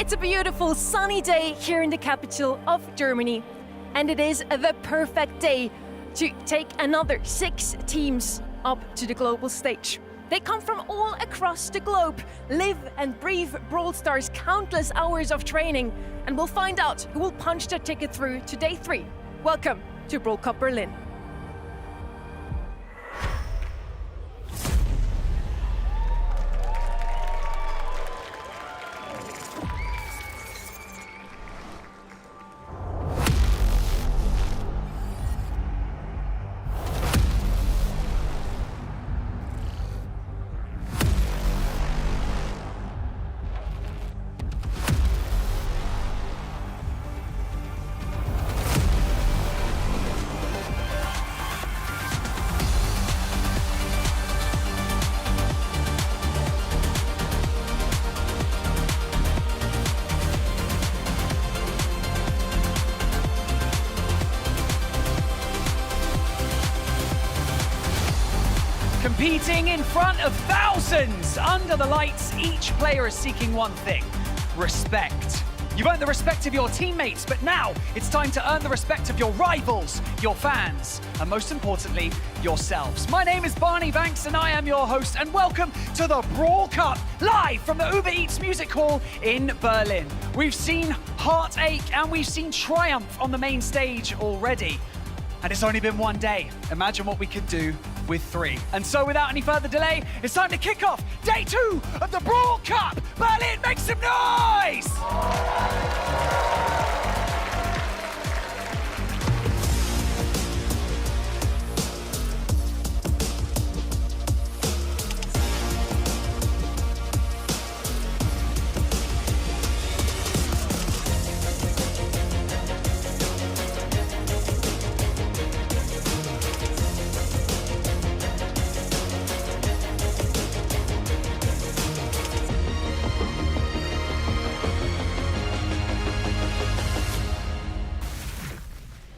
It's a beautiful sunny day here in the capital of Germany, and it is the perfect day to take another 6 teams up to the global stage. They come from all across the globe, live and breathe Brawl Stars' countless hours of training, and we'll find out who will punch their ticket through to day 3. Welcome to Brawl Cup Berlin. Competing in front of thousands under the lights, each player is seeking one thing: respect. You've earned the respect of your teammates, but now it's time to earn the respect of your rivals, your fans, and most importantly, yourselves. My name is Barney Banks and I am your host, and welcome to the Brawl Cup, live from the Uber Eats Music Hall in Berlin. We've seen heartache and we've seen triumph on the main stage already. And it's only been one day. Imagine what we could do with 3. And so without any further delay, it's time to kick off day 2 of the Brawl Cup Berlin. Make some noise!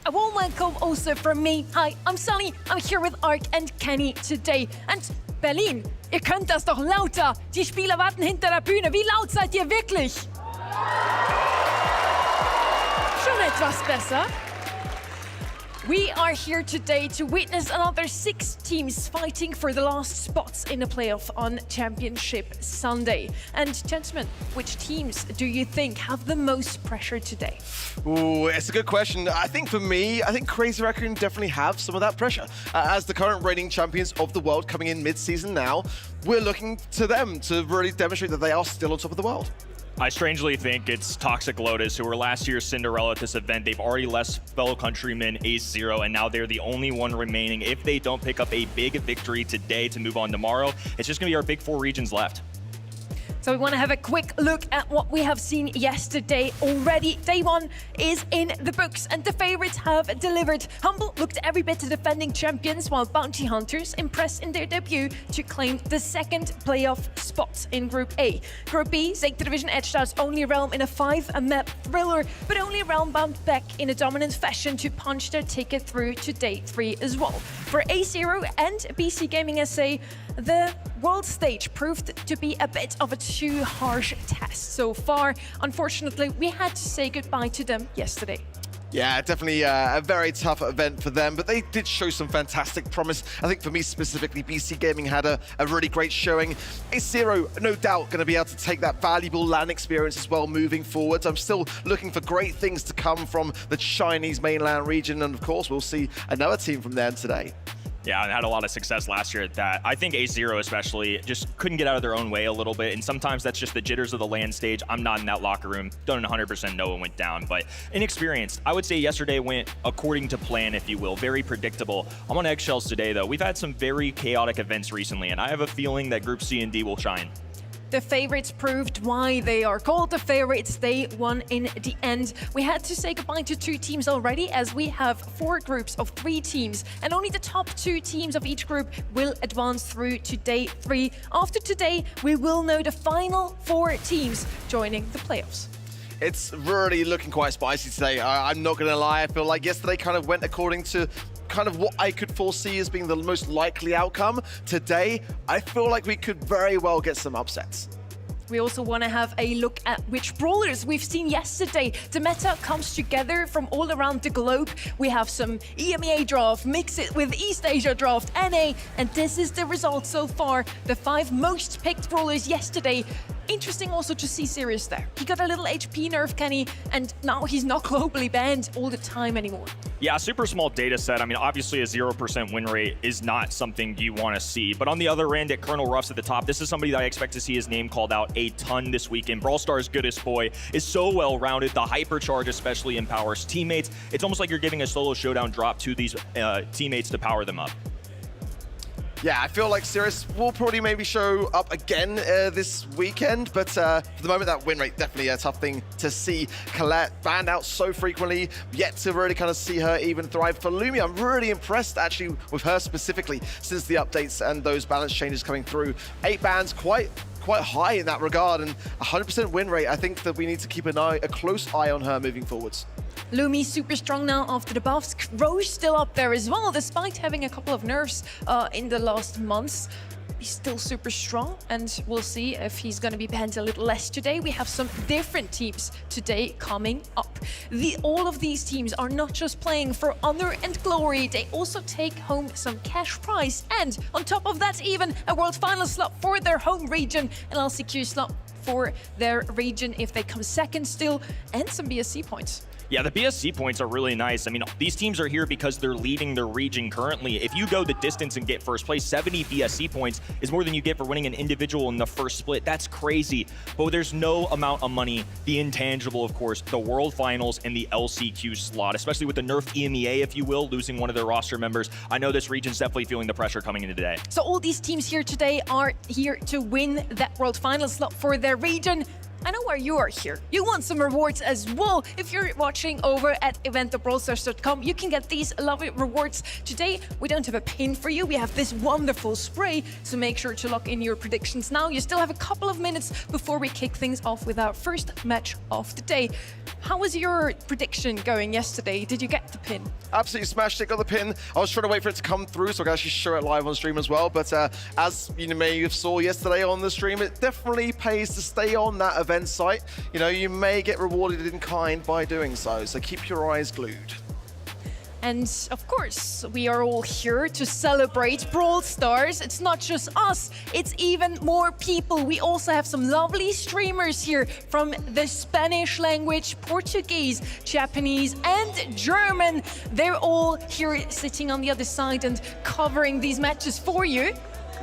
A warm welcome also from me. Hi, I'm Sunny. I'm here with Ark and Kenny today. And Berlin, ihr könnt das doch lauter. Die Spieler warten hinter der Bühne. Wie laut seid ihr wirklich? Schon etwas besser. We are here today to witness another 6 teams fighting for the last spots in the playoff on Championship Sunday. And gentlemen, which teams do you think have the most pressure today? Ooh, it's a good question. I think for me, Crazy Raccoon definitely have some of that pressure. As the current reigning champions of the world coming in mid-season now, we're looking to them to really demonstrate that they are still on top of the world. I strangely think it's Toxic Lotus, who were last year's Cinderella at this event. They've already left fellow countryman Ace0, and now they're the only one remaining. If they don't pick up a big victory today to move on tomorrow, it's just going to be our big 4 regions left. So we want to have a quick look at what we have seen yesterday already. Day 1 is in the books and the favorites have delivered. Humble looked every bit the defending champions, while Bounty Hunters impressed in their debut to claim the 2nd playoff spot in Group A. Group B, Zeke Division edged out only Realm in a 5-map thriller, but only Realm bounced back in a dominant fashion to punch their ticket through to day 3 as well. For A0 and BC Gaming SA, the world stage proved to be a bit of a too harsh test so far. Unfortunately, we had to say goodbye to them yesterday. Yeah, definitely a very tough event for them, but they did show some fantastic promise. I think for me specifically, BC Gaming had a really great showing. A0, no doubt, going to be able to take that valuable LAN experience as well moving forwards. I'm still looking for great things to come from the Chinese mainland region, and of course, we'll see another team from there today. Yeah, and had a lot of success last year at that. I think A0 especially just couldn't get out of their own way a little bit, and sometimes that's just the jitters of the LAN stage. I'm not in that locker room. Don't 100% know what went down, but inexperienced. I would say yesterday went according to plan, if you will. Very predictable. I'm on eggshells today, though. We've had some very chaotic events recently, and I have a feeling that Group C and D will shine. The favorites proved why they are called the favorites. They won in the end. We had to say goodbye to 2 teams already, as we have 4 groups of 3 teams, and only the top 2 teams of each group will advance through to day 3. After today, we will know the final 4 teams joining the playoffs. It's really looking quite spicy today. I'm not going to lie. I feel like yesterday kind of went according to kind of what I could foresee as being the most likely outcome. Today, I feel like we could very well get some upsets. We also want to have a look at which brawlers we've seen yesterday. The meta comes together from all around the globe. We have some EMEA draft, mix it with East Asia draft, NA, and this is the result so far. The 5 most picked brawlers yesterday. Interesting also to see Sirius there. He got a little HP nerf, Kenny, and now he's not globally banned all the time anymore. Yeah, super small data set. I mean, obviously a 0% win rate is not something you want to see. But on the other end, at Colonel Ruffs at the top, this is somebody that I expect to see his name called out a ton this weekend. Brawl Stars' goodest boy is so well-rounded. The hypercharge especially empowers teammates. It's almost like you're giving a solo showdown drop to these teammates to power them up. Yeah, I feel like Sirius will probably maybe show up again this weekend, but for the moment, that win rate definitely a tough thing to see. Colette banned out so frequently, yet to really kind of see her even thrive. For Lumi, I'm really impressed actually with her specifically since the updates and those balance changes coming through. 8 bans, quite high in that regard, and 100% win rate. I think that we need to keep a close eye on her moving forwards. Lumi super strong now after the buffs. Roche still up there as well, despite having a couple of nerfs in the last months. He's still super strong, and we'll see if he's going to be banned a little less today. We have some different teams today coming up. All of these teams are not just playing for honor and glory, they also take home some cash prize, and on top of that, even a world final slot for their home region, an LCQ slot for their region if they come second still, and some BSC points. Yeah, the BSC points are really nice. I mean, these teams are here because they're leading their region currently. If you go the distance and get first place, 70 BSC points is more than you get for winning an individual in the first split. That's crazy. But there's no amount of money, the intangible, of course, the World Finals and the LCQ slot, especially with the nerfed EMEA, if you will, losing one of their roster members. I know this region's definitely feeling the pressure coming into today. So all these teams here today are here to win that World Final slot for their region. I know why you are here. You want some rewards as well. If you're watching over at event.brawlstars.com, you can get these lovely rewards. Today, we don't have a pin for you. We have this wonderful spray, so make sure to lock in your predictions now. You still have a couple of minutes before we kick things off with our first match of the day. How was your prediction going yesterday? Did you get the pin? Absolutely smashed it, got the pin. I was trying to wait for it to come through so I could actually show it live on stream as well. But as you may have saw yesterday on the stream, it definitely pays to stay on that event site. You know, you may get rewarded in kind by doing so. So keep your eyes glued. And of course, we are all here to celebrate Brawl Stars. It's not just us, it's even more people. We also have some lovely streamers here from the Spanish language, Portuguese, Japanese, and German. They're all here sitting on the other side and covering these matches for you.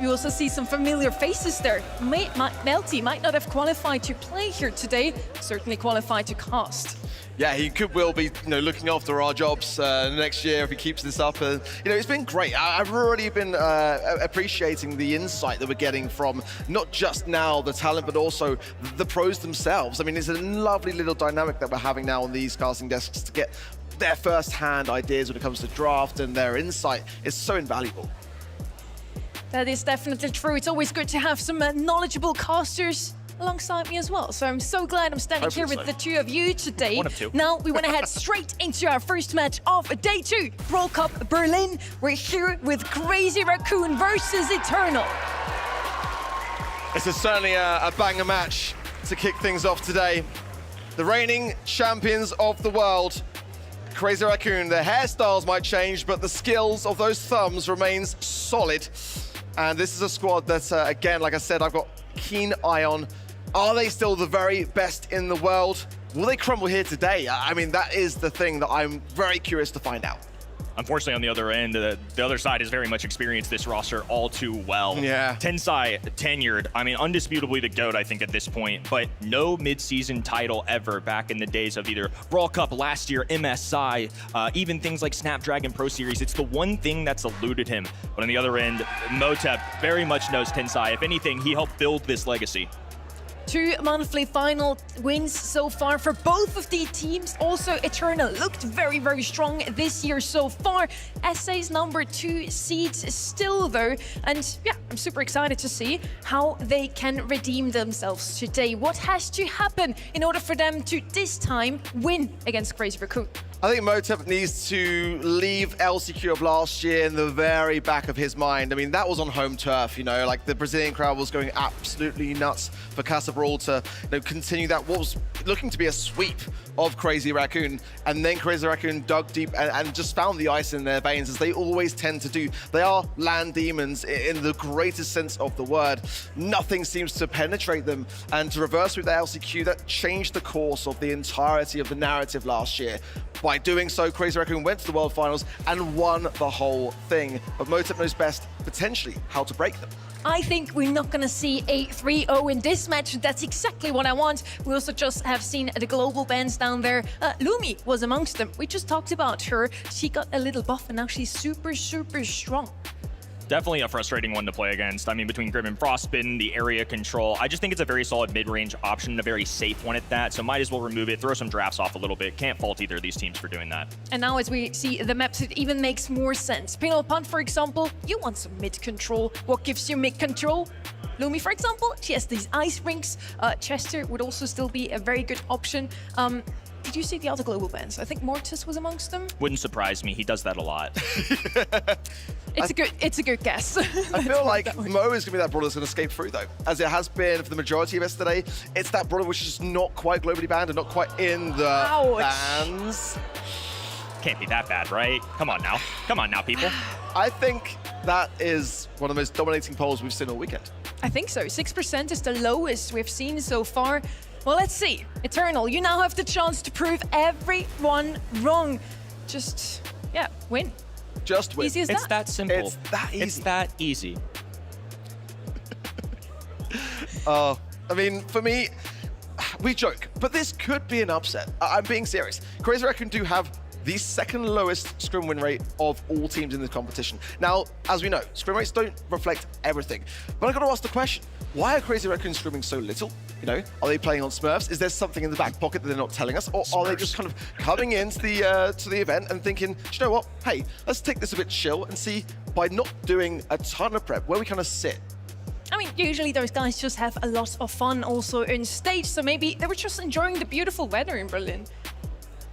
We also see some familiar faces there. Melty might not have qualified to play here today, certainly qualified to cast. Yeah, he will be, looking after our jobs next year if he keeps this up. It's been great. I've really been appreciating the insight that we're getting from not just now the talent, but also the pros themselves. I mean, it's a lovely little dynamic that we're having now on these casting desks to get their first-hand ideas when it comes to draft, and their insight is so invaluable. That is definitely true. It's always good to have some knowledgeable casters alongside me as well. So I'm so glad I'm standing here with the two of you today. One of two. Now we want to head straight into our first match of day 2, Brawl Cup Berlin. We're here with Crazy Raccoon versus Eternal. This is certainly a banger match to kick things off today. The reigning champions of the world, Crazy Raccoon. Their hairstyles might change, but the skills of those thumbs remains solid. And this is a squad that, again, like I said, I've got keen eye on. Are they still the very best in the world? Will they crumble here today? I mean, that is the thing that I'm very curious to find out. Unfortunately, on the other end, the other side has very much experienced this roster all too well. Yeah. Tensai, tenured. I mean, undisputably the GOAT, I think, at this point, but no mid-season title ever back in the days of either Brawl Cup last year, MSI, even things like Snapdragon Pro Series. It's the one thing that's eluded him. But on the other end, Motep very much knows Tensai. If anything, he helped build this legacy. 2 monthly final wins so far for both of the teams. Also, Eternal looked very, very strong this year so far. SA's number 2 seed still though. And yeah, I'm super excited to see how they can redeem themselves today. What has to happen in order for them to this time win against Crazy Raccoon? I think Motep needs to leave LCQ of last year in the very back of his mind. I mean, that was on home turf, you know, like the Brazilian crowd was going absolutely nuts for Casa Brawl to, you know, continue that what was looking to be a sweep of Crazy Raccoon. And then Crazy Raccoon dug deep and just found the ice in their veins, as they always tend to do. They are land demons in the greatest sense of the word. Nothing seems to penetrate them. And to reverse with the LCQ, that changed the course of the entirety of the narrative last year. By doing so, Crazy Raccoon went to the World Finals and won the whole thing. But Motep knows best, potentially, how to break them. I think we're not going to see a 3-0 in this match. That's exactly what I want. We also just have seen the global bans down there. Lumi was amongst them. We just talked about her. She got a little buff and now she's super, super strong. Definitely a frustrating one to play against. I mean, between Grim and Frostbitten, the area control, I just think it's a very solid mid-range option and a very safe one at that. So might as well remove it, throw some drafts off a little bit. Can't fault either of these teams for doing that. And now as we see the maps, it even makes more sense. Penal Punt, for example, you want some mid control. What gives you mid control? Lumi, for example, she has these ice rinks. Chester would also still be a very good option. Did you see the other global bans? I think Mortis was amongst them. Wouldn't surprise me. He does that a lot. It's a good guess. I feel like Mo is going to be that brawler that's going to escape through, though. As it has been for the majority of yesterday, it's that brawler which is not quite globally banned and not quite in the bans. Can't be that bad, right? Come on now. Come on now, people. I think that is one of the most dominating polls we've seen all weekend. I think so. 6% is the lowest we've seen so far. Well, let's see. Eternal, you now have the chance to prove everyone wrong. Just, yeah, win. Just win. Easy as that. It's that simple. It's that easy. It's that easy. I mean, for me, we joke, but this could be an upset. I'm being serious. Crazy Raccoon do have the second lowest scrim win rate of all teams in this competition. Now, as we know, scrim rates don't reflect everything. But I've got to ask the question, why are Crazy Raccoon scrimming so little? You know, are they playing on Smurfs? Is there something in the back pocket that they're not telling us? Or are they just kind of coming into the event and thinking, do you know what? Hey, let's take this a bit chill and see, by not doing a ton of prep, where we kind of sit. I mean, usually those guys just have a lot of fun also on stage, so maybe they were just enjoying the beautiful weather in Berlin.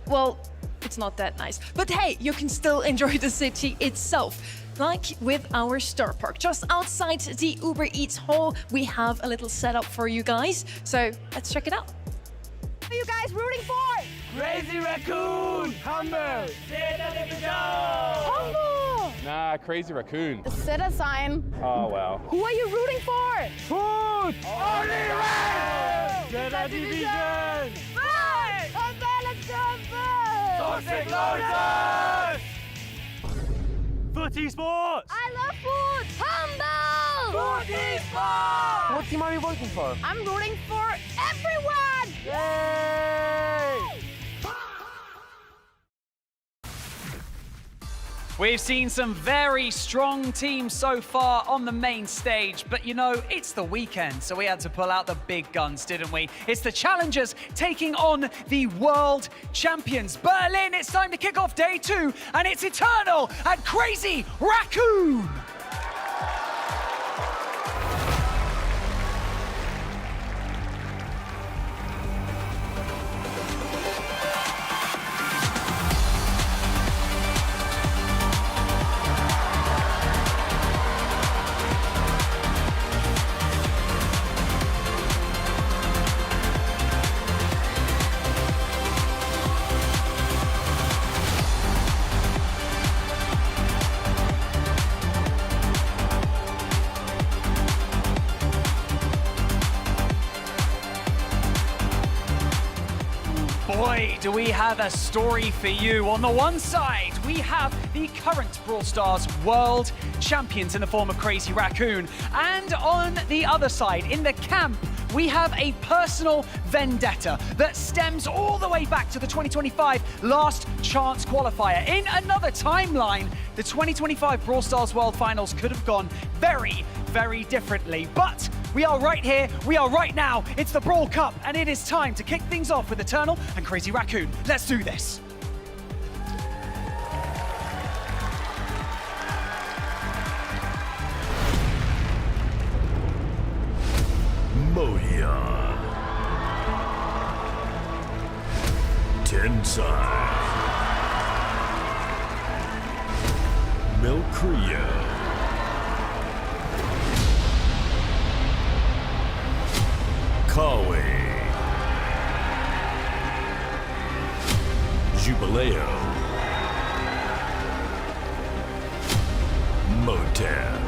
Well, it's not that nice. But hey, you can still enjoy the city itself. Like with our Star Park. Just outside the Uber Eats hall, we have a little setup for you guys. So let's check it out. What are you guys rooting for? Crazy Raccoon! Humble! Humble! Nah, Crazy Raccoon. The Zeta sign. Oh, wow. Who are you rooting for? Food! Only red! Zeta Division! Fight! Let's go, Toxic Lotus! Foot Esports! I love food! Humble! Foot Esports! What team are you voting for? I'm rooting for everyone! Yay! We've seen some very strong teams so far on the main stage, but you know, it's the weekend, so we had to pull out the big guns, didn't we? It's the challengers taking on the world champions. Berlin, it's time to kick off day 2, and it's Eternal and Crazy Raccoon! Boy, do we have a story for you. On the one side, we have the current Brawl Stars World Champions in the form of Crazy Raccoon. And on the other side, in the camp, we have a personal vendetta that stems all the way back to the 2025 Last Chance Qualifier. In another timeline, the 2025 Brawl Stars World Finals could have gone very, very differently. But we are right here, we are right now. It's the Brawl Cup, and it is time to kick things off with Eternal and Crazy Raccoon. Let's do this. Moya Tensai Creo. Kawe. Jubileo. Motab.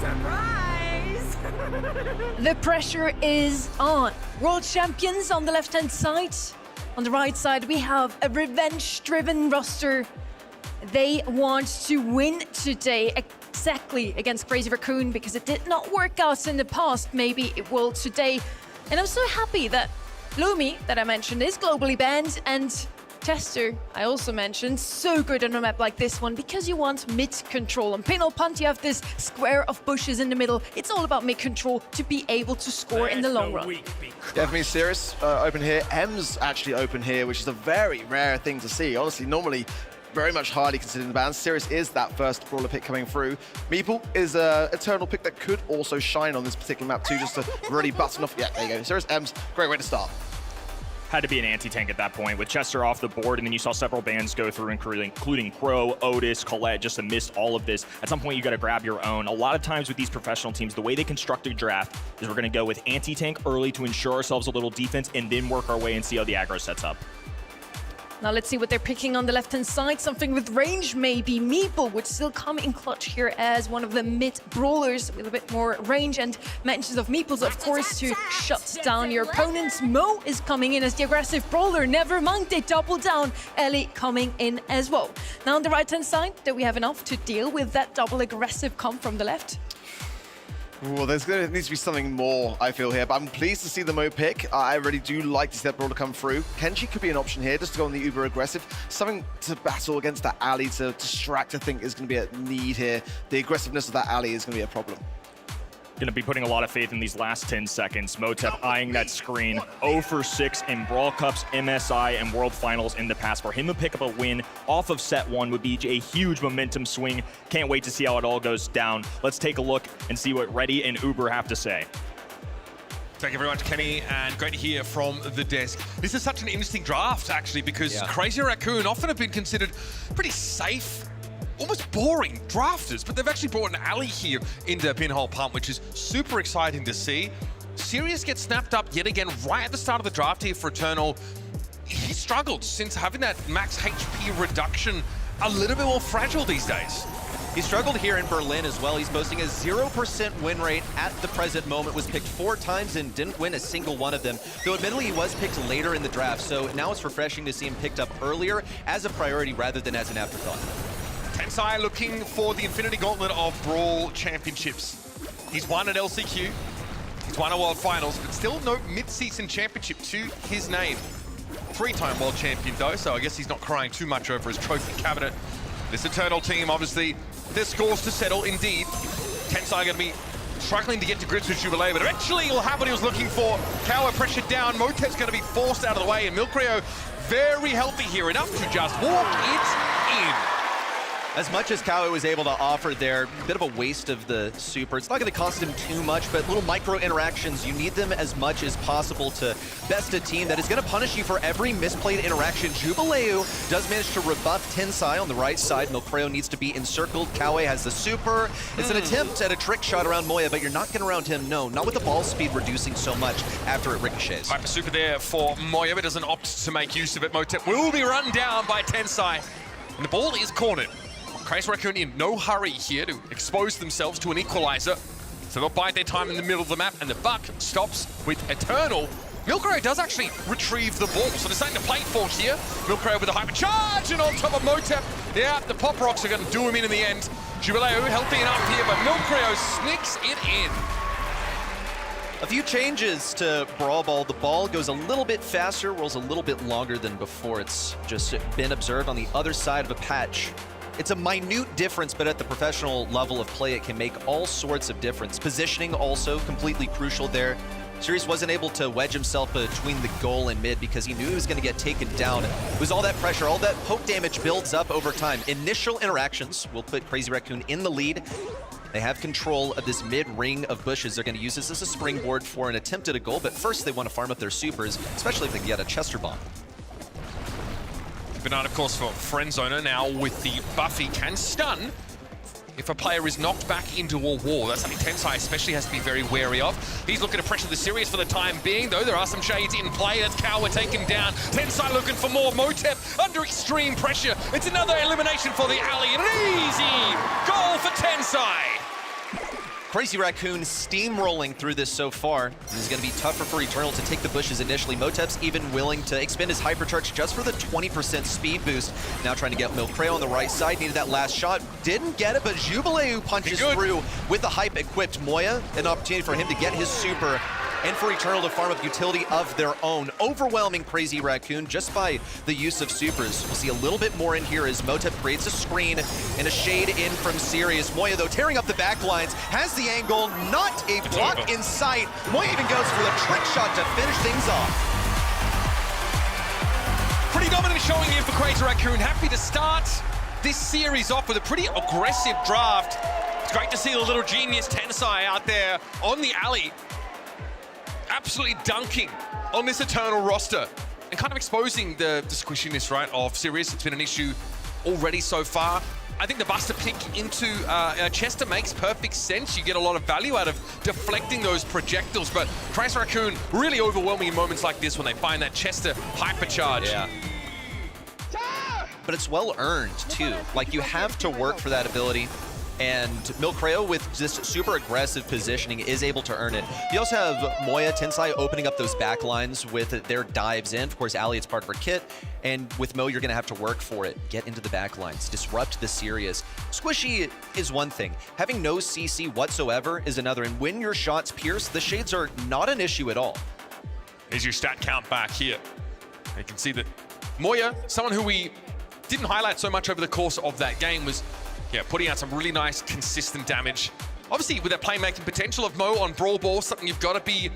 Surprise! The pressure is on. World champions on the left-hand side. On the right side, we have a revenge-driven roster. They want to win today exactly against Crazy Raccoon because it did not work out in the past. Maybe it will today. And I'm so happy that Lumi, that I mentioned, is globally banned, and Tester, I also mentioned, so good on a map like this one because you want mid control. On Pin or Punt, you have this square of bushes in the middle. It's all about mid control to be able to score in the long run. Yeah, for me, Sirius open here. M's actually open here, which is a very rare thing to see. Honestly, normally very much highly considered in the ban. Sirius is that first brawler pick coming through. Meeple is an eternal pick that could also shine on this particular map too, just to really button off. Yeah, there you go. Sirius M's, great way to start. Had to be an anti-tank at that point with Chester off the board, and then you saw several bans go through, including Crow, Otis, Colette, just to miss all of this. At some point, you got to grab your own. A lot of times with these professional teams, the way they construct a draft is we're going to go with anti-tank early to ensure ourselves a little defense, and then work our way and see how the aggro sets up. Now let's see what they're picking on the left-hand side. Something with range, maybe. Meeple would still come in clutch here as one of the mid-brawlers with a bit more range, and mentions of Meeple's, of course, to shut down your opponents. Mo is coming in as the aggressive brawler. Never mind, they double down. Ellie coming in as well. Now on the right-hand side, do we have enough to deal with that double aggressive comp from the left? Well, there needs to be something more, I feel, here. But I'm pleased to see the Mo pick. I really do like to see that brawler come through. Kenji could be an option here, just to go on the uber aggressive. Something to battle against that alley to distract, I think, is going to be a need here. The aggressiveness of that alley is going to be a problem. Going to be putting a lot of faith in these last 10 seconds. Motep eyeing that screen. 0 for 6 in Brawl Cups, MSI, and World Finals in the past. For him to pick up a win off of set 1 would be a huge momentum swing. Can't wait to see how it all goes down. Let's take a look and see what Reddy and Uber have to say. Thank you very much, Kenny, and great to hear from the desk. This is such an interesting draft, actually, because Crazy Raccoon often have been considered pretty safe, almost boring drafters, but they've actually brought an alley here into Pinhole Pump, which is super exciting to see. Sirius gets snapped up yet again right at the start of the draft here for Eternal. He struggled since having that max HP reduction a little bit more fragile these days. He struggled here in Berlin as well. He's boasting a 0% win rate at the present moment, was picked 4 times and didn't win a single one of them. Though admittedly, he was picked later in the draft, so now it's refreshing to see him picked up earlier as a priority rather than as an afterthought. Tensai looking for the Infinity Gauntlet of Brawl Championships. He's won at LCQ, he's won a World Finals, but still no mid-season championship to his name. 3-time World Champion though, so I guess he's not crying too much over his trophy cabinet. This Eternal team, obviously, their scores to settle indeed. Tensai going to be struggling to get to grips with Jubilee, but eventually he'll have what he was looking for. Kawa pressured down, Motep's going to be forced out of the way, and Milcreo very healthy here, enough to just walk it in. As much as Kawa was able to offer there, a bit of a waste of the super. It's not going to cost him too much, but little micro interactions, you need them as much as possible to best a team that is going to punish you for every misplayed interaction. Jubileu does manage to rebuff Tensai on the right side. Milcreo needs to be encircled. Kawa has the super. It's an attempt at a trick shot around Moya, but you're not getting around him, no. Not with the ball speed reducing so much after it ricochets. Hyper super there for Moya, but doesn't opt to make use of it. Motep will be run down by Tensai, and the ball is cornered. Crazy Raccoon in no hurry here to expose themselves to an equalizer. So they'll bide their time in the middle of the map, and the buck stops with Eternal. Milcreo does actually retrieve the ball, so they're starting to play for here. Milcreo with a hyper charge, and on top of Motep. Yeah, the pop rocks are going to do him in the end. Jubileu healthy enough here, but Milcreo sneaks it in. A few changes to Brawl Ball. The ball goes a little bit faster, rolls a little bit longer than before. It's just been observed on the other side of a patch. It's a minute difference, but at the professional level of play, it can make all sorts of difference. Positioning also completely crucial there. Sirius wasn't able to wedge himself between the goal and mid because he knew he was going to get taken down. It was all that pressure, all that poke damage builds up over time. Initial interactions will put Crazy Raccoon in the lead. They have control of this mid-ring of bushes. They're going to use this as a springboard for an attempt at a goal, but first they want to farm up their supers, especially if they can get a Chester bomb. Keep an eye, of course, for Friendzoner now with the buff. He can stun if a player is knocked back into a wall. That's something Tensai especially has to be very wary of. He's looking to pressure the Sirius for the time being, though. There are some shades in play. That's Cower taken down. Tensai looking for more. Motep under extreme pressure. It's another elimination for the alley. An easy goal for Tensai. Crazy Raccoon steamrolling through this so far. This is going to be tougher for Eternal to take the bushes initially. Motep's even willing to expend his hypercharge just for the 20% speed boost. Now trying to get Milcreo on the right side. Needed that last shot. Didn't get it, but Jubilee punches through with the hype equipped Moya. An opportunity for him to get his super and for Eternal to farm up utility of their own. Overwhelming Crazy Raccoon just by the use of supers. We'll see a little bit more in here as Motep creates a screen and a shade in from Sirius. Moya, though, tearing up the back lines, has the angle, not a block in sight. Moya even goes for the trick shot to finish things off. Pretty dominant showing here for Crazy Raccoon. Happy to start this series off with a pretty aggressive draft. It's great to see the little genius Tensai out there on the alley, absolutely dunking on this Eternal roster and kind of exposing the squishiness, right, of Sirius. It's been an issue already so far. I think the Buster pick into Chester makes perfect sense. You get a lot of value out of deflecting those projectiles, but Crazy Raccoon really overwhelming in moments like this when they find that Chester hypercharge. Yeah. But it's well earned too. Like, you have to work for that ability. And Milcreo, with just super aggressive positioning, is able to earn it. You also have Moya, Tensai opening up those back lines with their dives in. Of course, Ali, it's part of her kit. And with Mo, you're going to have to work for it. Get into the back lines, disrupt the Sirius. Squishy is one thing. Having no CC whatsoever is another. And when your shots pierce, the shades are not an issue at all. Here's your stat count back here. You can see that Moya, someone who we didn't highlight so much over the course of that game, was putting out some really nice, consistent damage. Obviously, with that playmaking potential of Mo on Brawl Ball, something you've got to be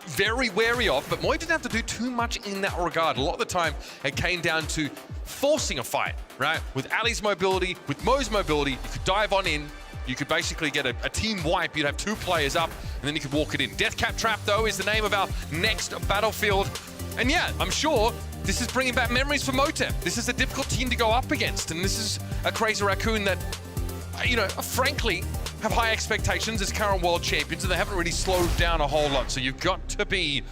very wary of, but Moya didn't have to do too much in that regard. A lot of the time, it came down to forcing a fight, right? With Ali's mobility, with Mo's mobility, you could dive on in, you could basically get a team wipe, you'd have 2 players up, and then you could walk it in. Deathcap Trap, though, is the name of our next battlefield. And yeah, I'm sure this is bringing back memories for Motep. This is a difficult team to go up against, and this is a Crazy Raccoon that, you know, frankly, have high expectations as current world champions, and they haven't really slowed down a whole lot, so you've got to be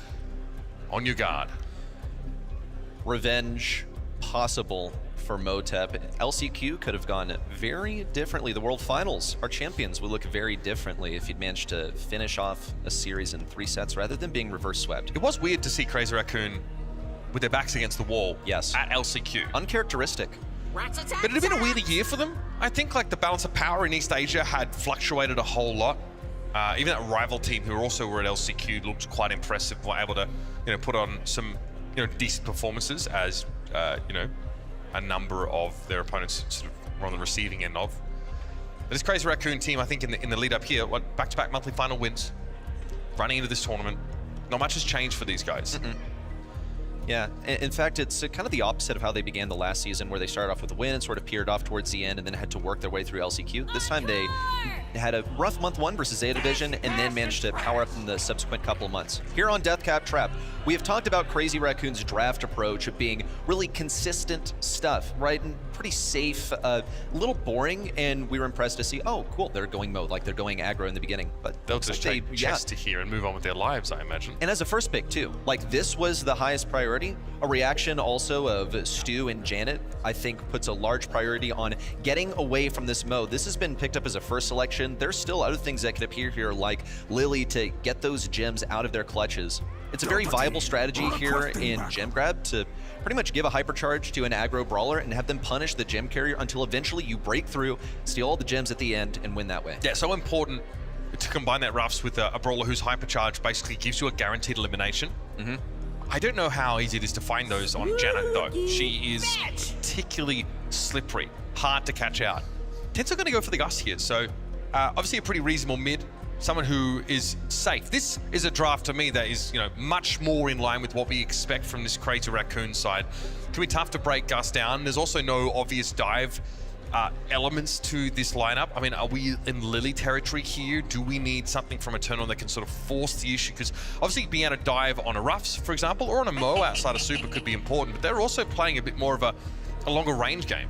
on your guard. Revenge possible for Motep. LCQ could have gone very differently. The World Finals, our champions, would look very differently if you'd managed to finish off a series in 3 sets rather than being reverse swept. It was weird to see Crazy Raccoon with their backs against the wall at LCQ. Uncharacteristic. But it had been a weirder year for them. I think like the balance of power in East Asia had fluctuated a whole lot. Even that rival team who also were at LCQ looked quite impressive, were able to, you know, put on some, you know, decent performances as, you know, a number of their opponents sort of were on the receiving end of. But this Crazy Raccoon team, I think in the lead up here, back-to-back monthly final wins, running into this tournament, not much has changed for these guys. Yeah, in fact, it's kind of the opposite of how they began the last season, where they started off with a win and sort of peered off towards the end and then had to work their way through LCQ. This time they had a rough month 1 versus Zeta Division and then managed to power up in the subsequent couple of months. Here on Deathcap Trap, we have talked about Crazy Raccoon's draft approach of being really consistent stuff, right? And pretty safe, a little boring, and we were impressed to see, oh, cool, they're going mode, like they're going aggro in the beginning. But they'll just take chess to here and move on with their lives, I imagine. And as a first pick, too. Like, this was the highest priority. A reaction also of Stu and Janet, I think, puts a large priority on getting away from this mode. This has been picked up as a first selection. There's still other things that could appear here, like Lily to get those gems out of their clutches. It's a very viable strategy here in Gem Grab to pretty much give a hypercharge to an aggro brawler and have them punish the gem carrier until eventually you break through, steal all the gems at the end, and win that way. Yeah, so important to combine that Ruffs with a brawler whose hypercharge basically gives you a guaranteed elimination. I don't know how easy it is to find those on Janet, though. She is particularly slippery, hard to catch out. Tensor going to go for the Gus here, so obviously a pretty reasonable mid, someone who is safe. This is a draft to me that is, you know, much more in line with what we expect from this Crazy Raccoon side. It can be tough to break Gus down. There's also no obvious dive elements to this lineup. I mean, are we in Lily territory here? Do we need something from Eternal that can sort of force the issue? Because obviously being able to dive on a Ruffs, for example, or on a Mo outside of Super could be important, but they're also playing a bit more of a a longer range game.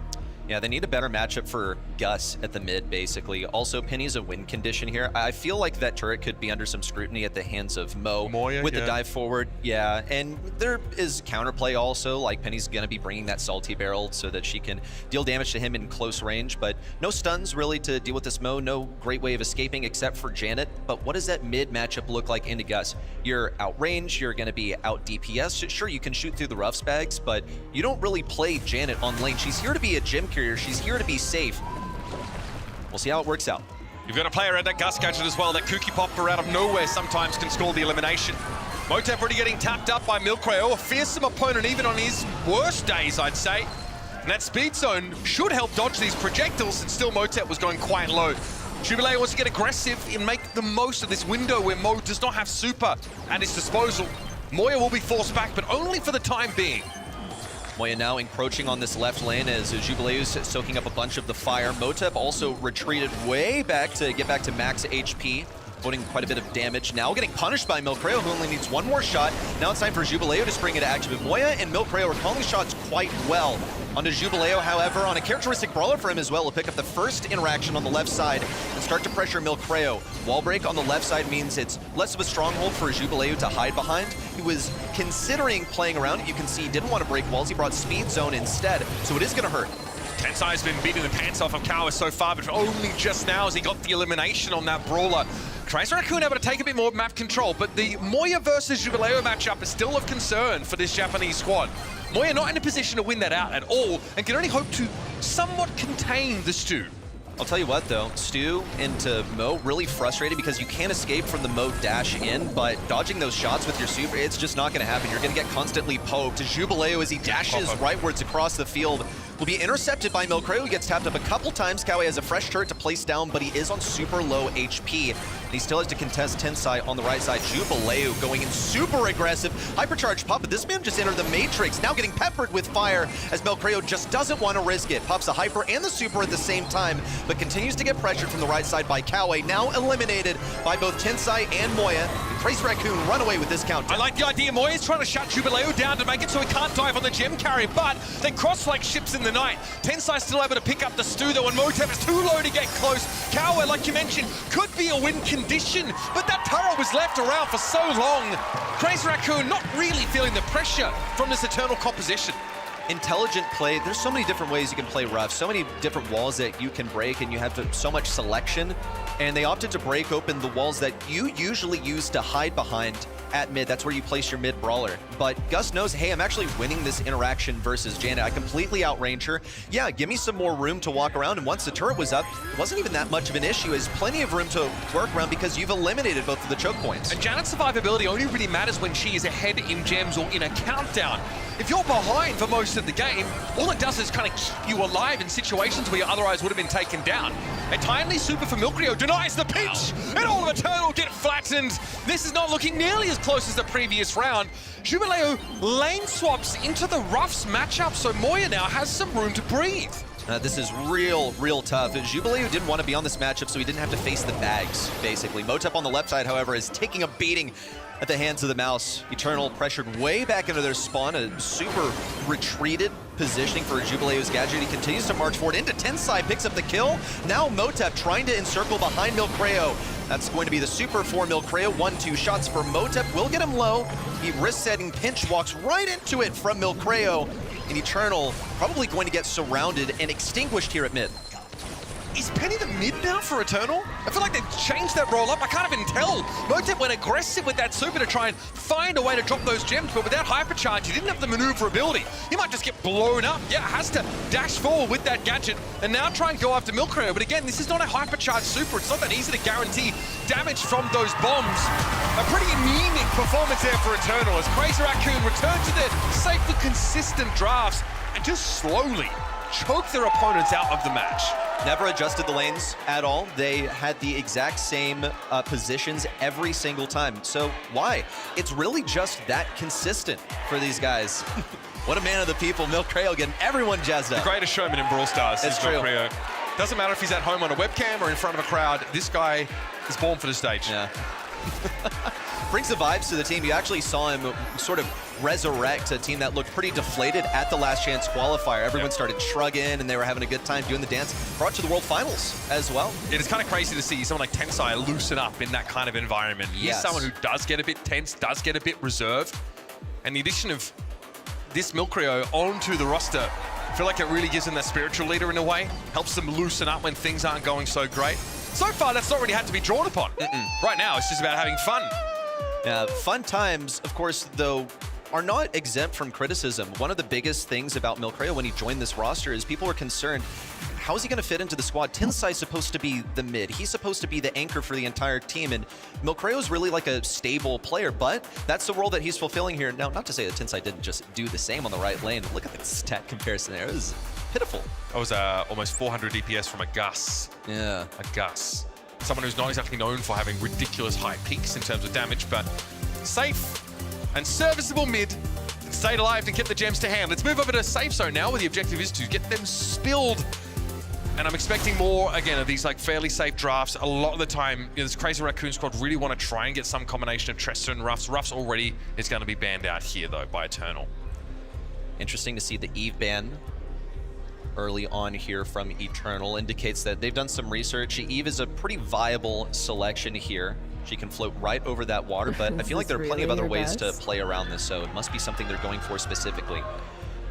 Yeah, they need a better matchup for Gus at the mid, basically. Also, Penny's a win condition here. I feel like that turret could be under some scrutiny at the hands of Moya, with yeah. the dive forward. Yeah, and there is counterplay also, like Penny's going to be bringing that salty barrel so that she can deal damage to him in close range, but no stuns really to deal with this Mo, no great way of escaping except for Janet. But what does that mid matchup look like into Gus? You're outrange, you're going to be out DPS. Sure, you can shoot through the roughs bags, but you don't really play Janet on lane. She's here to be a gym carrier. She's here to be safe. We'll see how it works out. You've got a player at that Gus gadget as well. That Kooky Popper out of nowhere sometimes can score the elimination. Motep already getting tapped up by Milcreo, a fearsome opponent even on his worst days, I'd say. And that speed zone should help dodge these projectiles, and still Motep was going quite low. Jubilee wants to get aggressive and make the most of this window where Mo does not have super at his disposal. Moya will be forced back, but only for the time being. Moya now encroaching on this left lane as Jubilee's soaking up a bunch of the fire. Motep also retreated way back to get back to max HP, putting quite a bit of damage. Now getting punished by Milcreo, who only needs one more shot. Now it's time for Jubileo to spring into action. But Moya and Milcreo are calling shots quite well. Onto Jubileo, however, on a characteristic brawler for him as well, will pick up the first interaction on the left side and start to pressure Milcreo. Wall break on the left side means it's less of a stronghold for Jubileo to hide behind. He was considering playing around it. You can see he didn't want to break walls. He brought speed zone instead, so it is going to hurt. Tensai's been beating the pants off of Kawa so far, but only just now as he got the elimination on that brawler. Tries Raccoon able to take a bit more map control, but the Moya versus Jubileo matchup is still of concern for this Japanese squad. Moya not in a position to win that out at all, and can only hope to somewhat contain the Stu. I'll tell you what though, Stu into Mo really frustrated because you can't escape from the Mo dash in, but dodging those shots with your super, it's just not going to happen. You're going to get constantly poked. Jubileo, as he dashes rightwards across the field, will be intercepted by Milcreo, who gets tapped up a couple times. Kawe has a fresh turret to place down, but he is on super low HP. And he still has to contest Tensai on the right side. Jubileo going in super aggressive. Hypercharge pop, but this man just entered the Matrix, now getting peppered with fire as Milcreo just doesn't want to risk it. Pops the hyper and the super at the same time, but continues to get pressured from the right side by Kawe, now eliminated by both Tensai and Moya. Trace Raccoon run away with this count. I like the idea. Moya's trying to shut Jubileo down to make it so he can't dive on the gem carry, but they cross like ships in the night. Tensai's still able to pick up the Stu though, and Motep is too low to get close. Kawa, like you mentioned, could be a win condition, but that turret was left around for so long. Trace Raccoon not really feeling the pressure from this Eternal composition. Intelligent play, there's so many different ways you can play rough, so many different walls that you can break, and you have so much selection, and they opted to break open the walls that you usually use to hide behind at mid. That's where you place your mid brawler. But Gus knows, hey, I'm actually winning this interaction versus Janet. I completely outrange her. Yeah, give me some more room to walk around, and once the turret was up, it wasn't even that much of an issue. There's plenty of room to work around because you've eliminated both of the choke points. And Janet's survivability only really matters when she is ahead in gems or in a countdown. If you're behind for most of the game, all it does is kind of keep you alive in situations where you otherwise would have been taken down. A timely super for Milcreo denies the pinch, and all of Eternal get flattened. This is not looking nearly as close as the previous round. Jubileo lane swaps into the roughs matchup, so Moya now has some room to breathe. This is real tough. Jubileo didn't want to be on this matchup, so he didn't have to face the bags, basically. Motep on the left side, however, is taking a beating at the hands of the mouse. Eternal pressured way back into their spawn, a super retreated positioning for Jubileo's gadget. He continues to march forward into Tensai, picks up the kill. Now Motep trying to encircle behind Milcreo. That's going to be the super for Milcreo. 1-2 shots for Motep, will get him low. He risk-setting pinch, walks right into it from Milcreo. And Eternal probably going to get surrounded and extinguished here at mid. Is Penny the mid now for Eternal? I feel like they've changed that roll up. I can't even tell. Motep went aggressive with that super to try and find a way to drop those gems, but without hypercharge, he didn't have the maneuverability. He might just get blown up. Yeah, has to dash forward with that gadget and now try and go after Milcreo. But again, this is not a hypercharged super. It's not that easy to guarantee damage from those bombs. A pretty anemic performance there for Eternal as Crazy Raccoon return to their safely consistent drafts and just slowly choke their opponents out of the match. Never adjusted the lanes at all. They had the exact same positions every single time. So why? It's really just that consistent for these guys. What a man of the people, Milcreo getting everyone jazzed up. The greatest showman in Brawl Stars is Milcreo. Doesn't matter if he's at home on a webcam or in front of a crowd, this guy is born for the stage. Yeah. brings the vibes to the team. You actually saw him sort of resurrect a team that looked pretty deflated at the last chance qualifier. Everyone started shrugging and they were having a good time doing the dance. Brought to the World Finals as well. It is kind of crazy to see someone like Tensai loosen up in that kind of environment. He's someone who does get a bit tense, does get a bit reserved. And the addition of this Milcrio onto the roster, I feel like it really gives them that spiritual leader in a way. Helps them loosen up when things aren't going so great. So far, that's not really had to be drawn upon. Right now, it's just about having fun. Fun times, of course, though, are not exempt from criticism. One of the biggest things about Milcrio when he joined this roster is people were concerned, how is he going to fit into the squad? Tensai's supposed to be the mid. He's supposed to be the anchor for the entire team, and Milcrio's really like a stable player, but that's the role that he's fulfilling here. Now, not to say that Tensai didn't just do the same on the right lane. Look at the stat comparison there. It was pitiful. That was almost 400 DPS from a Gus. Yeah. A Gus. Someone who's not exactly known for having ridiculous high peaks in terms of damage, but safe and serviceable mid. Stayed alive to get the gems to hand. Let's move over to safe zone now, where the objective is to get them spilled. And I'm expecting more, again, of these like fairly safe drafts. A lot of the time, this Crazy Raccoon squad really want to try and get some combination of Trester and Ruffs. Ruffs already is going to be banned out here, though, by Eternal. Interesting to see the Eve ban early on here from Eternal. Indicates that they've done some research. Eve is a pretty viable selection here. She can float right over that water, but I feel like there are plenty of other ways to play around this, so it must be something they're going for specifically.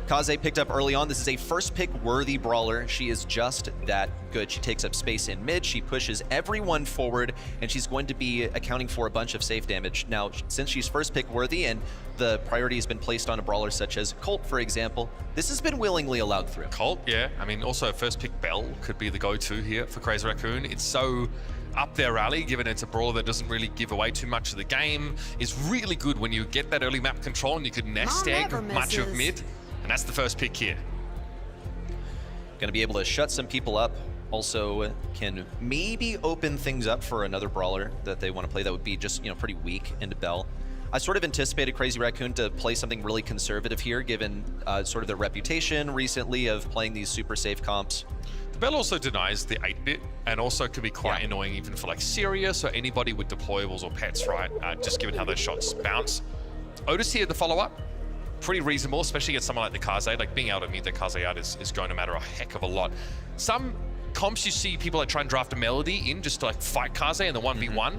Kaze picked up early on. This is a first pick worthy brawler. She is just that good. She takes up space in mid, she pushes everyone forward, and she's going to be accounting for a bunch of safe damage. Now, since she's first pick worthy and the priority has been placed on a brawler such as Colt, for example, this has been willingly allowed through. Colt, yeah. I mean, also first pick Bell could be the go-to here for Crazy Raccoon. It's so up their alley, given it's a brawler that doesn't really give away too much of the game. It's really good when you get that early map control and you can nest egg much of mid. And that's the first pick here. Going to be able to shut some people up. Also can maybe open things up for another brawler that they want to play that would be just, pretty weak into Bell. I sort of anticipated Crazy Raccoon to play something really conservative here, given sort of their reputation recently of playing these super safe comps. The Bell also denies the 8-bit and also can be quite annoying even for like Sirius or anybody with deployables or pets, right? Just given how those shots bounce. Otis here, the follow-up. Pretty reasonable, especially against someone like the Kaze. Like being able to meet the Kaze out is going to matter a heck of a lot. Some comps you see people like try and draft a Melody in just to like fight Kaze in the 1v1.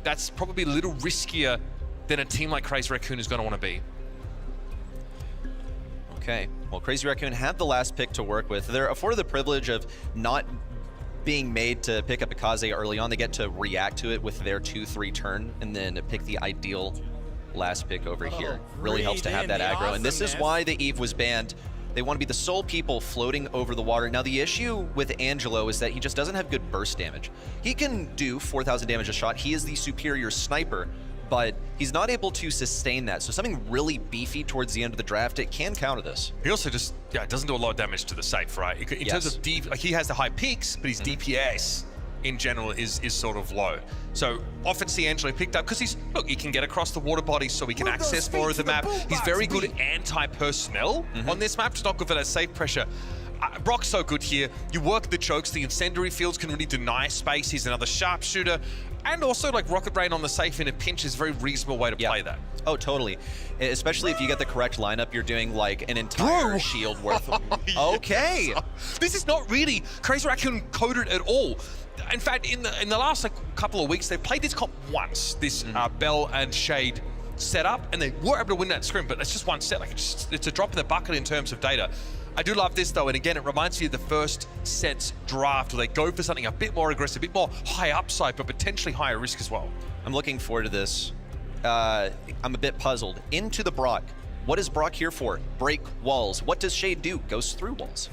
That's probably a little riskier than a team like Crazy Raccoon is going to want to be. Okay, well, Crazy Raccoon had the last pick to work with. They're afforded the privilege of not being made to pick up a Kaze early on. They get to react to it with their 2-3 turn and then pick the ideal last pick over here. Really helps to have that aggro, and this is why the Eve was banned. They want to be the sole people floating over the water. Now, the issue with Angelo is that he just doesn't have good burst damage. He can do 4,000 damage a shot. He is the superior sniper, but he's not able to sustain that. So something really beefy towards the end of the draft, it can counter this. He also just, doesn't do a lot of damage to the safe, right? In terms of he has the high peaks, but his DPS in general is sort of low. So often see Angelo picked up because he can get across the water body so he can access more of the map. He's very good at anti-personnel on this map. It's not good for that safe pressure. Brock's so good here. You work the chokes, the incendiary fields can really deny space. He's another sharpshooter. And also like Rocket Rain on the safe in a pinch is a very reasonable way to play that. Oh, totally. Especially if you get the correct lineup, you're doing like an entire shield worth. Okay. This is not really Crazy Raccoon coded at all. In fact, in the last couple of weeks, they've played this comp once, this Bell and Shade setup, and they were able to win that scrim, but it's just one set. Like it's a drop in the bucket in terms of data. I do love this though, and again, it reminds me of the first set's draft where they go for something a bit more aggressive, a bit more high upside, but potentially higher risk as well. I'm looking forward to this. I'm a bit puzzled. Into the Brock. What is Brock here for? Break walls. What does Shade do? Goes through walls.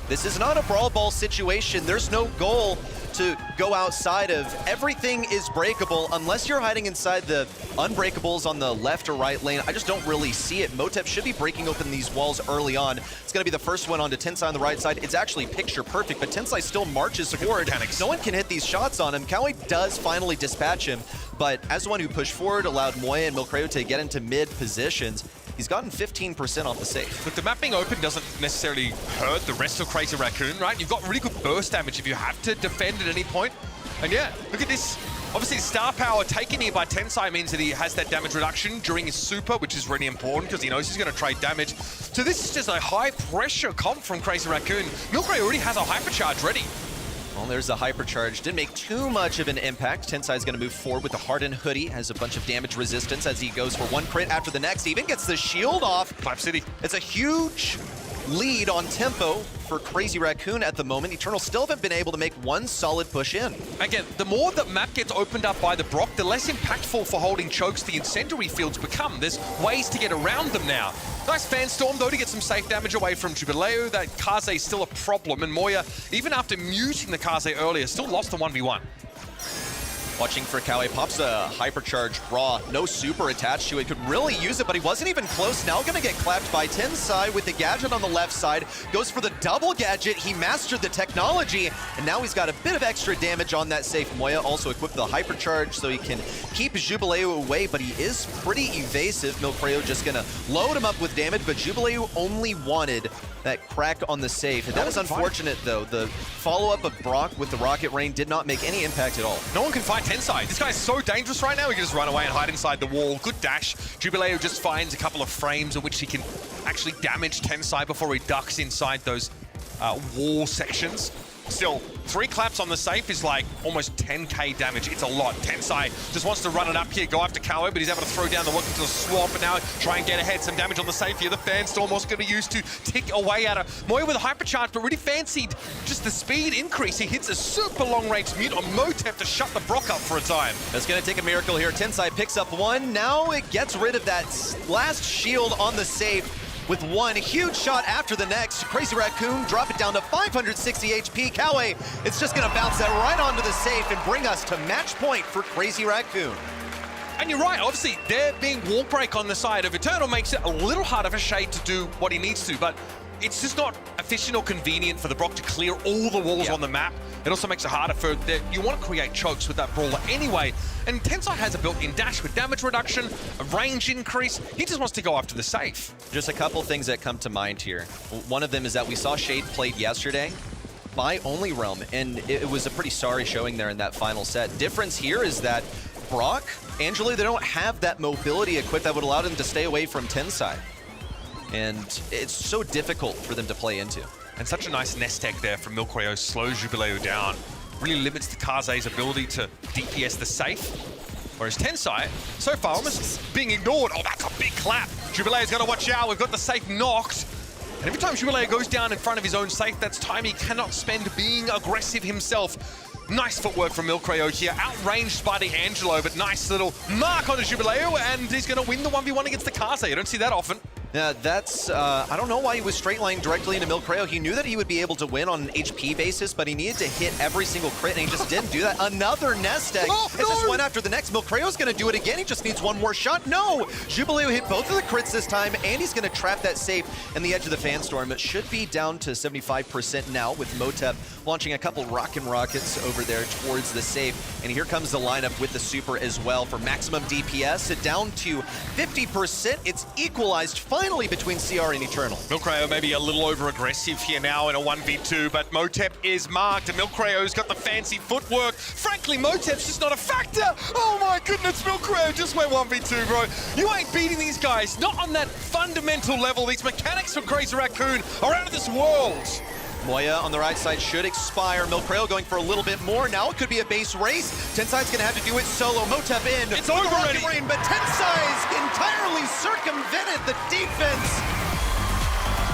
This is not a brawl ball situation. There's no goal to go outside of. Everything is breakable unless you're hiding inside the unbreakables on the left or right lane. I just don't really see it. Motep should be breaking open these walls early on. It's going to be the first one onto Tensai on the right side. It's actually picture perfect, but Tensai still marches forward. No one can hit these shots on him. Kawi does finally dispatch him, but as the one who pushed forward, allowed Moya and Milcreo to get into mid positions. He's gotten 15% off the safe. But the map being open doesn't necessarily hurt the rest of Crazy Raccoon, right? You've got really good burst damage if you have to defend at any point. And yeah, look at this. Obviously, star power taken here by Tensai means that he has that damage reduction during his super, which is really important because he knows he's going to trade damage. So this is just a high-pressure comp from Crazy Raccoon. Milkray already has a hypercharge ready. Well, there's a hypercharge. Didn't make too much of an impact. Tensai's going to move forward with the hardened hoodie. Has a bunch of damage resistance as he goes for one crit after the next. Even gets the shield off. Clap City. It's a huge lead on tempo for Crazy Raccoon at the moment. Eternal still haven't been able to make one solid push in. Again, the more that map gets opened up by the Brock, the less impactful for holding chokes the incendiary fields become. There's ways to get around them now. Nice fan storm, though, to get some safe damage away from Jubileo. That Kaze is still a problem, and Moya, even after muting the Kaze earlier, still lost the 1v1. Watching for Kawe, pops a hypercharge raw, no super attached to it, could really use it, but he wasn't even close. Now gonna get clapped by Tensai with the gadget on the left side, goes for the double gadget. He mastered the technology, and now he's got a bit of extra damage on that safe. Moya also equipped the hypercharge so he can keep Jubileo away, but he is pretty evasive. Milcreo just gonna load him up with damage, but Jubileo only wanted that crack on the safe. And that is unfortunate, though. The follow-up of Brock with the Rocket Rain did not make any impact at all. No one can fight Tensai. This guy's so dangerous right now, he can just run away and hide inside the wall. Good dash. Jubileo just finds a couple of frames in which he can actually damage Tensai before he ducks inside those wall sections. Still, 3 claps on the safe is like almost 10k damage. It's a lot. Tensai just wants to run it up here, go after Kawe, but he's able to throw down the welcome to the swamp and now try and get ahead. Some damage on the safe here. The fan storm was going to use to tick away at her. Moya with a hypercharge, but really fancied just the speed increase. He hits a super long-range mute on Motep to shut the Brock up for a time. It's going to take a miracle here. Tensai picks up one. Now it gets rid of that last shield on the safe with one huge shot after the next. Crazy Raccoon drop it down to 560 HP. Kawe, it's just going to bounce that right onto the safe and bring us to match point for Crazy Raccoon. And you're right, obviously, there being wall break on the side of Eternal makes it a little harder for Shade to do what he needs to, but it's just not efficient or convenient for the Brock to clear all the walls on the map. It also makes it harder for you want to create chokes with that brawler anyway. And Tensai has a built-in dash with damage reduction, a range increase. He just wants to go after the safe. Just a couple things that come to mind here. One of them is that we saw Shade played yesterday by Only Realm, and it was a pretty sorry showing there in that final set. Difference here is that Brock, Angelo, they don't have that mobility equipped that would allow them to stay away from Tensai. And it's so difficult for them to play into. And such a nice nest egg there from Milcreo, slows Jubileo down, really limits the Kaze's ability to DPS the safe. Whereas Tensai, so far, almost being ignored. Oh, that's a big clap. Jubileo's got to watch out. We've got the safe knocked. And every time Jubileo goes down in front of his own safe, that's time he cannot spend being aggressive himself. Nice footwork from Milcreo here, outranged by the Angelo, but nice little mark on the Jubileo, and he's going to win the 1v1 against the Kaze. You don't see that often. Yeah, that's, I don't know why he was straight lining directly into Milcreo. He knew that he would be able to win on an HP basis, but he needed to hit every single crit, and he just didn't do that. Another nest egg. Oh, It's just one after the next. Milcreo's going to do it again. He just needs one more shot. No! Jubileo hit both of the crits this time, and he's going to trap that safe in the edge of the fan storm. It should be down to 75% now with Motep launching a couple rockin' rockets over there towards the safe. And here comes the lineup with the super as well for maximum DPS. Down to 50%. It's equalized finally between CR and Eternal. Milcreo maybe a little over-aggressive here now in a 1v2, but Motep is marked, and Milcreo's got the fancy footwork. Frankly, Motep's just not a factor. Oh my goodness, Milcreo just went 1v2, bro. You ain't beating these guys, not on that fundamental level. These mechanics for Crazy Raccoon are out of this world. Moya on the right side should expire. Milcreo going for a little bit more. Now it could be a base race. Tensai's going to have to do it solo. Motep in. It's over already. Rain, but Tensai's entirely circumvented the defense.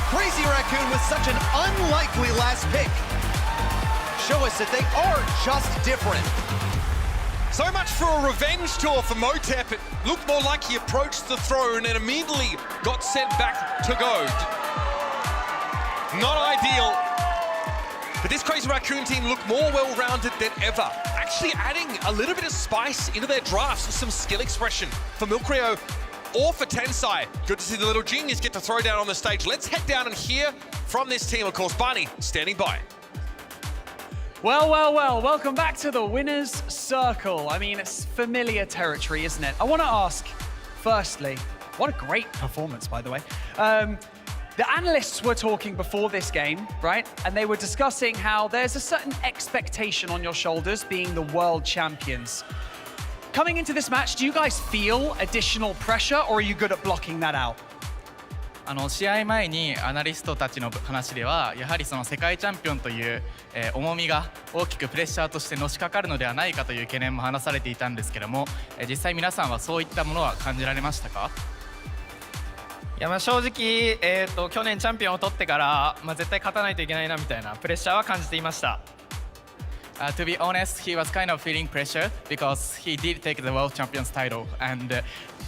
Crazy Raccoon with such an unlikely last pick. Show us that they are just different. So much for a revenge tour for Motep. It looked more like he approached the throne and immediately got sent back to go. Not ideal. But this Crazy Raccoon team look more well-rounded than ever. Actually adding a little bit of spice into their drafts with some skill expression for Milcreo or for Tensai. Good to see the little genius get to throw down on the stage. Let's head down and hear from this team. Of course, Barney standing by. Well, well, well, welcome back to the Winner's Circle. I mean, it's familiar territory, isn't it? I want to ask, firstly, what a great performance, by the way. The analysts were talking before this game, right? And they were discussing how there's a certain expectation on your shoulders being the world champions. coming into this match, do you guys feel additional pressure, or are you good at blocking that out? 試合前にアナリストたちの話ではやはりその世界チャンピオンという、重みが大きくプレッシャーとしてのしかかるのではないかという懸念も話されていたんですけども、実際皆さんはそういったものは感じられましたか？いや正直、去年チャンピオンを取ってから、絶対勝たないといけないなみたいなプレッシャーは感じていました。To be honest, he was kind of feeling pressure because he did take the World Champions title, and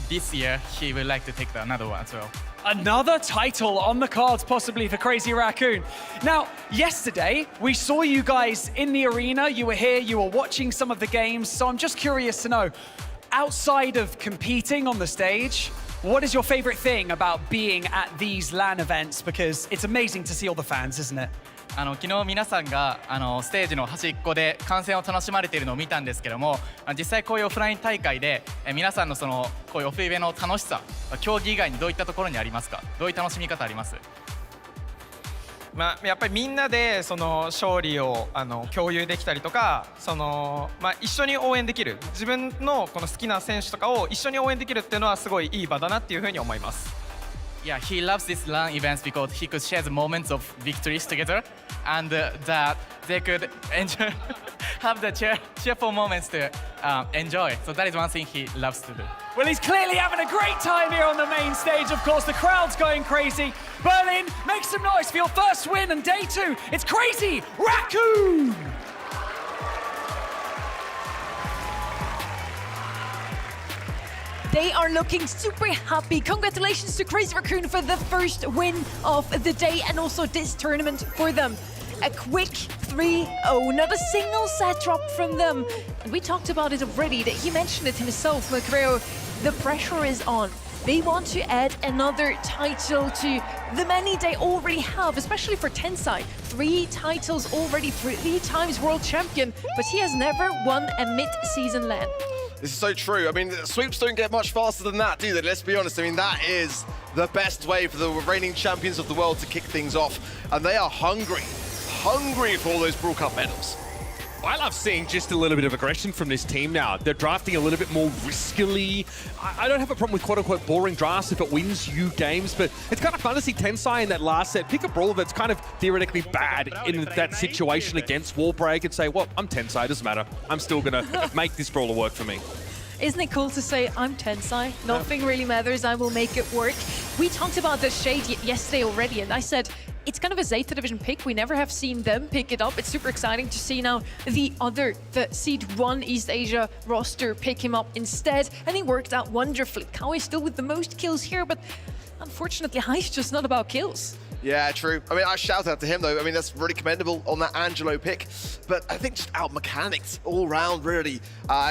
this year he would like to take another one as well. Another title on the cards, possibly for Crazy Raccoon. Now, yesterday, we saw you guys in the arena. You were here, you were watching some of the games. So I'm just curious to know, outside of competing on the stage, what is your favorite thing about being at these LAN events? Because it's amazing to see all the fans, isn't it? 昨日皆さんがステージの端っこで観戦を楽しまれているのを見たんですけども、実際こういうオフライン大会で皆さんのこういうオフイベの楽しさ、競技以外にどういったところにありますか？どういう楽しみ方あります？やっぱりみんなでその勝利を共有できたりとか、一緒に応援できる、自分のこの好きな選手とかを一緒に応援できるっていうのはすごいいい場だなっていうふうに思います。Yeah, he loves these LAN events because he could share the moments of victories together, and that they could enjoy, have the cheerful moments to enjoy. So that is one thing he loves to do. Well, he's clearly having a great time here on the main stage. Of course, the crowd's going crazy. Berlin, make some noise for your first win on day 2. It's Crazy Raccoon! They are looking super happy. Congratulations to Crazy Raccoon for the first win of the day and also this tournament for them. A quick 3-0, not a single set drop from them. And we talked about it already, that he mentioned it himself, Macreo. The pressure is on. They want to add another title to the many they already have, especially for Tensai. 3 titles already, 3 times world champion, but he has never won a mid-season LAN. This is so true. I mean, sweeps don't get much faster than that, do they? Let's be honest. I mean, that is the best way for the reigning champions of the world to kick things off. And they are hungry for all those Brawl Cup medals. I love seeing just a little bit of aggression from this team now. They're drafting a little bit more riskily. I don't have a problem with quote-unquote boring drafts if it wins you games, but it's kind of fun to see Tensai in that last set pick a brawler that's kind of theoretically bad in that situation against Wallbreak and say, well, I'm Tensai, it doesn't matter. I'm still going to make this brawler work for me. Isn't it cool to say, I'm Tensai, nothing really matters, I will make it work? We talked about the Shade yesterday already, and I said, it's kind of a Zeta Division pick. We never have seen them pick it up. It's super exciting to see now the Seed 1 East Asia roster pick him up instead, and he worked out wonderfully. Kao is still with the most kills here, but unfortunately, High's just not about kills. Yeah, true. I mean, I shout out to him, though. I mean, that's really commendable on that Angelo pick. But I think just out mechanics all round, really.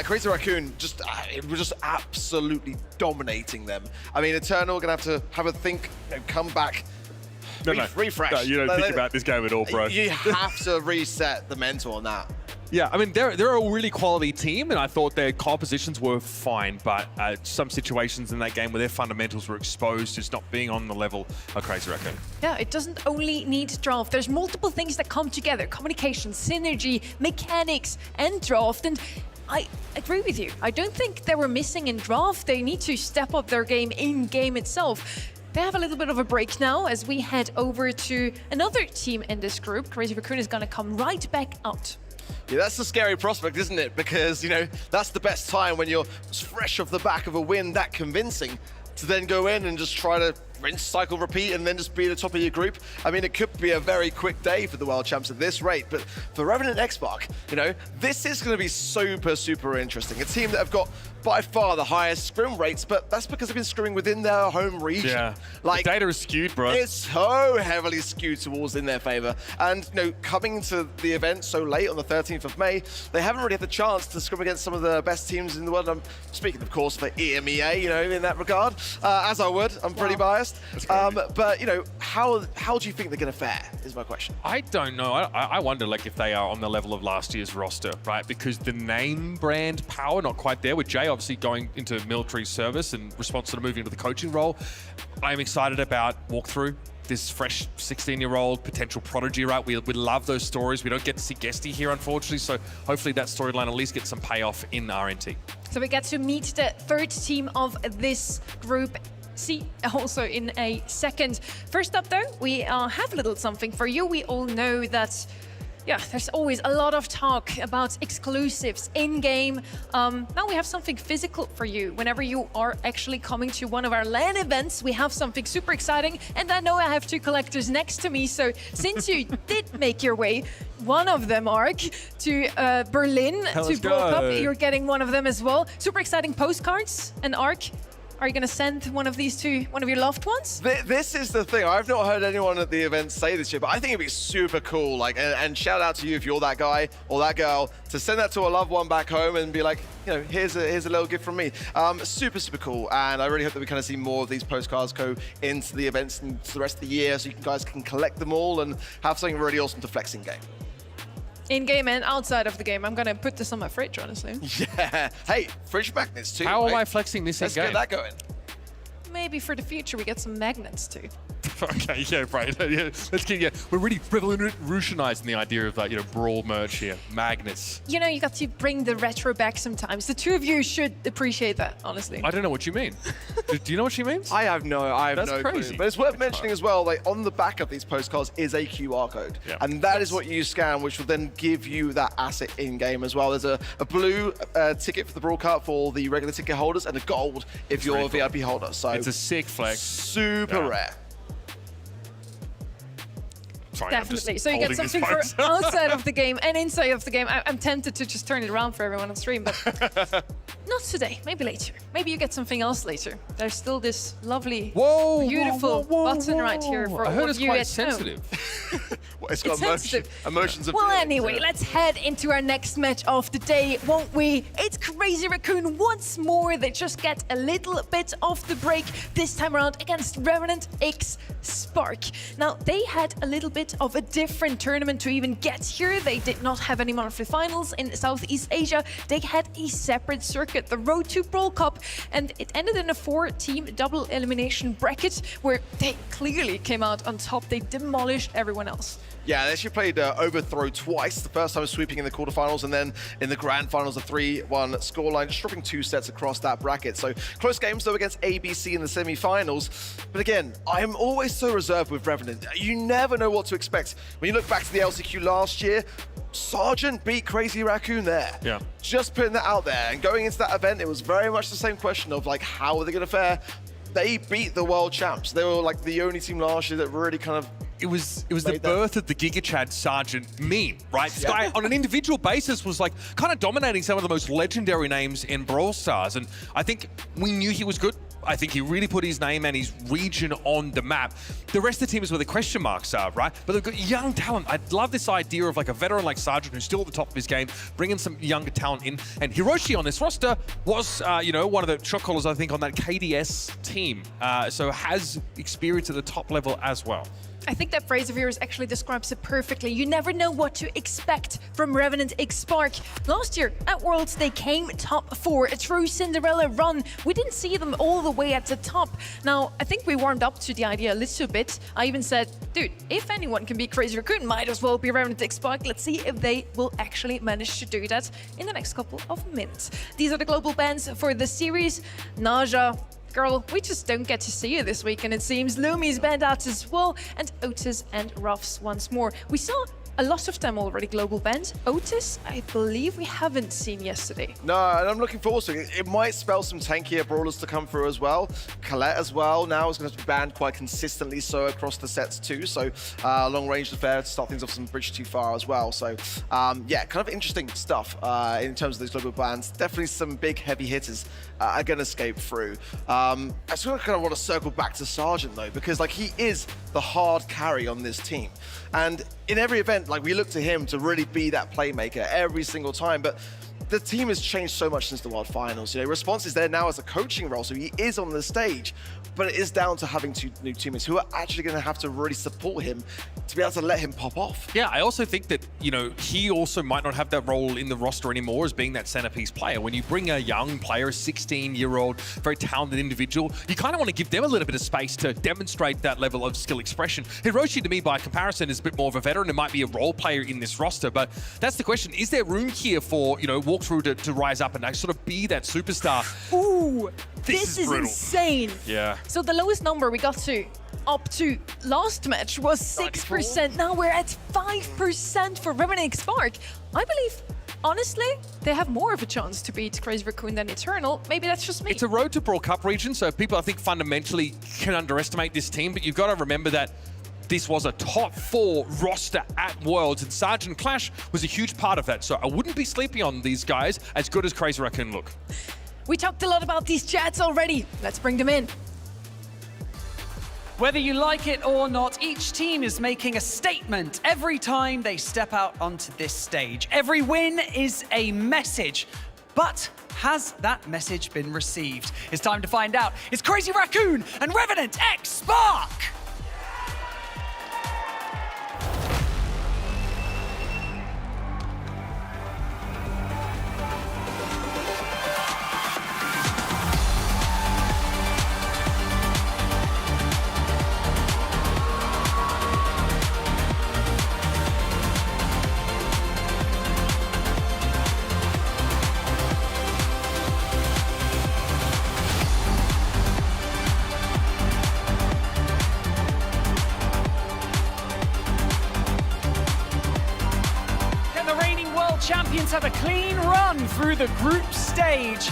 Crazy Raccoon, it was just absolutely dominating them. I mean, Eternal going to have a think, come back. Refresh. No, you don't think about this game at all, bro. You have to reset the mental on that. Yeah, I mean, they're a really quality team, and I thought their compositions were fine, but some situations in that game where their fundamentals were exposed as not being on the level of Crazy Raccoon. Yeah, it doesn't only need draft. There's multiple things that come together. Communication, synergy, mechanics, and draft. And I agree with you. I don't think they were missing in draft. They need to step up their game in game itself. They have a little bit of a break now as we head over to another team in this group. Crazy Raccoon is going to come right back out. Yeah, that's a scary prospect, isn't it? Because, you know, that's the best time when you're fresh off the back of a win that convincing to then go in and just try to rinse, cycle, repeat, and then just be at the top of your group. I mean, it could be a very quick day for the world champs at this rate, but for Revenant and Xbox, you know, this is going to be super, super interesting. A team that have got by far the highest scrim rates, but that's because they've been scrimming within their home region. Yeah, like, the data is skewed, bro. It's so heavily skewed towards in their favor. And, you know, coming to the event so late on the 13th of May, they haven't really had the chance to scrim against some of the best teams in the world. I'm speaking, of course, for EMEA, you know, in that regard, as I would. I'm pretty biased. But, you know, how do you think they're going to fare, is my question. I don't know. I wonder, like, if they are on the level of last year's roster, right? Because the name brand power, not quite there, with Jay obviously going into military service and response to moving into the coaching role. I'm excited about Walkthrough, this fresh 16-year-old potential prodigy, right? We love those stories. We don't get to see Guesty here, unfortunately, so hopefully that storyline at least gets some payoff in RNT. So we get to meet the third team of this group C also in a second. First up though, we have a little something for you. We all know that there's always a lot of talk about exclusives in-game. Now we have something physical for you. Whenever you are actually coming to one of our LAN events, we have something super exciting. And I know I have two collectors next to me, so since you did make your way, one of them, Ark, to Berlin, to Brawl Cup, you're getting one of them as well. Super exciting postcards. And Ark, are you going to send one of these to one of your loved ones? This is the thing. I've not heard anyone at the event say this yet, but I think it'd be super cool. Like, and shout out to you if you're that guy or that girl to send that to a loved one back home and be like, you know, here's a little gift from me. Super cool, and I really hope that we kind of see more of these postcards go into the events and the rest of the year, so you guys can collect them all and have something really awesome to flex in game. In-game and outside of the game. I'm gonna put this on my fridge, honestly. Yeah. Hey, fridge magnets too. How right? am I flexing this Let's in-game? get that going. Maybe for the future we get some magnets too. Okay, yeah, right. Yeah, let's get, we're really revolutionizing the idea of that, Brawl merch here. Magnets. You know, you got to bring the retro back sometimes. The two of you should appreciate that, honestly. I don't know what you mean. Do you know what she means? I have no That's clue. crazy. But it's worth mentioning as well, like on the back of these postcards is a QR code. Yeah. And that is what you scan, which will then give you that asset in-game as well. There's a blue ticket for the Brawl Cup for the regular ticket holders and a gold if you're a VIP holder. So it's a sick flex. Super rare. Sorry, Definitely. So you get something for outside of the game and inside of the game. I'm tempted to just turn it around for everyone on stream, but not today. Maybe later. Maybe you get something else later. There's still this lovely, beautiful button right here for I heard all it's of you quite at sensitive. Well, it's got sensitive. emotions of Well, feelings, anyway, yeah. let's head into our next match of the day, won't we? It's Crazy Raccoon once more. They just get a little bit of the break this time around against Revenant X Spark. Now, they had a little bit of a different tournament to even get here. They did not have any monthly finals in Southeast Asia. They had a separate circuit, the Road to Brawl Cup, and it ended in a 4-team double elimination bracket where they clearly came out on top. They demolished everyone else. Yeah, they actually played Overthrow twice. The first time sweeping in the quarterfinals, and then in the grand finals, a 3-1 scoreline, just dropping 2 sets across that bracket. So close games though against ABC in the semi-finals. But again, I'm always so reserved with Revenant. You never know what to expect. When you look back to the LCQ last year, Sergeant beat Crazy Raccoon there. Yeah. Just putting that out there. And going into that event, it was very much the same question of like, how are they going to fare? They beat the world champs. They were like the only team last year that really kind of It was the birth of the Giga Chad Sergeant meme, right? This guy on an individual basis was like kind of dominating some of the most legendary names in Brawl Stars, and I think we knew he was good. I think he really put his name and his region on the map. The rest of the team is where the question marks are, right? But they've got young talent. I love this idea of like a veteran like Sergeant who's still at the top of his game, bringing some younger talent in. And Hiroshi on this roster was, one of the shot callers, I think, on that KDS team. So has experience at the top level as well. I think that phrase of yours actually describes it perfectly. You never know what to expect from Revenant X Spark. Last year at Worlds, they came top 4, a true Cinderella run. We didn't see them all the way at the top. Now, I think we warmed up to the idea a little bit. I even said, dude, if anyone can beat Crazy Raccoon, might as well be Revenant X Spark. Let's see if they will actually manage to do that in the next couple of minutes. These are the global bans for the series. Naja, girl, we just don't get to see you this weekend, it seems. Lumi's banned out as well, and Otis and Ruffs once more. We saw a lot of them already global banned. Otis, I believe we haven't seen yesterday. No, and I'm looking forward to it. It might spell some tankier brawlers to come through as well. Colette as well now is going to be banned quite consistently so across the sets too. So long range affair to start things off some bridge too far as well. So yeah, kind of interesting stuff in terms of those global bans. Definitely some big heavy hitters are going to escape through. I just kind of want to circle back to Sergeant though, because like he is the hard carry on this team. And in every event, like we look to him to really be that playmaker every single time. But the team has changed so much since the World Finals. You know, Response is there now as a coaching role, so he is on the stage. But it is down to having 2 new teammates who are actually going to have to really support him to be able to let him pop off. Yeah, I also think that, he also might not have that role in the roster anymore as being that centerpiece player. When you bring a young player, a 16-year-old, very talented individual, you kind of want to give them a little bit of space to demonstrate that level of skill expression. Hiroshi, to me, by comparison, is a bit more of a veteran and might be a role player in this roster. But that's the question. Is there room here for, walking walkthrough to rise up and sort of be that superstar. Ooh, this is brutal. insane. Yeah. So the lowest number we got to up to last match was 6%. Now we're at 5% for Revenant Spark. I believe, honestly, they have more of a chance to beat Crazy Raccoon than Eternal. Maybe that's just me. It's a road to Brawl Cup region, so people, I think, fundamentally can underestimate this team, but you've got to remember that this was a top 4 roster at Worlds, and Sergeant Clash was a huge part of that. So I wouldn't be sleeping on these guys, as good as Crazy Raccoon look. We talked a lot about these chats already. Let's bring them in. Whether you like it or not, each team is making a statement every time they step out onto this stage. Every win is a message. But has that message been received? It's time to find out. It's Crazy Raccoon and Revenant X Spark! Champions have a clean run through the group stage.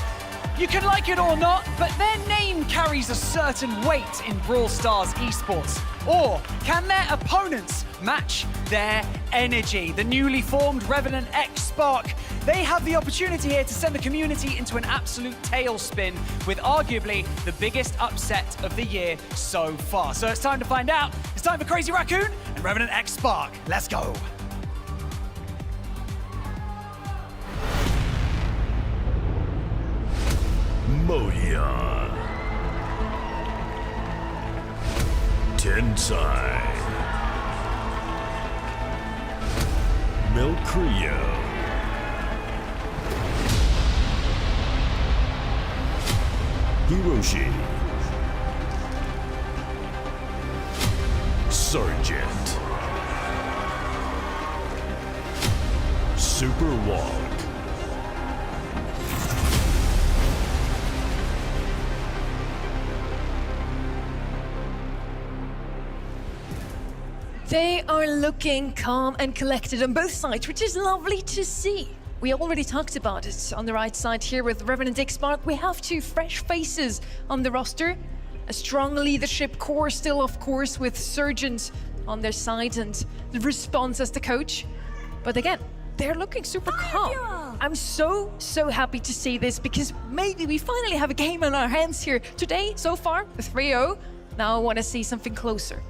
You can like it or not, but their name carries a certain weight in Brawl Stars Esports. Or can their opponents match their energy? The newly formed Revenant X Spark, they have the opportunity here to send the community into an absolute tailspin with arguably the biggest upset of the year so far. So it's time to find out. It's time for Crazy Raccoon and Revenant X Spark. Let's go. Moya, Tensai, Milcrio, Hiroshi, Sergeant, Super Walk, They are looking calm and collected on both sides, which is lovely to see. We already talked about it on the right side here with Revenant X Spark. We have 2 fresh faces on the roster. A strong leadership core still, of course, with Sergeant on their side and the response as the coach. But again, they're looking super calm. I'm so happy to see this because maybe we finally have a game on our hands here. Today, so far, 3-0. Now I want to see something closer.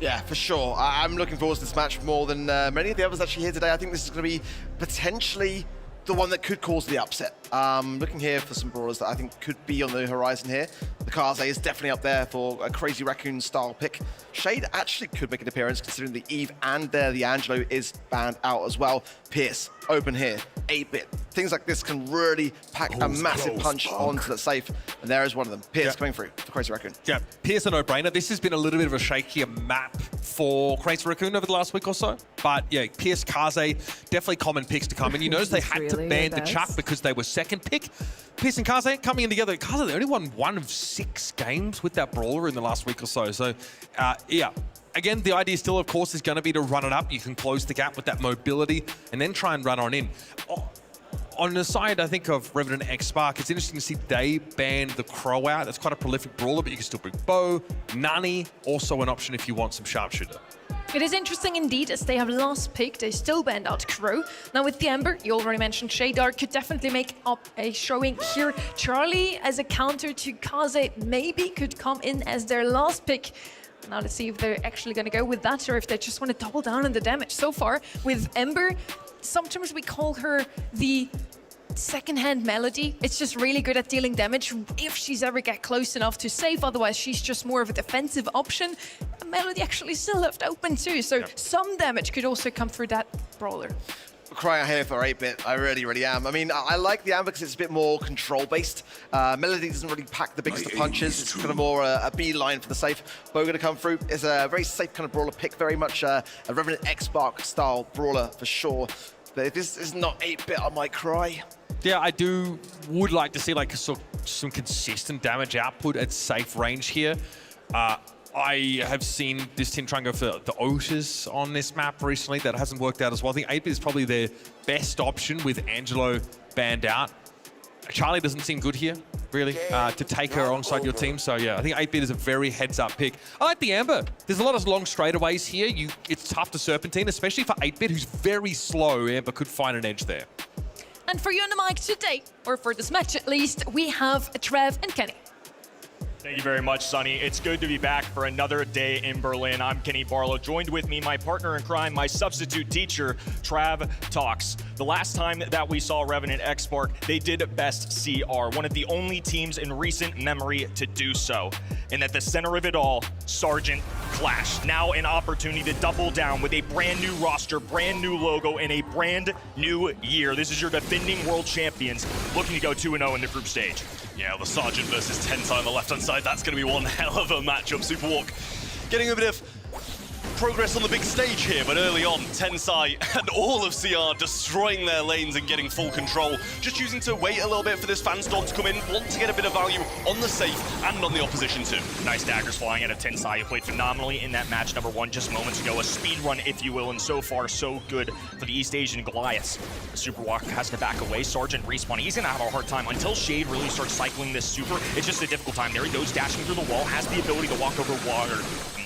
Yeah, for sure. I'm looking forward to this match more than many of the others actually here today. I think this is going to be potentially the one that could cause the upset. Looking here for some brawlers that I think could be on the horizon here. The Kaze is definitely up there for a Crazy Raccoon style pick. Shade actually could make an appearance considering the Eve and the Angelo is banned out as well. Pierce, open here, 8-bit. Things like this can really pack a massive punch onto the safe. And there is one of them. Pierce coming through for Crazy Raccoon. Yeah, Pierce a no-brainer. This has been a little bit of a shakier map for Crazy Raccoon over the last week or so. But yeah, Pierce, Kaze, definitely common picks to come in. You notice they had to ban the Chuck because they were second pick. Pierce and Kaze coming in together. Kaze, they only won 1 of 6 games with that brawler in the last week or so. So yeah. Again, the idea still, of course, is going to be to run it up. You can close the gap with that mobility and then try and run on in. On the side, I think, of Revenant X Spark, it's interesting to see they banned the Crow out. It's quite a prolific brawler, but you can still bring Bow, Nani, also an option if you want some sharpshooter. It is interesting indeed, as they have last pick, they still banned out Crow. Now with the Ember, you already mentioned Shadar could definitely make up a showing here. Charlie, as a counter to Kaze, maybe could come in as their last pick. Now let's see if they're actually going to go with that or if they just want to double down on the damage. So far, with Ember, sometimes we call her the second-hand Melody. It's just really good at dealing damage if she's ever get close enough to save. Otherwise, she's just more of a defensive option. Melody actually still left open too, so some damage could also come through that brawler. Crying here for 8-bit, I really am. I mean, I like the Amber because it's a bit more control-based. Melody doesn't really pack the biggest of punches. It's kind of more a beeline for the safe. Bo going to come through is a very safe kind of brawler pick, very much a Revenant X Spark style brawler for sure. But if this is not 8-bit, I might cry. Yeah, I would like to see like some consistent damage output at safe range here. I have seen this team try and go for the Otis on this map recently. That hasn't worked out as well. I think 8-bit is probably their best option with Angelo banned out. Charlie doesn't seem good here, really, to take her alongside your team. So yeah, I think 8-bit is a very heads-up pick. I like the Amber. There's a lot of long straightaways here. It's tough to Serpentine, especially for 8-bit, who's very slow. Amber could find an edge there. And for you on the mic today, or for this match at least, we have Trev and Kenny. Thank you very much, Sonny. It's good to be back for another day in Berlin. I'm Kenny Barlow. Joined with me, my partner in crime, my substitute teacher, Trav Talks. The last time that we saw Revenant X-Spark, they did best CR, one of the only teams in recent memory to do so. And at the center of it all, Sergeant Clash. Now an opportunity to double down with a brand new roster, brand new logo, and a brand new year. This is your defending world champions looking to go 2-0 in the group stage. Yeah, the Sergeant versus Tensai on the left-hand side, that's going to be one hell of a matchup. Superwalk getting a bit of progress on the big stage here, but early on, Tensai and all of CR destroying their lanes and getting full control. Just choosing to wait a little bit for this fan storm to come in, want to get a bit of value on the safe and on the opposition too. Nice daggers flying out of Tensai, who played phenomenally in that match number 1 just moments ago. A speed run, if you will, and so far so good for the East Asian Goliaths. Superwalk has to back away. Sergeant respawn. He's going to have a hard time until Shade really starts cycling this super. It's just a difficult time. There he goes, dashing through the wall, has the ability to walk over water.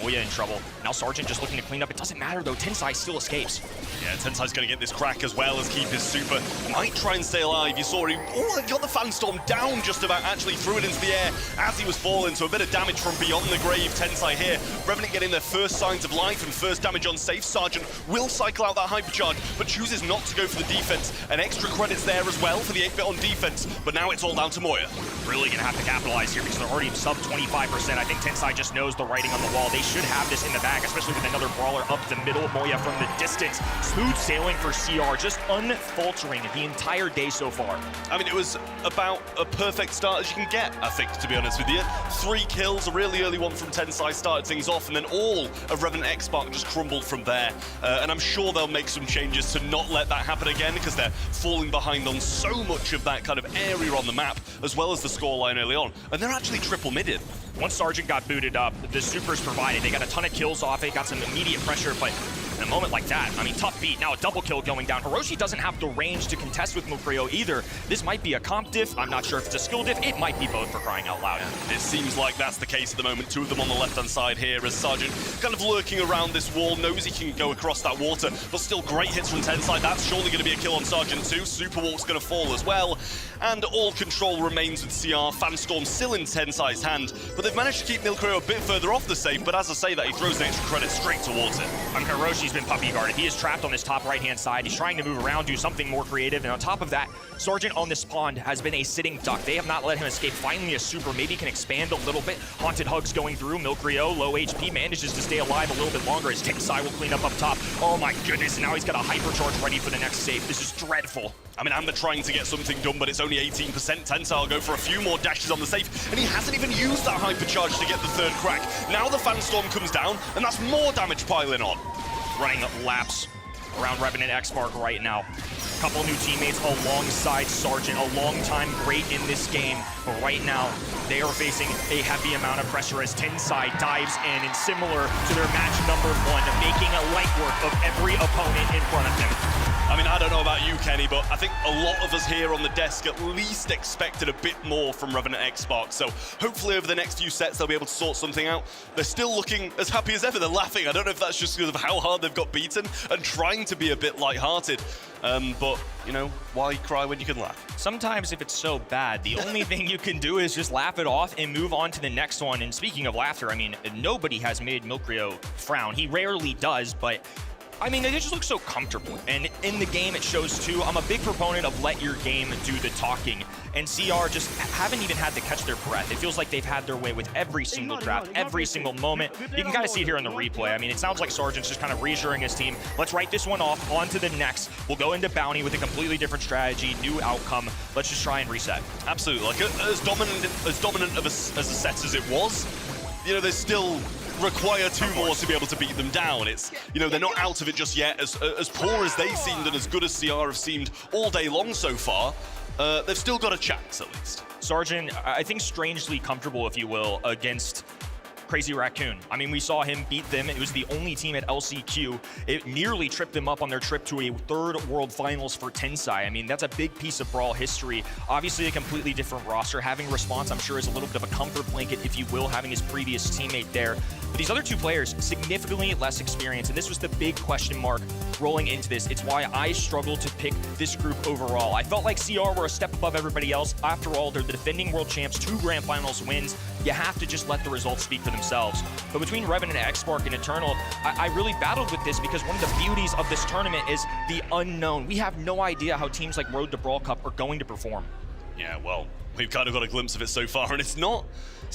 Moya in trouble. Now Sergeant just looking to clean up. It doesn't matter though, Tensai still escapes. Yeah, Tensai's going to get this crack as well as keep his super. Might try and stay alive. You saw him, he got the fan storm down just about, actually threw it into the air as he was falling, so a bit of damage from beyond the grave. Tensai here. Revenant getting their first signs of life and first damage on safe. Sergeant will cycle out that hypercharge, but chooses not to go for the defense. And extra credits there as well for the 8-bit on defense, but now it's all down to Moya. Really going to have to capitalize here because they're already sub 25%. I think Tensai just knows the writing on the wall. They should have this in the bag, especially with another brawler up the middle. Moya from the distance. Smooth sailing for CR, just unfaltering the entire day so far. I mean, it was about a perfect start as you can get, I think, to be honest with you. 3 kills, a really early one from Tensai started things off, and then all of Revenant X-Spark just crumbled from there. And I'm sure they'll make some changes to not let that happen again, because they're falling behind on so much of that kind of area on the map, as well as the scoreline early on. And they're actually triple midded. Once Sergeant got booted up, the supers provided. They got a ton of kills off it, got some immediate pressure, but in a moment like that, I mean, tough beat. Now a double kill going down. Hiroshi doesn't have the range to contest with Mukrio either. This might be a comp diff. I'm not sure if it's a skill diff. It might be both, for crying out loud. It seems like that's the case at the moment. 2 of them on the left-hand side here as Sergeant kind of lurking around this wall, knows he can go across that water, but still great hits from Tensai. That's surely going to be a kill on Sergeant too. Superwalk's going to fall as well. And all control remains with CR. Fanstorm still in Tensai's hand, but they've managed to keep Milcreo a bit further off the safe, but as I say that, he throws an extra credit straight towards it. I mean, Hiroshi's been puppy guarded. He is trapped on this top right-hand side. He's trying to move around, do something more creative, and on top of that, Sergeant on this pond has been a sitting duck. They have not let him escape. Finally, a super maybe can expand a little bit. Haunted Hugs going through. Milcreo, low HP, manages to stay alive a little bit longer as Tensai will clean up top. Oh my goodness, now he's got a hypercharge ready for the next save. This is dreadful. I mean, Amber trying to get something done, but it's only 18%. Tensai will go for a few more dashes on the safe, and he hasn't even used that hypercharge to get the 3rd crack. Now the Fanstorm comes down, and that's more damage piling on. Running laps around Revenant X-Spark right now. Couple new teammates alongside Sergeant, a long time great in this game, but right now they are facing a heavy amount of pressure as Tensai dives in, and similar to their match number 1, making a light work of every opponent in front of them. I mean, I don't know about you, Kenny, but I think a lot of us here on the desk at least expected a bit more from Revenant X-Spark. So hopefully over the next few sets, they'll be able to sort something out. They're still looking as happy as ever. They're laughing. I don't know if that's just because of how hard they've got beaten and trying to be a bit lighthearted. But, you know, why cry when you can laugh? Sometimes if it's so bad, the only thing you can do is just laugh it off and move on to the next one. And speaking of laughter, I mean, nobody has made Milcreo frown. He rarely does, but I mean, they just look so comfortable. And in the game, it shows too. I'm a big proponent of let your game do the talking. And CR just haven't even had to catch their breath. It feels like they've had their way with every single draft, every single moment. You can kind of see it here in the replay. I mean, it sounds like Sergeant's just kind of reassuring his team. Let's write this one off, on to the next. We'll go into Bounty with a completely different strategy, new outcome. Let's just try and reset. Absolutely. Like, as dominant of a set as it was, you know, there's still require 2 more to be able to beat them down. It's, you know, they're not out of it just yet. As poor as they seemed and as good as CR have seemed all day long so far, they've still got a chance at least. Sargent, I think strangely comfortable, if you will, against Crazy Raccoon. I mean, we saw him beat them. It was the only team at LCQ. It nearly tripped them up on their trip to a 3rd World Finals for Tensai. I mean, that's a big piece of Brawl history. Obviously, a completely different roster. Having Response, I'm sure, is a little bit of a comfort blanket, if you will, having his previous teammate there. But these other 2 players, significantly less experience, and this was the big question mark rolling into this. It's why I struggled to pick this group overall. I felt like CR were a step above everybody else. After all, they're the defending world champs, 2 Grand Finals wins. You have to just let the results speak for themselves. But between Revenant, X-Spark, and Eternal, I really battled with this because one of the beauties of this tournament is the unknown. We have no idea how teams like Road to Brawl Cup are going to perform. Yeah, well, we've kind of got a glimpse of it so far, and it's not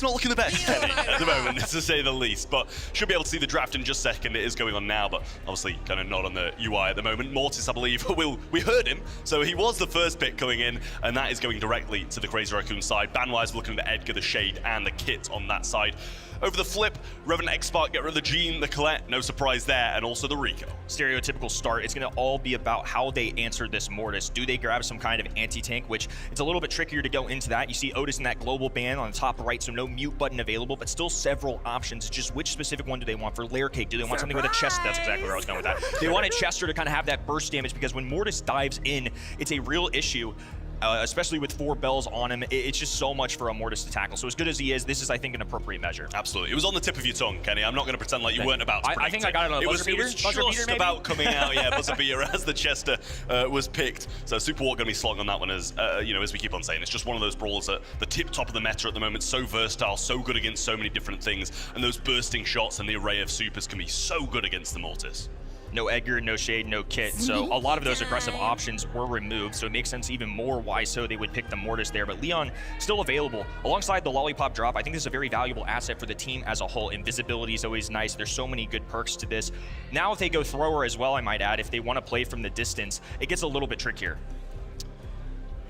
looking the best, Kenny, at the moment, to say the least. But should be able to see the draft in just a second. It is going on now, but obviously kind of not on the UI at the moment. Mortis, I believe, we heard him, so he was the first pick coming in, and that is going directly to the Crazy Raccoon side. Ban-wise, we're looking at the Edgar, the Shade, and the Kit on that side. Over the flip, Revenant, X-Spark get rid of the Gene, the Colette, no surprise there, and also the Rico. Stereotypical start. It's going to all be about how they answer this Mortis. Do they grab some kind of anti-tank, which it's a little bit trickier to go into that. You see Otis in that global ban on the top right, so no mute button available, but still several options. It's just which specific one do they want? For Lair Cake, do they want something with a chest? That's exactly where I was going with that. They want a Chester to kind of have that burst damage, because when Mortis dives in, it's a real issue. Especially with 4 bells on him, it's just so much for a Mortis to tackle. So as good as he is, this is, I think, an appropriate measure. Absolutely. It was on the tip of your tongue, Kenny. I'm not going to pretend like you weren't about to I think I got it on a buzzer beater. It was just about coming out, yeah, buzzer beater as the Chester was picked. So Super Walk going to be slung on that one, as you know, as we keep on saying. It's just one of those brawlers at the top of the meta at the moment. So versatile, so good against so many different things. And those bursting shots and the array of supers can be so good against the Mortis. No Edgar, no Shade, no Kit. So a lot of those aggressive options were removed. So it makes sense even more why so they would pick the Mortis there. But Leon still available. Alongside the Lollipop drop, I think this is a very valuable asset for the team as a whole. Invisibility is always nice. There's so many good perks to this. Now if they go thrower as well, I might add, if they want to play from the distance, it gets a little bit trickier.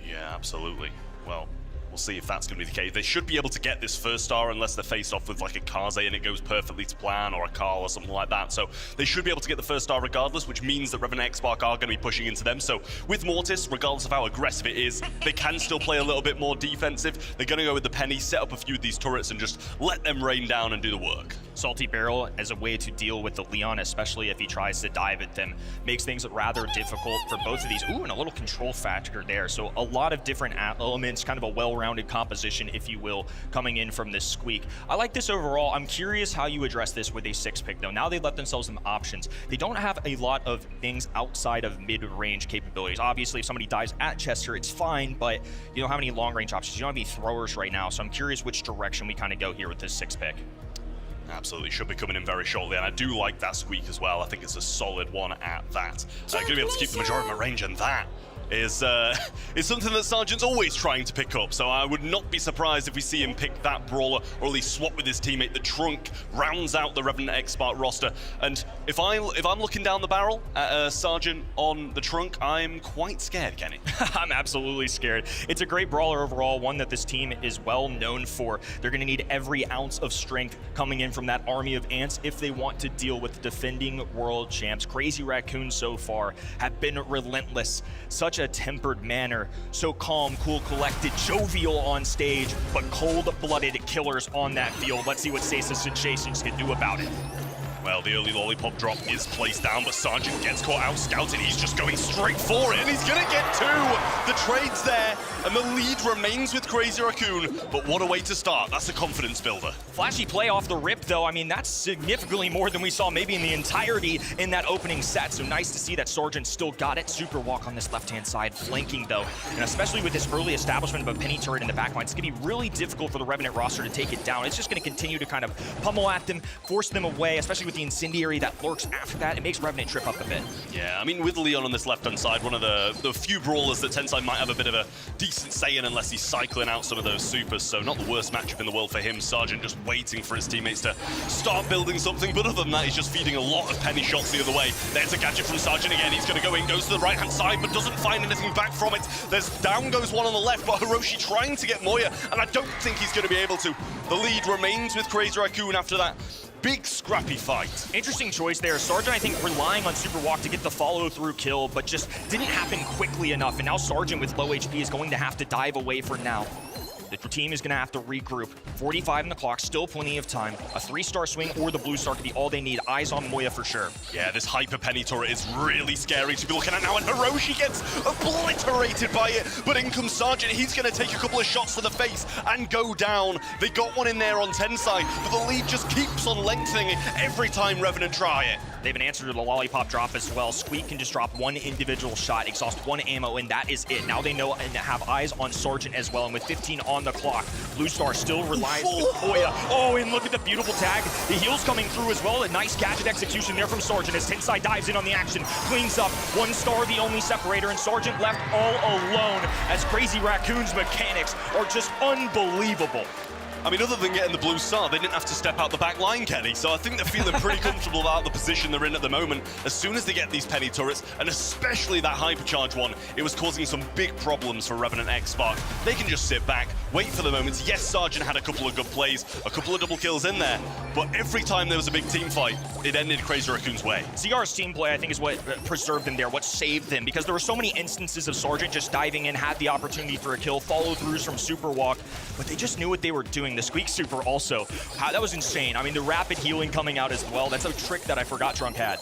Yeah, absolutely. Well, we'll see if that's going to be the case. They should be able to get this first star unless they're faced off with like a Kaze and it goes perfectly to plan, or a Carl or something like that. So they should be able to get the first star regardless, which means that Revenant, X-Spark are going to be pushing into them. So with Mortis, regardless of how aggressive it is, they can still play a little bit more defensive. They're going to go with the Penny, set up a few of these turrets and just let them rain down and do the work. Salty Barrel as a way to deal with the Leon, especially if he tries to dive at them, makes things rather difficult for both of these. Ooh, and a little control factor there. So a lot of different elements, kind of a well-rounded composition, if you will, coming in from this Squeak. I like this overall. I'm curious how you address this with a 6-pick, though. Now they've let themselves some options. They don't have a lot of things outside of mid-range capabilities. Obviously, if somebody dives at Chester, it's fine, but you don't have any long-range options. You don't have any throwers right now, so I'm curious which direction we kind of go here with this 6-pick. Absolutely, should be coming in very shortly, and I do like that Squeak as well. I think it's a solid one at that. Going to be able to keep the majority of my range, and that is something that Sargent's always trying to pick up, so I would not be surprised if we see him pick that brawler, or at least swap with his teammate. The Trunk rounds out the Revenant X-Spark roster, and if I'm looking down the barrel at Sargent on the Trunk, I'm quite scared, Kenny. I'm absolutely scared. It's a great brawler overall, one that this team is well known for. They're going to need every ounce of strength coming in from that army of ants if they want to deal with the defending world champs. Crazy Raccoon so far have been relentless. Such a tempered manner, so calm, cool, collected, jovial on stage, but cold-blooded killers on that field. Let's see what Sesa Sensations can do about it. Well, the early lollipop drop is placed down, but Sargent gets caught out scouted. He's just going straight for it, and he's going to get 2. The trade's there, and the lead remains with Crazy Raccoon, but what a way to start. That's a confidence builder. Flashy play off the rip, though. I mean, that's significantly more than we saw maybe in the entirety in that opening set, so nice to see that Sargent still got it. Super walk on this left-hand side, flanking, though, and especially with this early establishment of a penny turret in the backline, it's going to be really difficult for the Revenant roster to take it down. It's just going to continue to kind of pummel at them, force them away, especially with the incendiary that lurks after that. It makes Revenant trip up a bit. Yeah, I mean, with Leon on this left-hand side, one of the few brawlers that Tensai might have a bit of a decent say in unless he's cycling out some of those supers, so not the worst matchup in the world for him. Sargent just waiting for his teammates to start building something, but other than that, he's just feeding a lot of penny shots the other way. There's a gadget from Sargent again. He's going to go in, goes to the right-hand side, but doesn't find anything back from it. There's down goes one on the left, but Hiroshi trying to get Moya, and I don't think he's going to be able to. The lead remains with Crazy Raccoon after that big scrappy fight. Interesting choice there. Sargent, I think, relying on Super Walk to get the follow-through kill, but just didn't happen quickly enough. And now Sargent with low HP is going to have to dive away for now. The team is going to have to regroup. 45 in the clock, still plenty of time. A 3-star swing or the blue star could be all they need. Eyes on Moya for sure. Yeah, this hyper penny turret is really scary to be looking at now, and Hiroshi gets obliterated by it, but in comes Sargent. He's going to take a couple of shots to the face and go down. They got one in there on Tensai, but the lead just keeps on lengthening every time Revenant try it. They have an answer to the lollipop drop as well. Squeak can just drop one individual shot, exhaust one ammo, and that is it. Now they know and have eyes on Sargent as well, and with 15 on the clock, Blue Star still relies with Moya. Oh, and look at the beautiful tag. The heals coming through as well. A nice gadget execution there from Sargent as Tensai dives in on the action, cleans up. 1 star, the only separator, and Sargent left all alone as Crazy Raccoon's mechanics are just unbelievable. I mean, other than getting the blue star, they didn't have to step out the back line, Kenny, so I think they're feeling pretty comfortable about the position they're in at the moment. As soon as they get these penny turrets, and especially that hypercharge one, it was causing some big problems for Revenant X-Spark. They can just sit back, wait for the moments. Yes, Sargent had a couple of good plays, a couple of double kills in there, but every time there was a big team fight, it ended Crazy Raccoon's way. CR's team play, I think, is what preserved them there, what saved them, because there were so many instances of Sargent just diving in, had the opportunity for a kill, follow-throughs from Super Walk, but they just knew what they were doing. The Squeak Super also, that was insane. I mean, the rapid healing coming out as well, that's a trick that I forgot Drunk had.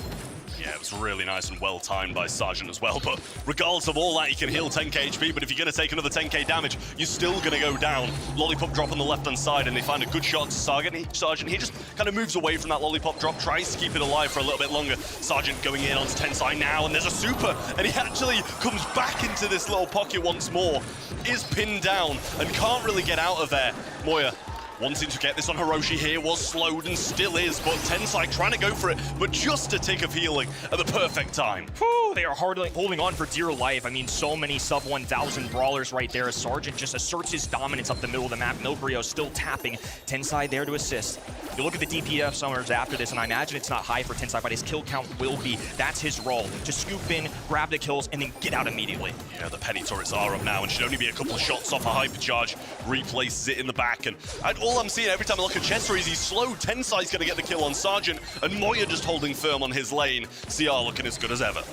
Yeah, it was really nice and well timed by Sargent as well, but regardless of all that, you can heal 10k HP, but if you're going to take another 10k damage, you're still going to go down. Lollipop drop on the left-hand side, and they find a good shot to Sargent. He just kind of moves away from that Lollipop drop, tries to keep it alive for a little bit longer. Sargent going in onto Tensai now, and there's a super, and he actually comes back into this little pocket once more, is pinned down, and can't really get out of there. Moya wanting to get this on Hiroshi here, was slowed and still is, but Tensai trying to go for it, but just a tick of healing at the perfect time. Whew, they are hardly holding on for dear life. I mean, so many sub 1,000 brawlers right there as Sargent just asserts his dominance up the middle of the map. Milbrio still tapping. Tensai there to assist. You look at the DPF summers after this, and I imagine it's not high for Tensai, but his kill count will be. That's his role. Just scoop in, grab the kills, and then get out immediately. Yeah, the penny turrets are up now, and should only be a couple of shots off a hypercharge. Replaces it in the back, and all I'm seeing every time I look at Chester is he's slowed. Tensai's going to get the kill on Sargent, and Moya just holding firm on his lane. CR looking as good as ever.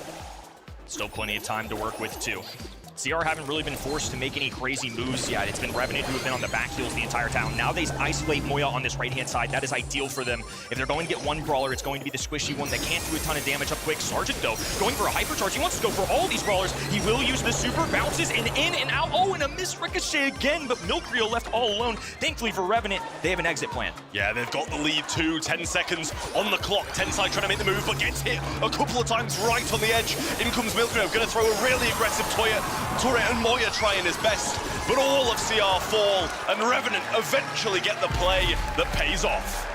Still plenty of time to work with, too. CR haven't really been forced to make any crazy moves yet. It's been Revenant who have been on the back heels the entire time. Now they isolate Moya on this right-hand side. That is ideal for them. If they're going to get one brawler, it's going to be the squishy one that can't do a ton of damage up quick. Sargent, though, going for a hypercharge. He wants to go for all these brawlers. He will use the super, bounces and in and out. Oh, and a miss ricochet again, but Milcrio left all alone. Thankfully for Revenant, they have an exit plan. Yeah, they've got the lead too. 10 seconds on the clock. Tensai trying to make the move, but gets hit a couple of times right on the edge. In comes Milcrio, going to throw a really aggressive turret, and Moya trying his best, but all of CR fall, and Revenant eventually get the play that pays off.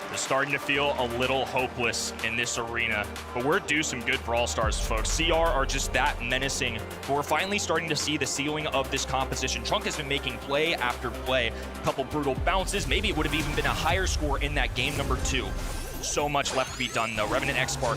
They're starting to feel a little hopeless in this arena, but we're due some good Brawl Stars, folks. CR are just that menacing, but we're finally starting to see the ceiling of this composition. Trunk has been making play after play, a couple brutal bounces. Maybe it would have even been a higher score in that game number 2. So much left to be done, though. Revenant X-Spark,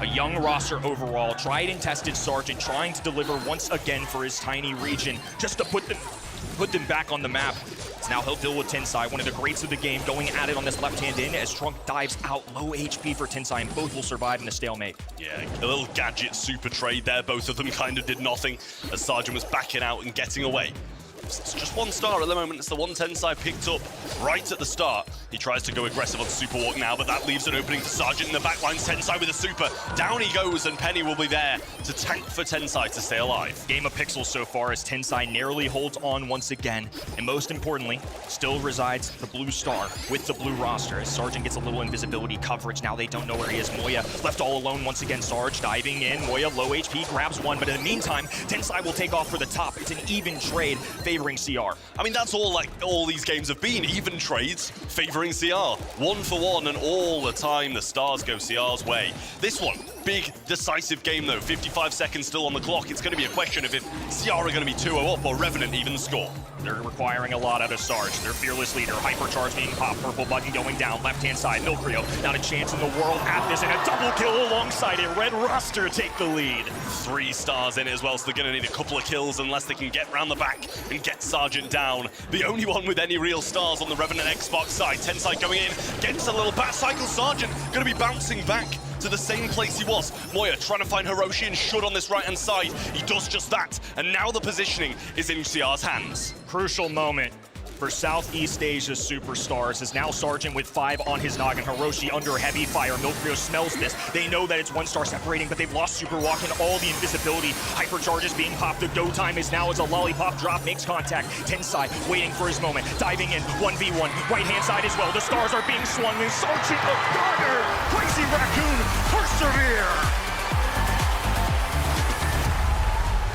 a young roster overall, tried and tested Sargent, trying to deliver once again for his tiny region, just to put them back on the map. It's now he'll deal with Tensai, one of the greats of the game, going at it on this left-hand in as Trunk dives out. Low HP for Tensai, and both will survive in the stalemate. Yeah, a little gadget super trade there. Both of them kind of did nothing as Sargent was backing out and getting away. It's just 1 star at the moment. It's the one Tensai picked up right at the start. He tries to go aggressive on Super Walk now, but that leaves an opening for Sargent in the backlines. Tensai with a super. Down he goes, and Penny will be there to tank for Tensai to stay alive. Game of pixels so far as Tensai narrowly holds on once again. And most importantly, still resides the blue star with the blue roster as Sargent gets a little invisibility coverage. Now they don't know where he is. Moya left all alone once again. Sarge diving in. Moya low HP, grabs one, but in the meantime, Tensai will take off for the top. It's an even trade favoring CR. I mean, that's all these games have been, even trades favoring CR. 1 for 1, and all the time the stars go CR's way. This one, big, decisive game though. 55 seconds still on the clock. It's going to be a question of if CR are going to be 2-0 up or Revenant even score. They're requiring a lot out of Sarge. Their fearless leader, Hypercharge being popped, purple button going down, left-hand side, Milcrio, not a chance in the world at this, and a double kill alongside it. Red roster take the lead. 3 stars in it as well, so they're going to need a couple of kills unless they can get round the back and get Sergeant down. The only one with any real stars on the Revenant Xbox side. Tensai going in, gets a little bat cycle. Sergeant going to be bouncing back to the same place he was. Moya trying to find Hiroshi and Should on this right-hand side. He does just that, and now the positioning is in CR's hands. Crucial moment for Southeast Asia's superstars is now Sergeant with 5 on his noggin. Hiroshi under heavy fire. Milcrio smells this. They know that it's 1 star separating, but they've lost Super Walk and all the invisibility. Hypercharge is being popped. The go time is now as a lollipop drop makes contact. Tensai waiting for his moment. Diving in, 1v1. Right-hand side as well. The stars are being swung, and Sergeant of Garner, Crazy Raccoon, persevere.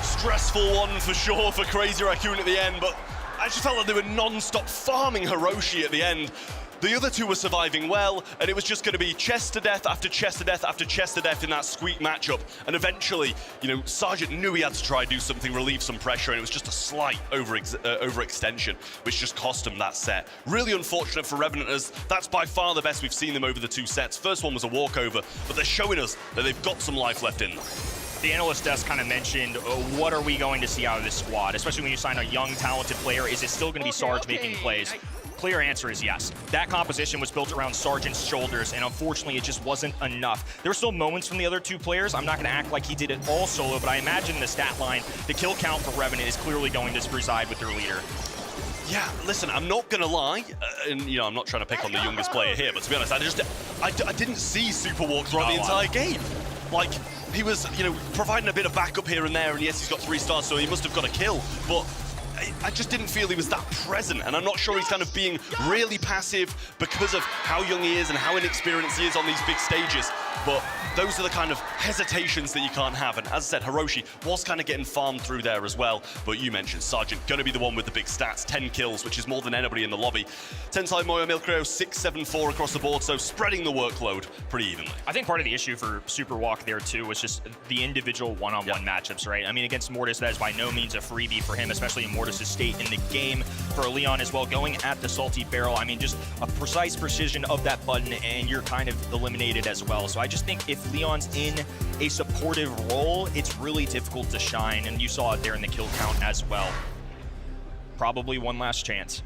Stressful one for sure for Crazy Raccoon at the end, but I just felt like they were non-stop farming Hiroshi at the end. The other 2 were surviving well, and it was just going to be chest to death after chest to death after chest to death in that squeak matchup. And eventually, you know, Sergeant knew he had to try and do something, relieve some pressure, and it was just a slight overextension, which just cost him that set. Really unfortunate for Revenant, as that's by far the best we've seen them over the 2 sets. First one was a walkover, but they're showing us that they've got some life left in them. The analyst desk kind of mentioned, what are we going to see out of this squad? Especially when you sign a young, talented player, is it still going to be Sarge making plays? Clear answer is yes. That composition was built around Sergeant's shoulders, and unfortunately, it just wasn't enough. There were still moments from the other 2 players. I'm not going to act like he did it all solo, but I imagine the stat line, the kill count for Revenant is clearly going to reside with their leader. Yeah, listen, I'm not gonna lie, and you know, I'm not trying to pick on the youngest player here, but to be honest, I didn't see Super Walk throughout the entire game. Like, he was, you know, providing a bit of backup here and there, and yes, he's got 3 stars, so he must have got a kill, but I just didn't feel he was that present, and I'm not sure he's kind of being really passive because of how young he is and how inexperienced he is on these big stages. But those are the kind of hesitations that you can't have. And as I said, Hiroshi was kind of getting farmed through there as well. But you mentioned Sergeant, going to be the one with the big stats, 10 kills, which is more than anybody in the lobby. Tensai, Moya, Milcrio, 6, 7, 4 across the board, so spreading the workload pretty evenly. I think part of the issue for Super Walk there too was just the individual one-on-one matchups, right? I mean, against Mortis, that is by no means a freebie for him, especially in Mortis' state in the game. For Leon as well, going at the Salty Barrel, I mean, just a precise precision of that button, and you're kind of eliminated as well. So I just think if Leon's in a supportive role, it's really difficult to shine, and you saw it there in the kill count as well. Probably one last chance.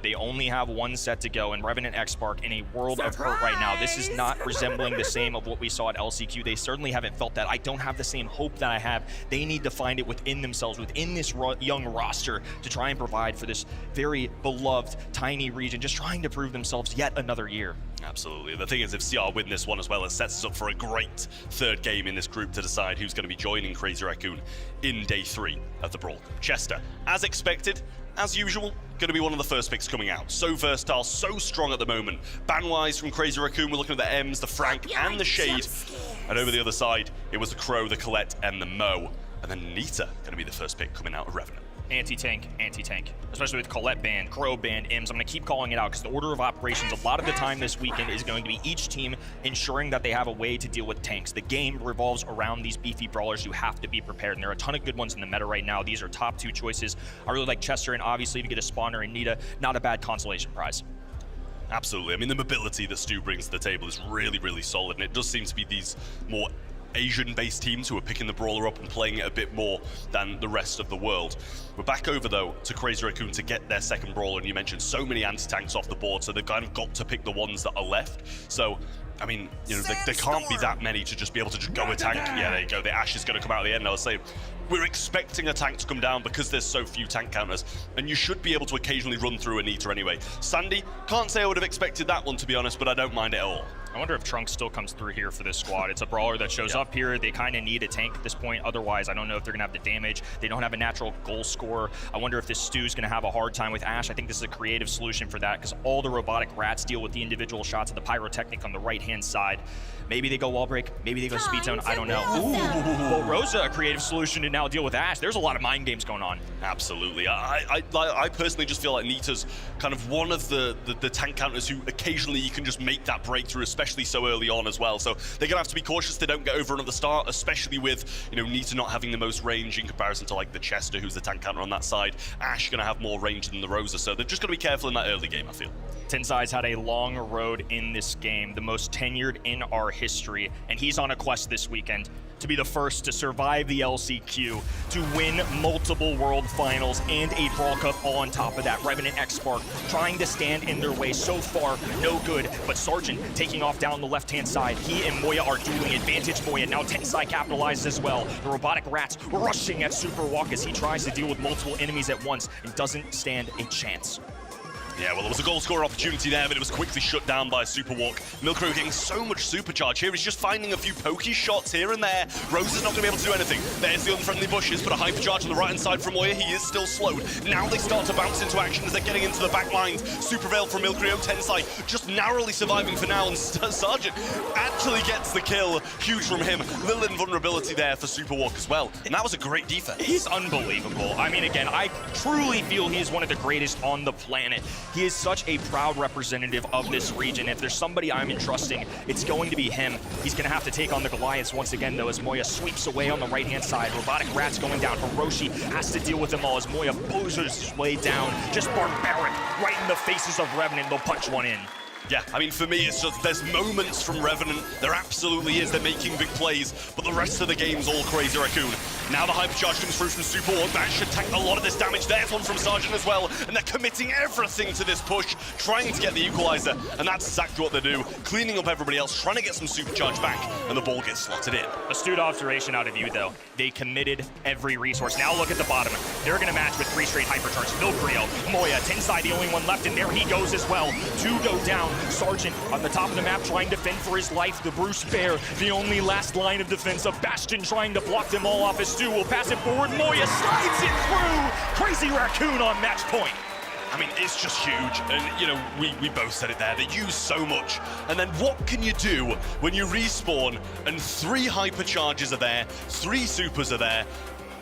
They only have 1 set to go, and Revenant X-Spark in a world of hurt right now. This is not resembling the same of what we saw at LCQ. They certainly haven't felt that. I don't have the same hope that I have. They need to find it within themselves, within this young roster, to try and provide for this very beloved, tiny region, just trying to prove themselves yet another year. Absolutely. The thing is, if CR win this one as well, it sets us up for a great 3rd game in this group to decide who's going to be joining Crazy Raccoon in day 3 of the Brawl Cup. Chester, as expected, as usual, going to be one of the first picks coming out. So versatile, so strong at the moment. Ban-wise from Crazy Raccoon, we're looking at the M's, the Frank, and the Shade. And over the other side, it was the Crow, the Colette, and the Mo. And then Nita going to be the first pick coming out of Revenant. Anti-tank, anti-tank. Especially with Colette ban, Crow ban, Ims. I'm going to keep calling it out because the order of operations a lot of the time this weekend is going to be each team ensuring that they have a way to deal with tanks. The game revolves around these beefy brawlers. You have to be prepared, and there are a ton of good ones in the meta right now. These are top 2 choices. I really like Chester, and obviously if you get a spawner and Nita, not a bad consolation prize. Absolutely. I mean, the mobility that Stu brings to the table is really, really solid, and it does seem to be these more Asian-based teams who are picking the brawler up and playing it a bit more than the rest of the world. We're back over, though, to Crazy Raccoon to get their second brawler, and you mentioned so many anti-tanks off the board, so they've kind of got to pick the ones that are left. So, I mean, you know, there can't be that many to just be able to just go a tank. Yeah, there you go. The Ash is going to come out at the end. I was saying, we're expecting a tank to come down because there's so few tank counters, and you should be able to occasionally run through a Nita anyway. Sandy, can't say I would have expected that one, to be honest, but I don't mind it at all. I wonder if Trunks still comes through here for this squad. It's a brawler that shows up here. They kind of need a tank at this point. Otherwise, I don't know if they're going to have the damage. They don't have a natural goal scorer. I wonder if this Stu's going to have a hard time with Ash. I think this is a creative solution for that because all the robotic rats deal with the individual shots of the pyrotechnic on the right-hand side. Maybe they go wall break. Maybe they go speed zone. I don't know. Ooh. Well, Rosa, a creative solution to now deal with Ash. There's a lot of mind games going on. Absolutely. I personally just feel like Nita's kind of one of the tank counters who occasionally you can just make that breakthrough, especially especially so early on as well. So they're gonna have to be cautious they don't get over another start, especially with, you know, Nita not having the most range in comparison to like the Chester, who's the tank counter on that side. Ash gonna have more range than the Rosa, so they're just gonna be careful in that early game, I feel. Tensai's had a long road in this game, the most tenured in our history, and he's on a quest this weekend to be the first to survive the LCQ, to win multiple World Finals and a Brawl Cup all on top of that. Revenant X-Spark trying to stand in their way. So far, no good, but Sergeant taking off down the left-hand side. He and Moya are dueling. Advantage Moya. Now Tensai capitalizes as well. The robotic rats rushing at Super Walk as he tries to deal with multiple enemies at once and doesn't stand a chance. Yeah, well, there was a goal scorer opportunity there, but it was quickly shut down by Super Walk. Milcrow getting so much supercharge here. He's just finding a few pokey shots here and there. Rose is not going to be able to do anything. There's the unfriendly bushes, but a hypercharge on the right-hand side from Moya. He is still slowed. Now they start to bounce into action as they're getting into the back lines. Super Veil from Milcrow. Tensai just narrowly surviving for now, and Sergeant actually gets the kill. Huge from him. Little invulnerability there for Super Walk as well. And that was a great defense. He's unbelievable. I mean, again, I truly feel he is one of the greatest on the planet. He is such a proud representative of this region. If there's somebody I'm entrusting, it's going to be him. He's going to have to take on the Goliaths once again, though, as Moya sweeps away on the right-hand side. Robotic Rats going down. Hiroshi has to deal with them all as Moya bozers his way down. Just barbaric, right in the faces of Revenant. They'll punch one in. Yeah, I mean, for me, it's just, there's moments from Revenant. There absolutely is. They're making big plays, but the rest of the game's all crazy Raccoon. Now the hypercharge comes through from Super Walk. That should tank a lot of this damage. There's one from Sergeant as well, and they're committing everything to this push, trying to get the equalizer, and that's exactly what they do. Cleaning up everybody else, trying to get some supercharge back, and the ball gets slotted in. Astute observation out of you, though. They committed every resource. Now look at the bottom. They're going to match with 3 straight hypercharges. Milcrio, Moya, Tensai the only one left, and there he goes as well. 2 go down. Sergeant on the top of the map trying to fend for his life. The Bruce Bear, the only last line of defense. Of Bastion trying to block them all off. As Stu will pass it forward. Moya slides it through. Crazy Raccoon on match point. I mean, it's just huge, and you know, we both said it there, they use so much, and then what can you do when you respawn and 3 hypercharges are there, 3 supers are there?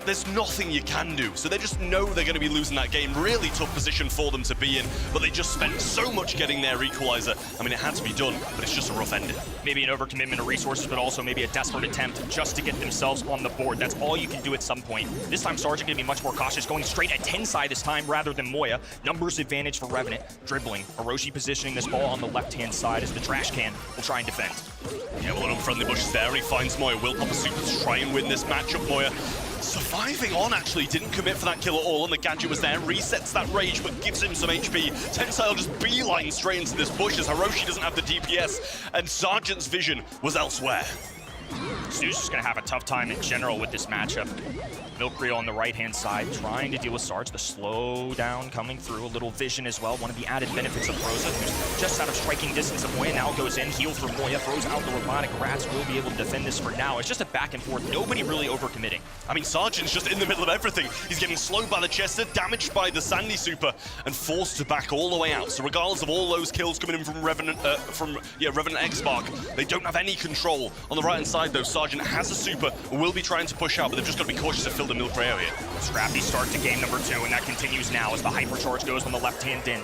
There's nothing you can do, so they just know they're going to be losing that game. Really tough position for them to be in, but they just spent so much getting their equalizer. I mean, it had to be done, but it's just a rough ending. Maybe an overcommitment of resources, but also maybe a desperate attempt just to get themselves on the board. That's all you can do at some point. This time, Sergeant going to be much more cautious, going straight at Tensai this time rather than Moya. Numbers advantage for Revenant. Dribbling. Hiroshi positioning this ball on the left-hand side as the trash can will try and defend. Yeah, well, an unfriendly bushes there, and he finds Moya. Will pop a super to try and win this matchup. Moya surviving on, actually, didn't commit for that kill at all, and the gadget was there, resets that rage, but gives him some HP. Tensai will just beeline straight into this bush as Hiroshi doesn't have the DPS, and Sergeant's vision was elsewhere. Stu's just going to have a tough time in general with this matchup. Milcrio on the right-hand side, trying to deal with Sarge. The slow down coming through, a little vision as well. One of the added benefits of Rosa, who's just out of striking distance of Moya, now goes in, heals for Moya, throws out the robotic rats, will be able to defend this for now. It's just a back and forth, nobody really overcommitting. I mean, Sergeant's just in the middle of everything. He's getting slowed by the Chester, damaged by the Sandy Super, and forced to back all the way out. So regardless of all those kills coming in from Revenant, Revenant X-Spark, they don't have any control. On the right-hand side, though, Sergeant has a super and will be trying to push out, but they've just got to be cautious of Phil Milcrow here. Scrappy start to game number 2, and that continues now as the hypercharge goes on the left-hand in.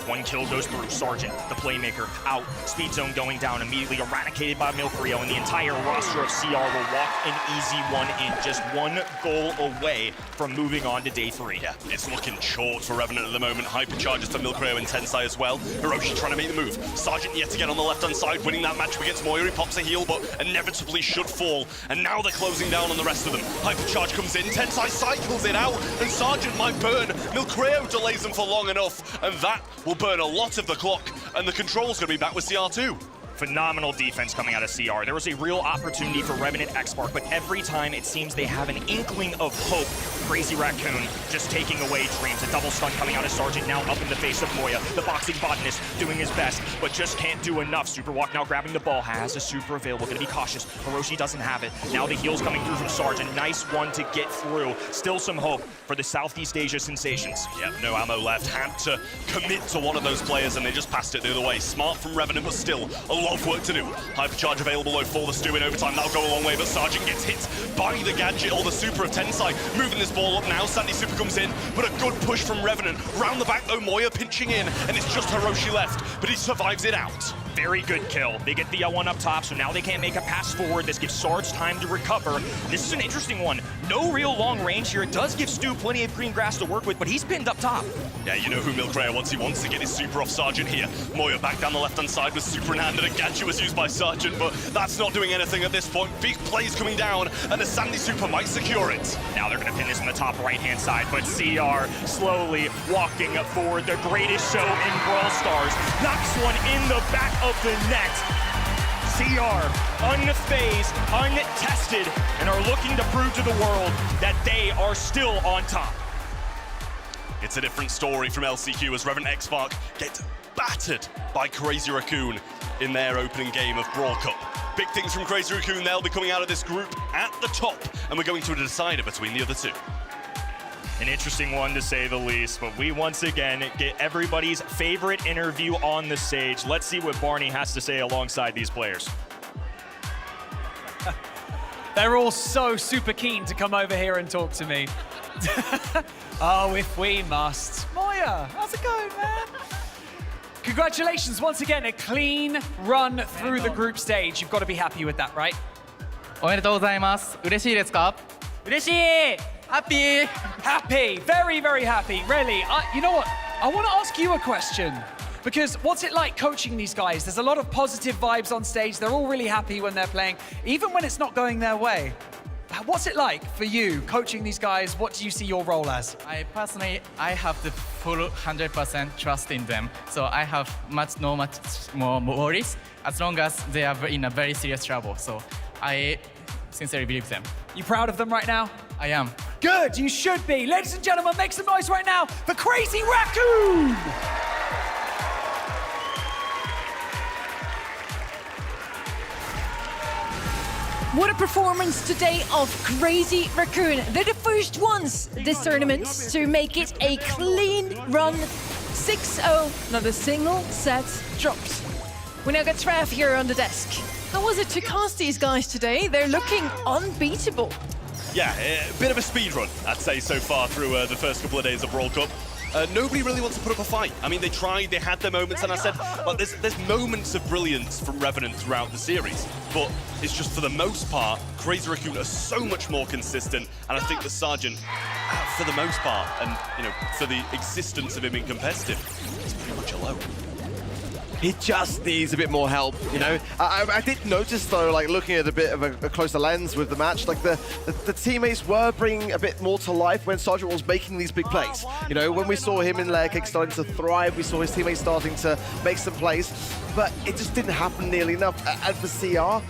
1 kill goes through. Sergeant, the playmaker, out. Speed zone going down, immediately eradicated by Milcrio, and the entire roster of CR will walk an easy 1 in. Just 1 goal away from moving on to day 3. Yeah, it's looking short for Revenant at the moment. Hypercharges to Milcrio and Tensai as well. Hiroshi trying to make the move. Sergeant yet again on the left-hand side, winning that match against Moya. He pops a heal, but inevitably should fall. And now they're closing down on the rest of them. Hypercharge comes in, Tensai cycles it out, and Sergeant might burn. Milcrio delays them for long enough, and that will burn a lot of the clock, and the control's going to be back with CR2. Phenomenal defense coming out of CR. There was a real opportunity for Revenant X-Spark, but every time it seems they have an inkling of hope. Crazy Raccoon just taking away dreams. A double stun coming out of Sergeant, now up in the face of Moya. The boxing botanist doing his best, but just can't do enough. Super Walk now grabbing the ball, has a super available, gonna be cautious. Hiroshi doesn't have it. Now the heals coming through from Sergeant. Nice one to get through. Still some hope for the Southeast Asia sensations. Yep, no ammo left. Had to commit to one of those players, and they just passed it the other way. Smart from Revenant, but still a lot of work to do. Hypercharge available though for the Stu in overtime. That'll go a long way, but Sergeant gets hit by the gadget or the super of Tensai. Moving this ball up now. Sandy Super comes in, but a good push from Revenant. Round the back though, Moya pinching in, and it's just Hiroshi left, but he survives it out. Very good kill. They get the L1 up top, so now they can't make a pass forward. This gives Sarge time to recover. This is an interesting one. No real long range here. It does give Stu plenty of green grass to work with, but he's pinned up top. Yeah, you know who Milkrayer wants. He wants to get his super off Sergeant here. Moya back down the left-hand side with super in hand, and a Ganchu was used by Sergeant, but that's not doing anything at this point. Big plays coming down, and the Sandy super might secure it. Now they're going to pin this on the top right-hand side, but CR slowly walking forward. The greatest show in Brawl Stars. Knocks one in the back of the net. CR, unfazed, untested, and are looking to prove to the world that they are still on top. It's a different story from LCQ as Revenant X-Mark get battered by Crazy Raccoon in their opening game of Brawl Cup. Big things from Crazy Raccoon. They'll be coming out of this group at the top, and we're going to a decider between the other two. An interesting one to say the least, but we once again get everybody's favorite interview on the stage. Let's see what Barney has to say alongside these players. They're all so super keen to come over here and talk to me. Oh, if we must. Moya, how's it going, man? Congratulations once again, a clean run through the group stage. You've got to be happy with that, right? おめでとうございます。嬉しいですか？嬉しい! Happy! Happy, very, very happy, really. You know what? I want to ask you a question. Because what's it like coaching these guys? There's a lot of positive vibes on stage. They're all really happy when they're playing, even when it's not going their way. What's it like for you coaching these guys? What do you see your role as? I personally, I have the full 100% trust in them. So I have much more worries as long as they are in a very serious trouble. So I sincerely believe them. You proud of them right now? I am. Good, you should be. Ladies and gentlemen, make some noise right now for Crazy Raccoon! What a performance today of Crazy Raccoon. They're the first ones this tournament to make it a clean run. 6-0, not a single set dropped. We now got Trav here on the desk. How was it to cast these guys today? They're looking unbeatable. Yeah, a bit of a speed run, I'd say, so far through the first couple of days of Brawl Cup. Nobody really wants to put up a fight. I mean, they tried, they had their moments, and I said, well, there's moments of brilliance from Revenant throughout the series, but it's just for the most part, Crazy Raccoon are so much more consistent, and I think the Sergeant, for the most part, and you know, for the existence of him in competitive, is pretty much alone. He just needs a bit more help, you know. I did notice though, like looking at a bit of a closer lens with the match, like the teammates were bringing a bit more to life when Sergeant was making these big plays. You know, when we saw him in Layer Cake starting to thrive, we saw his teammates starting to make some plays, but it just didn't happen nearly enough. And for CR,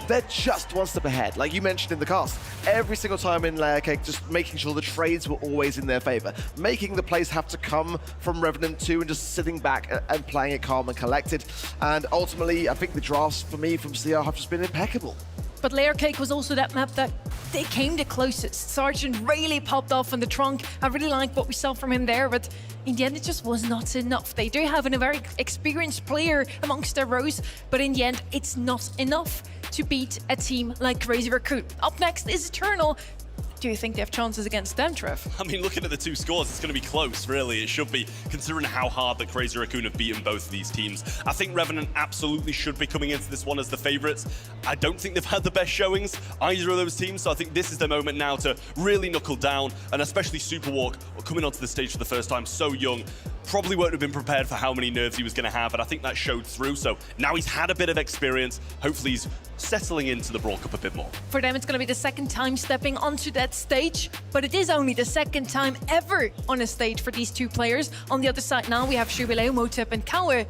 they're just one step ahead. Like you mentioned in the cast, every single time in Layer Cake, just making sure the trades were always in their favor, making the plays have to come from Revenant 2 and just sitting back and playing it calm and collected. And ultimately, I think the drafts for me from CR have just been impeccable. But Layer Cake was also that map that they came the closest. Sergeant really popped off on the trunk. I really liked what we saw from him there, but in the end, it just was not enough. They do have a very experienced player amongst their rows, but in the end, it's not enough to beat a team like Crazy Raccoon. Up next is Eternal. Do you think they have chances against them, Trev? I mean, looking at the two scores, it's going to be close, really. It should be, considering how hard that Crazy Raccoon have beaten both of these teams. I think Revenant absolutely should be coming into this one as the favourites. I don't think they've had the best showings, either of those teams, so I think this is their moment now to really knuckle down, and especially Superwalk, coming onto the stage for the first time, so young, probably won't have been prepared for how many nerves he was going to have, and I think that showed through. So now he's had a bit of experience. Hopefully he's settling into the Brawl Cup a bit more. For them, it's going to be the second time stepping onto that stage, but it is only the second time ever on a stage for these two players. On the other side now, we have Jubileo, Motep, and Kawe.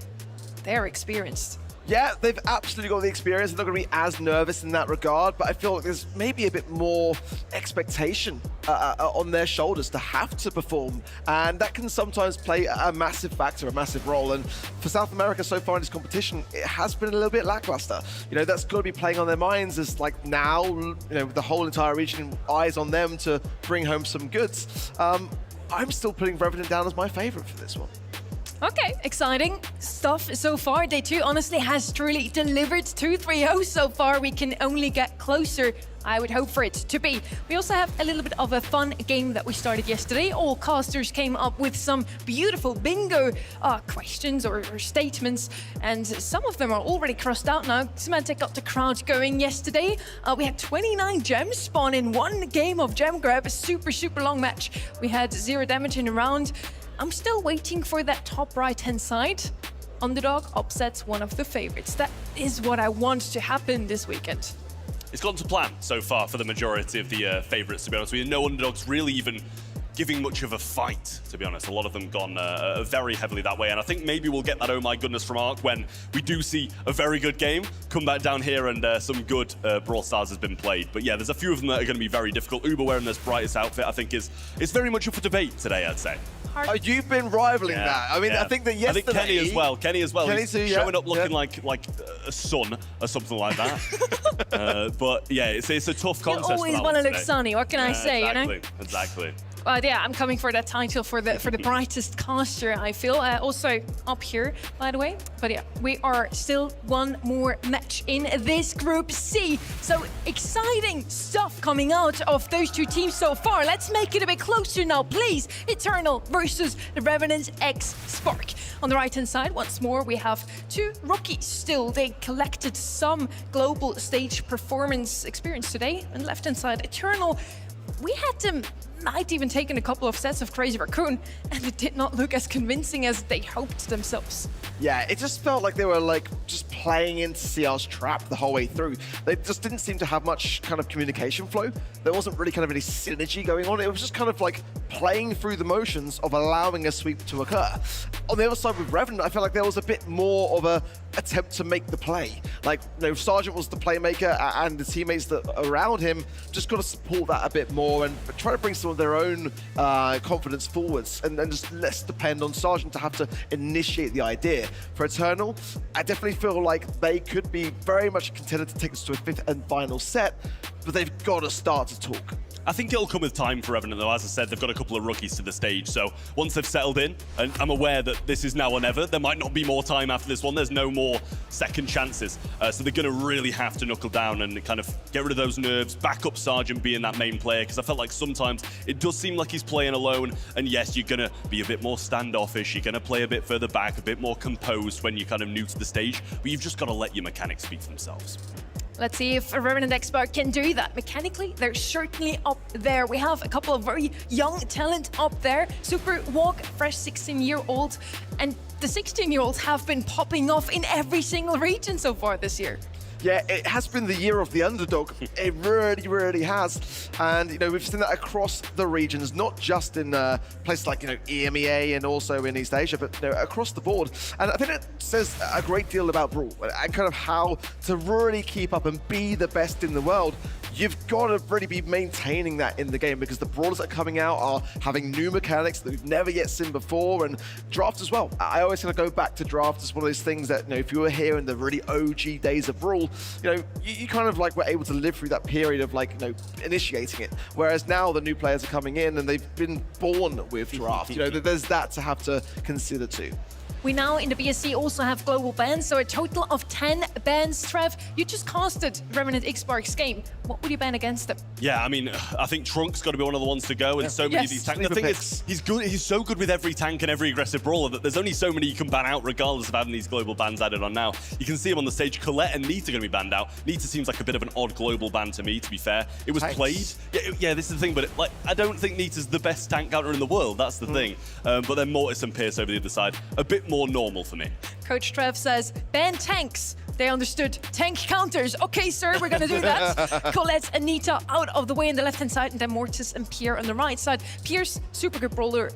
They're experienced. Yeah, they've absolutely got the experience. They're not going to be as nervous in that regard, but I feel like there's maybe a bit more expectation on their shoulders to have to perform, and that can sometimes play a massive factor, a massive role. And for South America so far in this competition, it has been a little bit lackluster. You know, that's got to be playing on their minds as like now, you know, the whole entire region eyes on them to bring home some goods. I'm still putting Revenant down as my favorite for this one. Okay, exciting stuff so far. Day 2 honestly has truly delivered 2-3-0 so far. We can only get closer I would hope for it to be. We also have a little bit of a fun game that we started yesterday. All casters came up with some beautiful bingo questions or statements, and some of them are already crossed out now. Symantec got the crowd going yesterday. We had 29 gems spawn in one game of gem grab, a super long match. We had 0 damage in a round. I'm still waiting for that top right-hand side. Underdog upsets one of the favorites. That is what I want to happen this weekend. It's gone to plan so far for the majority of the favourites, to be honest with you. No underdogs really even giving much of a fight, to be honest. A lot of them gone very heavily that way, and I think maybe we'll get that oh my goodness from Arc when we do see a very good game come back down here and some good Brawl Stars has been played. But yeah, there's a few of them that are going to be very difficult. Uber wearing this brightest outfit, I think, is very much up for debate today, I'd say. Oh, you've been rivaling that. I mean, I think that yesterday... I think Kenny as well. Kenny Kenny too, showing up looking like a sun or something like that. But yeah, it's a tough contest. You always want to look sunny. What can I say? Exactly, you know? Exactly. Yeah, I'm coming for that title for the brightest caster, I feel. Also up here, by the way. But yeah, we are still one more match in this Group C. So exciting stuff coming out of those two teams so far. Let's make it a bit closer now, please. Eternal versus the Revenant X Spark. On the right-hand side, once more, we have two rookies still. They collected some global stage performance experience today. On the left-hand side, Eternal, we had them might even taken a couple of sets of Crazy Raccoon, and it did not look as convincing as they hoped themselves. Yeah, it just felt like they were like just playing into CR's trap the whole way through. They just didn't seem to have much kind of communication flow. There wasn't really kind of any synergy going on. It was just kind of like playing through the motions of allowing a sweep to occur. On the other side with Revenant, I felt like there was a bit more of a attempt to make the play. Like, you know, Sergeant was the playmaker and the teammates that around him just got to support that a bit more and try to bring some of their own confidence forwards and just less depend on Sergeant to have to initiate the idea. For Eternal, I definitely feel like they could be very much a contender to take this to a 5th and final set, but they've got to start to talk. I think it'll come with time for Revenant, though. As I said, they've got a couple of rookies to the stage, so once they've settled in, and I'm aware that this is now or never, there might not be more time after this one. There's no more second chances, so they're going to really have to knuckle down and kind of get rid of those nerves, back up Sergeant being that main player, because I felt like sometimes it does seem like he's playing alone, and yes, you're going to be a bit more standoffish, you're going to play a bit further back, a bit more composed when you're kind of new to the stage, but you've just got to let your mechanics speak for themselves. Let's see if a Revenant expert can do that. Mechanically, they're certainly up there. We have a couple of very young talent up there. Super Walk, fresh 16-year-old, and the 16-year-olds have been popping off in every single region so far this year. Yeah, it has been the year of the underdog. It really has. And, you know, we've seen that across the regions, not just in places like, you know, EMEA and also in East Asia, but, you know, across the board. And I think it says a great deal about Brawl and kind of how to really keep up and be the best in the world. You've got to really be maintaining that in the game because the brawlers that are coming out are having new mechanics that we've never yet seen before, and Draft as well. I always kind of go back to Draft as one of those things that, you know, if you were here in the really OG days of Brawl, you know, you kind of like were able to live through that period of like, you know, initiating it. Whereas now the new players are coming in and they've been born with Draft. You know, there's that to have to consider too. We now in the BSC also have global bans, so a total of 10 bans. Trev, you just casted Revenant X Spark's game. What would you ban against them? Yeah, I mean, I think Trunk's got to be one of the ones to go, and so many of these tanks. The thing is, he's good. He's so good with every tank and every aggressive brawler that there's only so many you can ban out, regardless of having these global bans added on now. You can see him on the stage. Colette and Nita are going to be banned out. Nita seems like a bit of an odd global ban to me, to be fair. It was played. Yeah, this is the thing, but like, I don't think Nita's the best tank counter in the world. That's the thing. But then Mortis and Pierce over the other side, a bit more normal for me. Coach Trev says, ban tanks. They understood. Tank counters. Okay, sir, we're going to do that. Colette and Nita out of the way on the left-hand side, and then Mortis and Pierre on the right side. Pierce, super good brawler.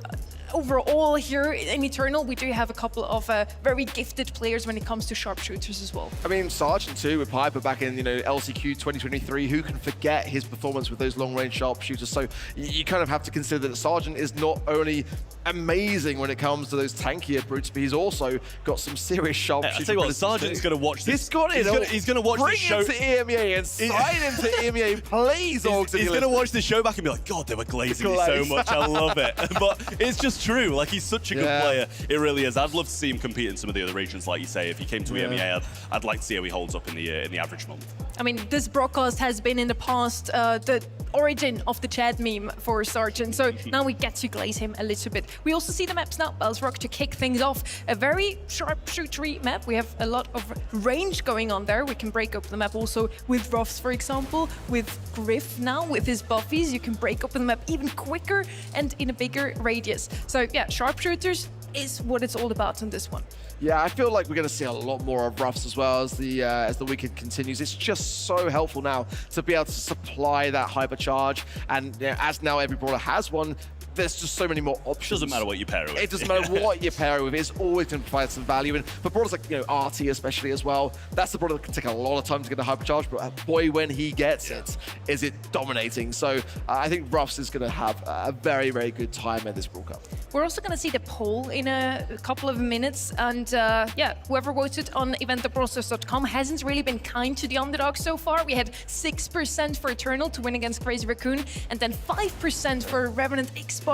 Overall here in Eternal, we do have a couple of very gifted players when it comes to sharpshooters as well. I mean, Sergeant too, with Piper back in, you know, LCQ 2023, who can forget his performance with those long-range sharpshooters? So you kind of have to consider that Sergeant is not only amazing when it comes to those tankier brutes, but he's also got some serious sharpshooter. I tell you what, Sergeant's going to watch this. He's got it. He's going to watch this show. Bring him to EMEA and sign him to EMEA, please. He's going to watch the show back and be like, God, they were glazing me so much. I love it. But it's just it's true. Like, he's such a good player. It really is. I'd love to see him compete in some of the other regions, like you say. If he came to EMEA, I'd like to see how he holds up in the average month. I mean, this broadcast has been in the past the origin of the Chad meme for Sergeant, so now we get to glaze him a little bit. We also see the maps now. Balzrock to kick things off. A very sharpshootery map. We have a lot of range going on there. We can break up the map also with Ruffs, for example, with Griff now, with his buffies. You can break open the map even quicker and in a bigger radius. So yeah, sharpshooters is what it's all about on this one. Yeah, I feel like we're going to see a lot more of Ruffs as well as the weekend continues. It's just so helpful now to be able to supply that hypercharge, and as now every brawler has one, there's just so many more options. Doesn't matter what you pair it with. It doesn't matter what you pair it with. It's always going to provide some value. And for brawlers like, RT especially as well, that's the brawler that can take a lot of time to get the hypercharge, but boy, when he gets it, is it dominating. So I think Ruffs is going to have a very, very good time at this Brawl Cup. We're also going to see the poll in a couple of minutes, and yeah, whoever voted on eventthebrawlstars.com hasn't really been kind to the underdog so far. We had 6% for Eternal to win against Crazy Raccoon, and then 5% for Revenant X-Spark.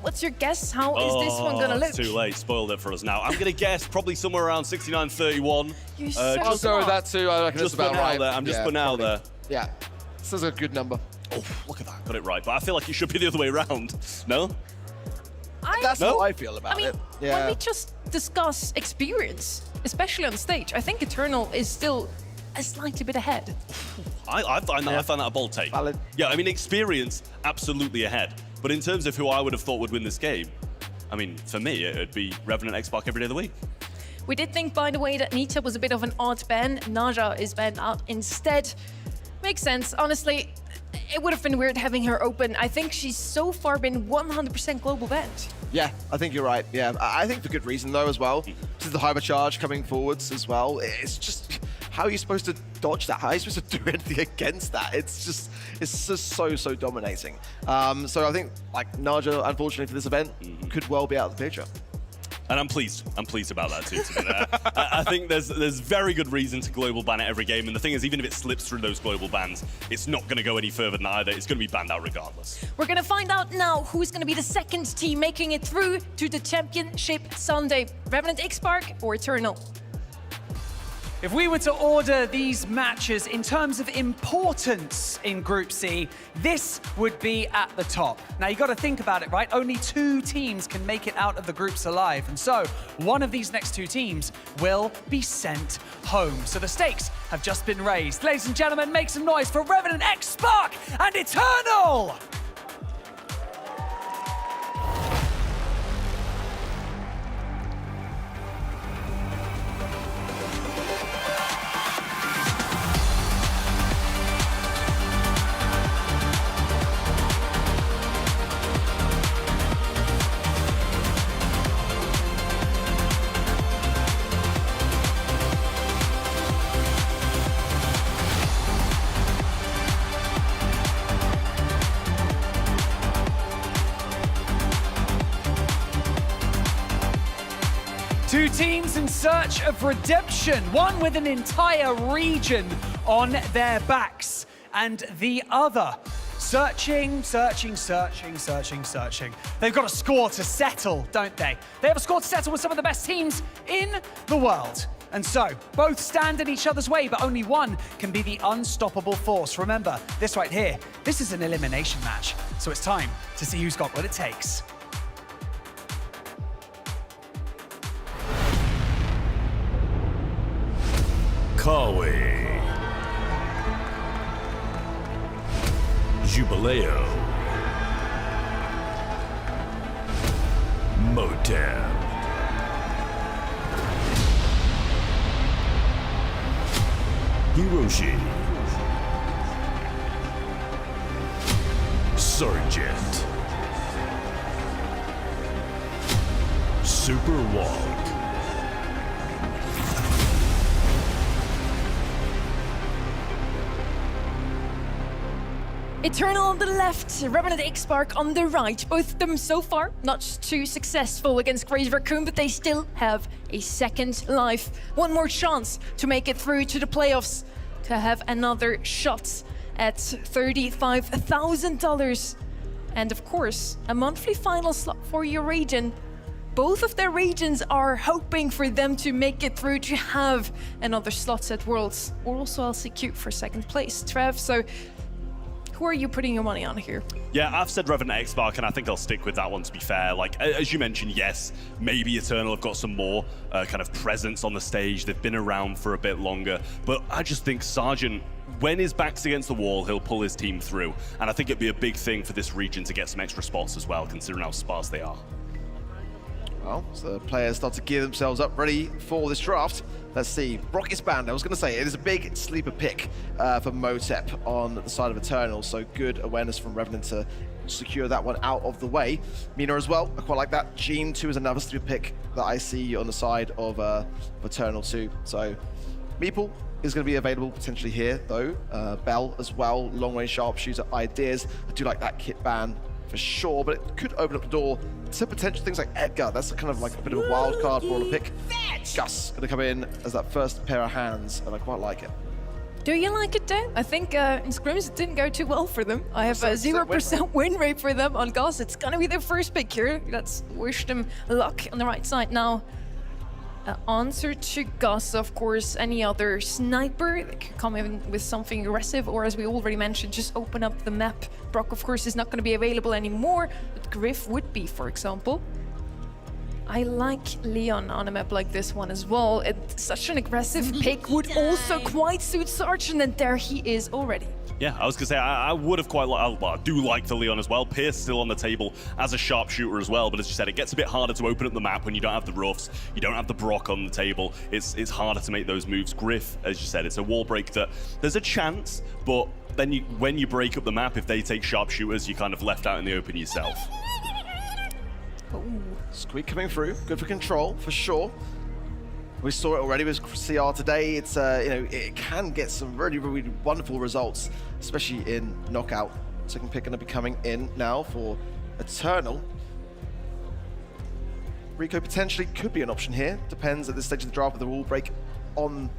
What's your guess? How is this one gonna look? It's too late. Spoiled it for us now. I'm gonna guess probably somewhere around 69-31. You're so I'll go with that too. I reckon just that's about right. there. I'm just putting out there. Yeah, this is a good number. Oh, look at that. Got it right. But I feel like it should be the other way around. No? That's how I feel about it. When we just discuss experience, especially on stage, I think Eternal is still a slightly bit ahead. I find that a bold take. Valid. Yeah, I mean, experience, absolutely ahead. But in terms of who I would have thought would win this game, I mean, for me, it would be Revenant X-Spark every day of the week. We did think, by the way, that Nita was a bit of an odd ban. Naja is banned out instead. Makes sense. Honestly, it would have been weird having her open. I think she's so far been 100% global banned. Yeah, I think you're right. Yeah, I think for good reason though as well. This is the hypercharge coming forwards as well. It's just, how are you supposed to dodge that? How are you supposed to do anything against that? It's just so dominating. So I think like Naja, unfortunately for this event, could well be out of the picture. And I'm pleased about that too, to be fair. I think there's very good reason to global ban it every game, and the thing is, even if it slips through those global bans, it's not going to go any further than either. It's going to be banned out regardless. We're going to find out now who's going to be the second team making it through to the Championship Sunday. Revenant X-Spark or Eternal? If we were to order these matches in terms of importance in Group C, this would be at the top. Now, you got to think about it, right? Only 2 teams can make it out of the groups alive. And so one of these next 2 teams will be sent home. So the stakes have just been raised. Ladies and gentlemen, make some noise for Revenant X-Spark and Eternal! Two teams in search of redemption, one with an entire region on their backs, and the other searching. They've got a score to settle, don't they? They have a score to settle with some of the best teams in the world. And so, both stand in each other's way, but only one can be the unstoppable force. Remember, this right here, this is an elimination match, so it's time to see who's got what it takes. Kawe, Jubileo, Motab, Hiroshi, Sergeant, Super Walk, Eternal on the left, Revenant X-Spark on the right. Both of them so far not too successful against Crazy Raccoon, but they still have a second life. One more chance to make it through to the playoffs, to have another shot at $35,000. And of course, a monthly final slot for your region. Both of their regions are hoping for them to make it through to have another slot at Worlds, or also LCQ for second place. Trev, so who are you putting your money on here? Yeah, I've said Revenant X-Spark, and I think I'll stick with that one, to be fair. Like, as you mentioned, yes, maybe Eternal have got some more kind of presence on the stage. They've been around for a bit longer. But I just think Sergeant, when his back's against the wall, he'll pull his team through. And I think it'd be a big thing for this region to get some extra spots as well, considering how sparse they are. Well, so the players start to gear themselves up, ready for this draft. Let's see, Brocky's Band, I was going to say, it is a big sleeper pick for Motep on the side of Eternal, so good awareness from Revenant to secure that one out of the way. Mina as well, I quite like that. Gene too is another sleeper pick that I see on the side of Eternal too. So Meeple is going to be available potentially here though. Bell as well, long range sharpshooter ideas. I do like that kit ban for sure, but it could open up the door to potential things like Edgar. That's kind of like a bit of a wild card for a pick. Gus going to come in as that first pair of hands, and I quite like it. Do you like it though? I think in scrims it didn't go too well for them. I have a 0% win rate for them on Gus. It's gonna be their first pick here. Let's wish them luck on the right side now. Answer to Gus, of course. Any other sniper that could come in with something aggressive, or as we already mentioned, just open up the map. Brock, of course, is not going to be available anymore, but Griff would be, for example. I like Leon on a map like this one as well. It's such an aggressive pick, would also quite suit Sergeant, and there he is already. Yeah, I was going to say, I would have quite liked, I do like the Leon as well. Pierce still on the table as a sharpshooter as well, but as you said, it gets a bit harder to open up the map when you don't have the Ruffs, you don't have the Brock on the table. It's harder to make those moves. Griff, as you said, it's a wall break that there's a chance, but then when you break up the map, if they take sharpshooters, you're kind of left out in the open yourself. Ooh. Squeak coming through, good for control, for sure. We saw it already with CR today. It's it can get some really, really wonderful results, especially in knockout. Second pick going to be coming in now for Eternal. Rico potentially could be an option here. Depends at this stage of the draft with the wall break on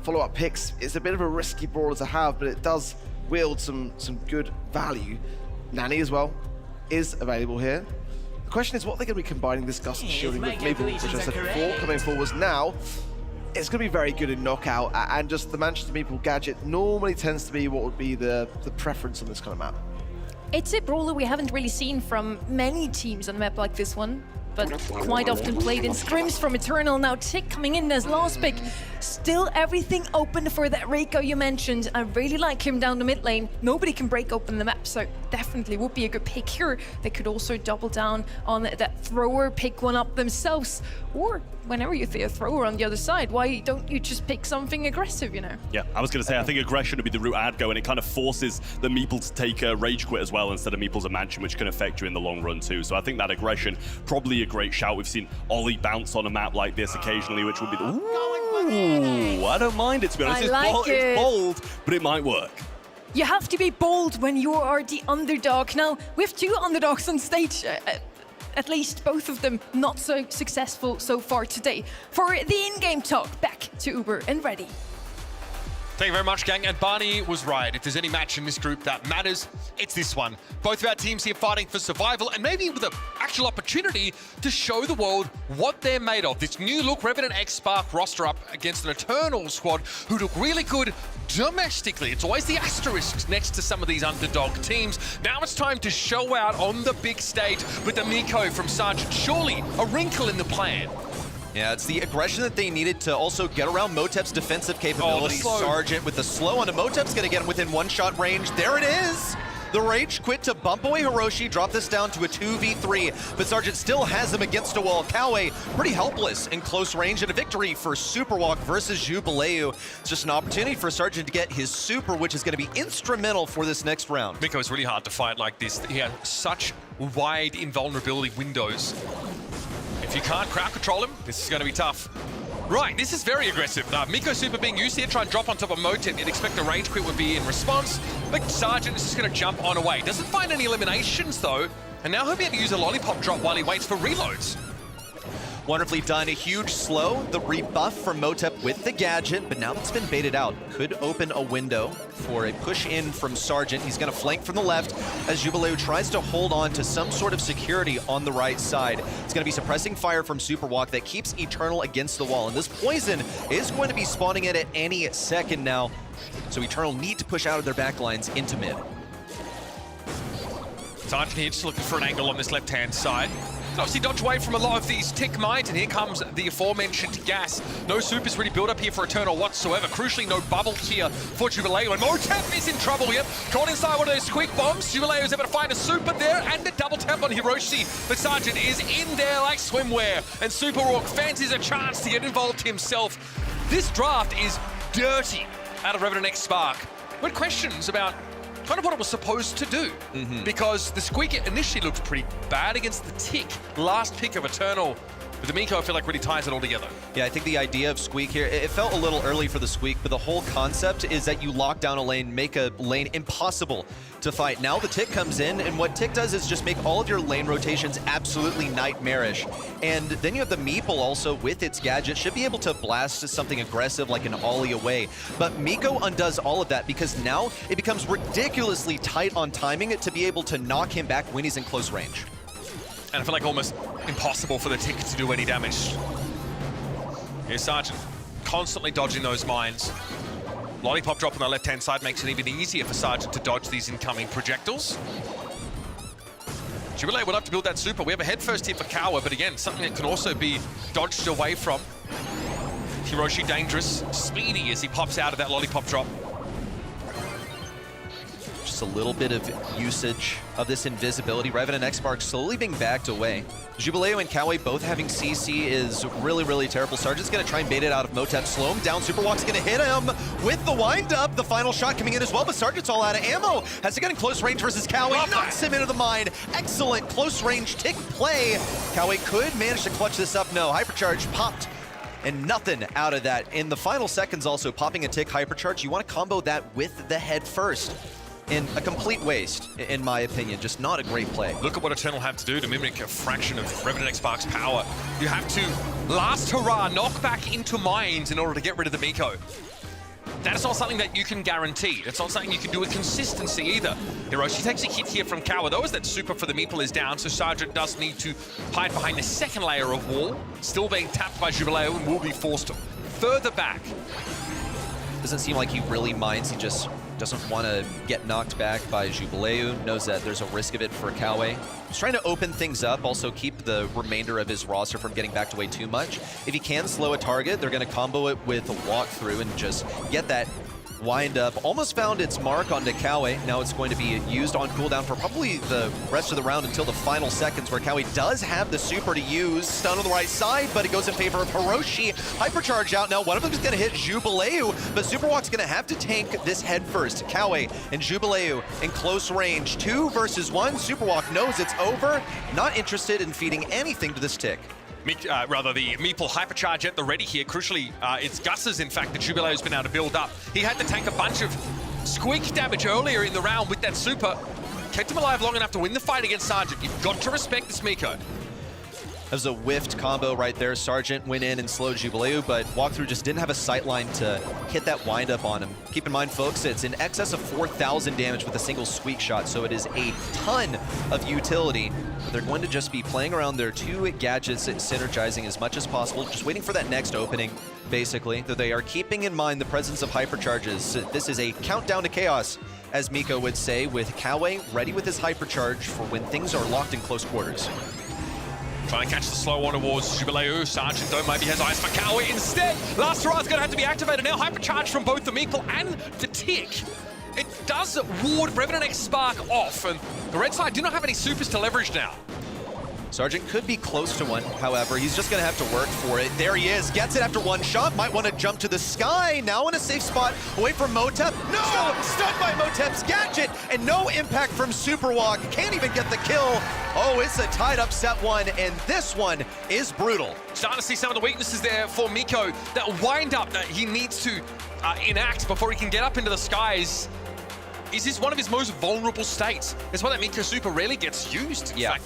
follow-up picks. It's a bit of a risky brawler to have, but it does wield some good value. Nanny as well is available here. The question is what they're going to be combining this Gus and shielding with Maple, which I said before, coming forwards now. It's going to be very good in knockout, and just the Manchester Maple gadget normally tends to be what would be the preference on this kind of map. It's a brawler we haven't really seen from many teams on a map like this one, but quite often played in scrims from Eternal. Now Tick coming in as last pick. Still everything open for that Rico you mentioned. I really like him down the mid lane. Nobody can break open the map, so definitely would be a good pick here. They could also double down on that thrower, pick one up themselves, or whenever you see a thrower on the other side, why don't you just pick something aggressive, you know? Yeah, I was going to say, I think aggression would be the route I'd go, and it kind of forces the Meeple to take a rage quit as well instead of Meeple's a mansion, which can affect you in the long run too. So I think that aggression, probably a great shout. We've seen Ollie bounce on a map like this occasionally, which would be the... Ooh, I don't mind it, to be honest. It's bold, but it might work. You have to be bold when you are the underdog. Now, we have two underdogs on stage. At least both of them not so successful so far today. For the in-game talk, back to Uber and Ready. Thank you very much, gang. And Barney was right. If there's any match in this group that matters, it's this one. Both of our teams here fighting for survival and maybe with an actual opportunity to show the world what they're made of. This new look Revenant X-Spark roster up against an Eternal squad who look really good domestically. It's always the asterisks next to some of these underdog teams. Now it's time to show out on the big stage with the Miko from Sergeant. Surely a wrinkle in the plan. Yeah, it's the aggression that they needed to also get around Motep's defensive capabilities. Sergeant with the slow onto Motep's going to get him within one-shot range. There it is! The rage quit to bump away Hiroshi, drop this down to a 2v3, but Sergeant still has him against a wall. Kawe pretty helpless in close range, and a victory for Superwalk versus Jubileu. It's just an opportunity for Sergeant to get his super, which is going to be instrumental for this next round. Miko is really hard to fight like this. He has such wide invulnerability windows. If you can't crowd control him, this is going to be tough. Right, this is very aggressive. Miko super being used here, try and drop on top of Motep. You'd expect a rage quit would be in response, but Sergeant is just going to jump on away. Doesn't find any eliminations though, and now he'll be able to use a lollipop drop while he waits for reloads. Wonderfully done. A huge slow. The rebuff from Motep with the gadget, but now that's been baited out. Could open a window for a push in from Sergeant. He's going to flank from the left as Jubileu tries to hold on to some sort of security on the right side. It's going to be suppressing fire from Superwalk that keeps Eternal against the wall. And this poison is going to be spawning it at any second now. So Eternal need to push out of their backlines into mid. Sergeant here just looking for an angle on this left-hand side. Obviously dodge away from a lot of these tick mines, and here comes the aforementioned gas. No supers really built up here for Eternal whatsoever. Crucially, no bubble here for Jubileu, and Motep is in trouble here. Caught inside one of those quick bombs. Jubileu is able to find a super there, and the double tap on Hiroshi. But Sergeant is in there like swimwear, and Superwalk fancies a chance to get involved himself. This draft is dirty out of Revenant X Spark. We had questions about kind of what it was supposed to do, because the Squeak initially looked pretty bad against the Tick, last pick of Eternal. But the Miko, I feel like, really ties it all together. Yeah, I think the idea of Squeak here, it felt a little early for the Squeak, but the whole concept is that you lock down a lane, make a lane impossible to fight. Now the Tick comes in, and what Tick does is just make all of your lane rotations absolutely nightmarish. And then you have the Meeple also with its gadget, should be able to blast something aggressive like an ollie away. But Miko undoes all of that because now it becomes ridiculously tight on timing to be able to knock him back when he's in close range. And I feel like almost impossible for the Tick to do any damage. Here's Sergeant, constantly dodging those mines. Lollipop drop on the left-hand side makes it even easier for Sergeant to dodge these incoming projectiles. Jubileu will have to build that super. We have a head first here for Kawa, but again, something that can also be dodged away from. Hiroshi dangerous, speedy as he pops out of that Lollipop drop. Just a little bit of usage of this invisibility. Revenant X Spark slowly being backed away. Jubileu and Kawe both having CC is really, really terrible. Sergeant's going to try and bait it out of Motep. Slow him down. Superwalk's going to hit him with the wind-up. The final shot coming in as well, but Sergeant's all out of ammo. Has to get in close range versus Kawe. Knocks him into the mine. Excellent close-range tick play. Kawe could manage to clutch this up. No, Hypercharge popped. And nothing out of that. In the final seconds also, popping a tick Hypercharge. You want to combo that with the head first. In a complete waste, in my opinion. Just not a great play. Look at what Eternal have to do to mimic a fraction of Revenant X Spark's power. You have to, last hurrah, knock back into mines in order to get rid of the Miko. That is not something that you can guarantee. It's not something you can do with consistency either. Hiroshi takes a hit here from Kawa, though, as that super for the Meeple is down, so Sergeant does need to hide behind the second layer of wall, still being tapped by Jubileu and will be forced further back. Doesn't seem like he really minds. He just doesn't want to get knocked back by Jubileu. Knows that there's a risk of it for Kawe. He's trying to open things up, also keep the remainder of his roster from getting backed away too much. If he can slow a target, they're going to combo it with a walkthrough and just get that wind up. Almost found its mark onto Kawe. Now it's going to be used on cooldown for probably the rest of the round until the final seconds, where Kawe does have the super to use. Stun on the right side, but it goes in favor of Hiroshi. Hypercharge out now. One of them is going to hit Jubileu, but Superwalk's going to have to tank this head first. Kawe and Jubileu in close range. 2 versus 1. Superwalk knows it's over. Not interested in feeding anything to this tick. The Meeple Hypercharge at the ready here. Crucially, it's Gus's, in fact, that Jubileu's been able to build up. He had to tank a bunch of squeak damage earlier in the round with that super. Kept him alive long enough to win the fight against Sergeant. You've got to respect this Miko. That was a whiffed combo right there. Sergeant went in and slowed Jubileu, but Walkthrough just didn't have a sightline to hit that wind-up on him. Keep in mind, folks, it's in excess of 4,000 damage with a single squeak shot, so it is a ton of utility. But they're going to just be playing around their 2 gadgets, synergizing as much as possible, just waiting for that next opening, basically. Though they are keeping in mind the presence of hypercharges. This is a countdown to chaos, as Miko would say, with Kawe ready with his hypercharge for when things are locked in close quarters. Trying to catch the slow one towards Jubileu. Sergeant, though, maybe has eyes for Kawe instead. Last hurrah is going to have to be activated now. Hypercharge from both the Meeple and the Tick. It does ward Revenant X Spark off, and the red side do not have any supers to leverage now. Sergeant could be close to one, however, he's just going to have to work for it. There he is, gets it after one shot, might want to jump to the sky, now in a safe spot, away from Motep. No! Stunned by Motep's gadget, and no impact from Superwalk, can't even get the kill. Oh, it's a tied up set 1, and this one is brutal. Starting to see some of the weaknesses there for Miko. That wind up that he needs to enact before he can get up into the skies. Is this one of his most vulnerable states? It's why that Miko super rarely gets used. In fact,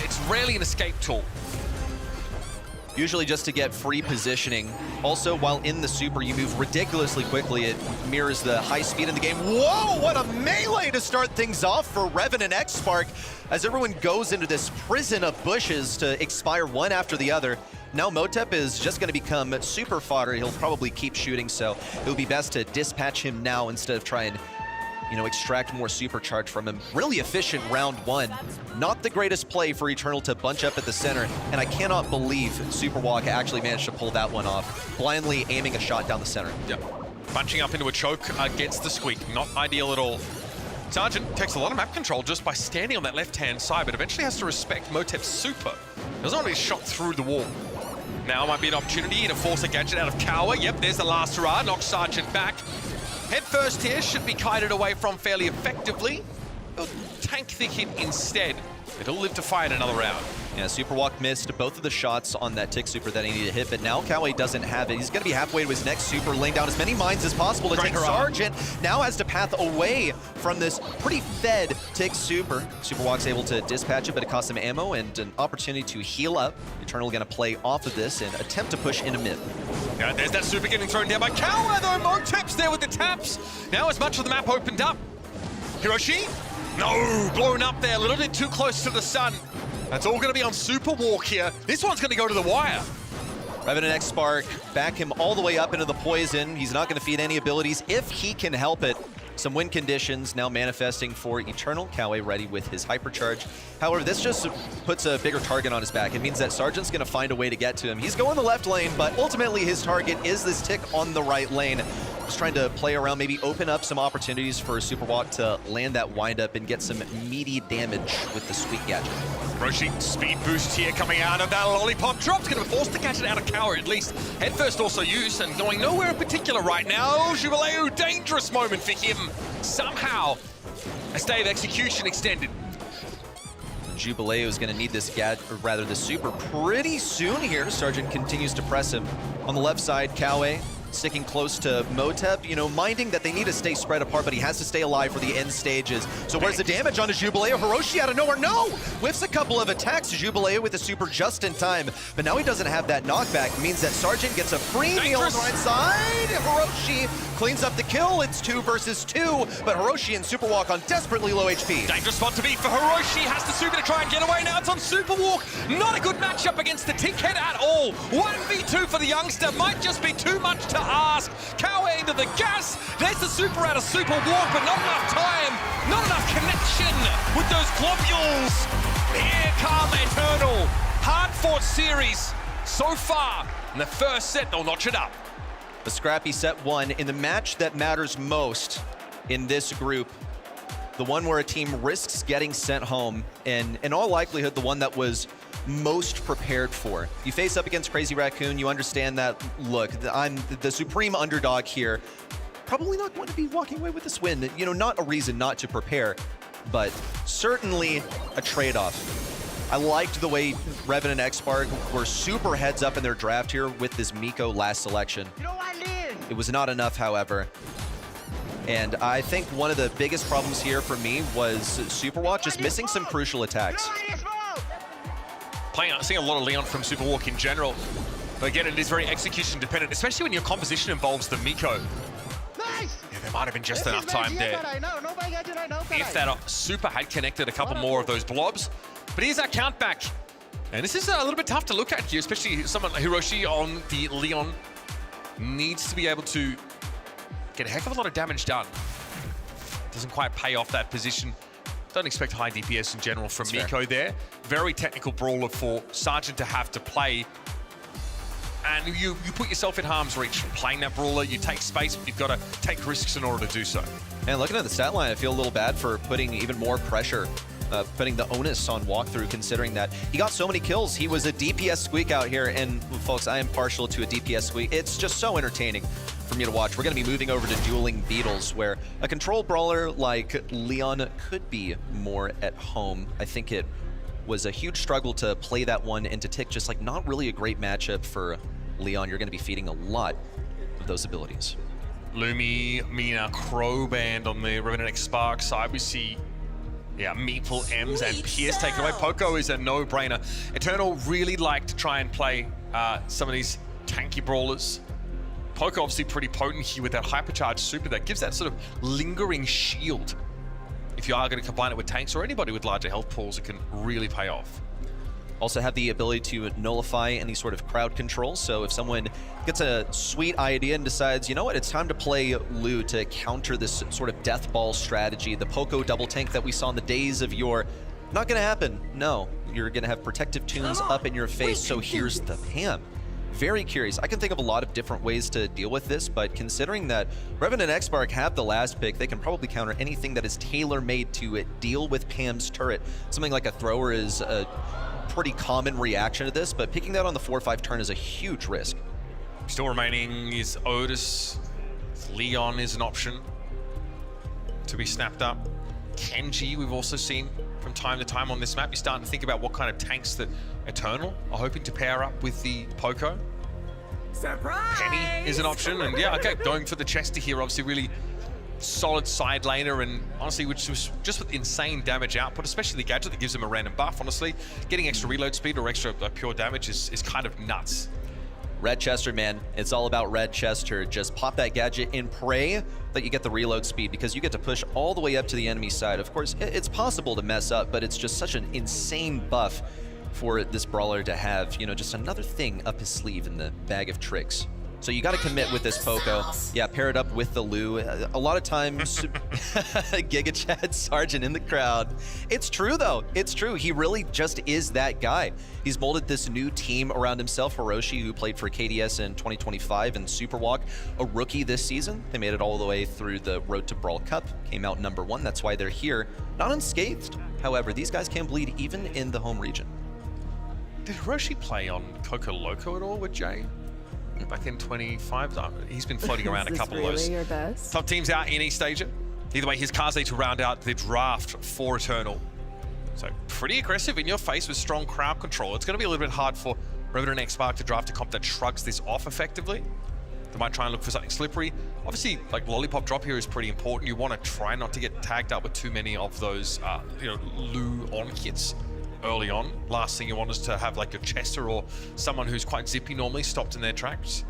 it's rarely an escape tool. usually just to get free positioning. Also, while in the super, you move ridiculously quickly. It mirrors the high speed in the game. Whoa, what a melee to start things off for Revenant X-Spark as everyone goes into this prison of bushes to expire one after the other. Now Motep is just going to become super fodder. He'll probably keep shooting, so it would be best to dispatch him now instead of trying, you know, extract more supercharge from him. Really efficient round one. Not the greatest play for Eternal to bunch up at the center, and I cannot believe Superwalk actually managed to pull that one off, blindly aiming a shot down the center. Yep. Bunching up into a choke against the Squeak. Not ideal at all. Sergeant takes a lot of map control just by standing on that left-hand side, but eventually has to respect Motep's super. Doesn't want to be shot through the wall. Now might be an opportunity to force a gadget out of Kawa. Yep, there's the last hurrah. Knocks Sergeant back. Head first here should be kited away from fairly effectively. He'll tank the hit instead, but he'll live to fight another round. Yeah, Superwalk missed both of the shots on that tick super that he needed to hit, but now Kawa doesn't have it. He's going to be halfway to his next super, laying down as many mines as possible to take Sergeant. Now has to path away from this pretty fed tick super. Superwalk's able to dispatch it, but it costs him ammo and an opportunity to heal up. Eternal going to play off of this and attempt to push into mid. Yeah, there's that super getting thrown down by Kawa, though. Motep's there with the taps. Now as much of the map opened up. Hiroshi? No, blown up there, a little bit too close to the sun. That's all going to be on Superwalk here. This one's going to go to the wire. Revenant X-Spark back him all the way up into the poison. He's not going to feed any abilities if he can help it. Some win conditions now manifesting for Eternal. Kawa ready with his hypercharge. However, this just puts a bigger target on his back. It means that Sergeant's going to find a way to get to him. He's going the left lane, but ultimately his target is this tick on the right lane. Just trying to play around, maybe open up some opportunities for Superwalk to land that windup and get some meaty damage with the Squeak gadget. Roshi, speed boost here coming out of that lollipop drop's going to force the gadget out of Kawa at least. Head first also used and going nowhere in particular right now. Jubileu, dangerous moment for him. Somehow, a stay of execution extended. Jubileu is going to need this the super pretty soon here. Sergeant continues to press him. On the left side, Kawa sticking close to Motep, you know, minding that they need to stay spread apart, but he has to stay alive for the end stages. So where's the damage onto Jubileu? Hiroshi out of nowhere, no! Whiffs a couple of attacks, Jubileu with the super just in time, but now he doesn't have that knockback. It means that Sergeant gets a free meal on the right side. Hiroshi cleans up the kill. It's 2 versus 2, but Hiroshi and Superwalk on desperately low HP. Dangerous spot to be for Hiroshi. Has the super to try and get away. Now it's on Superwalk. Not a good matchup against the Tickhead at all. 1v2 for the youngster. Might just be too much to ask. Kawa into the gas. There's the super out of Superwalk, but not enough time. Not enough connection with those globules. Here come Eternal. Hard-fought series so far. In the first set, they'll notch it up. The scrappy set one in the match that matters most in this group. The one where a team risks getting sent home, and in all likelihood, the one that was most prepared for. You face up against Crazy Raccoon, you understand that, look, I'm the supreme underdog here. Probably not going to be walking away with this win. You know, not a reason not to prepare, but certainly a trade-off. I liked the way Revenant and X-Spark were super heads up in their draft here with this Miko last selection. It was not enough, however. And I think one of the biggest problems here for me was Superwalk just missing some crucial attacks. Seeing a lot of Leon from Superwalk in general. But again, it is very execution dependent, especially when your composition involves the Miko. Yeah, there might have been just enough time there. If that super had connected a couple more of those blobs. But here's our count back. And this is a little bit tough to look at here, especially someone like Hiroshi on the Leon needs to be able to get a heck of a lot of damage done. Doesn't quite pay off that position. Don't expect high DPS in general from Miko there. Very technical brawler for Sergeant to have to play. And you put yourself in harm's reach. Playing that brawler, you take space, but you've got to take risks in order to do so. And looking at the stat line, I feel a little bad for putting even more pressure, putting the onus on Walkthrough, considering that he got so many kills. He was a DPS squeak out here, and folks, I am partial to a DPS squeak. It's just so entertaining for me to watch. We're going to be moving over to dueling beetles, where a control brawler like Leon could be more at home. I think it was a huge struggle to play that one into Tick, just like not really a great matchup for Leon. You're going to be feeding a lot of those abilities. Lumi, Mina, Crow Band on the Revenant X Spark side. We see Yeah, Meatful, Ems, and Pierce taken away. Poco is a no-brainer. Eternal really like to try and play some of these tanky brawlers. Poco obviously pretty potent here with that hypercharged super that gives that sort of lingering shield. If you are going to combine it with tanks or anybody with larger health pools, it can really pay off. Also have the ability to nullify any sort of crowd control. So if someone gets a sweet idea and decides, you know what, it's time to play Lu to counter this sort of death ball strategy, the Poco double tank that we saw in the days of yore, not gonna happen. No, you're gonna have protective tunes up in your face. So here's the Pam. Very curious. I can think of a lot of different ways to deal with this, but considering that Revenant and Xbark have the last pick, they can probably counter anything that is tailor-made to deal with Pam's turret. Something like a thrower is a pretty common reaction to this, but picking that on the 4-5 turn is a huge risk. Still remaining is Otis. Leon is an option to be snapped up. Kenji we've also seen from time to time on this map. You're starting to think about what kind of tanks that Eternal are hoping to pair up with the Poco. Surprise! Penny is an option, and yeah, okay, going for the Chester here, obviously really solid side laner, and honestly, which was just with insane damage output, especially the gadget that gives him a random buff. Honestly, getting extra reload speed or extra pure damage is kind of nuts. Red Chester, man, it's all about Red Chester. Just pop that gadget and pray that you get the reload speed, because you get to push all the way up to the enemy side. Of course, it's possible to mess up, but it's just such an insane buff for this brawler to have, you know, just another thing up his sleeve in the bag of tricks. So you got to commit with this Poco. Yeah, pair it up with the Lu. A lot of times, Giga Chad Sargent in the crowd. It's true, though. It's true. He really just is that guy. He's molded this new team around himself. Hiroshi, who played for KDS in 2025 and Superwalk, a rookie this season. They made it all the way through the road to Brawl Cup. Came out #1. That's why they're here. Not unscathed. However, these guys can bleed even in the home region. Did Hiroshi play on Coco Loco at all with Jay? Back in 25, he's been floating around a couple of those top teams out in East Asia. Either way, his Kaze to round out the draft for Eternal. So pretty aggressive in your face with strong crowd control. It's going to be a little bit hard for Revenant and Xbark to draft a comp that shrugs this off effectively. They might try and look for something slippery. Obviously, like Lollipop drop here is pretty important. You want to try not to get tagged up with too many of those, you know, Lu on kits early on. Last thing you want is to have like your Chester or someone who's quite zippy normally stopped in their tracks.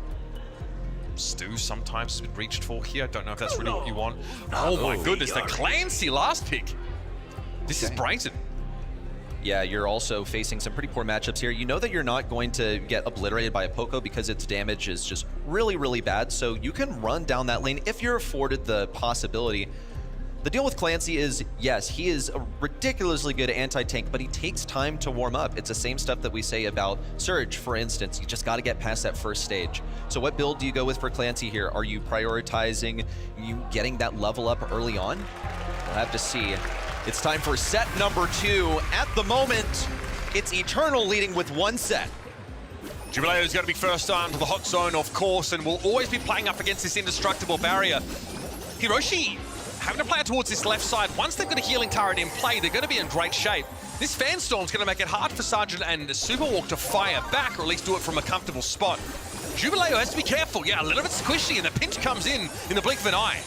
Stu sometimes has been reached for here. I don't know if that's really what you want. Oh my goodness, the Clancy last pick. This is brazen. Yeah, you're also facing some pretty poor matchups here. You know that you're not going to get obliterated by a Poco because its damage is just really, really bad. So you can run down that lane if you're afforded the possibility. The deal with Clancy is, yes, he is a ridiculously good anti-tank, but he takes time to warm up. It's the same stuff that we say about Surge, for instance. You just got to get past that first stage. So what build do you go with for Clancy here? Are you prioritizing you getting that level up early on? We'll have to see. It's time for set #2. At the moment, it's Eternal leading with 1 set. Jubileo is going to be first on to the hot zone, of course, and will always be playing up against this indestructible barrier. Hiroshi having to play out towards this left side. Once they've got a healing turret in play, they're going to be in great shape. This fan storm's going to make it hard for Sargent and Superwalk to fire back, or at least do it from a comfortable spot. Jubileo has to be careful. Yeah, a little bit squishy, and the pinch comes in the blink of an eye.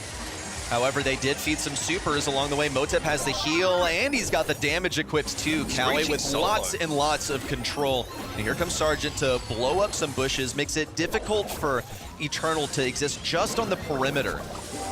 However, they did feed some supers along the way. Motep has the heal, and he's got the damage equipped too. Kawi with lots and lots of control. And here comes Sargent to blow up some bushes, makes it difficult for Eternal to exist just on the perimeter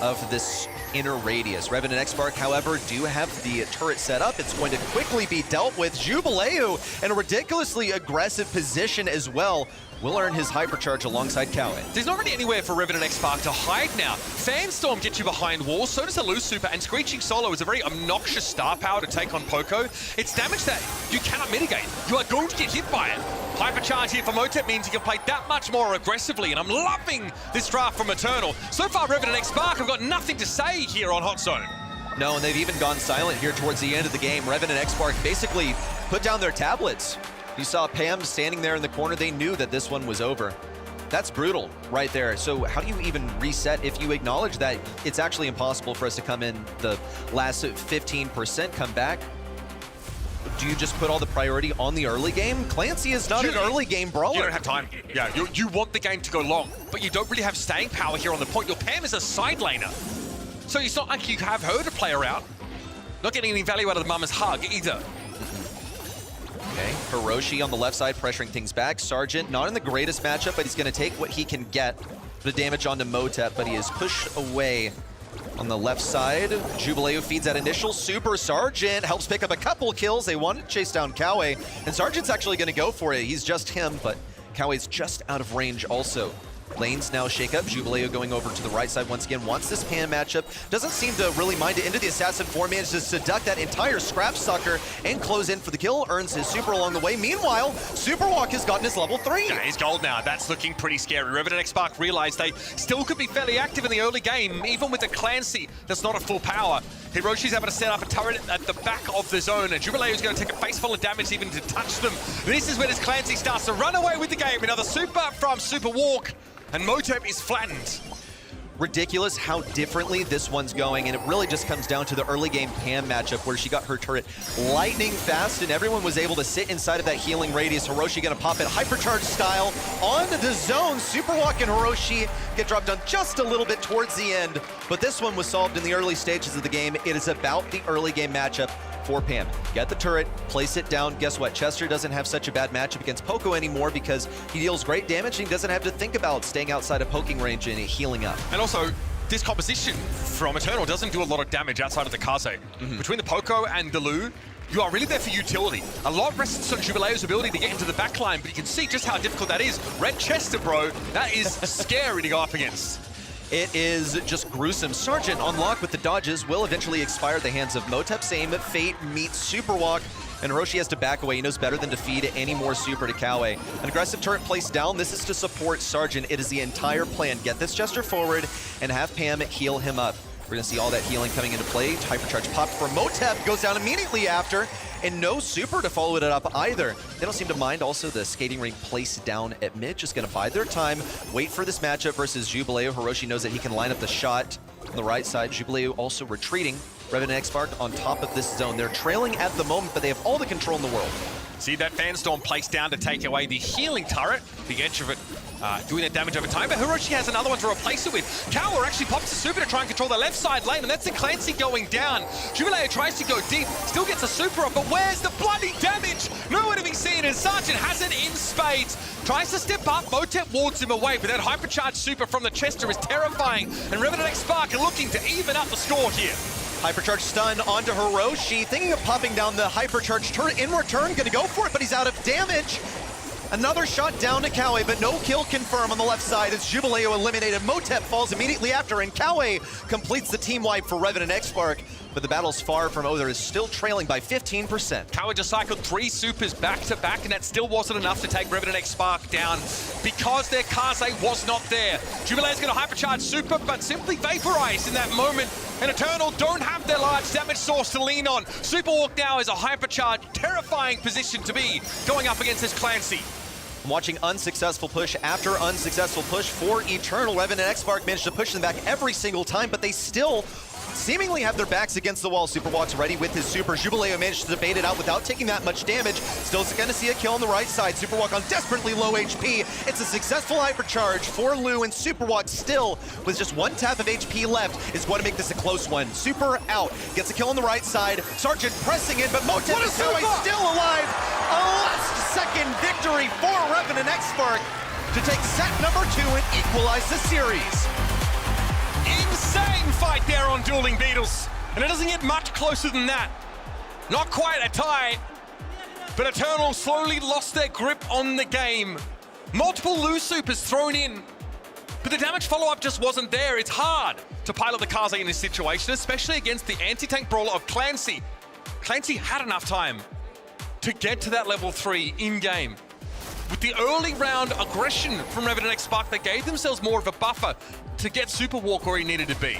of this inner radius. Revenant and Xbark, however, do have the turret set up. It's going to quickly be dealt with. Jubileo in a ridiculously aggressive position as well. Will earn his hypercharge alongside Kawi. There's not really anywhere for Revenant and Xbark to hide now. Fanstorm gets you behind walls, so does the Loose Super, and Screeching Solo is a very obnoxious star power to take on Poco. It's damage that you cannot mitigate. You are going to get hit by it. Hypercharge here for Motep means he can play that much more aggressively, and I'm loving this draft from Eternal. So far, Revenant and Xbark have got nothing to say here on Hot Zone. No, and they've even gone silent here towards the end of the game. Revenant and Xbark basically put down their tablets. You saw Pam standing there in the corner. They knew that this one was over. That's brutal right there. So how do you even reset if you acknowledge that it's actually impossible for us to come in the last 15% come back? Do you just put all the priority on the early game? Clancy is not an early game brawler. You don't have time. Yeah, you want the game to go long, but you don't really have staying power here on the point. Your Pam is a side laner. So it's not like you have her to play around. Not getting any value out of the mama's hug either. Okay, Hiroshi on the left side pressuring things back. Sergeant not in the greatest matchup, but he's going to take what he can get. The damage onto Motep, but he is pushed away on the left side. Jubileo feeds that initial super. Sergeant helps pick up a couple kills. They want to chase down Kawe, and Sergeant's actually going to go for it. He's just him, but Kawe's just out of range also. Lanes now shake up. Jubileo going over to the right side once again. Wants this Pam matchup. Doesn't seem to really mind it. Into the Assassin 4. Manages to duck that entire scrap sucker and close in for the kill. Earns his super along the way. Meanwhile, Superwalk has gotten his level 3. Yeah, he's gold now. That's looking pretty scary. Revenant X-Spark realized they still could be fairly active in the early game, even with the Clancy that's not at full power. Hiroshi's able to set up a turret at the back of the zone, and Jubileo's going to take a face full of damage even to touch them. This is where this Clancy starts to run away with the game. Another super from Superwalk. And Motep is flattened. Ridiculous how differently this one's going, and it really just comes down to the early game Pam matchup where she got her turret lightning fast and everyone was able to sit inside of that healing radius. Hiroshi gonna pop it hypercharge style onto the zone. Superwalk and Hiroshi get dropped down just a little bit towards the end, but this one was solved in the early stages of the game. It is about the early game matchup for Pam. Get the turret, place it down. Guess what? Chester doesn't have such a bad matchup against Poco anymore because he deals great damage and he doesn't have to think about staying outside of poking range and healing up. And also, this composition from Eternal doesn't do a lot of damage outside of the Kaze. Between the Poco and the Lu, you are really there for utility. A lot rests on Jubileo's ability to get into the backline, but you can see just how difficult that is. Red Chester, bro, that is scary to go up against. It is just gruesome. Sergeant on lock with the dodges will eventually expire at the hands of Motep. Same fate meets Superwalk, and Hiroshi has to back away. He knows better than to feed any more super to Kawe. An aggressive turret placed down. This is to support Sergeant. It is the entire plan. Get this Chester forward and have Pam heal him up. We're gonna see all that healing coming into play. Hypercharge popped for Motep, goes down immediately after, and no super to follow it up either. They don't seem to mind also the skating ring placed down at mid. Just gonna bide their time, wait for this matchup versus Jubileo. Hiroshi knows that he can line up the shot on the right side. Jubileo also retreating. Revenant X-Spark on top of this zone. They're trailing at the moment, but they have all the control in the world. See that Fanstorm placed down to take away the healing turret, the edge of it doing that damage over time, but Hiroshi has another one to replace it with. Kawa actually pops a super to try and control the left side lane, and that's the Clancy going down. Jubileo tries to go deep, still gets a super up, but where's the bloody damage? Nowhere to be seen, and Sergeant has it in spades. Tries to step up, Motep wards him away, but that hypercharged super from the Chester is terrifying, and Revenant X-Spark are looking to even up the score here. Hypercharge stun onto Hiroshi, thinking of popping down the hypercharge turret in return, gonna go for it, but he's out of damage. Another shot down to Kawe, but no kill confirmed on the left side as Jubileo eliminated. Motep falls immediately after, and Kawe completes the team wipe for Revenant X-Spark. But the battle's far from over. Is still trailing by 15%. Kawa just cycled 3 supers back to back, and that still wasn't enough to take Revenant X-Spark down because their Kaze was not there. Jubileo's gonna hypercharge super, but simply vaporize in that moment. And Eternal don't have their large damage source to lean on. Superwalk now is a hypercharge, terrifying position to be going up against this Clancy. Watching unsuccessful push after unsuccessful push for Eternal. Revenant X-Spark managed to push them back every single time, but they still seemingly have their backs against the wall. Superwalk's ready with his super. Jubileo managed to debate it out without taking that much damage. Still gonna see a kill on the right side. Superwalk on desperately low HP. It's a successful hypercharge for Lu, and Superwalk still, with just 1 tap of HP left, is going to make this a close one. Super out. Gets a kill on the right side. Sergeant pressing in, but Motep is still alive. A last-second victory for Revenant X-Spark to take set number 2 and equalize the series. Insane fight there on Dueling Beetles, and it doesn't get much closer than that. Not quite a tie, but Eternal slowly lost their grip on the game. Multiple Lu supers thrown in, but the damage follow-up just wasn't there. It's hard to pilot the Kaze in this situation, especially against the anti-tank brawler of Clancy. Clancy had enough time to get to that level 3 in-game. With the early round aggression from Revenant X-Spark, they gave themselves more of a buffer to get Superwalk where he needed to be.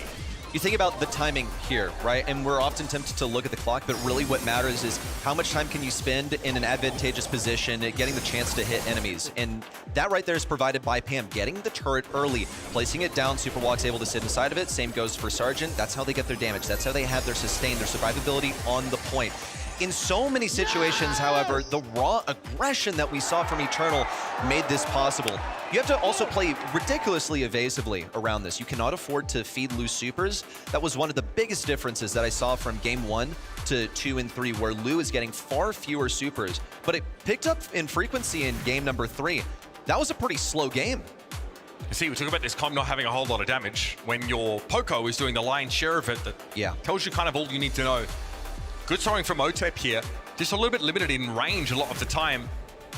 You think about the timing here, right? And we're often tempted to look at the clock, but really what matters is how much time can you spend in an advantageous position getting the chance to hit enemies. And that right there is provided by Pam, getting the turret early, placing it down. Superwalk's able to sit inside of it. Same goes for Sergeant. That's how they get their damage. That's how they have their sustain, their survivability on the point. In so many situations, however, the raw aggression that we saw from Eternal made this possible. You have to also play ridiculously evasively around this. You cannot afford to feed Lu supers. That was one of the biggest differences that I saw from game 1 to 2 and 3, where Lu is getting far fewer supers, but it picked up in frequency in game number 3. That was a pretty slow game. You see, we talk about this comp not having a whole lot of damage when your Poco is doing the lion's share of it. That tells you kind of all you need to know. Good throwing from Otep here. Just a little bit limited in range a lot of the time.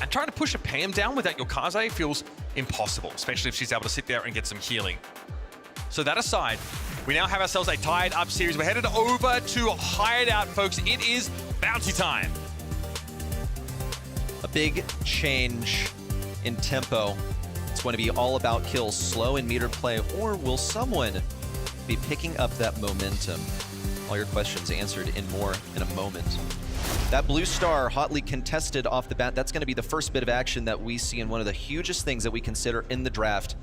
And trying to push a Pam down without your Kaze feels impossible, especially if she's able to sit there and get some healing. So that aside, we now have ourselves a tied up series. We're headed over to Hideout, folks. It is bounty time. A big change in tempo. It's going to be all about kills, slow and metered play, or will someone be picking up that momentum? All your questions answered in more in a moment. That blue star hotly contested off the bat. That's going to be the first bit of action that we see in one of the hugest things that we consider in the draft.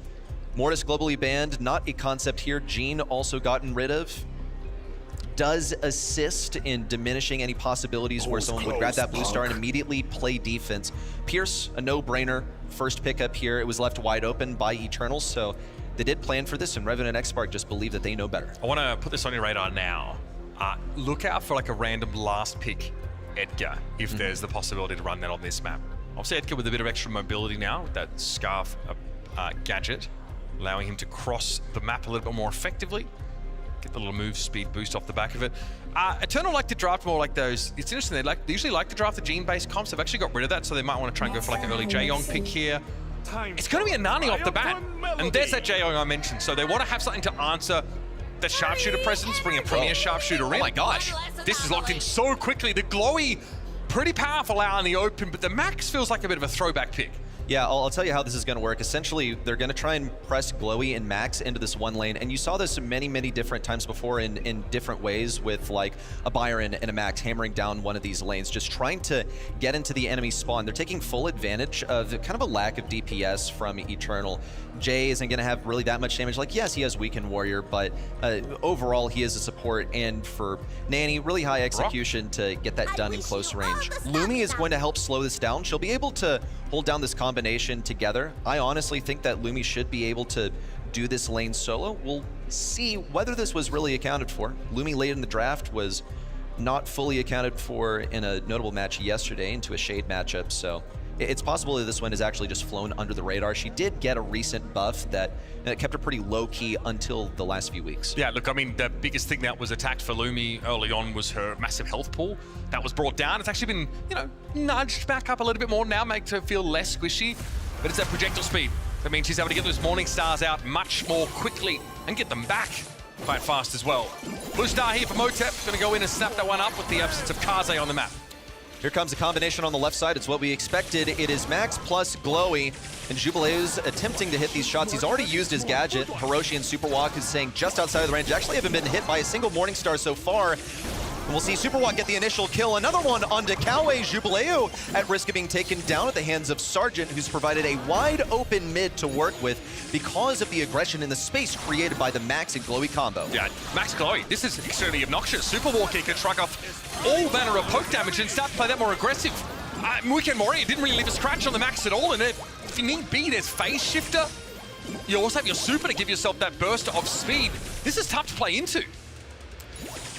Mortis globally banned, not a concept here. Gene also gotten rid of. Does assist in diminishing any possibilities where someone would grab that blue star and immediately play defense. Pierce, a no-brainer. First pickup here. It was left wide open by Eternals, so they did plan for this, and Revenant and Xspark just believe that they know better. I want to put this on your radar now. Look out for like a random last pick Edgar, if there's the possibility to run that on this map. Obviously Edgar with a bit of extra mobility now with that scarf gadget, allowing him to cross the map a little bit more effectively. Get the little move speed boost off the back of it. Eternal like to draft more like those. It's interesting, they usually like to draft the gene-based comps. They've actually got rid of that, so they might want to try and go for like an early Jaeyong pick here. It's going to be a Nani off the bat. And there's that Jaeyong I mentioned. So they want to have something to answer the sharpshooter presence, bring a premier sharpshooter in. Oh my gosh. This is locked in so quickly. The Glowy, pretty powerful out in the open, but the Max feels like a bit of a throwback pick. Yeah, I'll tell you how this is going to work. Essentially, they're going to try and press Glowy and Max into this one lane, and you saw this many, many different times before in different ways with like a Byron and a Max hammering down one of these lanes, just trying to get into the enemy spawn. They're taking full advantage of kind of a lack of DPS from Eternal. Jay isn't going to have really that much damage. Like, yes, he has Weaken Warrior, but overall, he is a support, and for Nani, really high execution to get that done in close range. Lumi is going to help slow this down. She'll be able to hold down this combination together. I honestly think that Lumi should be able to do this lane solo. We'll see whether this was really accounted for. Lumi late in the draft was not fully accounted for in a notable match yesterday into a Shade matchup, so it's possible that this one has actually just flown under the radar. She did get a recent buff that kept her pretty low-key until the last few weeks. Yeah, look, I mean, the biggest thing that was attacked for Lumi early on was her massive health pool. That was brought down. It's actually been, you know, nudged back up a little bit more now, make her feel less squishy. But it's that projectile speed. That means she's able to get those Morning Stars out much more quickly and get them back quite fast as well. Blue Star here for Motep. Going to go in and snap that one up with the absence of Kaze on the map. Here comes a combination on the left side. It's what we expected. It is Max plus Glowy, and Jubileu's attempting to hit these shots. He's already used his gadget. Hiroshi and Superwalk is saying just outside of the range. Actually haven't been hit by a single Morningstar so far. And we'll see Superwalk get the initial kill. Another one onto Kawe. Jubileu at risk of being taken down at the hands of Sargent, who's provided a wide open mid to work with because of the aggression in the space created by the Max and Glowy combo. Yeah, Max Glowy, this is extremely obnoxious. Superwalk here can shrug off all manner of poke damage and start to play that more aggressive. Weekend Warrior didn't really leave a scratch on the Max at all, and if you need be, there's Phase Shifter. You also have your super to give yourself that burst of speed. This is tough to play into.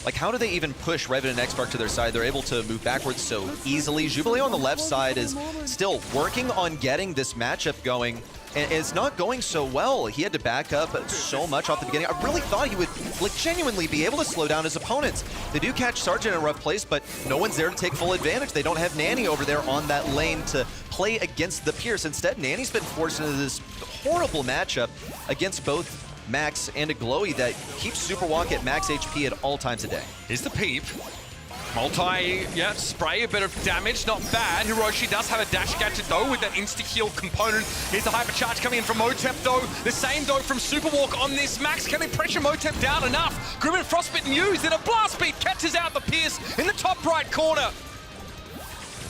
Like, how do they even push Revenant and Xspark to their side? They're able to move backwards so easily. Jubileu on the left side is still working on getting this matchup going, and it's not going so well. He had to back up so much off the beginning. I really thought he would, like, genuinely be able to slow down his opponents. They do catch Sargent in a rough place, but no one's there to take full advantage. They don't have Nani over there on that lane to play against the Pierce. Instead, Nani's been forced into this horrible matchup against both Max and a Glowy that keeps Superwalk at max HP at all times a day. Here's the peep. Spray, a bit of damage, not bad. Hiroshi does have a dash gadget though with that insta-heal component. Here's the hypercharge coming in from Motep though. The same though from Superwalk on this. Max, can they pressure Motep down enough? Grim and Frostbitten used, and a blast beat catches out the Pierce in the top right corner.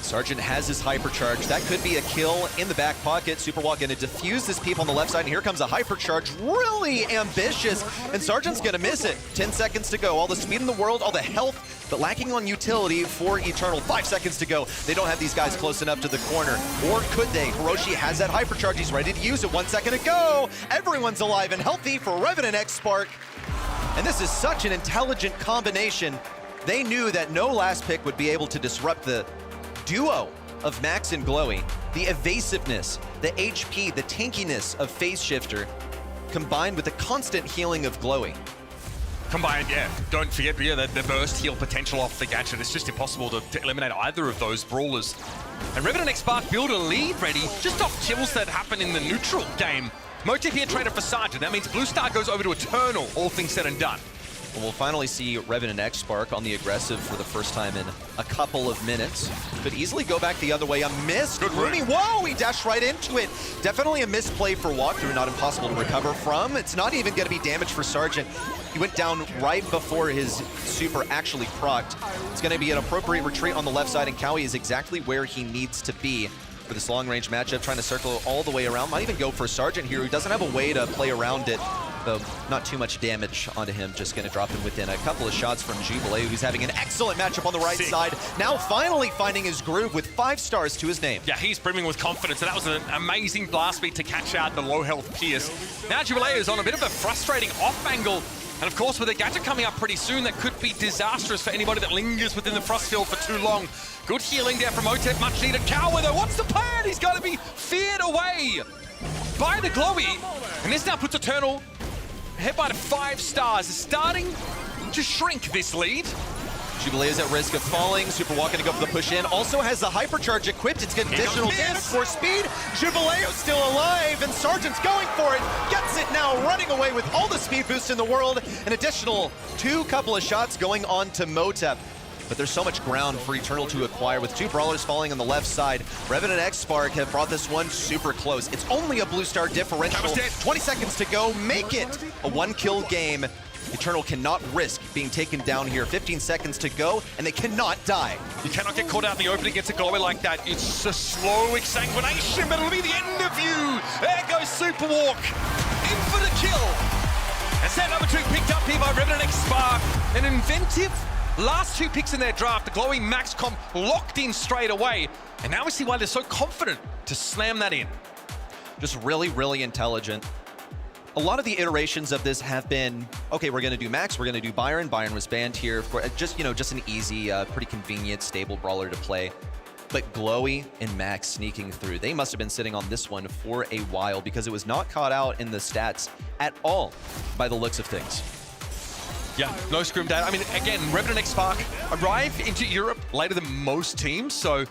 Sergeant has his hypercharge. That could be a kill in the back pocket. Superwalk gonna defuse this peep on the left side, and here comes a hypercharge. Really ambitious, and Sergeant's gonna miss it. 10 seconds to go. All the speed in the world, all the health, but lacking on utility for Eternal. 5 seconds to go. They don't have these guys close enough to the corner. Or could they? Hiroshi has that hypercharge. He's ready to use it. 1 second to go. Everyone's alive and healthy for Revenant X Spark. And this is such an intelligent combination. They knew that no last pick would be able to disrupt the duo of Max and Glowy. The evasiveness, the HP, the tankiness of Phase Shifter, combined with the constant healing of Glowy. Combined, yeah. Don't forget, the burst heal potential off the gadget. It's just impossible to eliminate either of those brawlers. And Revenant X Spark build a lead ready just off kills that happen in the neutral game. Motive here traded for Sergeant. That means Blue Star goes over to Eternal, all things said and done. Well, we'll finally see Revenant X Spark on the aggressive for the first time in a couple of minutes. Could easily go back the other way. A miss. Good Rooney. Whoa, he dashed right into it. Definitely a misplay for Walkthrough, not impossible to recover from. It's not even going to be damage for Sergeant. He went down right before his super actually procced. It's going to be an appropriate retreat on the left side, and Cowie is exactly where he needs to be for this long-range matchup, trying to circle all the way around. Might even go for Sergeant here, who doesn't have a way to play around it. Though not too much damage onto him, just going to drop him within a couple of shots from Jubilee, who's having an excellent matchup on the right side. Now finally finding his groove with 5 stars to his name. Yeah, he's brimming with confidence, and that was an amazing blast beat to catch out the low health Pierce. Now Jubilee is on a bit of a frustrating off angle, and of course with the gadget coming up pretty soon, that could be disastrous for anybody that lingers within the frost field for too long. Good healing there from Otep, much needed. Cower though, what's the plan? He's got to be feared away by the Glowy, and this now puts Eternal hit by the 5 stars, is starting to shrink this lead. Jubilee is at risk of falling. Superwalk gonna go for the push in. Also has the hypercharge equipped. It's getting additional damage for speed. Jubilee still alive, and Sergeant's going for it. Gets it now, running away with all the speed boost in the world. An additional couple of shots going on to Motep. But there's so much ground for Eternal to acquire with 2 brawlers falling on the left side. Revenant X Spark have brought this one super close. It's only a blue star differential. 20 seconds to go, make it a 1-kill game. Eternal cannot risk being taken down here. 15 seconds to go, and they cannot die. You cannot get caught out in the opening against a Glowy like that. It's a slow exsanguination, but it'll be the end of you. There goes Superwalk, in for the kill. And set number 2 picked up here by Revenant X Spark. An inventive last 2 picks in their draft. The Glowy Max Comp locked in straight away. And now we see why they're so confident to slam that in. Just really, really intelligent. A lot of the iterations of this have been, okay, we're going to do Max, we're going to do Byron. Byron was banned here. Just an easy, pretty convenient, stable brawler to play. But Glowy and Max sneaking through. They must have been sitting on this one for a while because it was not caught out in the stats at all by the looks of things. Yeah, no scrim data. I mean, again, Revenant X Spark arrive into Europe later than most teams, so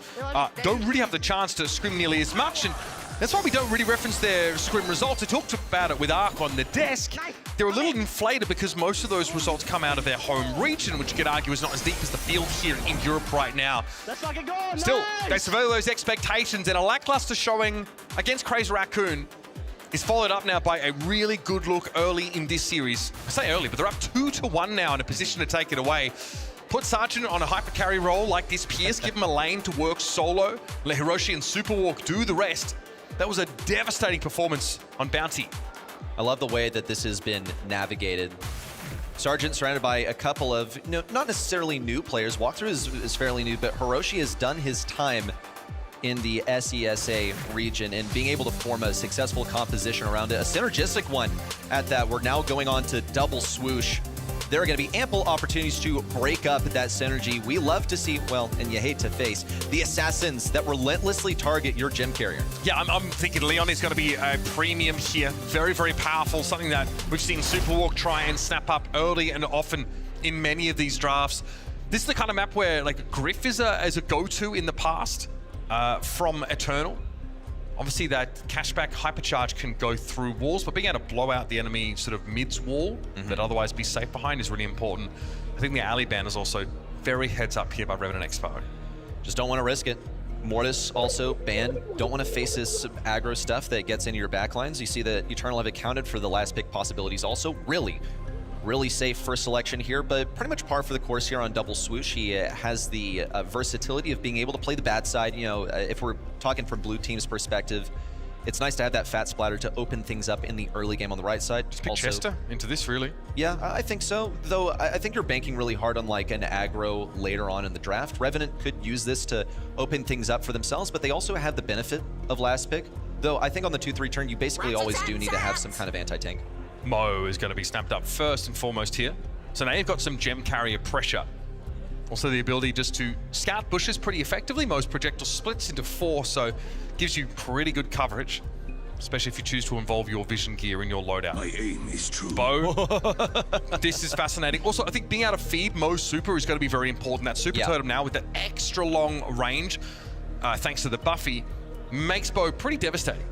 don't really have the chance to scrim nearly as much. And that's why we don't really reference their scrim results. I talked about it with Ark on the desk. They're a little inflated because most of those results come out of their home region, which you could argue is not as deep as the field here in Europe right now. Still, they survey those expectations, and a lackluster showing against Crazy Raccoon is followed up now by a really good look early in this series. I say early, but they're up 2-1 now in a position to take it away. Put Sergeant on a hyper carry role like this Pierce, give him a lane to work solo, let Hiroshi and Superwalk do the rest. That was a devastating performance on Bounty. I love the way that this has been navigated. Sergeant surrounded by a couple of, not necessarily new players. Walkthrough is fairly new, but Hiroshi has done his time in the SESA region and being able to form a successful composition around it, a synergistic one at that. We're now going on to double swoosh. There are going to be ample opportunities to break up that synergy. We love to see, well, and you hate to face, the assassins that relentlessly target your gem carrier. Yeah, I'm thinking Leon is going to be a premium here. Very, very powerful. Something that we've seen Superwalk try and snap up early and often in many of these drafts. This is the kind of map where like Griff is a go-to in the past. From Eternal. Obviously that cashback hypercharge can go through walls, but being able to blow out the enemy sort of mids wall that otherwise be safe behind is really important. I think the alley ban is also very heads up here by Revenant X Spark. Just don't want to risk it. Mortis also banned. Don't want to face this aggro stuff that gets into your backlines. You see that Eternal have accounted for the last pick possibilities also. Really Really safe first selection here, but pretty much par for the course here on double swoosh. He has the versatility of being able to play the bad side. You know, if we're talking from blue team's perspective, it's nice to have that fat splatter to open things up in the early game on the right side. Just pick Chester into this, really. Yeah, I think so. Though I think you're banking really hard on like an aggro later on in the draft. Revenant could use this to open things up for themselves, but they also have the benefit of last pick. Though I think on the 2-3 turn, you basically always do need to have some kind of anti-tank. Mo is going to be snapped up first and foremost here. So now you've got some gem carrier pressure. Also the ability just to scout bushes pretty effectively. Mo's projectile splits into 4, so gives you pretty good coverage, especially if you choose to involve your vision gear in your loadout. My aim is true. Bo, this is fascinating. Also, I think being able to feed Mo's super is going to be very important. That super totem now with that extra long range, thanks to the Buffy, makes Bo pretty devastating.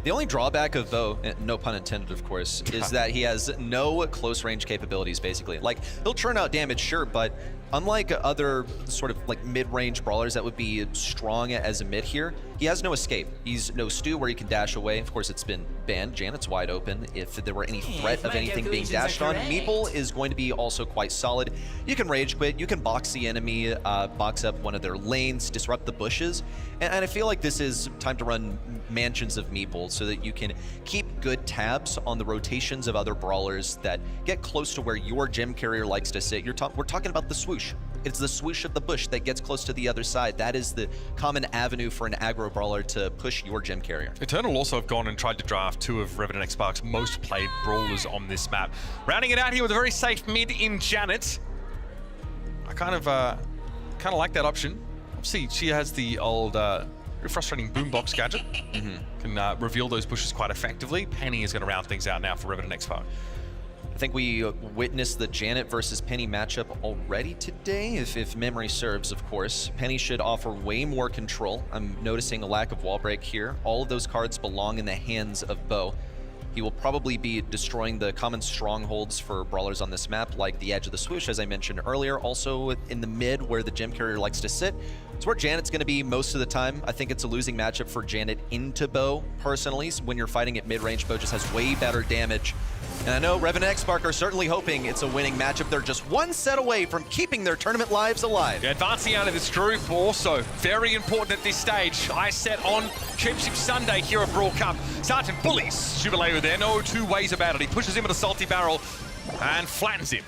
The only drawback of Bo, no pun intended of course, is that he has no close range capabilities basically. Like, he'll churn out damage, sure, but unlike other sort of like mid-range brawlers that would be strong as a mid here, he has no escape. He's no stew where he can dash away. Of course, it's been banned. Janet's wide open if there were any threat of anything being dashed on. Meeple is going to be also quite solid. You can rage quit, you can box the enemy, box up one of their lanes, disrupt the bushes, and I feel like this is time to run mansions of Meeple so that you can keep good tabs on the rotations of other brawlers that get close to where your gem carrier likes to sit. We're talking about the swoosh. It's the swoosh of the bush that gets close to the other side. That is the common avenue for an aggro brawler to push your gem carrier. Eternal also have gone and tried to draft 2 of Revenant X Spark's most played brawlers on this map. Rounding it out here with a very safe mid in Janet. I kind of like that option. Obviously, she has the old frustrating boombox gadget. Can reveal those bushes quite effectively. Penny is going to round things out now for Revenant X Spark. I think we witnessed the Janet versus Penny matchup already today, if memory serves, of course. Penny should offer way more control. I'm noticing a lack of wall break here. All of those cards belong in the hands of Bo. He will probably be destroying the common strongholds for brawlers on this map, like the edge of the swoosh, as I mentioned earlier. Also in the mid, where the gem carrier likes to sit. It's where Janet's going to be most of the time. I think it's a losing matchup for Janet into Bo, personally. When you're fighting at mid-range, Bo just has way better damage. And I know Revenant X Spark are certainly hoping it's a winning matchup. They're just one set away from keeping their tournament lives alive. Yeah, advancing out of this group also very important at this stage. I set on Championship Sunday here at Brawl Cup. Sergeant bullies Jubilee there, no two ways about it. He pushes him with a salty barrel and flattens him.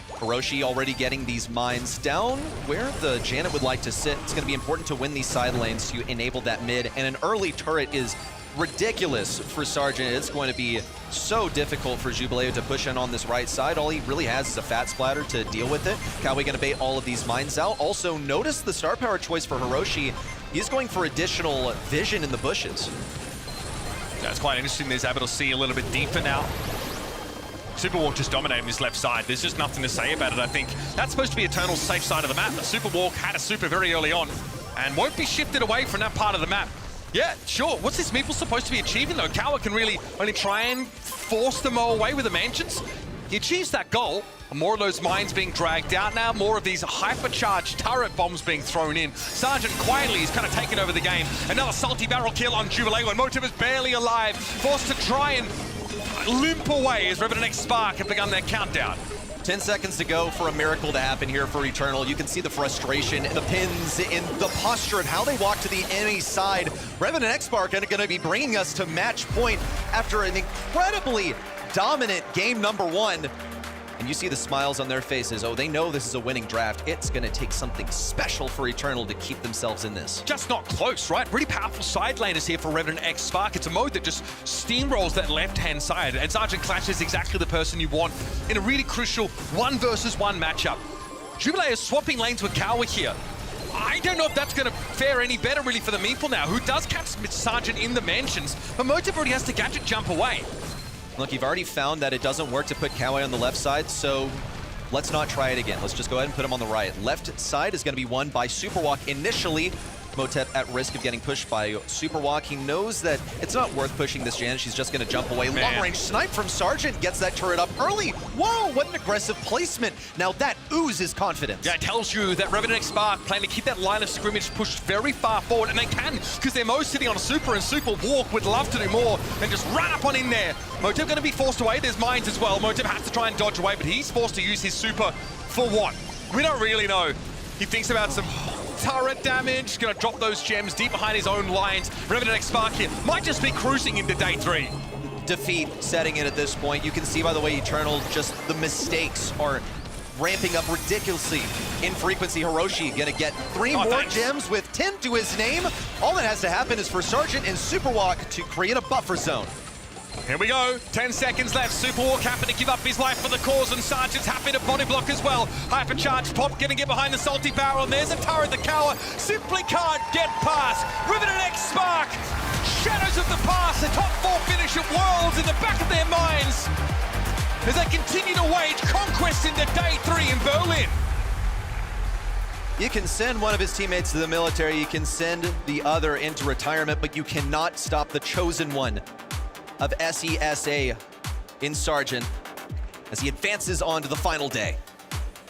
Hiroshi already getting these mines down where the Janet would like to sit. It's going to be important to win these side lanes to enable that mid, and an early turret is ridiculous for Sergeant. It's going to be so difficult for Jubilee to push in on this right side. All he really has is a fat splatter to deal with it. Kawi going to bait all of these mines out. Also, notice the star power choice for Hiroshi. He's going for additional vision in the bushes. That's quite interesting. He's able to see a little bit deeper now. Superwalk just dominating his left side. There's just nothing to say about it, I think. That's supposed to be Eternal's safe side of the map. The Superwalk had a super very early on and won't be shifted away from that part of the map. Yeah, sure. What's this Meeple supposed to be achieving, though? Kawa can really only try and force the Mo away with the mansions. He achieves that goal. More of those mines being dragged out now. More of these hypercharged turret bombs being thrown in. Sergeant quietly is kind of taking over the game. Another salty barrel kill on Jubilee when Motive is barely alive. Forced to try and limp away as Revenant X Spark have begun their countdown. 10 seconds to go for a miracle to happen here for Eternal. You can see the frustration and the pins in the posture of how they walk to the enemy side. Revenant X Spark are going to be bringing us to match point after an incredibly dominant game number 1. And you see the smiles on their faces. Oh, they know this is a winning draft. It's going to take something special for Eternal to keep themselves in this. Just not close, right? Really powerful side laners here for Revenant X Spark. It's a mode that just steamrolls that left-hand side. And Sergeant Clash is exactly the person you want in a really crucial 1 versus 1 matchup. Jubilee is swapping lanes with Kawa here. I don't know if that's going to fare any better really for the Meeple now, who does catch Sergeant in the mansions. But Motive already has to gadget jump away. Look, you've already found that it doesn't work to put Kawi on the left side, so let's not try it again. Let's just go ahead and put him on the right. Left side is going to be won by Superwalk initially. Motep at risk of getting pushed by Superwalk. He knows that it's not worth pushing this Jan. She's just going to jump away. Long-range snipe from Sergeant gets that turret up early. Whoa, what an aggressive placement. Now that oozes confidence. Yeah, it tells you that Revenant Spark plan to keep that line of scrimmage pushed very far forward, and they can, because they're most sitting on a Super, and Super Walk would love to do more and just run up on in there. Motep going to be forced away. There's mines as well. Motep has to try and dodge away, but he's forced to use his Super for what? We don't really know. He thinks about some turret damage, gonna drop those gems deep behind his own lines. Revenant Spark here might just be cruising into day 3. Defeat setting in at this point. You can see by the way Eternal, just the mistakes are ramping up ridiculously in frequency. Hiroshi gonna get 3 more gems with 10 to his name. All that has to happen is for Sergeant and Superwalk to create a buffer zone. Here we go, 10 seconds left. Superwalk happy to give up his life for the cause, and Sergeant's happy to body block as well. Hypercharge Pop gonna get behind the salty barrel, and there's a turret. The cower simply can't get past. Revenant X Spark, shadows of the past, the top 4 finish at Worlds in the back of their minds as they continue to wage conquest into day 3 in Berlin. You can send one of his teammates to the military, you can send the other into retirement, but you cannot stop the chosen one of SESA in Sergeant as he advances on to the final day.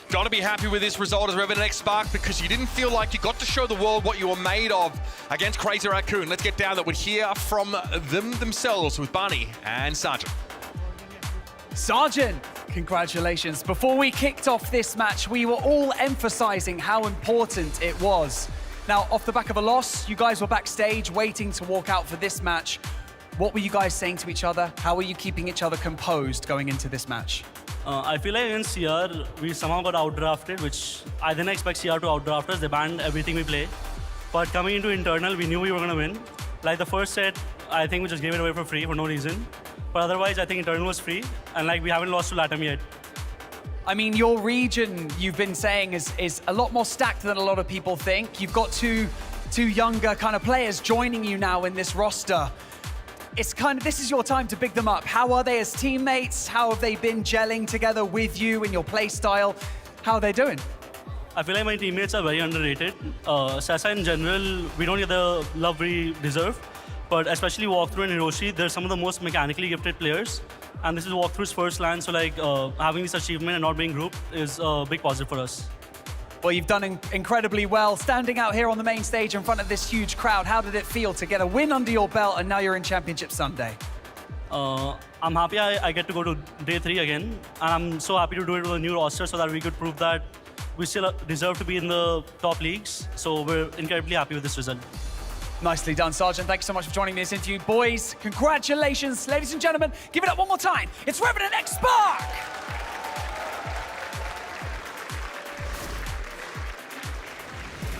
Gotta be happy with this result as Revenant X Spark, because you didn't feel like you got to show the world what you were made of against Crazy Raccoon. Let's get down that. We'll hear from them themselves with Barney and Sergeant. Sergeant, congratulations. Before we kicked off this match, we were all emphasizing how important it was. Now, off the back of a loss, you guys were backstage waiting to walk out for this match. What were you guys saying to each other? How were you keeping each other composed going into this match? I feel like against CR, we somehow got outdrafted, which I didn't expect CR to outdraft us. They banned everything we play. But coming into Internal, we knew we were going to win. Like the first set, I think we just gave it away for free for no reason. But otherwise, I think Internal was free. And like we haven't lost to LATAM yet. I mean, your region, you've been saying, is a lot more stacked than a lot of people think. You've got two younger kind of players joining you now in this roster. It's kind of, this is your time to big them up. How are they as teammates? How have they been gelling together with you in your play style? How are they doing? I feel like my teammates are very underrated. Sasa in general, we don't get the love we deserve. But especially Walkthrough and Hiroshi, they're some of the most mechanically gifted players. And this is Walkthrough's first LAN, so like having this achievement and not being grouped is a big positive for us. Well, you've done incredibly well. Standing out here on the main stage in front of this huge crowd, how did it feel to get a win under your belt and now you're in Championship Sunday? I'm happy I get to go to day 3 again. And I'm so happy to do it with a new roster so that we could prove that we still deserve to be in the top leagues. So we're incredibly happy with this result. Nicely done, Sergeant. Thanks so much for joining me in this interview. Boys, congratulations. Ladies and gentlemen, give it up one more time. It's Revenant X Spark!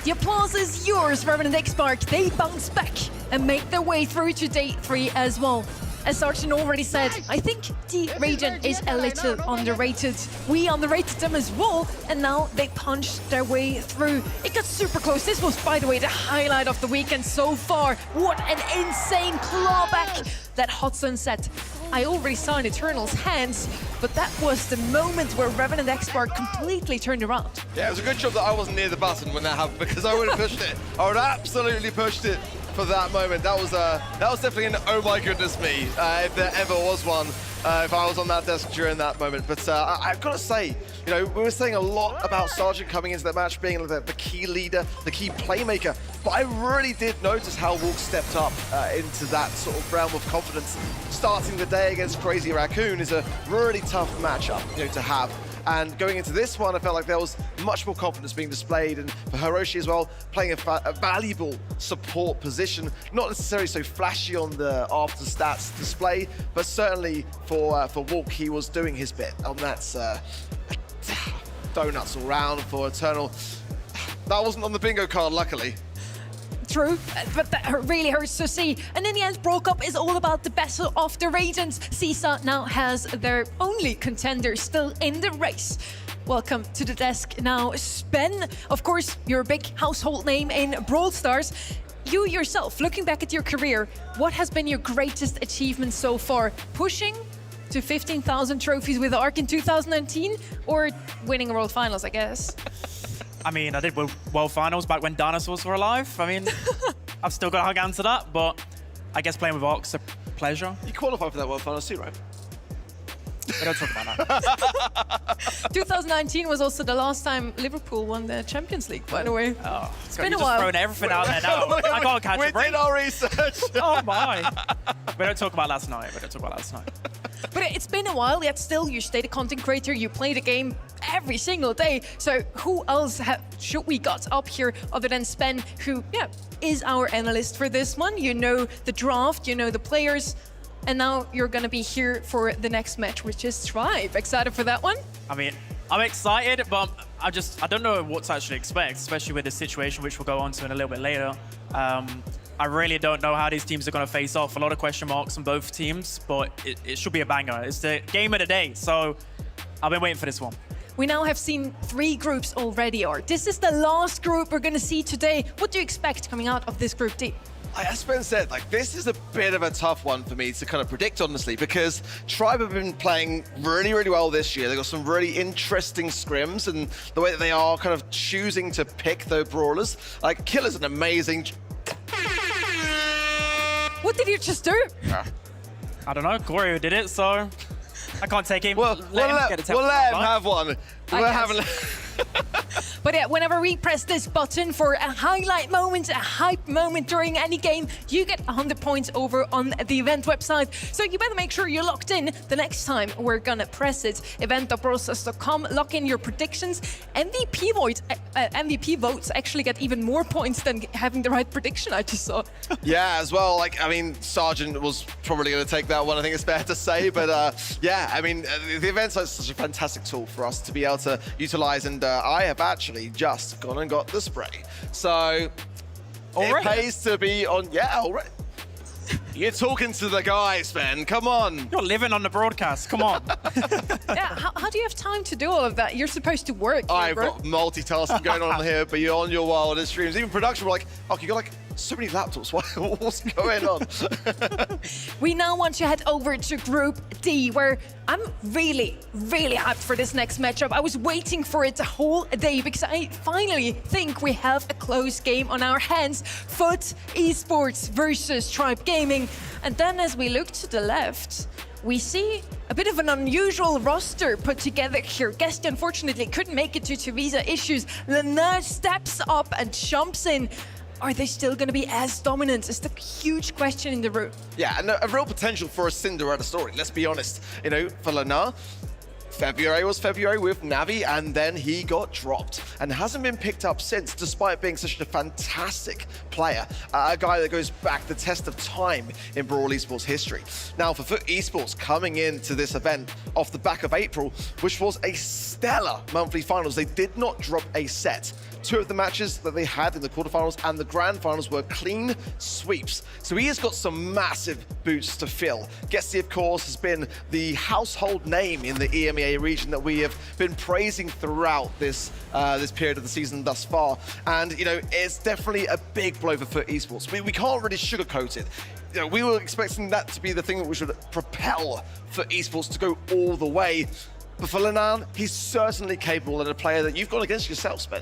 The applause is yours, Revenant X Spark. They bounce back and make their way through to day 3 as well. As Sergeant already said, I think the region is a little underrated. We underrated them as well, and now they punched their way through. It got super close. This was, by the way, the highlight of the weekend so far. What an insane clawback, that hot sunset. I already saw in Eternal's hands, but that was the moment where Revenant X Spark completely turned around. Yeah, it was a good job that I wasn't near the button when that happened, because I would have pushed it. I would have absolutely pushed it for that moment. That was definitely an oh my goodness me, if there ever was one, if I was on that desk during that moment. But I've got to say, you know, we were saying a lot about Sergeant coming into that match being the key leader, the key playmaker, but I really did notice how Walk stepped up into that sort of realm of confidence. Starting the day against Crazy Raccoon is a really tough matchup, you know, to have. And going into this one, I felt like there was much more confidence being displayed, and for Hiroshi as well, playing a valuable support position. Not necessarily so flashy on the after stats display, but certainly for Walk, he was doing his bit. And that's donuts all round for Eternal. That wasn't on the bingo card, luckily. True, but that really hurts to see. And in the end, Brawl Cup is all about the best of the regions. CISA now has their only contender still in the race. Welcome to the desk now, Spen. Of course, you're a big household name in Brawl Stars. You yourself, looking back at your career, what has been your greatest achievement so far? Pushing to 15,000 trophies with ARC in 2019, or winning World Finals, I guess? I mean, I did World Finals back when dinosaurs were alive. I mean, I've still got a hug answer that, but I guess playing with Ox a pleasure. You qualified for that World Finals too, right? We don't talk about that. 2019 was also the last time Liverpool won the Champions League, by the way. Oh, it's been a just while. Throwing everything out there now. I can't catch a break. We did our research. Oh my. We don't talk about last night. But it's been a while, yet still you stay the content creator, you play the game every single day. So who else should we got up here other than Sven, who is our analyst for this one? You know the draft, you know the players, and now you're gonna be here for the next match, which is Tribe. Excited for that one? I mean, I'm excited, but I don't know what to actually expect, especially with the situation, which we'll go on to in a little bit later. I really don't know how these teams are going to face off. A lot of question marks on both teams, but it should be a banger. It's the game of the day, so I've been waiting for this one. We now have seen 3 groups already, or this is the last group we're going to see today. What do you expect coming out of this Group D? As Ben said, this is a bit of a tough one for me to kind of predict, honestly, because Tribe have been playing really, really well this year. They've got some really interesting scrims, and the way that they are kind of choosing to pick their brawlers. Killer's an amazing... What did you just do? I don't know. Goryo did it, so I can't take him. We'll let him have one. But yeah, whenever we press this button for a highlight moment, a hype moment during any game, you get 100 points over on the event website. So you better make sure you're locked in the next time we're gonna press it. Event.brawlstars.com, lock in your predictions. MVP votes actually get even more points than having the right prediction, I just saw. Yeah, as well. I mean, Sargent was probably going to take that one, I think it's fair to say. But yeah, I mean, the event's such a fantastic tool for us to be able to utilize. And I have actually just gone and got the spray. So it pays to be on, already. You're talking to the guys, man. Come on. You're living on the broadcast. Come on. Yeah, how do you have time to do all of that? You're supposed to work. I've got multitasking going on here, but you're on your wildest dreams. Even production, we're like, oh, you got so many laptops. What's going on? We now want to head over to Group D, where I'm really, really hyped for this next matchup. I was waiting for it the whole day because I finally think we have a close game on our hands. Foot Esports versus Tribe Gaming. And then as we look to the left, we see a bit of an unusual roster put together here. Guest unfortunately couldn't make it due to visa issues. Lena steps up and jumps in. Are they still going to be as dominant? Is the huge question in the room. Yeah, and a real potential for a Cinderella story, let's be honest. You know, for Lena, February was February with Navi, and then he got dropped and hasn't been picked up since, despite being such a fantastic player. A guy that goes back the test of time in Brawl Esports history. Now, for Foot Esports coming into this event off the back of April, which was a stellar monthly finals, they did not drop a set. 2 of the matches that they had in the quarterfinals and the grand finals were clean sweeps. So he has got some massive boots to fill. Gesty, of course, has been the household name in the EMEA region that we have been praising throughout this this period of the season thus far. And, you know, it's definitely a big blow for Foot Esports. We can't really sugarcoat it. You know, we were expecting that to be the thing that we should propel Foot Esports to go all the way. But for Lenan, he's certainly capable and a player that you've gone against yourself, Sven.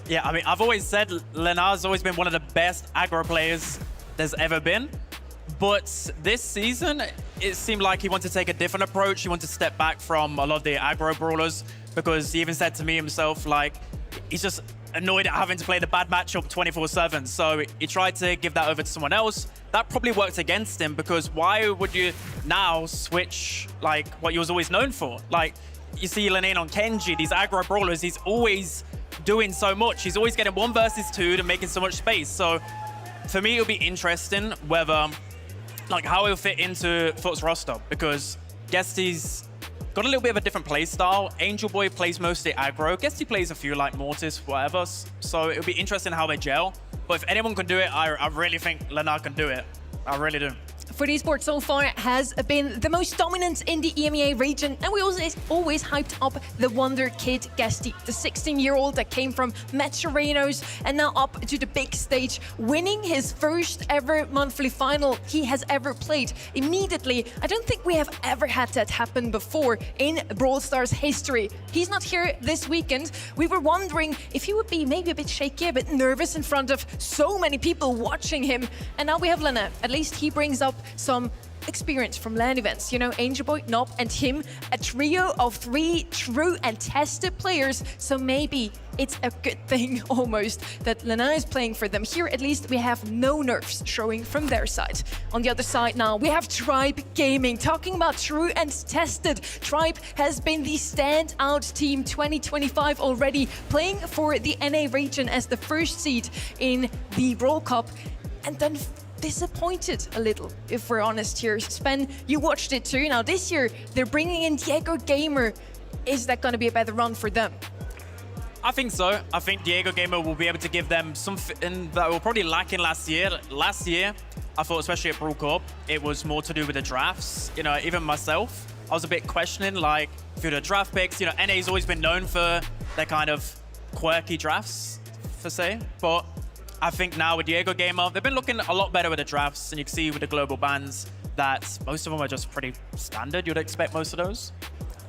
Yeah, I mean, I've always said Lenar's always been one of the best aggro players there's ever been. But this season, it seemed like he wanted to take a different approach. He wanted to step back from a lot of the aggro brawlers, because he even said to me himself, like, he's just annoyed at having to play the bad matchup 24/7. So he tried to give that over to someone else. That probably worked against him, because why would you now switch, like, what he was always known for? Like, you see Lenin on Kenji, these aggro brawlers, he's always doing so much. He's always getting 1 versus 2 and making so much space. So for me, it'll be interesting whether, like, how he'll fit into Foot's roster, because Gesty's got a little bit of a different play style. Angel Boy plays mostly aggro. Gesty plays a few like Mortis, whatever. So it'll be interesting how they gel. But if anyone can do it, I really think Lenar can do it. I really do. FUT Esports so far has been the most dominant in the EMEA region, and we always hyped up the wonder kid Guesty, the 16-year-old that came from Metzerenos and now up to the big stage, winning his first ever monthly final he has ever played. Immediately, I don't think we have ever had that happen before in Brawl Stars history. He's not here this weekend. We were wondering if he would be maybe a bit shaky, a bit nervous in front of so many people watching him. And now we have Lena. At least he brings up some experience from LAN events. You know, Angel Boy, Nob, and him, a trio of 3 true and tested players. So maybe it's a good thing almost that Lena is playing for them. Here, at least, we have no nerfs showing from their side. On the other side now, we have Tribe Gaming. Talking about true and tested, Tribe has been the standout team 2025 already, playing for the NA region as the first seed in the Brawl Cup, and then disappointed a little, if we're honest here. Spen, you watched it too. Now this year, they're bringing in Diego Gamer. Is that going to be a better run for them? I think so. I think Diego Gamer will be able to give them something that were probably lacking last year. Last year, I thought, especially at Brawl Cup, it was more to do with the drafts. You know, even myself, I was a bit questioning, like, for the draft picks. You know, NA's always been known for their kind of quirky drafts, per se. But I think now with Diego Gamer, they've been looking a lot better with the drafts, and you can see with the global bans that most of them are just pretty standard. You'd expect most of those.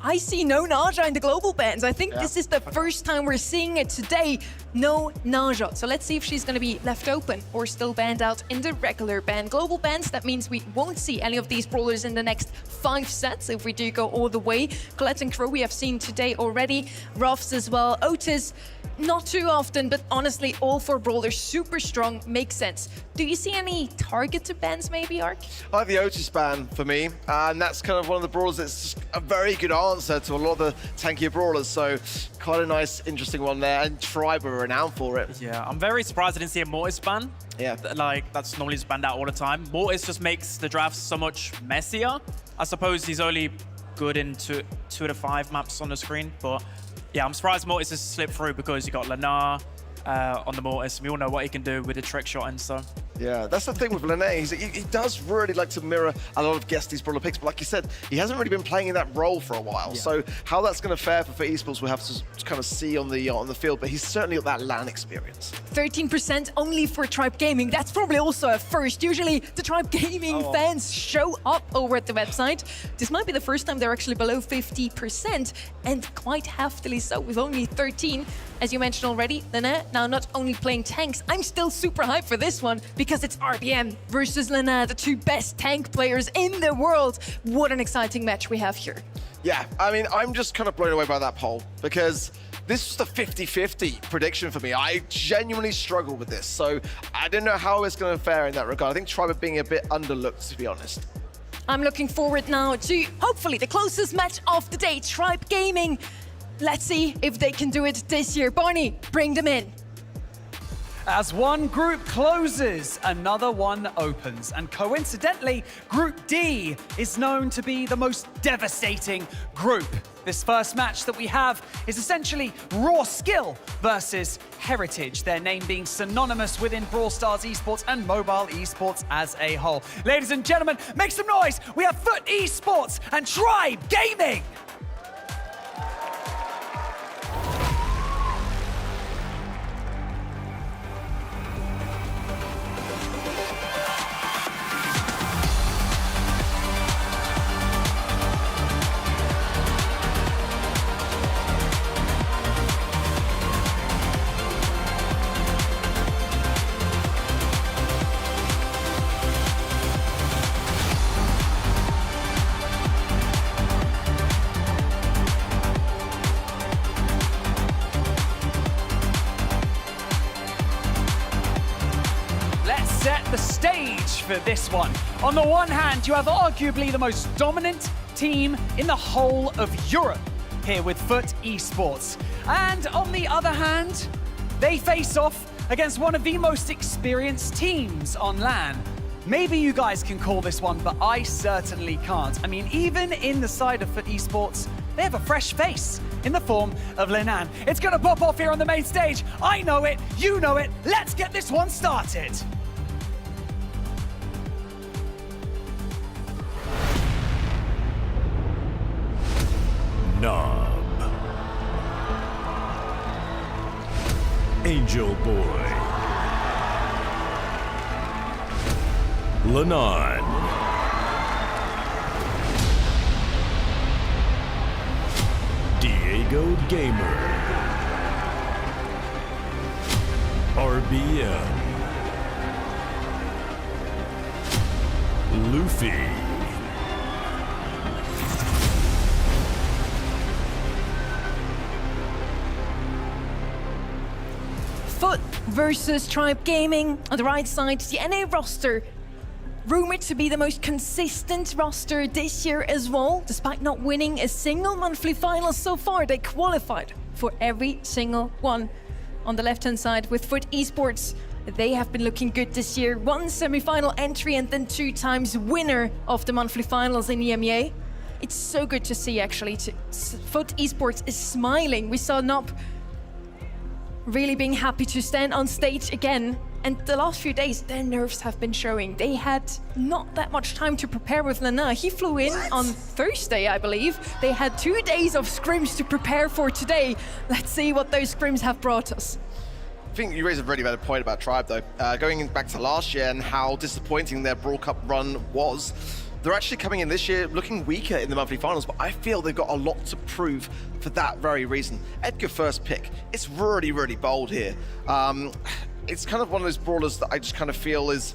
I see no Naja in the global bans. I think this is the first time we're seeing it today. No Naja. So let's see if she's going to be left open or still banned out in the regular ban. Global bans, that means we won't see any of these brawlers in the next 5 sets if we do go all the way. Colette and Crow we have seen today already. Ruffs as well. Otis, not too often, but honestly, all 4 brawlers super strong, makes sense. Do you see any targeted bans maybe, Ark? I like the Otis ban for me, and that's kind of one of the brawlers that's just a very good answer to a lot of the tankier brawlers, so quite a nice, interesting one there, and Tribe are renowned for it. Yeah, I'm very surprised I didn't see a Mortis ban. Yeah. Like, that's normally just banned out all the time. Mortis just makes the drafts so much messier. I suppose he's only good in 2 to 5 maps on the screen, but yeah, I'm surprised Mortis has slipped through because you got Lena on the Mortis. We all know what he can do with the trick shot and so. Yeah, that's the thing with Lene. He does really like to mirror a lot of Guesty's brawler picks, but like you said, he hasn't really been playing in that role for a while. Yeah. So how that's going to fare for Esports, we'll have to kind of see on the field. But he's certainly got that LAN experience. 13% only for Tribe Gaming. That's probably also a first. Usually the Tribe Gaming fans show up over at the website. This might be the first time they're actually below 50%, and quite heftily so, with only 13. As you mentioned already, Lena now not only playing tanks, I'm still super hyped for this one because it's RBM versus Lena, the 2 best tank players in the world. What an exciting match we have here. Yeah, I mean, I'm just kind of blown away by that poll because this was the 50-50 prediction for me. I genuinely struggle with this, so I don't know how it's going to fare in that regard. I think Tribe are being a bit underlooked, to be honest. I'm looking forward now to hopefully the closest match of the day, Tribe Gaming. Let's see if they can do it this year. Barney, bring them in. As one group closes, another one opens. And coincidentally, Group D is known to be the most devastating group. This first match that we have is essentially raw skill versus heritage, their name being synonymous within Brawl Stars esports and mobile esports as a whole. Ladies and gentlemen, make some noise. We have FUT Esports and Tribe Gaming. The stage for this one. On the one hand, you have arguably the most dominant team in the whole of Europe here with FUT Esports. And on the other hand, they face off against one of the most experienced teams on LAN. Maybe you guys can call this one, but I certainly can't. I mean, even in the side of FUT Esports, they have a fresh face in the form of Linan. It's gonna pop off here on the main stage. I know it, you know it. Let's get this one started. Angel Boy. Lenon. Diego Gamer. RBM. Luffy. Foot versus Tribe Gaming. On the right side, the NA roster, rumored to be the most consistent roster this year as well. Despite not winning a single monthly final so far, they qualified for every single one. On the left-hand side with Foot Esports, they have been looking good this year. 1 semi-final entry and then 2 times winner of the monthly finals in EMEA. It's so good to see, actually. Foot Esports is smiling. We saw Nob really being happy to stand on stage again. And the last few days, their nerves have been showing. They had not that much time to prepare with Lana. He flew in on Thursday, I believe. They had 2 days of scrims to prepare for today. Let's see what those scrims have brought us. I think you raise a really valid point about Tribe, though. Going back to last year and how disappointing their Brawl Cup run was, they're actually coming in this year looking weaker in the monthly finals, but I feel they've got a lot to prove for that very reason. Edgar first pick, it's really, really bold here. It's kind of one of those brawlers that I just kind of feel is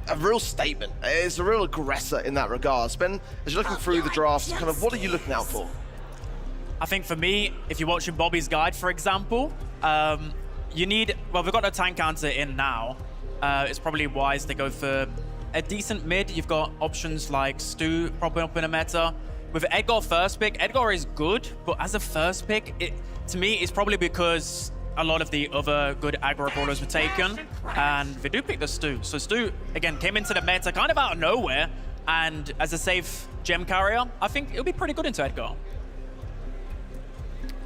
a real statement. It's a real aggressor in that regard. Ben, as you're looking through the drafts, kind of what are you looking out for? I think for me, if you're watching Bobby's guide, for example, you need, well, we've got a tank counter in now. It's probably wise to go for a decent mid. You've got options like Stu propping up in a meta. With Edgar first pick, Edgar is good, but as a first pick, to me, it's probably because a lot of the other good aggro brawlers were taken, and they do pick the Stu. So Stu, again, came into the meta kind of out of nowhere, and as a safe gem carrier, I think it'll be pretty good into Edgar.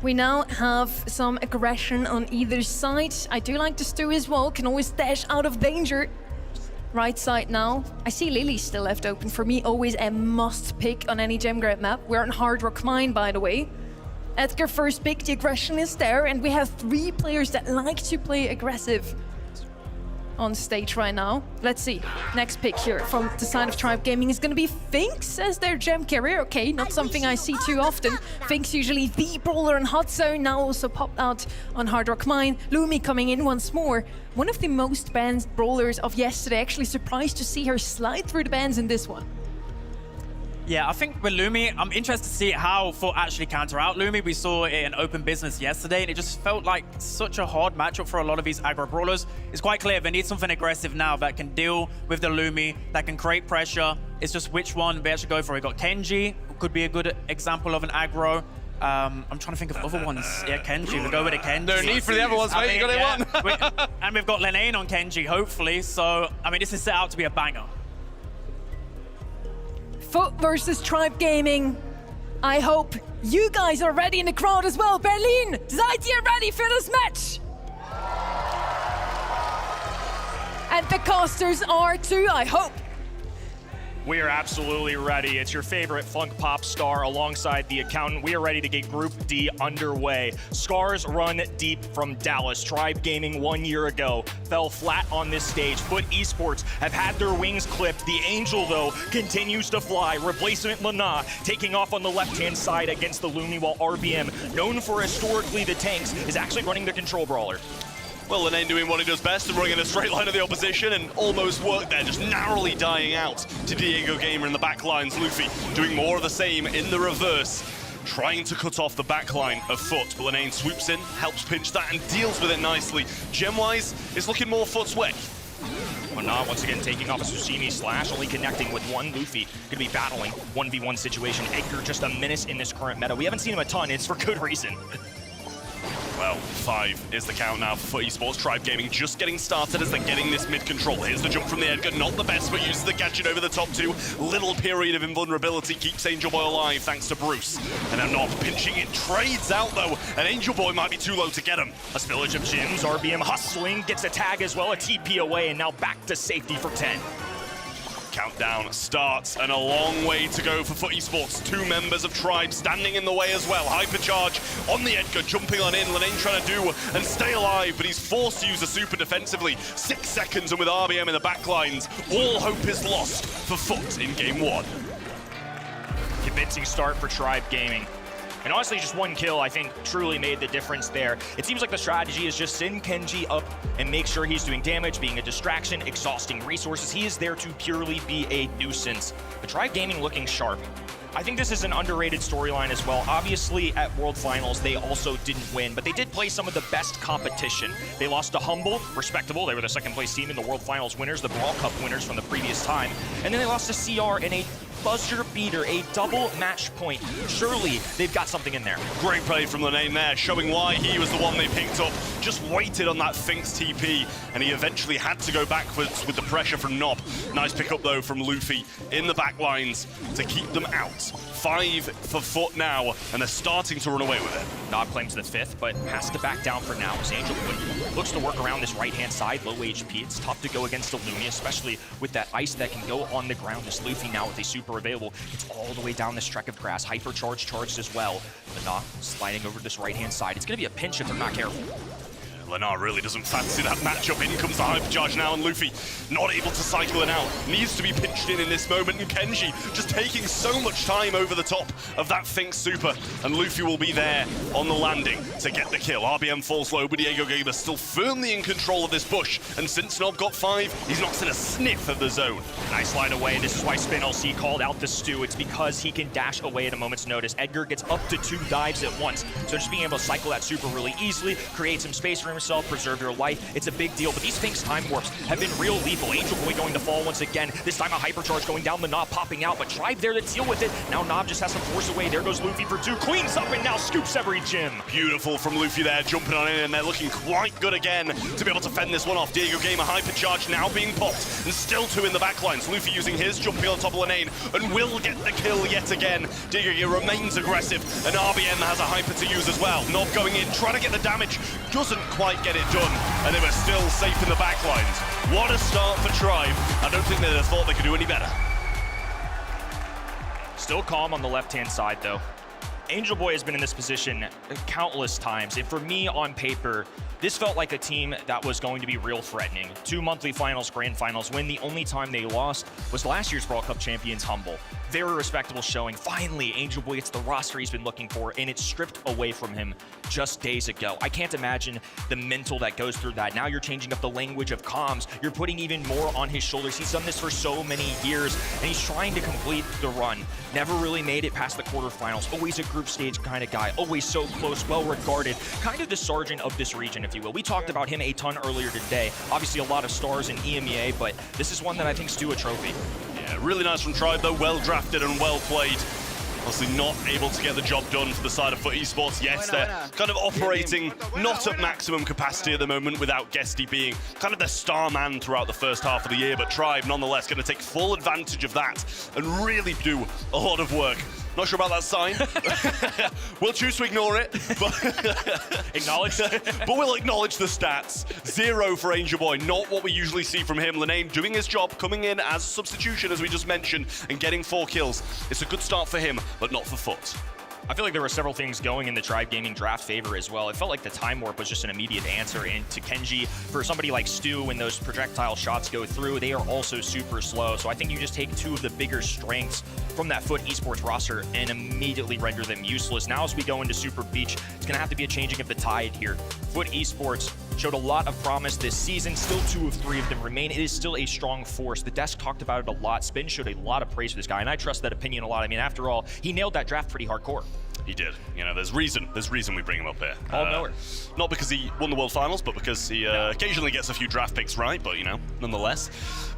We now have some aggression on either side. I do like the Stu as well, can always dash out of danger. Right side now. I see Lily still left open. For me, always a must pick on any gem grab map. We're on Hard Rock Mine, by the way. Edgar first pick, the aggression is there, and we have 3 players that like to play aggressive on stage right now. Let's see. Next pick here from the side of Tribe Gaming is going to be Finks as their gem carrier. Okay, not something I see too often. Finks usually the brawler in Hot Zone, now also popped out on Hard Rock Mine. Lumi coming in once more. One of the most banned brawlers of yesterday. Actually surprised to see her slide through the bans in this one. Yeah, I think with Lumi, I'm interested to see how Foot actually counter out Lumi. We saw it in open business yesterday, and it just felt like such a hard matchup for a lot of these aggro brawlers. It's quite clear they need something aggressive now that can deal with the Lumi, that can create pressure. It's just which one they actually go for. We got Kenji, could be a good example of an aggro. I'm trying to think of other ones. Yeah, Kenji, we'll go with a Kenji. No need for the other ones, mate, you got it one. And we've got Lenane on Kenji, hopefully. So, I mean, this is set out to be a banger. Foot versus Tribe Gaming. I hope you guys are ready in the crowd as well. Berlin, seid ihr ready for this match? And the casters are too, I hope. We are absolutely ready. It's your favorite funk pop star alongside the accountant. We are ready to get Group D underway. Scars run deep from Dallas. Tribe Gaming 1 year ago fell flat on this stage. Foot Esports have had their wings clipped. The Angel, though, continues to fly. Replacement Lana taking off on the left-hand side against the Lumi, while RBM, known for historically the tanks, is actually running the control brawler. Well, Lenane doing what he does best and running in a straight line of the opposition and almost worked there, just narrowly dying out to Diego Gamer in the back lines. Luffy doing more of the same in the reverse, trying to cut off the back line of Foot, but Lenane swoops in, helps pinch that and deals with it nicely. Gem-wise, it's looking more Foot's way. Lana once again taking off a Tsushimi slash, only connecting with one. Luffy gonna be battling 1v1 situation. Edgar just a menace in this current meta. We haven't seen him a ton, it's for good reason. Well, 5 is the count now for Esports. Tribe Gaming just getting started as they're getting this mid-control. Here's the jump from the Edgar, not the best, but uses the gadget over the top 2. Little period of invulnerability keeps Angel Boy alive thanks to Bruce. And now Nob pinching it, trades out though, and Angel Boy might be too low to get him. A spillage of gems, RBM hustling, gets a tag as well, a TP away, and now back to safety for 10. Countdown starts, and a long way to go for Foot Esports. 2 members of Tribe standing in the way as well. Hypercharge on the Edgar, jumping on in. Lenane trying to do and stay alive, but he's forced to use a super defensively. 6 seconds, and with RBM in the backlines, all hope is lost for Foot in game 1. Convincing start for Tribe Gaming. And honestly, just 1 kill, I think, truly made the difference there. It seems like the strategy is just send Kenji up and make sure he's doing damage, being a distraction, exhausting resources. He is there to purely be a nuisance. But Tribe Gaming looking sharp. I think this is an underrated storyline as well. Obviously, at World Finals, they also didn't win, but they did play some of the best competition. They lost to Humble, respectable. They were the 2nd place team in the World Finals winners, the Brawl Cup winners from the previous time. And then they lost to CR in a buzzer beater, a double match point. Surely they've got something in there. Great play from Lenane there, showing why he was the one they picked up. Just waited on that Finks TP, and he eventually had to go backwards with the pressure from Nob. Nice pickup though from Luffy in the back lines to keep them out. 5 for Foot now, and they're starting to run away with it. Nob claims the 5th, but has to back down for now as Angelwood looks to work around this right-hand side, low HP. It's tough to go against Illumia, especially with that ice that can go on the ground. This Luffy now with a super available, it's all the way down this trek of grass. Hypercharge charged as well. Lenat sliding over this right-hand side. It's going to be a pinch if they're not careful. Lenat really doesn't fancy that matchup. In comes the Hypercharge now, and Luffy not able to cycle it out. Needs to be pinched in this moment, and Kenji just taking so much time over the top of that Finks super, and Luffy will be there on the landing to get the kill. RBM falls low, but Diego Gamer still firmly in control of this bush, and since Nob got 5, he's not seen a sniff of the zone. Nice slide away. This is why Spin LC called out the stew. It's because he can dash away at a moment's notice. Edgar gets up to 2 dives at once, so just being able to cycle that super really easily, create some space for himself, preserve your life, it's a big deal. But these Finks time warps have been real lethal. Angel Boy going to fall once again. This time a Hypercharge going down, the Nob popping out, but Tribe there to deal with it. Now Nob just has to force away. There goes Luffy for 2, cleans up and now scoops every gym. Beautiful from Luffy there, jumping on in, and they're looking quite good again to be able to fend this one off. Diego Gamer Hypercharge now being popped, and still 2 in the backlines. Luffy using his, jumping on top of Lenane, and will get the kill yet again. Diego Gamer remains aggressive, and RBM has a Hyper to use as well. Nob going in, trying to get the damage, doesn't quite get it done, and they were still safe in the backlines. What a start for Tribe. I don't think they'd have thought they could do any better. Still calm on the left-hand side, though. Angel Boy has been in this position countless times, and for me, on paper, this felt like a team that was going to be real threatening. 2 monthly finals, grand finals win. The only time they lost was last year's Brawl Cup champions, Humble. Very respectable showing. Finally, Angel Boy gets the roster he's been looking for, and it's stripped away from him just days ago. I can't imagine the mental that goes through that. Now you're changing up the language of comms. You're putting even more on his shoulders. He's done this for so many years, and he's trying to complete the run. Never really made it past the quarterfinals. Always a group stage kind of guy. Always so close, well-regarded. Kind of the sergeant of this region, if you will. We talked about him a ton earlier today. Obviously, a lot of stars in EMEA, but this is one that I think's due a trophy. Yeah, really nice from Tribe, though. Well drafted and well played. Obviously not able to get the job done for the side of Foot Esports. Yes, they're kind of operating not at maximum capacity at the moment, without Guesty being kind of the star man throughout the first half of the year, but Tribe nonetheless going to take full advantage of that and really do a lot of work. Not sure about that sign. We'll choose to ignore it, but acknowledge. But we'll acknowledge the stats. 0 for Angel Boy, not what we usually see from him. Lenane doing his job, coming in as a substitution, as we just mentioned, and getting 4 kills. It's a good start for him, but not for Foot. I feel like there were several things going in the Tribe Gaming draft favor as well. It felt like the time warp was just an immediate answer, and to Kenji, for somebody like Stu, when those projectile shots go through, they are also super slow. So I think you just take 2 of the bigger strengths from that Foot Esports roster and immediately render them useless. Now as we go into Super Beach, it's gonna have to be a changing of the tide here. Foot Esports showed a lot of promise this season. Still 2 of 3 of them remain. It is still a strong force. The desk talked about it a lot. Spin showed a lot of praise for this guy, and I trust that opinion a lot. I mean, after all, he nailed that draft pretty hardcore. He did. You know, there's reason we bring him up here. Nowhere. Not because he won the World Finals, but because he occasionally gets a few draft picks right, but, you know, nonetheless.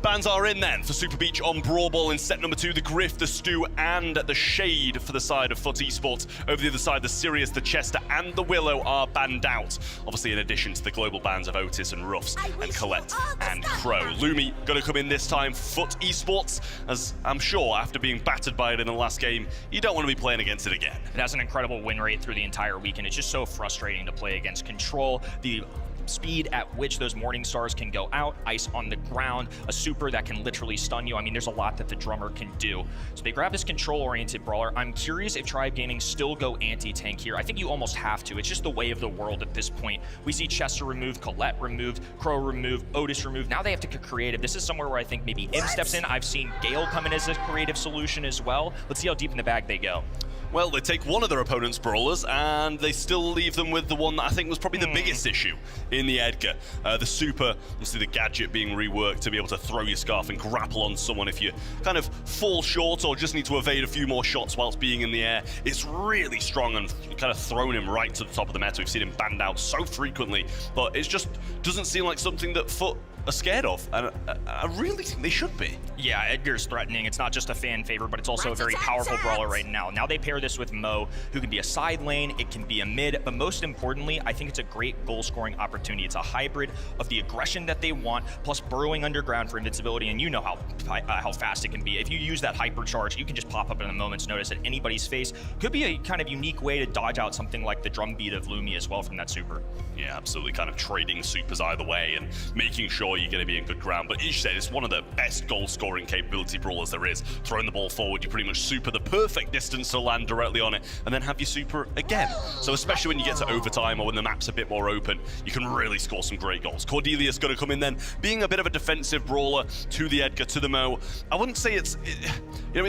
Bans are in then for Super Beach on Brawl Ball in set number 2. The Griff, the Stew, and the Shade for the side of Foot Esports. Over the other side, the Sirius, the Chester, and the Willow are banned out. Obviously, in addition to the global bans of Otis and Ruffs and Colette and Crow. Lumi going to come in this time for Foot Esports, as I'm sure after being battered by it in the last game, you don't want to be playing against it again. It has an incredible win rate through the entire week, and it's just so frustrating to play against Control. The speed at which those Morning Stars can go out, ice on the ground, a super that can literally stun you. I mean, there's a lot that the drummer can do. So they grab this control-oriented brawler. I'm curious if Tribe Gaming still go anti-tank here. I think you almost have to. It's just the way of the world at this point. We see Chester removed, Colette removed, Crow removed, Otis removed. Now they have to get creative. This is somewhere where I think maybe Im steps in. I've seen Gale come in as a creative solution as well. Let's see how deep in the bag they go. Well, they take one of their opponent's brawlers and they still leave them with the one that I think was probably the biggest issue in the Edgar. The super, obviously the gadget being reworked to be able to throw your scarf and grapple on someone if you kind of fall short or just need to evade a few more shots whilst being in the air. It's really strong and kind of thrown him right to the top of the meta. We've seen him banned out so frequently, but it just doesn't seem like something that Foot are scared of, and I really think they should be. Yeah, Edgar's threatening. It's not just a fan favorite, but it's also a very powerful brawler right now. Now they pair this with Mo, who can be a side lane, it can be a mid, but most importantly, I think it's a great goal-scoring opportunity. It's a hybrid of the aggression that they want, plus burrowing underground for invincibility, and you know how fast it can be. If you use that hypercharge, you can just pop up in a moment's notice at anybody's face. Could be a kind of unique way to dodge out something like the drum beat of Lumi as well from that super. Yeah, absolutely, kind of trading supers either way and making sure you're going to be in good ground. But Ish said it's one of the best goal-scoring capability brawlers there is. Throwing the ball forward, you pretty much super the perfect distance to land directly on it, and then have your super again. So especially when you get to overtime or when the map's a bit more open, you can really score some great goals. Cordelia's going to come in then, being a bit of a defensive brawler to the Edgar, to the Mo. I wouldn't say it's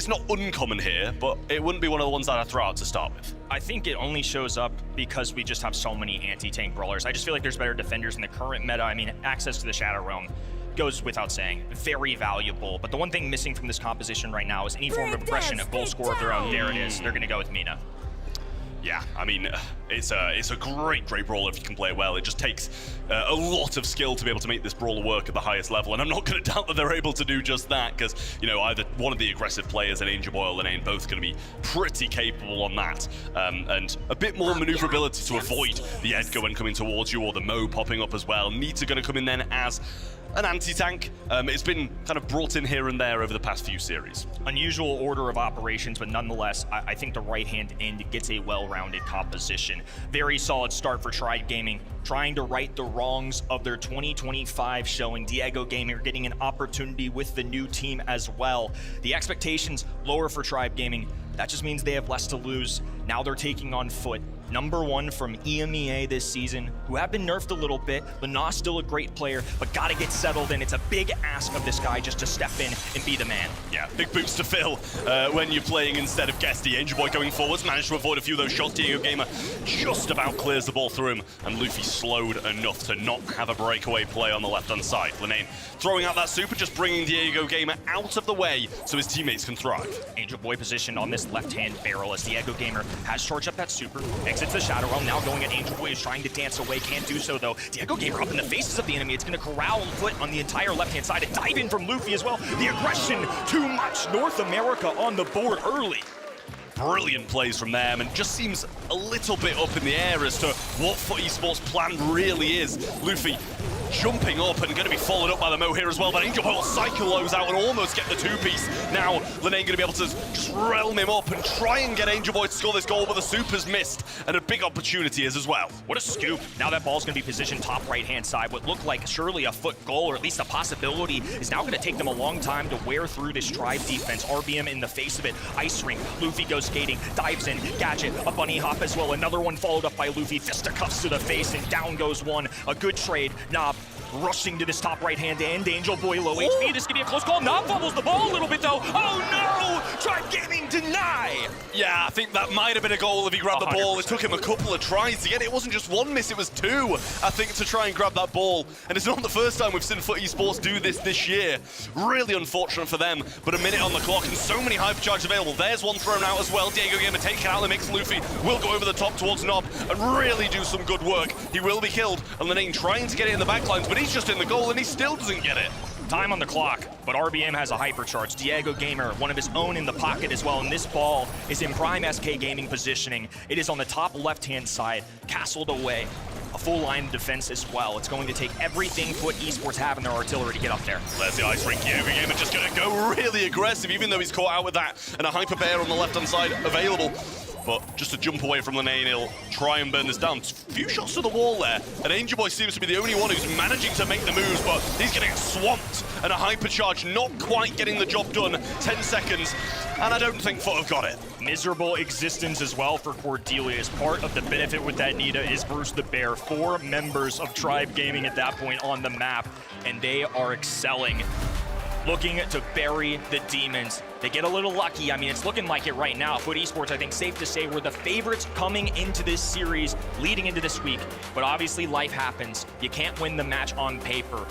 not uncommon here, but it wouldn't be one of the ones that I'd throw out to start with. I think it only shows up because we just have so many anti-tank brawlers. I just feel like there's better defenders in the current meta. I mean, access to the Shadow Realm goes without saying, very valuable. But the one thing missing from this composition right now is any form of aggression, a goal scorer of their own. There it is. They're going to go with Mina. Yeah, I mean, it's a great brawler if you can play it well. It just takes a lot of skill to be able to make this brawler work at the highest level, and I'm not going to doubt that they're able to do just that, because, you know, either one of the aggressive players, and Angel Boy or Lane, both going to be pretty capable on that, and a bit more maneuverability to avoid the Edgar when coming towards you, or the Mo popping up as well. Nita going to come in then as an anti-tank. It's been kind of brought in here and there over the past few series. Unusual order of operations, but nonetheless, I think the right-hand end gets a well-rounded composition. Very solid start for Tribe Gaming, trying to right the wrongs of their 2025 showing. Diego Gamer getting an opportunity with the new team as well. The expectations lower for Tribe Gaming. That just means they have less to lose. Now they're taking on Foot, #1 from EMEA this season, who have been nerfed a little bit. Lenaw's still a great player, but gotta get settled in. It's a big ask of this guy just to step in and be the man. Yeah, big boots to fill when you're playing instead of Guesty. Angel Boy going forwards, managed to avoid a few of those shots. Diego Gamer just about clears the ball through him, and Luffy slowed enough to not have a breakaway play on the left-hand side. Lenane throwing out that super, just bringing Diego Gamer out of the way so his teammates can thrive. Angel Boy positioned on this left-hand barrel as Diego Gamer has charged up that super, exits the Shadow Realm, now going at Angel Boy, is trying to dance away, can't do so though. Diego Gamer up in the faces of the enemy, it's gonna corral Foot on the entire left-hand side, and dive in from Luffy as well. The aggression, too much. North America on the board early. Brilliant plays from them, and just seems a little bit up in the air as to what Foot Esports' plan really is. Luffy jumping up and going to be followed up by the Mo here as well, but Angel Boy will cycle those out and almost get the two-piece. Now, Lenane going to be able to just realm him up and try and get Angel Boy to score this goal, but the super's missed, and a big opportunity is as well. What a scoop. Now that ball's going to be positioned top right-hand side. What looked like surely a Foot goal, or at least a possibility, is now going to take them a long time to wear through this Tribe defense. RBM in the face of it. Ice ring. Luffy goes skating, dives in, gadget, a bunny hop as well. Another one followed up by Luffy. Fisticuffs to the face, and down goes one. A good trade. Knob rushing to this top right-hand end. Angel Boy low HP. This could be a close call. Knob fumbles the ball a little bit though. Oh no! Tribe Gaming deny! Yeah, I think that might have been a goal if he grabbed 100%. The ball. It took him a couple of tries to get it. It wasn't just one miss, it was two, I think, to try and grab that ball. And it's not the first time we've seen Foot Esports do this year. Really unfortunate for them, but a minute on the clock and so many hypercharges available. There's one thrown out as well. Diego Gamer taken out of the mix. Luffy will go over the top towards Knob and really do some good work. He will be killed, and Lenane trying to get it in the backlines, but he's just in the goal and he still doesn't get it. Time on the clock, but RBM has a hypercharge. Diego Gamer, one of his own in the pocket as well, and this ball is in prime SK Gaming positioning. It is on the top left-hand side, castled away. A full line of defense as well. It's going to take everything Foot Esports have in their artillery to get up there. There's the ice rink. Diego Gamer just going to go really aggressive, even though he's caught out with that, and a hyper bear on the left-hand side available. but just a jump away from Lenane, he'll try and burn this down. Few shots to the wall there, and Angel Boy seems to be the only one who's managing to make the moves, but he's gonna get swamped, and a hypercharge not quite getting the job done. 10 seconds, and I don't think Foot have got it. Miserable existence as well for Cordelia. As part of the benefit with that Nita is Bruce the Bear. 4 members of Tribe Gaming at that point on the map, and they are excelling, looking to bury the demons. They get a little lucky. I mean, it's looking like it right now. Foot Esports, I think, safe to say, were the favorites coming into this series, leading into this week. But obviously, life happens. You can't win the match on paper.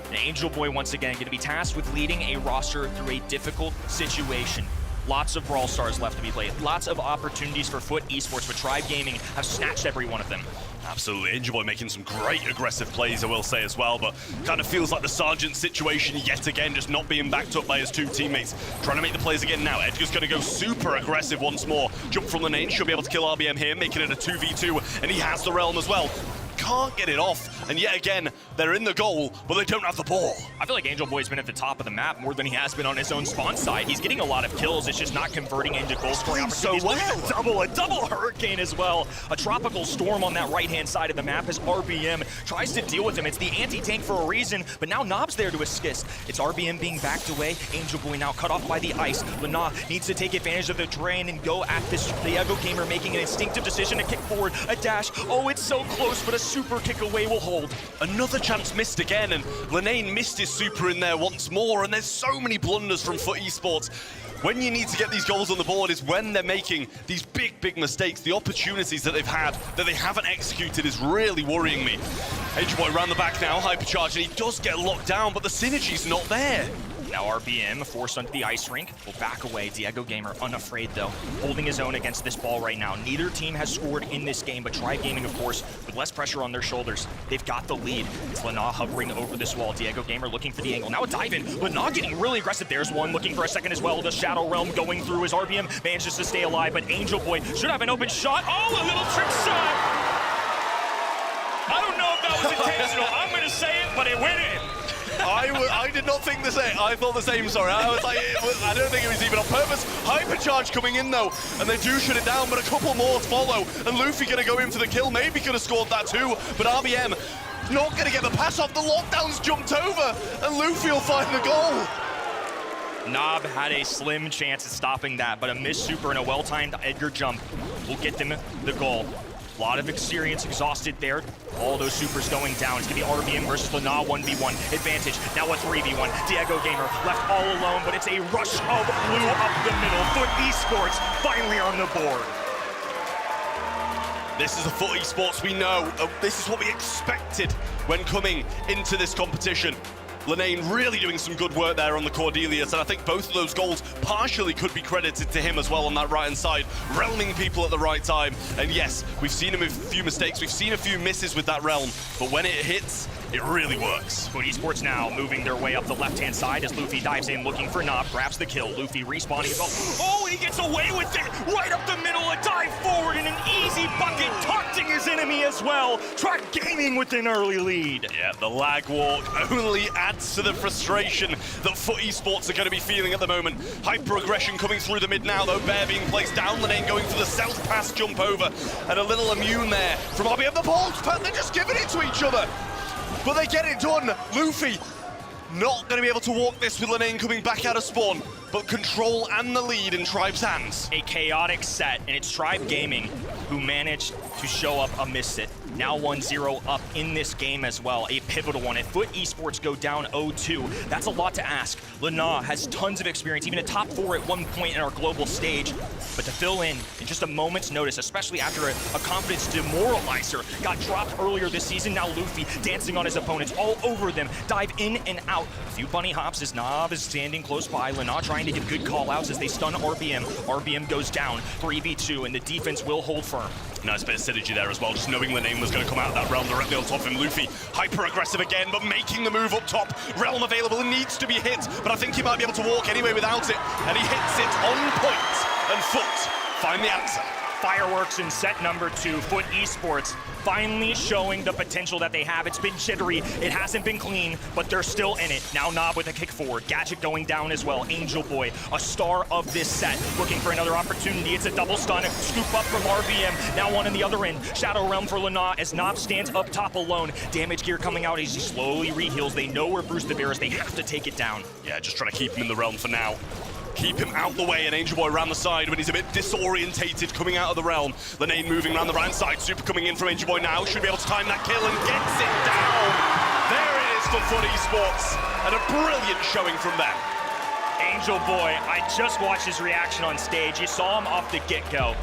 And Angel Boy, once again, going to be tasked with leading a roster through a difficult situation. Lots of Brawl Stars left to be played. Lots of opportunities for Foot Esports, but Tribe Gaming have snatched every one of them. Absolutely, Angel Boy making some great aggressive plays, I will say as well, but kind of feels like the Sergeant situation yet again, just not being backed up by his 2 teammates. Trying to make the plays again now. Edgar's going to go super aggressive once more. Jump from the lane, should be able to kill RBM here, making it a 2v2, and he has the Realm as well. Can't get it off, and yet again, they're in the goal, but they don't have the ball. I feel like Angel Boy's been at the top of the map more than he has been on his own spawn side. He's getting a lot of kills, it's just not converting into goal scoring opportunities. So well. A double hurricane as well. A tropical storm on that right-hand side of the map as RBM tries to deal with him. It's the anti-tank for a reason, but now Nob's there to assist. It's RBM being backed away. Angel Boy now cut off by the ice. Lana needs to take advantage of the terrain and go at this. Diego Gamer making an instinctive decision to kick forward, a dash. Oh, it's so close, but a super kick away will hold. Another chance missed again, and Lenane missed his super in there once more, and there's so many blunders from Foot Esports. When you need to get these goals on the board is when they're making these big mistakes. The opportunities that they've had that they haven't executed is really worrying me. Angel Boy around the back now, hypercharge, and he does get locked down, but the synergy's not there. Now RBM forced onto the ice rink, will back away. Diego Gamer unafraid though, holding his own against this ball right now. Neither team has scored in this game, but Tribe Gaming, of course, with less pressure on their shoulders. They've got the lead. It's Lana hovering over this wall. Diego Gamer looking for the angle. Now a dive in. Lana getting really aggressive. There's one looking for a second as well. The Shadow Realm going through as RBM manages to stay alive, but Angel Boy should have an open shot. Oh, a little trick shot! I don't know if that was intentional. I'm gonna say it, but it went in. I did not think the same. I thought the same, sorry. I was like, I don't think it was even on purpose. Hypercharge coming in though, and they do shut it down, but a couple more to follow. And Luffy gonna go in for the kill. Maybe could have scored that too, but RBM not gonna get the pass off. The lockdown's jumped over, and Luffy will find the goal. Nob had a slim chance at stopping that, but a missed super and a well-timed Edgar jump will get them the goal. A lot of experience exhausted there. All those supers going down. It's gonna be RBM versus Lana 1v1 advantage. Now a 3v1. Diego Gamer left all alone, but it's a rush of blue up the middle. Foot Esports finally on the board. This is the Foot Esports we know. This is what we expected when coming into this competition. Lenane really doing some good work there on the Cordelias, and I think both of those goals partially could be credited to him as well on that right-hand side, realming people at the right time. And yes, we've seen him with a few mistakes, we've seen a few misses with that realm, but when it hits, it really works. Foot Esports now moving their way up the left-hand side as Luffy dives in looking for Nob, grabs the kill. Luffy respawning as well. Oh, and he gets away with it! Right up the middle, a dive forward and an easy bucket, taunting his enemy as well. Tribe Gaming with an early lead. Yeah, the lag walk only adds to the frustration that Foot Esports are going to be feeling at the moment. Hyper-aggression coming through the mid now, though. Bear being placed down, Lenane going for the self-pass jump over, and a little immune there from RBM. The ball's put, they're just giving it to each other. But they get it done. Luffy not going to be able to walk this with Lenane coming back out of spawn, but control and the lead in Tribe's hands. A chaotic set, and it's Tribe Gaming who managed to show up amidst it. Now 1-0 up in this game as well, a pivotal one. If Foot Esports go down 0-2, that's a lot to ask. Lana has tons of experience, even a top 4 at one point in our global stage. But to fill in just a moment's notice, especially after a confidence demoralizer got dropped earlier this season, now Luffy dancing on his opponents, all over them, dive in and out. A few bunny hops as Nob is standing close by. Lana trying to get good call-outs as they stun RBM. RBM goes down, 3v2, and the defense will hold firm. Nice bit of synergy there as well, just knowing Lenane was going to come out of that realm directly on top of him. Luffy, hyper-aggressive again, but making the move up top. Realm available, needs to be hit, but I think he might be able to walk anyway without it, and he hits it on point, and Foot find the answer. fireworks in set number 2. Foot Esports finally showing the potential that they have. It's been jittery, it hasn't been clean, but they're still in it. Now Nob with a kick forward, Gadget going down as well. Angel Boy, a star of this set, looking for another opportunity. It's a double stun, a scoop up from RBM, now one on the other end. Shadow Realm for Lana as Nob stands up top alone. Damage gear coming out as he slowly reheals. They know where Bruce the Bear is, they have to take it down. Yeah, just trying to keep him in the realm for now. Keep him out the way, and Angel Boy around the side when he's a bit disorientated coming out of the realm. Lenane moving around the right side, super coming in from Angel Boy now, should be able to time that kill and gets it down. There it is for Foot Esports, and a brilliant showing from them. Angel Boy, I just watched his reaction on stage. You saw him off the get-go.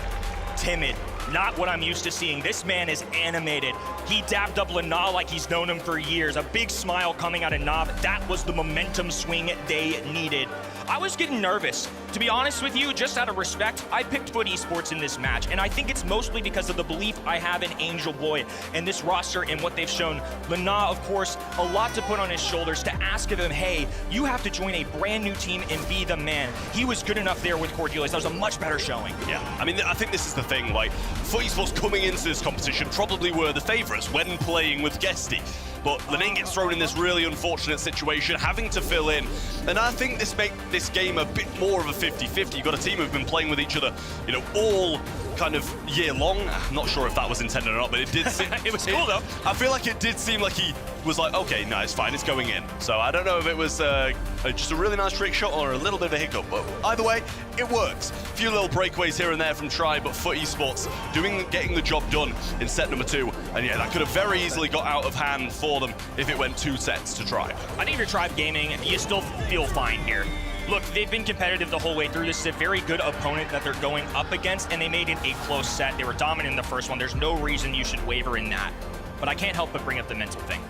Timid, not what I'm used to seeing. This man is animated. He dabbed up Lana like he's known him for years. A big smile coming out of Nob. That was the momentum swing they needed. I was getting nervous. To be honest with you, just out of respect, I picked Foot Esports in this match, and I think it's mostly because of the belief I have in Angel Boy and this roster and what they've shown. Lana, of course, a lot to put on his shoulders to ask of him, hey, you have to join a brand new team and be the man. He was good enough there with Cordelis. That was a much better showing. Yeah, I mean, I think this is the thing, like, Foot Esports coming into this competition probably were the favourites when playing with Guesty. But Lenane gets thrown in this really unfortunate situation, having to fill in. And I think this makes this game a bit more of a 50-50. You've got a team who've been playing with each other, you know, all kind of year long. I'm not sure if that was intended or not, but it did seem... It was cool, though. I feel like it did seem like he was like, okay, no, it's fine, it's going in. So I don't know if it was just a really nice trick shot or a little bit of a hiccup, but either way, it works. A few little breakaways here and there from Tribe, but Foot Esports getting the job done in set number 2. And yeah, that could have very easily got out of hand for them if it went 2 sets to Tribe. I think if you're Tribe Gaming, you still feel fine here. Look, they've been competitive the whole way through. This is a very good opponent that they're going up against, and they made it a close set. They were dominant in the first one. There's no reason you should waver in that. But I can't help but bring up the mental thing.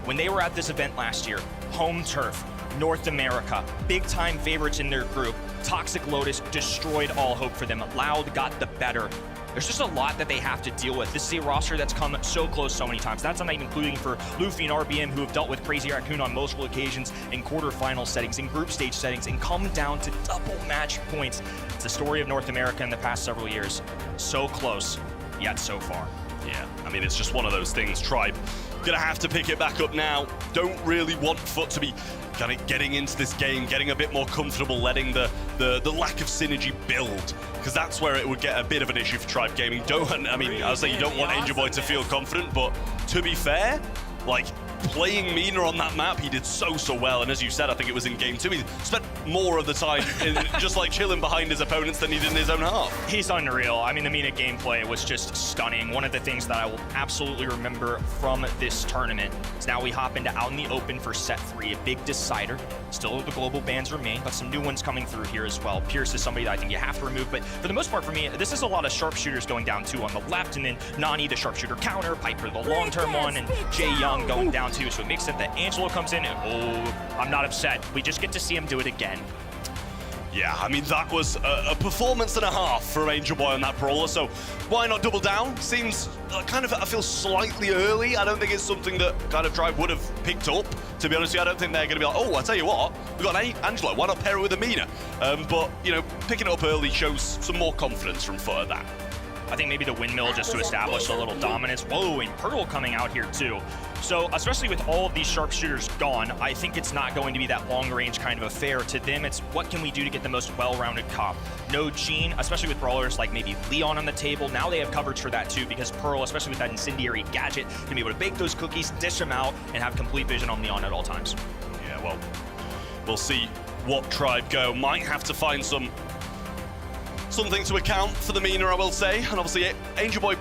When they were at this event last year, home turf, North America, big-time favorites in their group, Toxic Lotus destroyed all hope for them. Loud got the better. There's just a lot that they have to deal with. This is a roster that's come so close so many times. That's not even including for Luffy and RBM, who have dealt with Crazy Raccoon on multiple occasions in quarterfinal settings, in group stage settings, and come down to double match points. It's the story of North America in the past several years. So close, yet so far. Yeah, I mean, it's just one of those things. Tribe gonna have to pick it back up now. Don't really want Foot to be kind of getting into this game, getting a bit more comfortable, letting the lack of synergy build, because that's where it would get a bit of an issue for Tribe Gaming. I mean, I would say you don't want Angel Boy to feel confident, but to be fair, like, playing Mina on that map, he did so well, and as you said, I think it was in game 2, he spent more of the time in just like chilling behind his opponents than he did in his own half. He's unreal. I mean, the Mina gameplay was just stunning. One of the things that I will absolutely remember from this tournament is now we hop into out in the open for set 3, a big decider. Still the global bans remain, but some new ones coming through here as well. Pierce is somebody that I think you have to remove, but for the most part for me, this is a lot of sharpshooters going down too on the left, and then Nani, the sharpshooter counter, Piper, the long-term one, and Jay Young going down too, so it makes sense that Angelo comes in and, oh, I'm not upset. We just get to see him do it again. Yeah, I mean, that was a performance and a half from Angel Boy on that brawler, so why not double down? Seems kind of, I feel, slightly early. I don't think it's something that kind of Tribe would have picked up. To be honest with you, I don't think they're going to be like, oh, I tell you what, we've got Angelo, why not pair it with Amina? But, you know, picking it up early shows some more confidence from Foot at that. I think maybe the windmill just to establish a little dominance. Whoa, and Pearl coming out here too. So especially with all of these sharpshooters gone, I think it's not going to be that long range kind of affair. To them, it's what can we do to get the most well-rounded comp. No Gene, especially with brawlers like maybe Leon on the table. Now they have coverage for that too, because Pearl, especially with that incendiary gadget, can be able to bake those cookies, dish them out, and have complete vision on Leon at all times. Yeah, well, we'll see what Tribe go. Might have to find something to account for the Mina, I will say. And obviously, Angel Boy,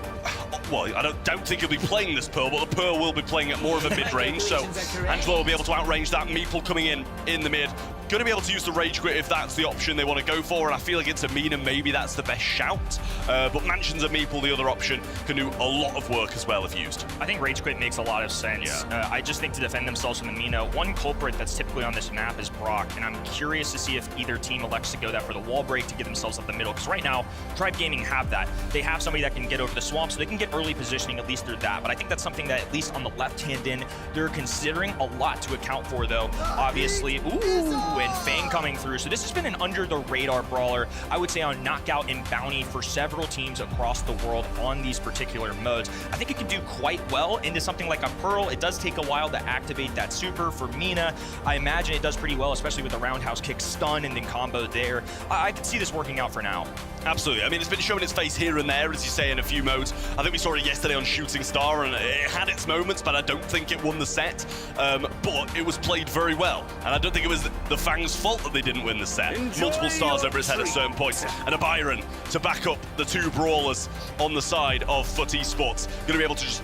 well, I don't think he'll be playing this Pearl, but the Pearl will be playing at more of a mid-range, so Angelo will be able to outrange that. Meeple coming in the mid. Going to be able to use the Rage Quit if that's the option they want to go for, and I feel like it's Amina, maybe that's the best shout. But Mansions and Meeple, the other option, can do a lot of work as well if used. I think Rage Quit makes a lot of sense. Yeah. I just think to defend themselves from Amina, one culprit that's typically on this map is Brock, and I'm curious to see if either team elects to go that for the wall break to get themselves up the middle, because right now, Tribe Gaming have that. They have somebody that can get over the swamp, so they can get early positioning, at least through that. But I think that's something that, at least on the left-hand end, they're considering a lot to account for, though. Obviously, and Fang coming through. So this has been an under-the-radar brawler, I would say, on Knockout and Bounty for several teams across the world on these particular modes. I think it can do quite well into something like a Pearl. It does take a while to activate that super. For Mina, I imagine it does pretty well, especially with the roundhouse kick stun and then combo there. I can see this working out for now. Absolutely. I mean, it's been showing its face here and there, as you say, in a few modes. I think we saw it yesterday on Shooting Star, and it had its moments, but I don't think it won the set. But it was played very well, and I don't think it was the Fang's fault that they didn't win the set. Multiple stars over his head at certain points, and a Byron to back up the two brawlers on the side of FUT Esports. Going to be able to just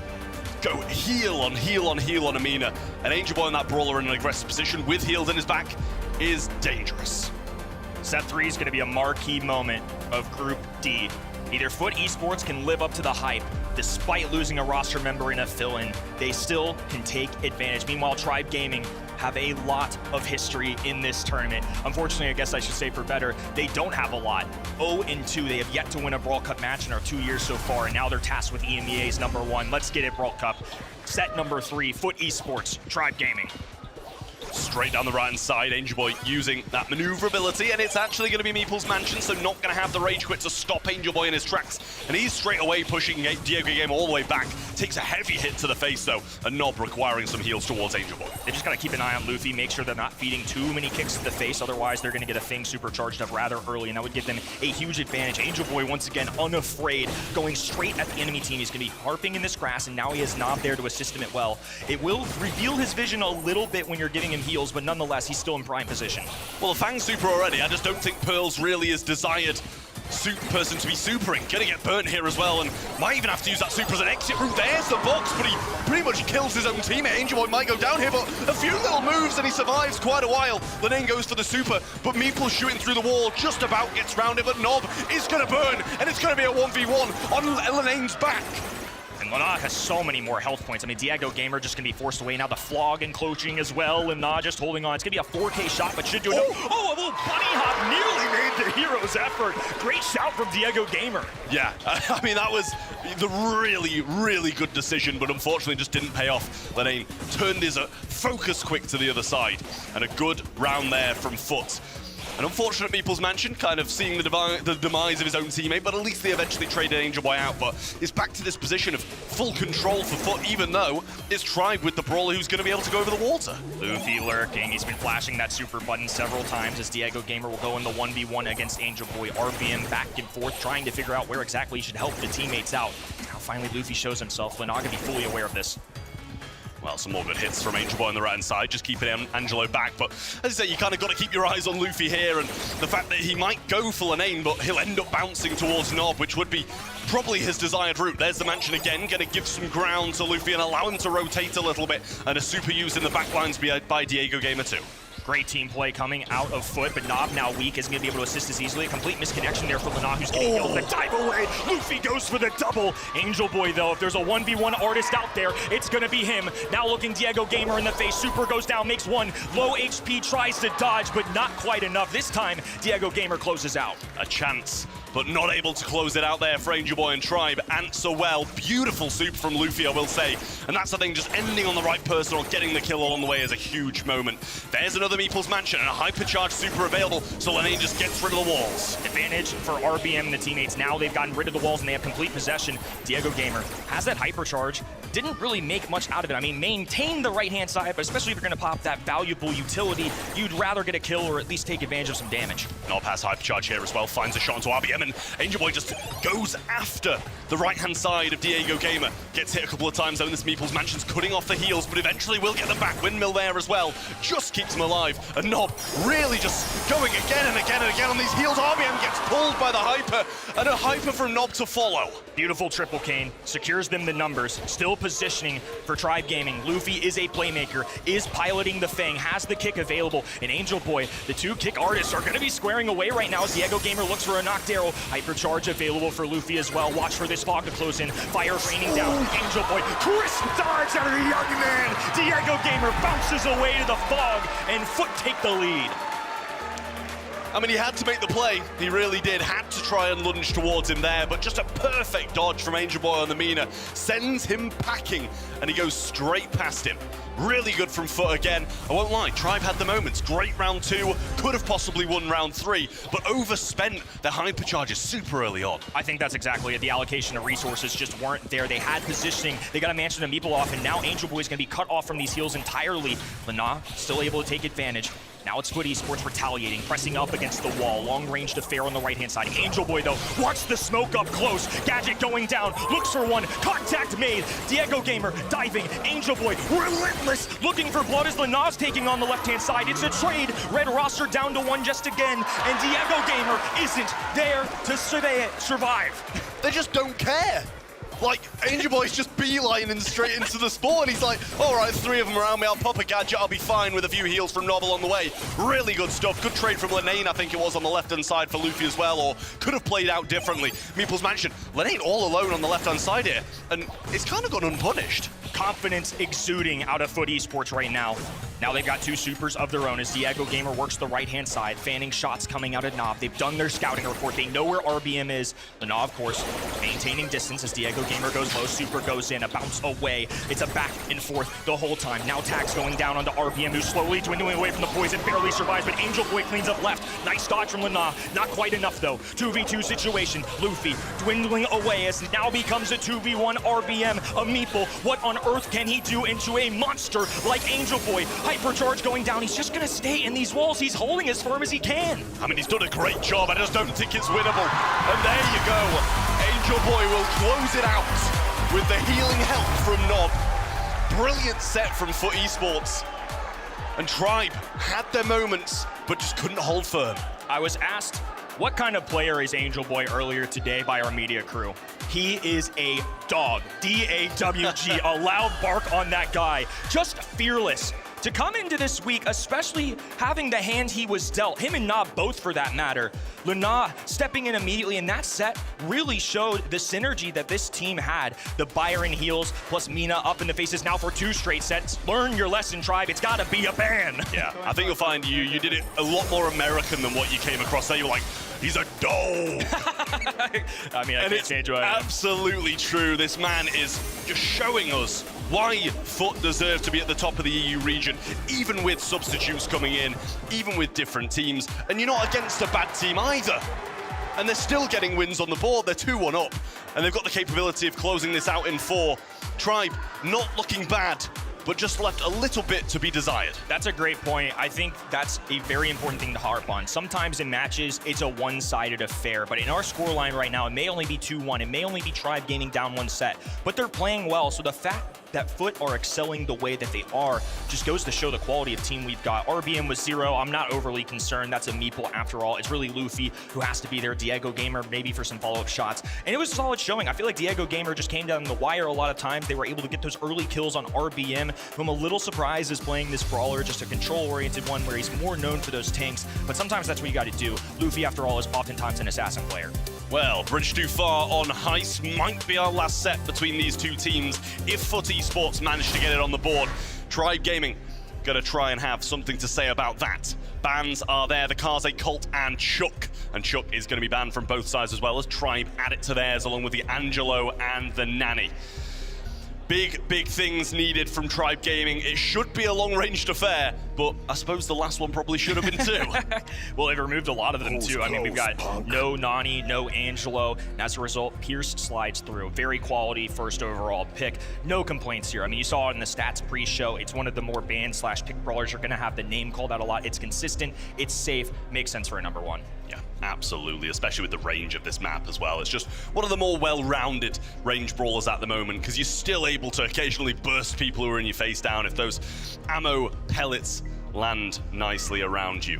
go heel on heel on heel on Amina. And Angel Boy in that brawler in an aggressive position with heals in his back is dangerous. Set 3 is going to be a marquee moment of Group D. Either FUT Esports can live up to the hype, despite losing a roster member in a fill-in. They still can take advantage. Meanwhile, Tribe Gaming have a lot of history in this tournament. Unfortunately, I guess I should say for better, they don't have a lot. 0-2, they have yet to win a Brawl Cup match in our 2 years so far, and now they're tasked with EMEA's #1. Let's get it, Brawl Cup. Set number 3, FUT Esports, Tribe Gaming. Straight down the right-hand side, Angel Boy using that maneuverability, and it's actually going to be Meeple's Mansion, so not going to have the Rage Quit to stop Angel Boy in his tracks. And he's straight away pushing Diego Game all the way back. Takes a heavy hit to the face, though, and Nob requiring some heals towards Angel Boy. They just got to keep an eye on Luffy, make sure they're not feeding too many kicks to the face, otherwise they're going to get a Fang supercharged up rather early, and that would give them a huge advantage. Angel Boy, once again, unafraid, going straight at the enemy team. He's going to be harping in this grass, and now he has Nob there to assist him as well. It will reveal his vision a little bit when you're giving him heals, but nonetheless, he's still in prime position. Well, the Fang super already. I just don't think Pearl's really his desired person to be supering. Gonna get burnt here as well, and might even have to use that super as an exit route. There's the box, but he pretty much kills his own teammate. Angel Boy might go down here, but a few little moves and he survives quite a while. Lenane goes for the super, but Meeple shooting through the wall just about gets round it, but Nob is gonna burn, and it's gonna be a 1v1 on Lenane's back. And Lana has so many more health points. I mean, Diego Gamer just gonna be forced away now. The Flog encroaching as well, and Nah just holding on. It's gonna be a 4K shot, but should do enough. Oh, a little bunny hop nearly made the hero's effort. Great shout from Diego Gamer. Yeah, I mean, that was the really, really good decision, but unfortunately just didn't pay off. Lenane turned his focus quick to the other side, and a good round there from FUT. An unfortunate Meeple's Mansion, kind of seeing the demise of his own teammate, but at least they eventually traded Angel Boy out, but is back to this position of full control for FUT, even though it's Tribe with the brawler who's going to be able to go over the water. Luffy lurking. He's been flashing that super button several times as Diego Gamer will go in the 1v1 against Angel Boy. RBM back and forth, trying to figure out where exactly he should help the teammates out. Now finally Luffy shows himself. Lana going to be fully aware of this. Well, some more good hits from Angel Boy on the right-hand side, just keeping Angelo back. But as I say, you kind of got to keep your eyes on Luffy here, and the fact that he might go for Lenane, but he'll end up bouncing towards Nob, which would be probably his desired route. There's the Mansion again, going to give some ground to Luffy and allow him to rotate a little bit, and a super used in the backlines by Diego Gamer too. Great team play coming out of FUT, but Nob now weak, isn't going to be able to assist as easily. A complete misconnection there for Lana, who's getting killed. The dive away. Luffy goes for the double. Angel Boy, though, if there's a 1v1 artist out there, it's going to be him. Now looking Diego Gamer in the face. Super goes down, makes one. Low HP, tries to dodge, but not quite enough. This time, Diego Gamer closes out. A chance, but not able to close it out there for Angel Boy and Tribe. Answer well. Beautiful super from Luffy, I will say. And that's the thing, just ending on the right person or getting the kill along the way is a huge moment. There's another Meeple's Mansion and a hypercharged super available, so Lenane just gets rid of the walls. Advantage for RBM and the teammates. Now they've gotten rid of the walls and they have complete possession. Diego Gamer has that hypercharge. Didn't really make much out of it. I mean, maintain the right-hand side, but especially if you're going to pop that valuable utility, you'd rather get a kill or at least take advantage of some damage. Nob has hypercharge here as well, finds a shot onto RBM, and Angel Boy just goes after the right-hand side of Diego Gamer. Gets hit a couple of times, though, and this Meeple's Mansion's cutting off the heals, but eventually will get them back. Windmill there as well, just keeps him alive. And Nob really just going again and again and again on these heals. RBM gets pulled by the hyper, and a hyper from Nob to follow. Beautiful triple cane, secures them the numbers, still positioning for Tribe Gaming. Luffy is a playmaker, is piloting the Fang, has the kick available, and Angel Boy, the two kick artists are going to be squaring away right now as Diego Gamer looks for a knocked arrow. Hypercharge available for Luffy as well. Watch for this fog to close in. Fire raining down. Angel Boy, crisp dodge out of the young man. Diego Gamer bounces away to the fog, and FUT take the lead. I mean, he had to make the play. He really did. Had to try and lunge towards him there, but just a perfect dodge from Angel Boy on the Mina sends him packing, and he goes straight past him. Really good from Foot again. I won't lie, Tribe had the moments. Great round 2, could have possibly won round 3, but overspent their hypercharges super early on. I think that's exactly it. The allocation of resources just weren't there. They had positioning. They got a mansion and Meeple off, and now Angel Boy is going to be cut off from these heals entirely. Lana still able to take advantage. Now it's Foot Esports retaliating, pressing up against the wall. Long-range affair on the right-hand side. Angel Boy, though, watch the smoke up close. Gadget going down, looks for one. Contact made. Diego Gamer diving. Angel Boy, relentless, looking for blood as Lana's taking on the left-hand side. It's a trade. Red roster down to 1 just again, and Diego Gamer isn't there to survive. They just don't care. Like, Angel Boy's just beelining straight into the spawn. He's like, all right, 3 of them around me. I'll pop a gadget. I'll be fine with a few heals from Novel on the way. Really good stuff. Good trade from Lenane, I think it was, on the left-hand side for Luffy as well, or could have played out differently. Meeple's Mansion, Lenane all alone on the left-hand side here, and it's kind of gone unpunished. Confidence exuding out of Foot Esports right now. Now they've got 2 supers of their own as Diego Gamer works the right-hand side, fanning shots coming out of Knob. They've done their scouting report. They know where RBM is. Lana, of course, maintaining distance as Diego Gamer goes low. Super goes in, a bounce away. It's a back and forth the whole time. Now tags going down onto RBM, who's slowly dwindling away from the poison, barely survives, but Angel Boy cleans up left. Nice dodge from Lana. Not quite enough, though. 2v2 situation. Luffy dwindling away as it now becomes a 2v1 RBM. A Meeple, what on earth can he do into a monster like Angel Boy? Hypercharge going down. He's just going to stay in these walls. He's holding as firm as he can. I mean, he's done a great job. I just don't think it's winnable. And there you go. Angel Boy will close it out with the healing help from Nob. Brilliant set from Foot Esports. And Tribe had their moments, but just couldn't hold firm. I was asked, what kind of player is Angel Boy earlier today by our media crew? He is a dog. D-A-W-G. A loud bark on that guy. Just fearless. To come into this week, especially having the hand he was dealt, him and Nob both for that matter, Lana stepping in immediately in that set really showed the synergy that this team had. The Byron heals plus Mina up in the faces now for 2 straight sets. Learn your lesson, Tribe. It's got to be a ban. Yeah, I think you'll find you did it a lot more American than what you came across there. You were like, he's a dog. I mean, I can't change what I am. Absolutely true. This man is just showing us why Foot deserve to be at the top of the EU region, even with substitutes coming in, even with different teams. And you're not against a bad team either. And they're still getting wins on the board. They're 2-1 up. And they've got the capability of closing this out in 4. Tribe not looking bad, but just left a little bit to be desired. That's a great point. I think that's a very important thing to harp on. Sometimes in matches, it's a one-sided affair, but in our scoreline right now, it may only be 2-1. It may only be Tribe gaining down 1 set, but they're playing well. So the fact that Foot are excelling the way that they are just goes to show the quality of team we've got. RBM was 0. I'm not overly concerned. That's a Meeple after all. It's really Luffy who has to be there. Diego Gamer maybe for some follow-up shots. And it was a solid showing. I feel like Diego Gamer just came down the wire a lot of times. They were able to get those early kills on RBM, who I'm a little surprised is playing this brawler, just a control-oriented one where he's more known for those tanks. But sometimes that's what you got to do. Luffy, after all, is oftentimes an assassin player. Well, bridge too far on Heist might be our last set between these 2 teams if Foot Esports manage to get it on the board. Tribe Gaming gonna try and have something to say about that. Bans are there, the Kaze Cult and Chuck. And Chuck is gonna be banned from both sides as well as Tribe add it to theirs along with the Angelo and the Nanny. Big things needed from Tribe Gaming. It should be a long-ranged affair, but I suppose the last one probably should have been 2. Well, they've removed a lot of them too. I mean, we've got no Nani, no Angelo, and as a result, Pierce slides through. Very quality first overall pick. No complaints here. I mean, you saw it in the stats pre-show. It's one of the more banned/pick brawlers. You're gonna have the name called out a lot. It's consistent, it's safe, makes sense for a number 1. Yeah, absolutely, especially with the range of this map as well. It's just one of the more well-rounded range brawlers at the moment because you're still able to occasionally burst people who are in your face down if those ammo pellets land nicely around you.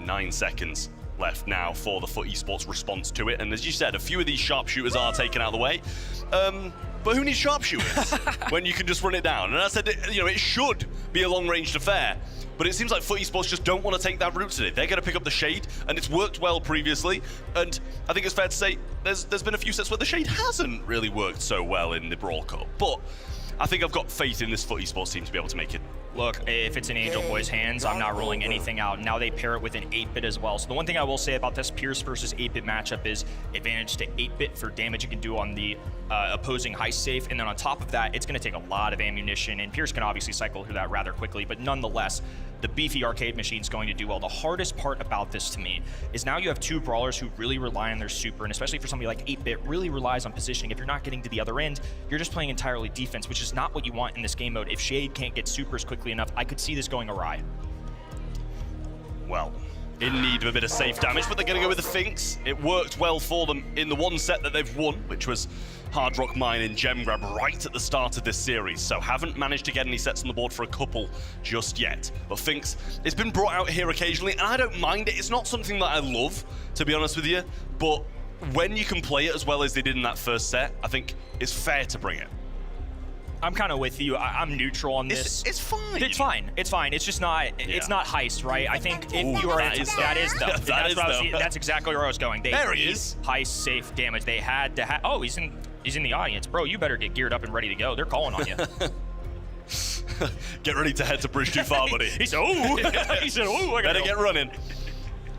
9 seconds left now for the Foot Esports response to it. And as you said, a few of these sharpshooters are taken out of the way. But who needs sharpshooters when you can just run it down? And I said, you know, it should be a long-ranged affair. But it seems like Foot Esports just don't want to take that route today. They're going to pick up the Shade, and it's worked well previously. And I think it's fair to say there's been a few sets where the Shade hasn't really worked so well in the Brawl Cup. But I think I've got faith in this FUT Esports team to be able to make it. Look, if it's in Angel Boy's hands, I'm not ruling anything out. Now they pair it with an 8-bit as well. So the one thing I will say about this Pierce versus 8-bit matchup is advantage to 8-bit for damage you can do on the opposing heist safe. And then on top of that, it's going to take a lot of ammunition. And Pierce can obviously cycle through that rather quickly. But nonetheless, the beefy arcade machine is going to do well. The hardest part about this to me is now you have two brawlers who really rely on their super, and especially for somebody like 8-bit, really relies on positioning. If you're not getting to the other end, you're just playing entirely defense, which is not what you want in this game mode. If Shade can't get supers quickly enough, I could see this going awry. Well, in need of a bit of safe damage, but they're going to go with the Finks. It worked well for them in the one set that they've won, which was Hard Rock Mine and Gem Grab right at the start of this series, so haven't managed to get any sets on the board for a couple just yet. But Finks, it's been brought out here occasionally, and I don't mind it. It's not something that I love, to be honest with you, but when you can play it as well as they did in that first set, I think it's fair to bring it. I'm kind of with you. I'm neutral on this. It's fine. It's fine. It's fine. It's just not. It's not heist, right? I think if you are, that is though. That's exactly where I was going. There he is. Heist safe damage. They had to have. Oh, he's in the audience, bro. You better get geared up and ready to go. They're calling on you. Get ready to head to bridge too far, buddy. He said, "Oh." He said, "Oh, I gotta better go." get running."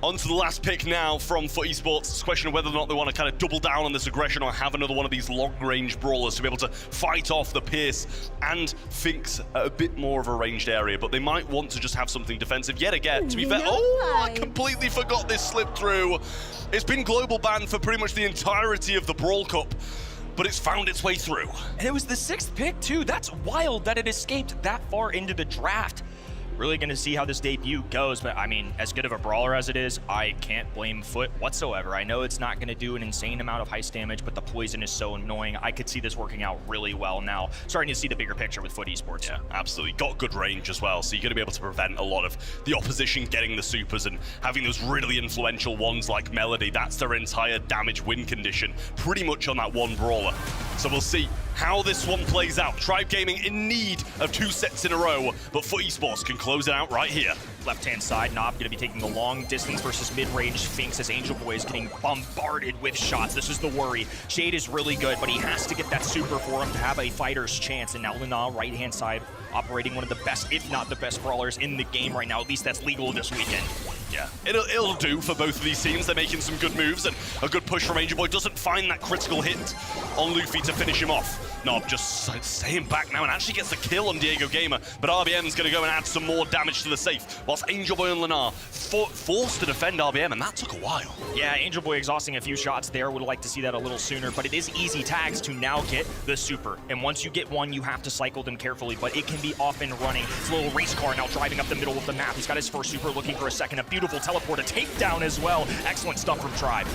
On to the last pick now from FUT Esports. It's a question of whether or not they want to kind of double down on this aggression or have another one of these long-range brawlers to be able to fight off the Pierce and Finks at a bit more of a ranged area, but they might want to just have something defensive yet again. To be fair, I completely forgot this slipped through. It's been global banned for pretty much the entirety of the Brawl Cup, but it's found its way through. And it was the 6th pick, too. That's wild that it escaped that far into the draft. Really going to see how this debut goes, but I mean, as good of a brawler as it is, I can't blame FUT whatsoever. I know it's not going to do an insane amount of heist damage, but the poison is so annoying. I could see this working out really well now. Starting to see the bigger picture with FUT Esports. Yeah, absolutely. Got good range as well, so you're going to be able to prevent a lot of the opposition getting the supers and having those really influential ones like Melody. That's their entire damage win condition, pretty much on that one brawler. So we'll see how this one plays out. Tribe Gaming in need of 2 sets in a row, but FUT Esports can close it out right here. Left-hand side, Knob going to be taking the long distance versus mid-range Finks as Angel Boy is getting bombarded with shots. This is the worry. Shade is really good, but he has to get that super for him to have a fighter's chance. And now Lina, right-hand side, operating one of the best, if not the best brawlers in the game right now. At least that's legal this weekend. Yeah, it'll do for both of these teams. They're making some good moves, and a good push from Angel Boy doesn't find that critical hit on Luffy to finish him off. Knob just staying back now and actually gets the kill on Diego Gamer, but RBM's going to go and add some more damage to the safe, whilst Angel Boy and Lenar forced to defend RBM, and that took a while. Yeah, Angel Boy exhausting a few shots there. Would like to see that a little sooner, but it is easy tags to now get the super. And once you get one, you have to cycle them carefully, but it can be off and running. It's a little race car now driving up the middle of the map. He's got his first super, looking for a second. A beautiful teleport, a takedown as well. Excellent stuff from Tribe.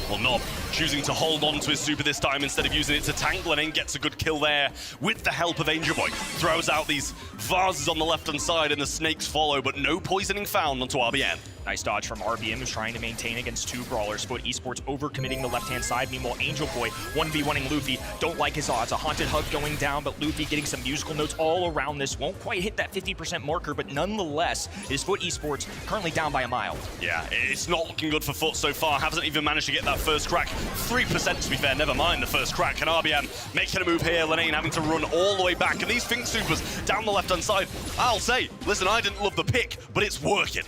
Well, Knob choosing to hold on to his super this time instead of using it to tank. Lenin gets a good kill there with the help of Angel Boy. Throws out these vases on the left-hand side and the snakes follow, but no poisoning found onto RBM. Nice dodge from RBM, who's trying to maintain against 2 brawlers. FUT Esports overcommitting the left-hand side. Meanwhile, Angel Boy 1v1ing Luffy. Don't like his odds. A haunted hug going down, but Luffy getting some musical notes all around this. Won't quite hit that 50% marker, but nonetheless, is FUT Esports currently down by a mile. Yeah, it's not looking good for FUT so far. Hasn't even managed to get that first crack. 3% to be fair, never mind the first crack. And RBM making a move here. Lenane having to run all the way back. And these Finks supers down the left-hand side. I'll say, listen, I didn't love the pick, but it's working.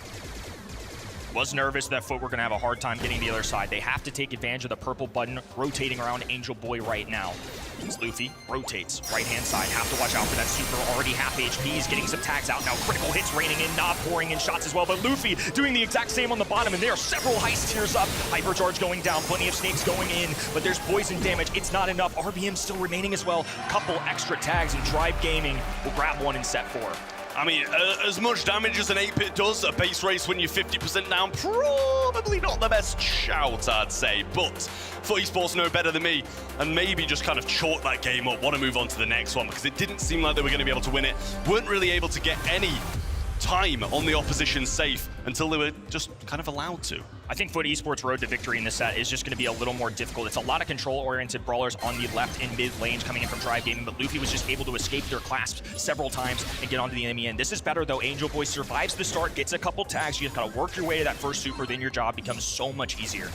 Was nervous that FUT were going to have a hard time getting the other side. They have to take advantage of the purple button rotating around Angel Boy right now. As Luffy rotates right-hand side. Have to watch out for that super. Already half HP. He's getting some tags out now. Critical hits raining in. Knob pouring in shots as well. But Luffy doing the exact same on the bottom. And there are several heist tiers up. Hypercharge going down. Plenty of snakes going in. But there's poison damage. It's not enough. RBM still remaining as well. Couple extra tags. And Tribe Gaming will grab one in set 4. I mean, as much damage as an 8-bit does, a base race when you're 50% down, probably not the best shout, I'd say. But FUT Esports know better than me, and maybe just kind of chalk that game up. Want to move on to the next one, because it didn't seem like they were going to be able to win it. Weren't really able to get any time on the opposition's safe until they were just kind of allowed to. I think FUT Esports' road to victory in this set is just going to be a little more difficult. It's a lot of control-oriented brawlers on the left and mid lanes coming in from Tribe Gaming, but Luffy was just able to escape their clasps several times and get onto the enemy end. This is better, though. Angel Boy survives the start, gets a couple tags. You just got to work your way to that first super, then your job becomes so much easier.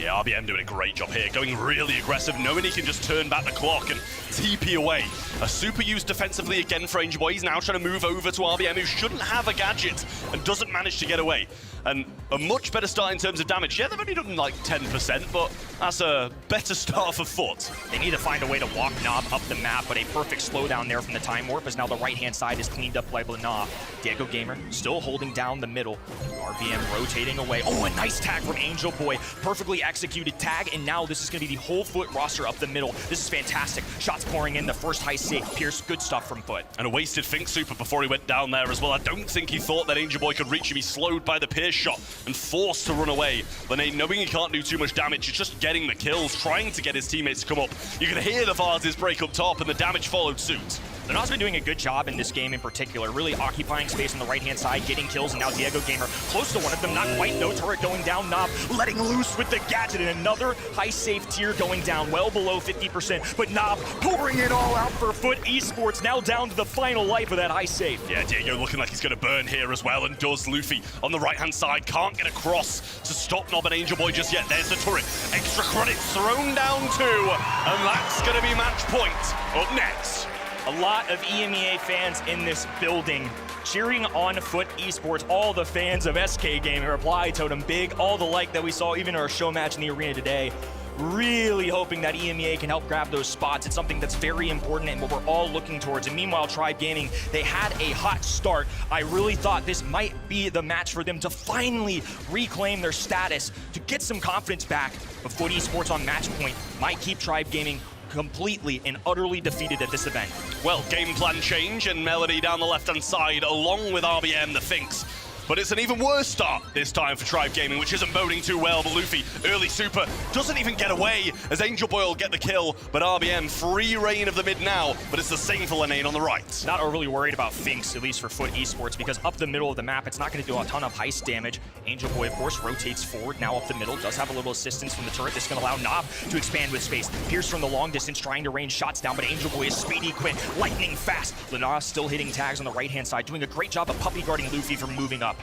Yeah, RBM doing a great job here, going really aggressive, knowing he can just turn back the clock and TP away. A super used defensively again for Angel Boy. He's now trying to move over to RBM, who shouldn't have a gadget and doesn't manage to get away. And a much better start in terms of damage. Yeah, they've only done like 10%, but that's a better start for Foot. They need to find a way to walk Nob up the map, but a perfect slowdown there from the Time Warp as now the right-hand side is cleaned up by Nob. Diego Gamer still holding down the middle. RBM rotating away. Oh, a nice tag from Angel Boy. Perfectly executed tag, and now this is going to be the whole Foot roster up the middle. This is fantastic. Shots pouring in, the first high save. Pierce, good stuff from Foot. And a wasted Fink Super before he went down there as well. I don't think he thought that Angel Boy could reach him. He's slowed by the Pierce shot and forced to run away. Lene, knowing he can't do too much damage, he's just getting the kills, trying to get his teammates to come up. You can hear the vases break up top, and the damage followed suit. Lenaz's been doing a good job in this game in particular, really occupying space on the right-hand side, getting kills, and now Diego Gamer close to one of them, not quite, no turret going down, Nob letting loose with the gadget, and another high safe tier going down, well below 50%, but Nob pouring it all out for Foot Esports, now down to the final life of that high safe. Yeah, Diego looking like he's going to burn here as well, and does. Luffy on the right-hand side, can't get across to stop Nob and Angel Boy just yet. There's the turret, extra credits thrown down too, and that's going to be match point up next. A lot of EMEA fans in this building cheering on Foot Esports. All the fans of SK Gaming, Reply Totem, Big, all the like that we saw even in our show match in the arena today. Really hoping that EMEA can help grab those spots. It's something that's very important and what we're all looking towards. And meanwhile, Tribe Gaming, they had a hot start. I really thought this might be the match for them to finally reclaim their status, to get some confidence back. But Foot Esports on match point might keep Tribe Gaming completely and utterly defeated at this event. Well, game plan change and Melody down the left-hand side along with RBM, the Finks. But it's an even worse start this time for Tribe Gaming, which isn't boding too well. But Luffy, early super, doesn't even get away as Angel Boy will get the kill. But RBM, free reign of the mid now, but it's the same for Lene on the right. Not overly worried about Finks, at least for Foot Esports, because up the middle of the map, it's not going to do a ton of heist damage. Angel Boy, of course, rotates forward now up the middle, does have a little assistance from the turret. This is going to allow Nob to expand with space. Pierce from the long distance, trying to range shots down, but Angel Boy is speedy, quick, lightning fast. Lena still hitting tags on the right-hand side, doing a great job of puppy guarding Luffy from moving up.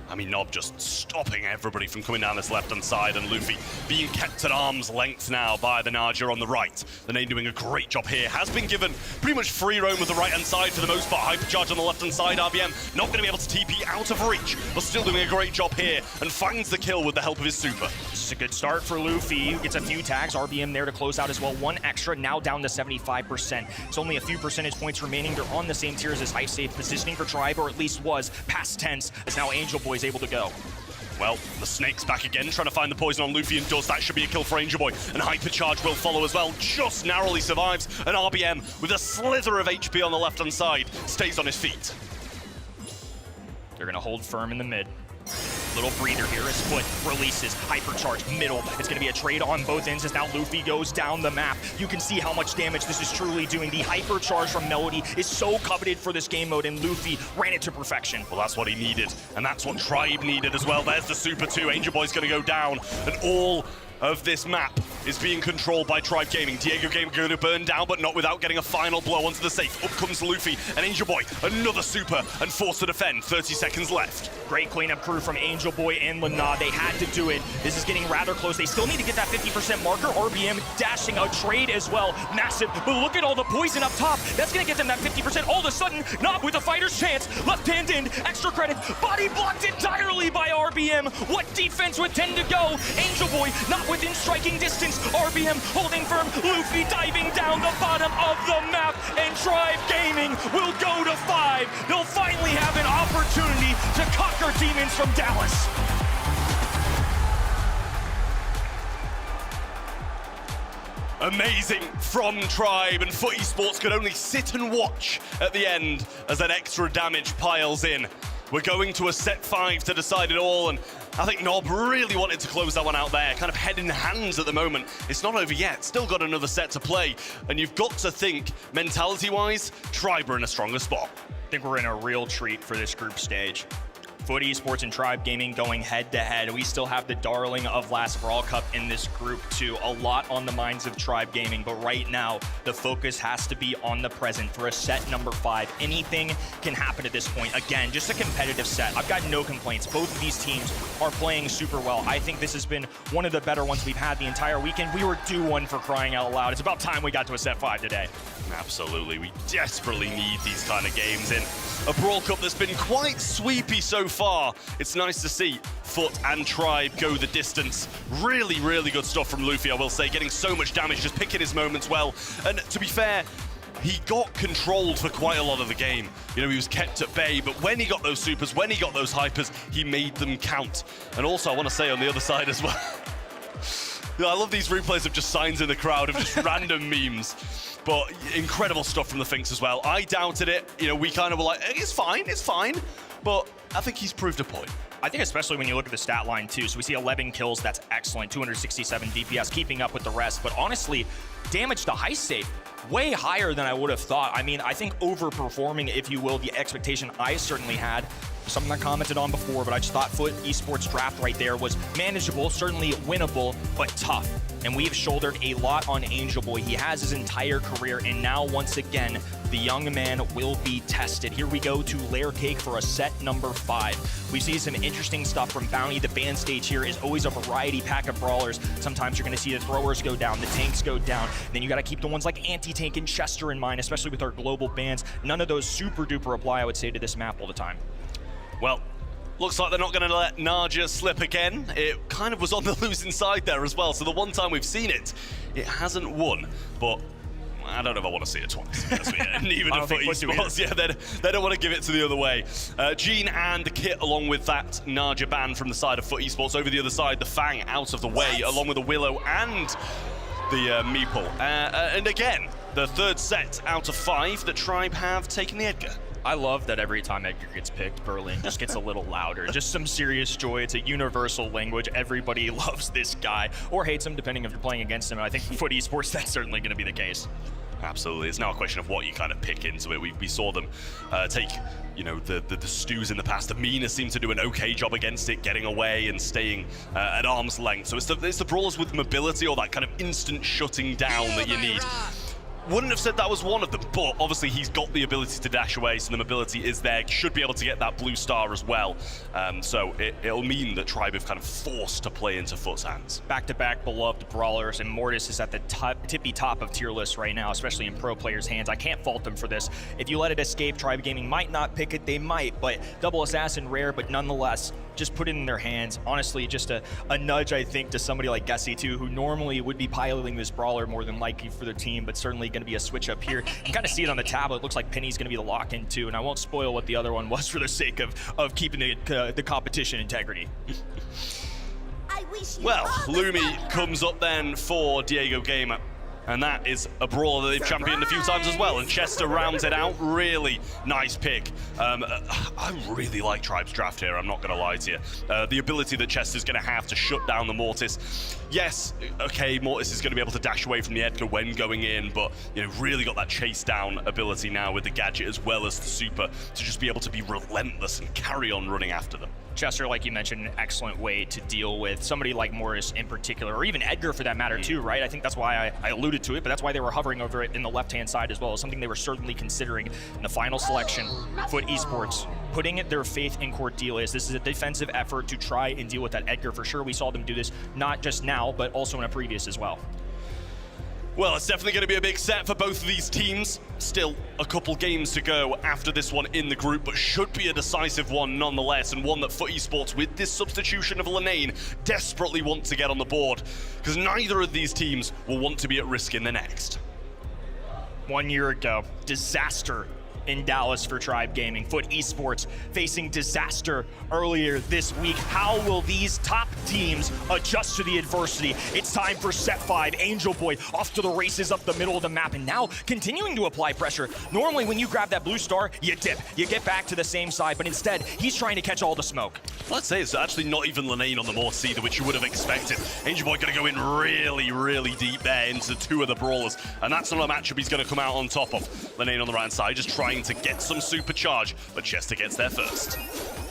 I mean, Nob just stopping everybody from coming down this left-hand side, and Luffy being kept at arm's length now by the Naja on the right. The Name doing a great job here. Has been given pretty much free roam with the right-hand side for the most part. Hypercharge on the left-hand side. RBM not going to be able to TP out of reach, but still doing a great job here and finds the kill with the help of his super. This is a good start for Luffy. Gets a few tags. RBM there to close out as well. One extra, now down to 75%. It's only a few percentage points remaining. They're on the same tier as his high safe positioning for Tribe, or at least was past tense, as now Angel Boy is able to go. Well, the Snake's back again, trying to find the poison on Luffy, and does. That should be a kill for Angel Boy, and Hypercharge will follow as well. Just narrowly survives, and RBM, with a slither of HP on the left-hand side, stays on his feet. They're gonna hold firm in the mid. Little breather here as Foot releases, hypercharge middle. It's gonna be a trade on both ends as now Luffy goes down the map. You can see how much damage this is truly doing. The hypercharge from Melody is so coveted for this game mode, and Luffy ran it to perfection. Well, that's what he needed, and that's what Tribe needed as well. There's the Super 2. Angel Boy's gonna go down, and all of this map is being controlled by Tribe Gaming. Diego Gamer going to burn down, but not without getting a final blow onto the safe. Up comes Luffy, and Angel Boy, another super, and forced to defend. 30 seconds left. Great cleanup crew from Angel Boy and Lena. They had to do it. This is getting rather close. They still need to get that 50% marker. RBM dashing a trade as well. Massive, but look at all the poison up top. That's gonna get them that 50%. All of a sudden, Nob with a fighter's chance. Left hand in, extra credit. Body blocked entirely by RBM. What defense would tend to go? Angel Boy not within striking distance. RBM holding firm. Luffy diving down the bottom of the map. And Tribe Gaming will go to 5. They'll finally have an opportunity to conquer demons from Dallas. Amazing from Tribe, and Foot Esports could only sit and watch at the end as that extra damage piles in. We're going to a set 5 to decide it all, and I think Nob really wanted to close that one out there, kind of head in hands at the moment. It's not over yet, still got another set to play, and you've got to think, mentality-wise, Tribe are in a stronger spot. I think we're in a real treat for this group stage. Foot Esports and Tribe Gaming going head-to-head. We still have the darling of last Brawl Cup in this group too. A lot on the minds of Tribe Gaming, but right now, the focus has to be on the present for a set number 5. Anything can happen at this point. Again, just a competitive set. I've got no complaints. Both of these teams are playing super well. I think this has been one of the better ones we've had the entire weekend. We were due one for crying out loud. It's about time we got to a set 5 today. Absolutely, we desperately need these kind of games in a Brawl Cup that's been quite sweepy so far. It's nice to see Foot and Tribe go the distance. Really, really good stuff from Luffy, I will say, getting so much damage, just picking his moments well. And to be fair, he got controlled for quite a lot of the game. You know, he was kept at bay, but when he got those supers, when he got those hypers, he made them count. And also, I want to say on the other side as well, I love these replays of just signs in the crowd of just random memes. But incredible stuff from the Finks as well. I doubted it. You know, we kind of were like, it's fine. But I think he's proved a point. I think especially when you look at the stat line too. So we see 11 kills, that's excellent. 267 DPS, keeping up with the rest. But honestly, damage to heist safe, way higher than I would have thought. I mean, I think overperforming, if you will, the expectation I certainly had. Something I commented on before, but I just thought Foot Esports draft right there was manageable, certainly winnable, but tough. And we've shouldered a lot on Angel Boy. He has his entire career, and now once again, the young man will be tested. Here we go to Layer Cake for a set number 5. We see some interesting stuff from Bounty. The ban stage here is always a variety pack of brawlers. Sometimes you're gonna see the throwers go down, the tanks go down. Then you gotta keep the ones like Anti-Tank and Chester in mind, especially with our global bans. None of those super duper apply, I would say, to this map all the time. Well, looks like they're not going to let Naja slip again. It kind of was on the losing side there as well, so the one time we've seen it, it hasn't won. But I don't know if I want to see it twice. And even at Foot Esports, yeah, they don't want to give it to the other way. Gene and the Kit, along with that Naja ban from the side of Foot Esports. Over the other side, the Fang out of the way, along with the Willow and the Meeple. And again, the third set out of 5 that Tribe have taken the Edgar. I love that every time Edgar gets picked, Berlin just gets a little louder. Just some serious joy. It's a universal language. Everybody loves this guy, or hates him, depending if you're playing against him. And I think Foot Esports, that's certainly going to be the case. Absolutely. It's now a question of what you kind of pick into it. We saw them take, you know, the Stews in the past. The Mina seemed to do an okay job against it, getting away and staying at arm's length. So it's the brawlers with mobility, or that kind of instant shutting down that you need. Wouldn't have said that was one of them, but obviously he's got the ability to dash away, so the mobility is there. Should be able to get that blue star as well. So it'll mean that Tribe have kind of forced to play into Foot's hands. Back-to-back beloved brawlers, and Mortis is at the tippy top of tier list right now, especially in pro players' hands. I can't fault them for this. If you let it escape, Tribe Gaming might not pick it, they might, but double assassin rare, but nonetheless, just put it in their hands. Honestly, just a nudge, I think, to somebody like Gessie too, who normally would be piloting this brawler more than likely for their team, but certainly going to be a switch up here. You kind of see it on the tablet. It looks like Penny's going to be the lock-in too, and I won't spoil what the other one was for the sake of keeping the competition integrity. Well, Lumi comes up then for Diego Gamer. And that is a brawler that they've championed a few times as well. And Chester rounds it out. Really nice pick. I really like Tribe's draft here, I'm not going to lie to you. The ability that Chester's going to have to shut down the Mortis. Yes, okay, Mortis is going to be able to dash away from the Edgar when going in, but you know, really got that chase down ability now with the gadget as well as the super to just be able to be relentless and carry on running after them. Chester, like you mentioned, an excellent way to deal with somebody like Morris in particular, or even Edgar for that matter too, right? I think that's why I alluded to it, but that's why they were hovering over it in the left-hand side as well, something they were certainly considering in the final selection. Foot Esports putting their faith in Cordelia. This is a defensive effort to try and deal with that Edgar for sure. We saw them do this not just now, but also in a previous as well. Well, it's definitely going to be a big set for both of these teams. Still a couple games to go after this one in the group, but should be a decisive one nonetheless, and one that Foot Esports, with this substitution of Lenane, desperately want to get on the board, because neither of these teams will want to be at risk in the next. 1 year ago, disaster in Dallas for Tribe Gaming. Foot Esports facing disaster earlier this week. How will these top teams adjust to the adversity? It's time for set 5. Angel Boy off to the races up the middle of the map, and now continuing to apply pressure. Normally when you grab that blue star, you dip, you get back to the same side, but instead he's trying to catch all the smoke. Well, I'd say it's actually not even Lenane on the Mortis either, which you would have expected. Angel Boy going to go in really, really deep there into 2 of the brawlers, and that's not a matchup he's going to come out on top of. Lenane on the right side, just trying to get some supercharge, but Chester gets there first.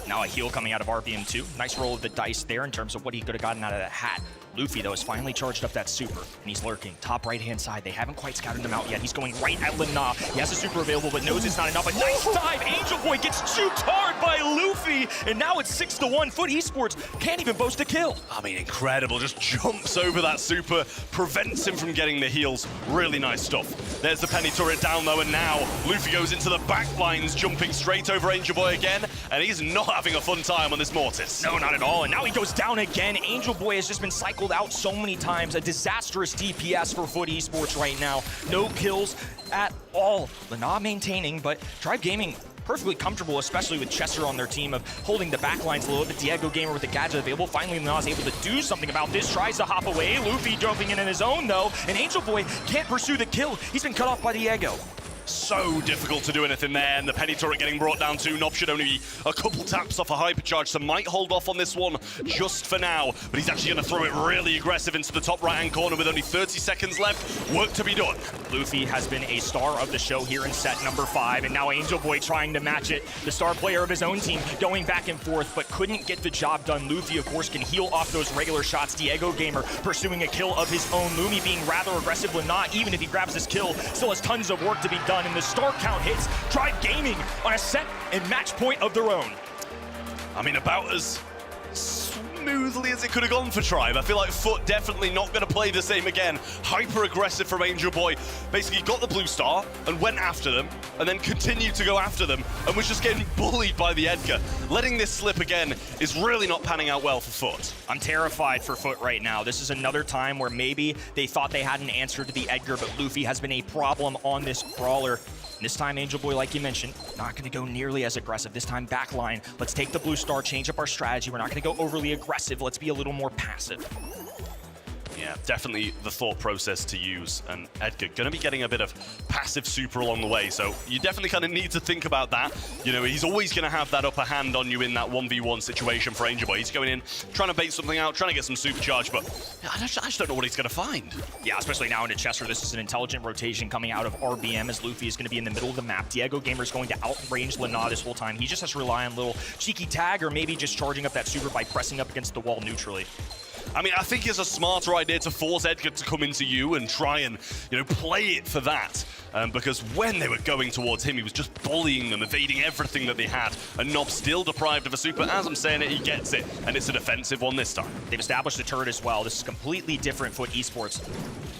Now a heal coming out of RBM too. Nice roll of the dice there in terms of what he could have gotten out of that hat. Luffy, though, has finally charged up that super, and he's lurking. Top right-hand side. They haven't quite scouted him out yet. He's going right at Lina. He has a super available, but knows it's not enough. A nice dive. Angel Boy gets juked hard by Luffy, and now it's 6-1. Foot Esports can't even boast a kill. I mean, incredible. Just jumps over that super, prevents him from getting the heals. Really nice stuff. There's the penny turret down, though, and now Luffy goes into the back lines, jumping straight over Angel Boy again, and he's not having a fun time on this Mortis. No, not at all. And now he goes down again. Angel Boy has just been cycled out so many times. A disastrous DPS for Foot Esports right now. No kills at all. Lina maintaining, but Tribe Gaming perfectly comfortable, especially with Chester on their team, of holding the backlines a little bit. Diego Gamer with the gadget available. Finally, Lina's able to do something about this. Tries to hop away. Luffy jumping in his own, though. And Angel Boy can't pursue the kill. He's been cut off by Diego. So difficult to do anything there, and the penny turret getting brought down too. Nob should only be a couple taps off a hypercharge, so might hold off on this one just for now, but he's actually going to throw it really aggressive into the top right-hand corner with only 30 seconds left. Work to be done. Luffy has been a star of the show here in set number 5, and now Angel Boy trying to match it. The star player of his own team going back and forth, but couldn't get the job done. Luffy, of course, can heal off those regular shots. Diego Gamer pursuing a kill of his own. Lumi being rather aggressive when not, even if he grabs this kill, still has tons of work to be done, and the star count hits. Tribe Gaming on a set and match point of their own. I mean, about as smoothly as it could have gone for Tribe. I feel like Foot definitely not going to play the same again. Hyper aggressive from Angel Boy. Basically got the blue star and went after them, and then continued to go after them, and was just getting bullied by the Edgar. Letting this slip again is really not panning out well for Foot. I'm terrified for Foot right now. This is another time where maybe they thought they had an answer to the Edgar, but Luffy has been a problem on this brawler. This time, Angel Boy, like you mentioned, not going to go nearly as aggressive. This time, backline. Let's take the blue star, change up our strategy. We're not going to go overly aggressive. Let's be a little more passive. Yeah, definitely the thought process to use. And Edgar going to be getting a bit of passive super along the way. So you definitely kind of need to think about that. You know, he's always going to have that upper hand on you in that 1v1 situation for Angel Boy. He's going in, trying to bait something out, trying to get some supercharge, but I just don't know what he's going to find. Yeah, especially now into Chester. This is an intelligent rotation coming out of RBM as Luffy is going to be in the middle of the map. Diego Gamer is going to outrange Lina this whole time. He just has to rely on a little cheeky tag or maybe just charging up that super by pressing up against the wall neutrally. I mean, I think it's a smarter idea to force Edgar to come into you and try and, you know, play it for that. Because when they were going towards him, he was just bullying them, evading everything that they had. And Nob still deprived of a super. As I'm saying it, he gets it. And it's a defensive one this time. They've established the turret as well. This is completely different Foot Esports.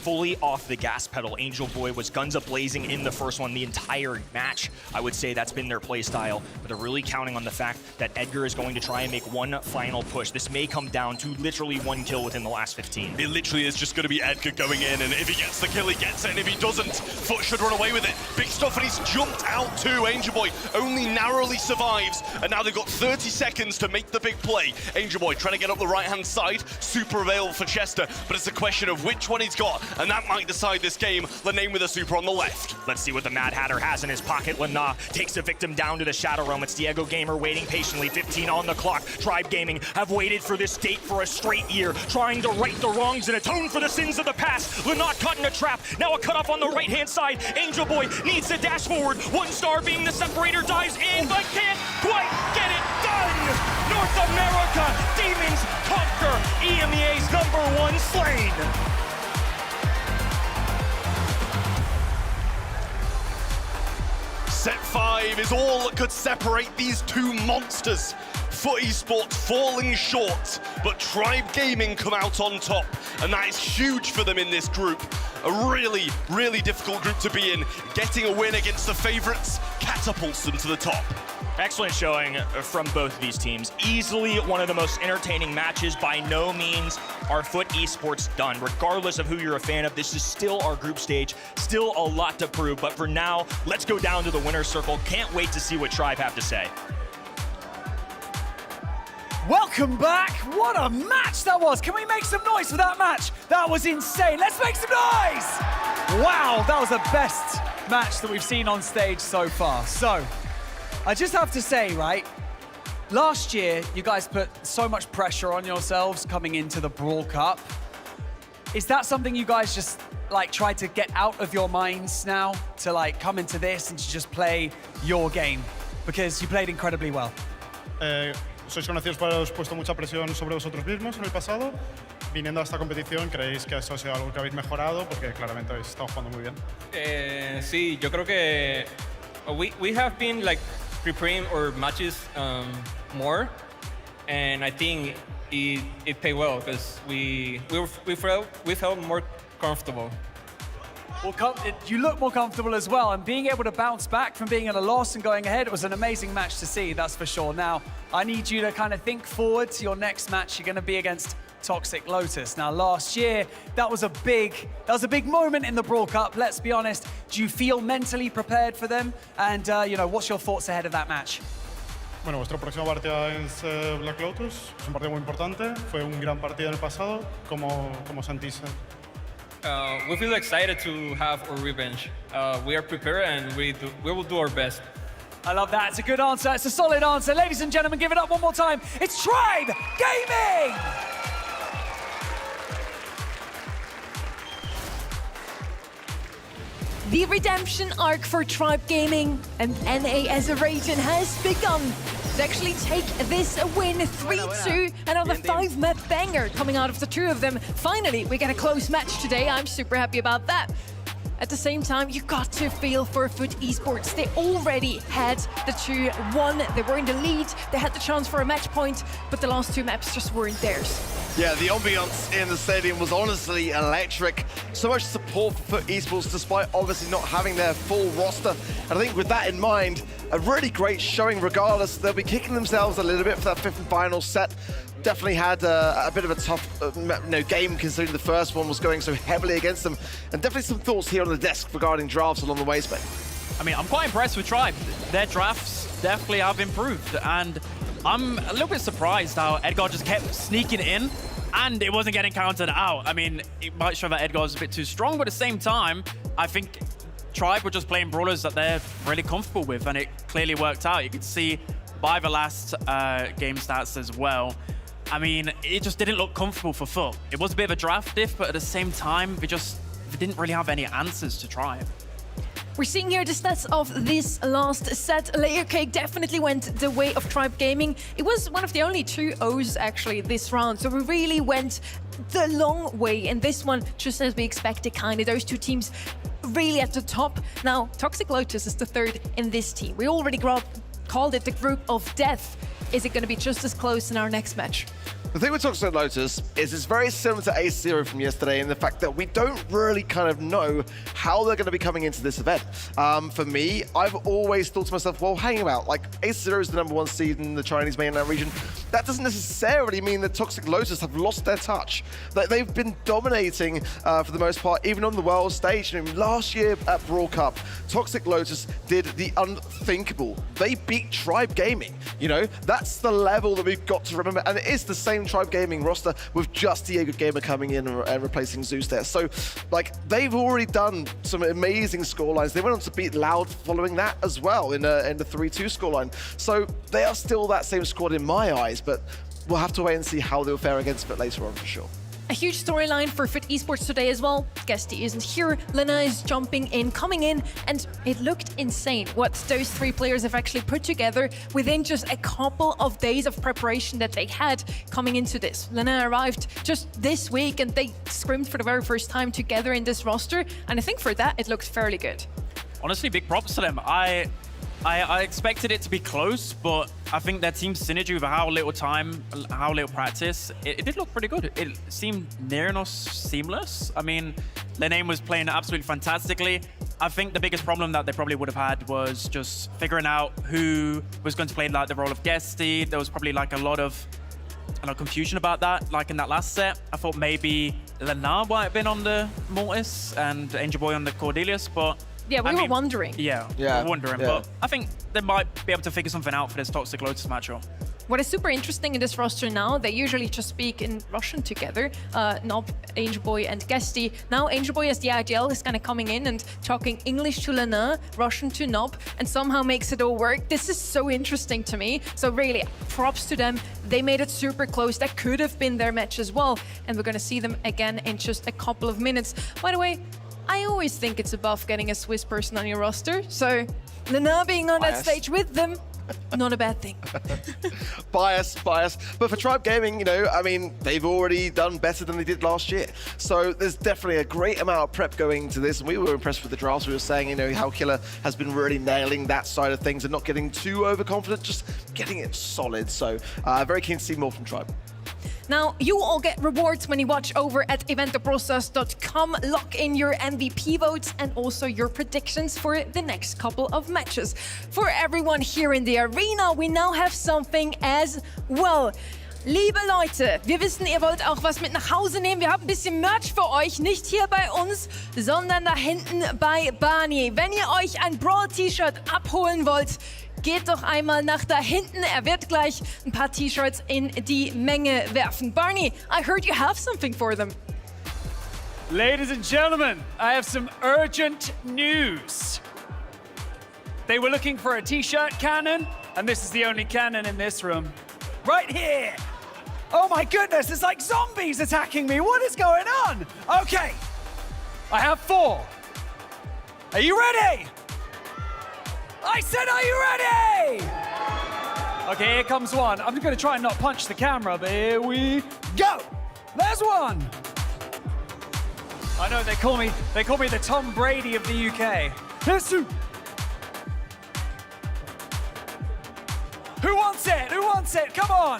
Fully off the gas pedal. Angel Boy was guns a-blazing in the first one the entire match. I would say that's been their play style. But they're really counting on the fact that Edgar is going to try and make one final push. This may come down to literally one kill within the last 15. It literally is just going to be Edgar going in, and if he gets the kill, he gets it, and if he doesn't, Foot should run away with it. Big stuff, and he's jumped out too. Angel Boy only narrowly survives, and now they've got 30 seconds to make the big play. Angel Boy trying to get up the right-hand side, super available for Chester, but it's a question of which one he's got, and that might decide this game. Lane with a super on the left. Let's see what the Mad Hatter has in his pocket. Lina takes the victim down to the Shadow Realm. It's Diego Gamer waiting patiently, 15 on the clock. Tribe Gaming have waited for this date for a straight year, trying to right the wrongs and atone for the sins of the past. Lina caught in a trap, now a cutoff on the right-hand side. Angel Boy needs to dash forward. One star being the separator, dives in, but can't quite get it done. North America, Demons conquer. EMEA's #1 slain. Set 5 is all that could separate these two monsters. Foot Esports falling short, but Tribe Gaming come out on top, and that is huge for them in this group. A really, really difficult group to be in. Getting a win against the favorites catapults them to the top. Excellent showing from both of these teams. Easily one of the most entertaining matches. By no means are Foot Esports done. Regardless of who you're a fan of, this is still our group stage. Still a lot to prove, but for now, let's go down to the winner's circle. Can't wait to see what Tribe have to say. Welcome back. What a match that was. Can we make some noise for that match? That was insane. Let's make some noise. Wow, that was the best match that we've seen on stage so far. So, I just have to say, right, last year, you guys put so much pressure on yourselves coming into the Brawl Cup. Is that something you guys just, like, try to get out of your minds now to, like, come into this and to just play your game? Because you played incredibly well. Sois conocidos por haberos puesto mucha presión sobre vosotros mismos en el pasado. Viniendo a esta competición, ¿creéis que eso ha sido algo que habéis mejorado? Porque claramente habéis estado jugando muy bien. Sí, yo creo que we have been like preparing our matches more, and I think it paid well because we felt more comfortable. Well, you look more comfortable as well, and being able to bounce back from being at a loss and going ahead, it was an amazing match to see, that's for sure. Now, I need you to kind of think forward to your next match. You're going to be against Toxic Lotus. Now, last year, that was a big moment in the Brawl Cup, let's be honest. Do you feel mentally prepared for them? And, what's your thoughts ahead of that match? Bueno, vuestra próxima partida es Black Lotus. Es un partido muy importante. Fue un gran partido en el pasado. ¿Cómo sentís? We feel excited to have our revenge. We are prepared and we will do our best. I love that. It's a good answer. It's a solid answer. Ladies and gentlemen, give it up one more time. It's Tribe Gaming! The redemption arc for Tribe Gaming and NA as a region has begun. To actually take this win 3-2, another 5-map banger coming out of the two of them. Finally, we get a close match today. I'm super happy about that. At the same time, you got to feel for Foot Esports. They already had the 2-1. They were in the lead. They had the chance for a match point, but the last two maps just weren't theirs. Yeah, the ambiance in the stadium was honestly electric. So much support for Foot Esports, despite obviously not having their full roster. And I think with that in mind, a really great showing regardless. They'll be kicking themselves a little bit for that fifth and final set. Definitely had a bit of a tough game, considering the first one was going so heavily against them. And definitely some thoughts here on the desk regarding drafts along the way, Spain. I mean, I'm quite impressed with Tribe. Their drafts definitely have improved, and I'm a little bit surprised how Edgar just kept sneaking in and it wasn't getting counted out. I mean, it might show that Edgar was a bit too strong, but at the same time, I think Tribe were just playing brawlers that they're really comfortable with, and it clearly worked out. You could see by the last game stats as well. I mean, it just didn't look comfortable for Foot. It was a bit of a draft diff, but at the same time, they didn't really have any answers to Tribe. We're seeing here the stats of this last set. Layer Cake definitely went the way of Tribe Gaming. It was one of the only 2-0s actually this round, so we really went the long way in this one, just as we expected, kind of. Those two teams really at the top. Now, Toxic Lotus is the third in this team. We already called it the group of death. Is it going to be just as close in our next match? The thing with Toxic Lotus is it's very similar to A0 from yesterday in the fact that we don't really kind of know how they're going to be coming into this event. For me, I've always thought to myself, well, hang about, like A0 is the #1 seed in the Chinese mainland region. That doesn't necessarily mean that Toxic Lotus have lost their touch. They've been dominating for the most part, even on the world stage. I mean, last year at Brawl Cup, Toxic Lotus did the unthinkable. They beat Tribe Gaming. You know, that's the level that we've got to remember. And it is the same Tribe Gaming roster with just Diego Gamer coming in and replacing Zeus there. So, like, they've already done some amazing scorelines. They went on to beat Loud following that as well in the 3-2 scoreline. So they are still that same squad in my eyes, but we'll have to wait and see how they'll fare against it later on for sure. A huge storyline for Foot Esports today as well. Guesty isn't here, Lena is jumping in, coming in, and it looked insane what those three players have actually put together within just a couple of days of preparation that they had coming into this. Lena arrived just this week and they scrimmed for the very first time together in this roster, and I think for that it looks fairly good. Honestly, big props to them. I expected it to be close, but I think their team synergy with how little time, how little practice, it did look pretty good. It seemed near enough seamless. I mean, their name was playing absolutely fantastically. I think the biggest problem that they probably would have had was just figuring out who was going to play like the role of Guesty. There was probably like a lot of confusion about that, like in that last set. I thought maybe Lena might have been on the Mortis and Angel Boy on the Cordelius, but yeah, we were wondering. Yeah, we were wondering, but I think they might be able to figure something out for this Toxic Lotus matchup. What is super interesting in this roster now, they usually just speak in Russian together, Nob, Angel Boy, and Guesty. Now Angel Boy as the IGL is kind of coming in and talking English to Lena, Russian to Nob, and somehow makes it all work. This is so interesting to me. So really, props to them. They made it super close. That could have been their match as well. And we're going to see them again in just a couple of minutes. By the way, I always think it's above getting a Swiss person on your roster. So Lena being on that stage with them Not a bad thing. Bias. But for Tribe Gaming, you know, I mean, they've already done better than they did last year. So there's definitely a great amount of prep going into this. And we were impressed with the drafts. We were saying, you know, how Killer has been really nailing that side of things and not getting too overconfident, just getting it solid. So very keen to see more from Tribe. Now, you all get rewards when you watch over at eventtheprocess.com. Lock in your MVP votes and also your predictions for the next couple of matches. For everyone here in the arena, we now have something as well. Liebe Leute, wir wissen, ihr wollt auch was mit nach Hause nehmen. Wir haben ein bisschen Merch für euch, nicht hier bei uns, sondern da hinten bei Barney. Wenn ihr euch ein Brawl-T-Shirt abholen wollt, geht doch einmal nach da hinten. Er wird gleich ein paar T-Shirts in die Menge werfen. Barney, I heard you have something for them. Ladies and gentlemen, I have some urgent news. They were looking for a t-shirt cannon, and this is the only cannon in this room. Right here! Oh my goodness, it's like zombies attacking me. What is going on? Okay, I have 4. Are you ready? I said, are you ready? Okay, here comes one. I'm gonna try and not punch the camera, but here we go. There's one. I know they call me the Tom Brady of the UK. Here's two. Who wants it? Who wants it? Come on.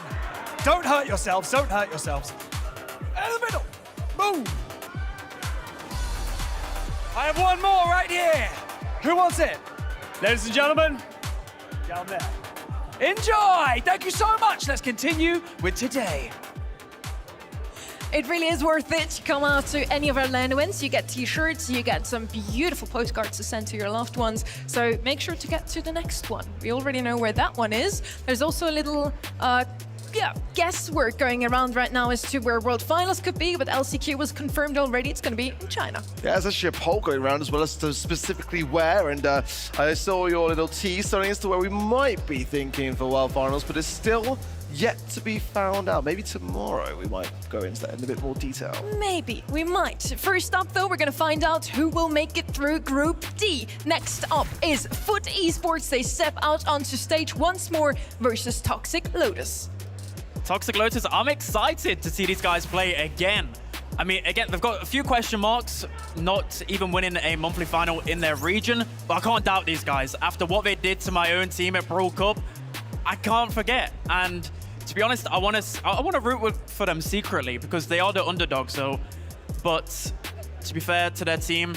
Don't hurt yourselves. Don't hurt yourselves. In the middle. Boom. I have one more right here. Who wants it? Ladies and gentlemen, down there. Enjoy! Thank you so much. Let's continue with today. It really is worth it to come out to any of our LAN events. You get t-shirts, you get some beautiful postcards to send to your loved ones. So make sure to get to the next one. We already know where that one is. There's also a little guesswork going around right now as to where World Finals could be, but LCQ was confirmed already. It's going to be in China. Yeah, there's actually a poll going around as well as to specifically where, and I saw your little tease starting as to where we might be thinking for World Finals, but it's still yet to be found out. Maybe tomorrow we might go into that in a bit more detail. Maybe, we might. First up though, we're gonna find out who will make it through Group D. Next up is Foot Esports. They step out onto stage once more versus Toxic Lotus. Toxic Lotus, I'm excited to see these guys play again. I mean, again, they've got a few question marks, not even winning a monthly final in their region, but I can't doubt these guys. After what they did to my own team at Brawl Cup, I can't forget. And to be honest, I want to root for them secretly because they are the underdog. So, but to be fair to their team,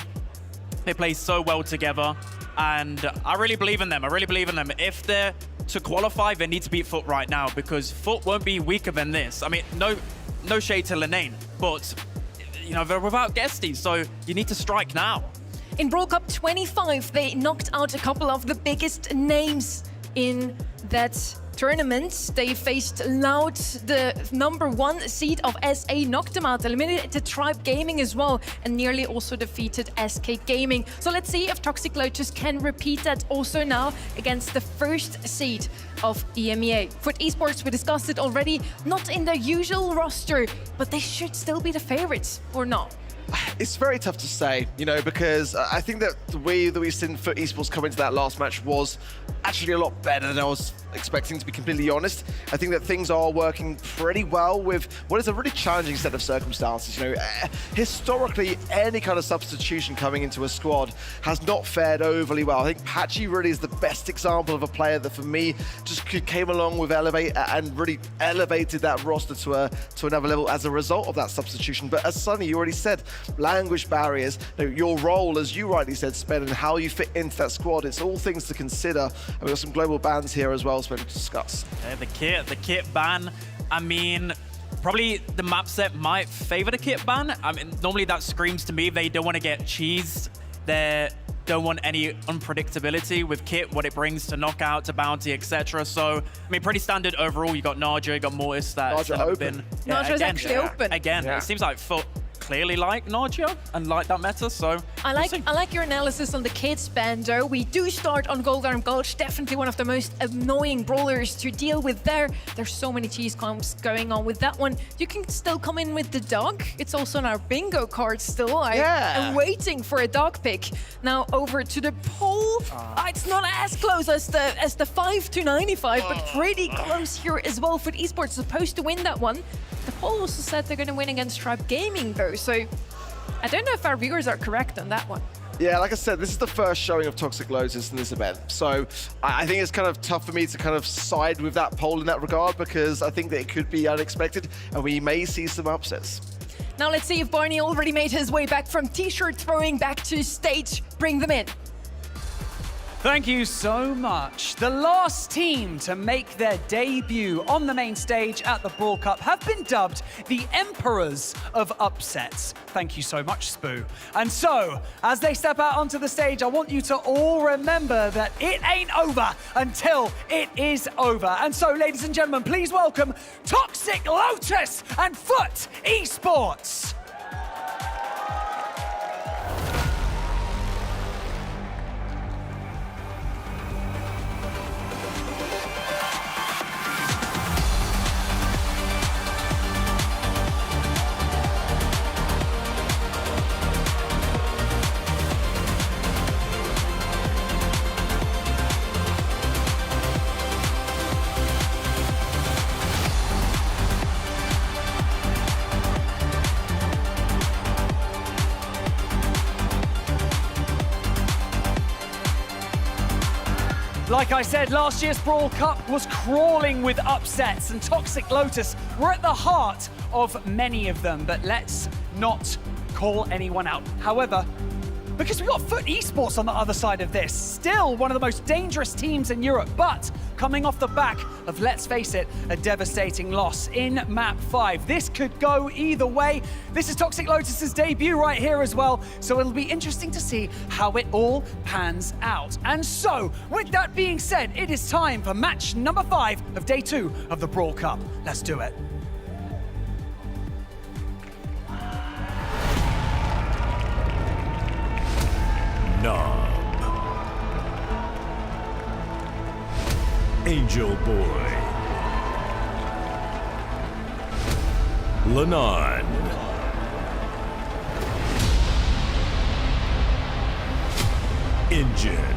they play so well together, and I really believe in them. I really believe in them. If they're to qualify, they need to beat Foot right now because Foot won't be weaker than this. I mean, no shade to Linane, but you know they're without Guesties, so you need to strike now. In Brawl Cup 25, they knocked out a couple of the biggest names in that tournament. They faced Loud, the #1 seed of SA, knocked them out, eliminated Tribe Gaming as well, and nearly also defeated SK Gaming. So let's see if Toxic Lotus can repeat that also now against the first seed of EMEA. Foot Esports, we discussed it already, not in their usual roster, but they should still be the favorites, or not? It's very tough to say, you know, because I think that the way that we've seen Foot Esports come into that last match was actually a lot better than I was expecting, to be completely honest. I think that things are working pretty well with what is a really challenging set of circumstances. You know, historically, any kind of substitution coming into a squad has not fared overly well. I think Patchy really is the best example of a player that, for me, just came along with Elevate and really elevated that roster to another level as a result of that substitution. But as Sunny, you already said, language barriers, you know, your role, as you rightly said, Spen, and how you fit into that squad, it's all things to consider. And we've got some global bans here as well, Spen, to discuss. Yeah, the kit ban, I mean, probably the map set might favor the kit ban. I mean, normally that screams to me they don't want to get cheesed. They don't want any unpredictability with kit, what it brings to knockout, to bounty, etc. So, I mean, pretty standard overall. You got Naja, you got Mortis, that's Naja open. been... Yeah, Naja's actually open. Again, it seems like Foot clearly like Nagia and like that meta, so I like your analysis on the kids, Bando. We do start on Goldarm Gulch, definitely one of the most annoying brawlers to deal with there. There's so many cheese comps going on with that one. You can still come in with the dog. It's also on our bingo card still. I am waiting for a dog pick. Now over to the pole. It's not as close as the 5 to 95, but pretty close here as well for the Esports. Supposed to win that one. The poll also said they're going to win against Tribe Gaming though, so I don't know if our viewers are correct on that one. Yeah, like I said, this is the first showing of Toxic Lotus in this event. So I think it's kind of tough for me to kind of side with that poll in that regard, because I think that it could be unexpected and we may see some upsets. Now let's see if Barney already made his way back from t-shirt throwing back to stage. Bring them in. Thank you so much. The last team to make their debut on the main stage at the Brawl Cup have been dubbed the Emperors of Upsets. Thank you so much, Spoo. And so, as they step out onto the stage, I want you to all remember that it ain't over until it is over. And so, ladies and gentlemen, please welcome Toxic Lotus and Foot Esports. Like I said, last year's Brawl Cup was crawling with upsets, and Toxic Lotus were at the heart of many of them, but let's not call anyone out. However, because we've got Foot Esports on the other side of this, still one of the most dangerous teams in Europe, but coming off the back of, let's face it, a devastating loss in Map 5. This could go either way. This is Toxic Lotus's debut right here as well, so it'll be interesting to see how it all pans out. And so, with that being said, it is time for match number 5 of day 2 of the Brawl Cup. Let's do it. Knob, Angel Boy, Lenon, Engine,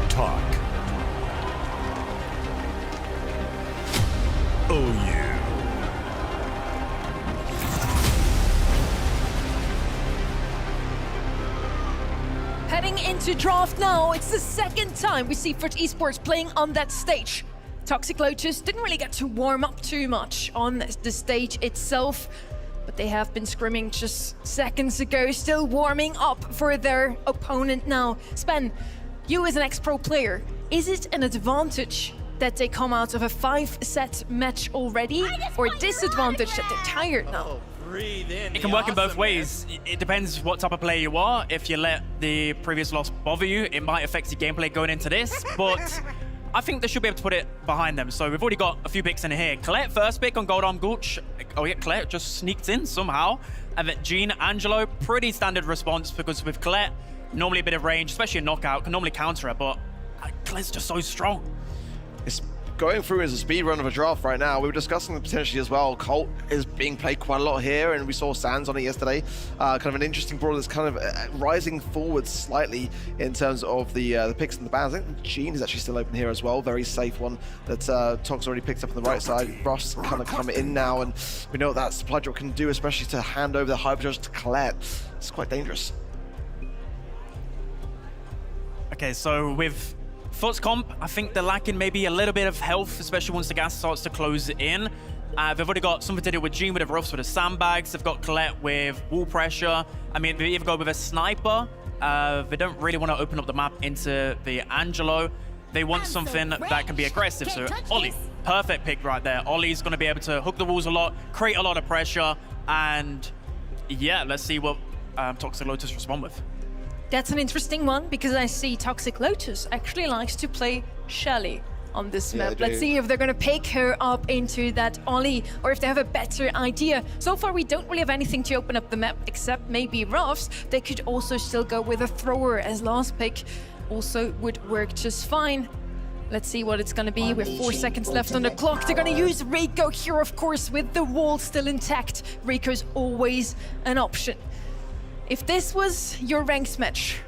Talk, OU. Heading into draft now, it's the second time we see Foot Esports playing on that stage. Toxic Lotus didn't really get to warm up too much on the stage itself, but they have been scrimming just seconds ago, still warming up for their opponent now. Spen, you as an ex-pro player, is it an advantage that they come out of a 5-set match already, or a disadvantage that they're tired now? It can work in both ways. It depends what type of player you are. If you let the previous loss bother you, it might affect your gameplay going into this, but I think they should be able to put it behind them. So we've already got a few picks in here. Colette, first pick on Goldarm Gulch. Oh yeah, Colette just sneaked in somehow. And then Jean, Angelo, pretty standard response, because with Colette, normally a bit of range, especially a knockout, can normally counter it, but Colette's just so strong. It's going through as a speed run of a draft right now. We were discussing the potentially as well. Colt is being played quite a lot here, and we saw Sands on it yesterday. Kind of an interesting brawler that's kind of rising forward slightly in terms of the picks and the bans. I think Jean is actually still open here as well. Very safe one that Tog's already picked up on the right side. Ross kind of come in now, and we know what that supply drop can do, especially to hand over the Hyperdrive to Colette. It's quite dangerous. Okay, so with Foot's comp, I think they're lacking maybe a little bit of health, especially once the gas starts to close in. They've already got something to do with Jean with the roughs, with the sandbags. They've got Colette with wall pressure. I mean, they either go with a sniper. They don't really want to open up the map into the Angelo. They want something that can be aggressive. So Ollie, perfect pick right there. Ollie's going to be able to hook the walls a lot, create a lot of pressure, and yeah, let's see what Toxic Lotus respond with. That's an interesting one, because I see Toxic Lotus actually likes to play Shelly on this Yeah, map. they Let's do. see if they're going to pick her up into that ollie or if they have a better idea. So far, we don't really have anything to open up the map except maybe Ruffs. They could also still go with a thrower as last pick. Also would work just fine. Let's see what it's going to be with 4 seconds left on the clock. They're going to use Rico here, of course, with the wall still intact. Rico's always an option. If this was your ranks match,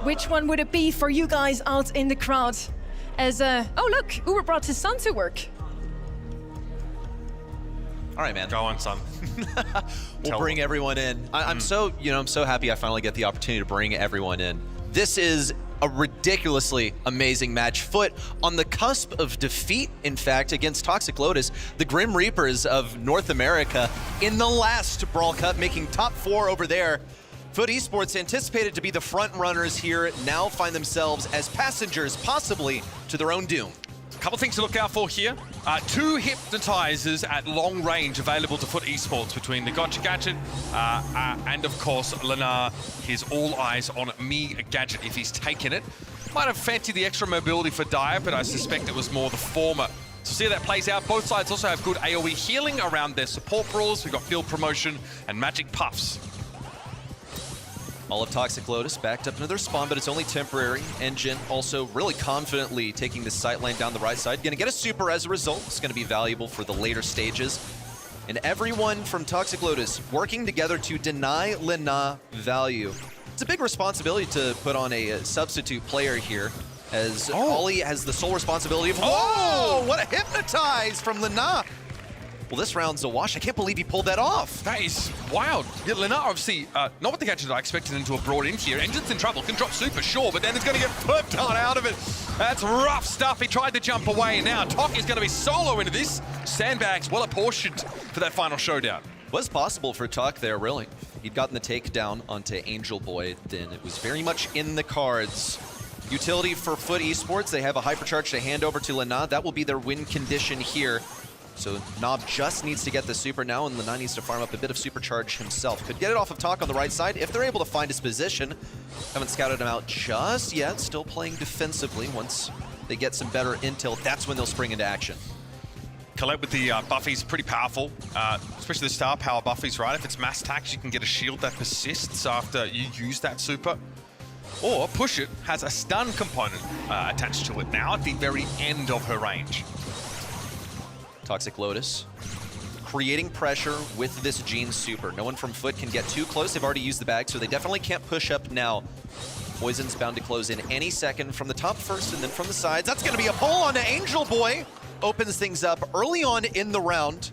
which one would it be for you guys out in the crowd? As oh look, Uber brought his son to work. All right, man. Go on, son. We'll bring everyone in. I'm so happy I finally get the opportunity to bring everyone in. This is a ridiculously amazing match. Foot on the cusp of defeat, in fact, against Toxic Lotus, the Grim Reapers of North America in the last Brawl Cup, making top 4 over there. Foot Esports, anticipated to be the front runners here, now find themselves as passengers, possibly to their own doom. Couple things to look out for here. 2 hypnotizers at long range available to Foot Esports between the Gotcha Gadget and, of course, Lenar. His all eyes on me Gadget if he's taken it. Might have fancied the extra mobility for Dire, but I suspect it was more the former. So see how that plays out. Both sides also have good AoE healing around their support brawls. We've got Field Promotion and Magic Puffs. All of Toxic Lotus backed up into their spawn, but it's only temporary. Engine also really confidently taking the sight lane down the right side. Gonna get a super as a result. It's gonna be valuable for the later stages. And everyone from Toxic Lotus working together to deny Lina value. It's a big responsibility to put on a substitute player here, as Ollie has the sole responsibility of... Whoa! What a hypnotize from Lina! Well, this round's a wash. I can't believe he pulled that off. That is wild. Yeah, Lenar obviously, not what the gadget I expected him to have brought in here. Engine's in trouble, can drop super, sure, but then it's going to get flipped on out of it. That's rough stuff. He tried to jump away, and now Tok is going to be solo into this. Sandbags well apportioned for that final showdown. Was possible for Tok there, really. He'd gotten the takedown onto Angel Boy, then it was very much in the cards. Utility for Foot Esports. They have a hypercharge to hand over to Lina. That will be their win condition here. So Nob just needs to get the super now, and Lina needs to farm up a bit of supercharge himself. Could get it off of Tok on the right side if they're able to find his position. Haven't scouted him out just yet, still playing defensively. Once they get some better intel, that's when they'll spring into action. Colette with the buffies, pretty powerful, especially the star power buffies, right? If it's mass tax, you can get a shield that persists after you use that super. Or Push It has a stun component attached to it now at the very end of her range. Toxic Lotus creating pressure with this Gene super. No one from Foot can get too close. They've already used the bag, so they definitely can't push up now. Poison's bound to close in any second from the top first and then from the sides. That's going to be a pull onto Angel Boy. Opens things up early on in the round.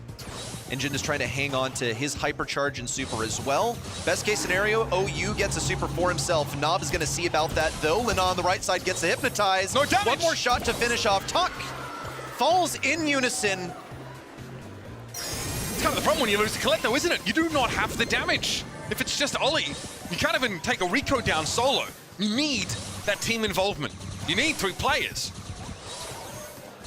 Engine is trying to hang on to his hypercharge and super as well. Best case scenario, OU gets a super for himself. Nob is going to see about that though. Lina on the right side gets a hypnotize. No damage. One more shot to finish off. Tok falls in unison. It's kind of the problem when you lose the Colette though, isn't it? You do not have the damage. If it's just Ollie, you can't even take a Rico down solo. You need that team involvement. You need 3 players.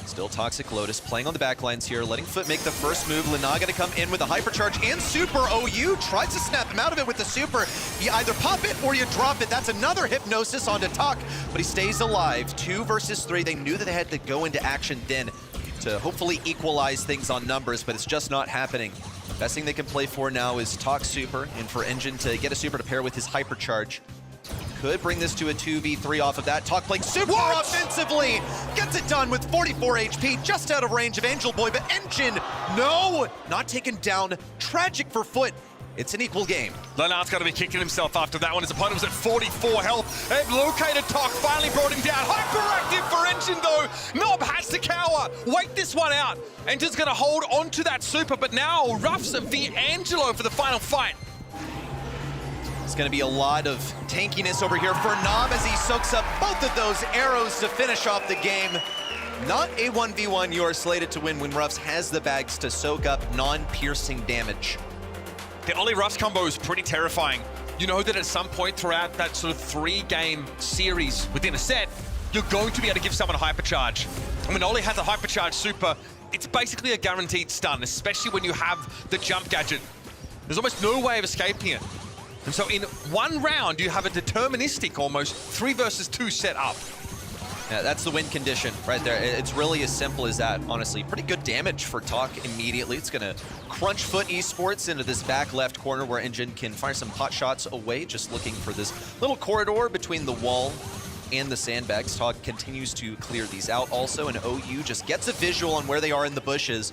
Still Toxic Lotus playing on the backlines here, letting Foot make the first move. Lina gonna come in with a hypercharge and super. OU tries to snap him out of it with the super. You either pop it or you drop it. That's another hypnosis onto Tok, but he stays alive. 2 versus 3. They knew that they had to go into action then to hopefully equalize things on numbers, but it's just not happening. Best thing they can play for now is Tok super, and for Engine to get a super to pair with his hypercharge. Could bring this to a 2v3 off of that. Tok playing super offensively. Gets it done with 44 HP, just out of range of Angel Boy, but Engine, no! Not taken down. Tragic for Foot. It's an equal game. Lenar's got to be kicking himself after that one. His opponent was at 44 health. They've located Tok, finally brought him down. Hyperactive for Engine though. Nob has to cower. Wait this one out. Engine's going to hold on to that super, but now Ruffs v Angelo for the final fight. It's going to be a lot of tankiness over here for Nob as he soaks up both of those arrows to finish off the game. Not a 1v1 you are slated to win when Ruffs has the bags to soak up non-piercing damage. The Ollie Ruffs combo is pretty terrifying. You know that at some point throughout that sort of 3-game series within a set, you're going to be able to give someone a hypercharge. And when Ollie has a hypercharge super, it's basically a guaranteed stun, especially when you have the jump gadget. There's almost no way of escaping it. And so in one round, you have a deterministic almost 3 versus 2 set up. Yeah, that's the win condition right there. It's really as simple as that, honestly. Pretty good damage for Talk immediately. It's going to crunch foot Esports into this back left corner where Engine can fire some pot shots away, just looking for this little corridor between the wall and the sandbags. Talk continues to clear these out also, and OU just gets a visual on where they are in the bushes.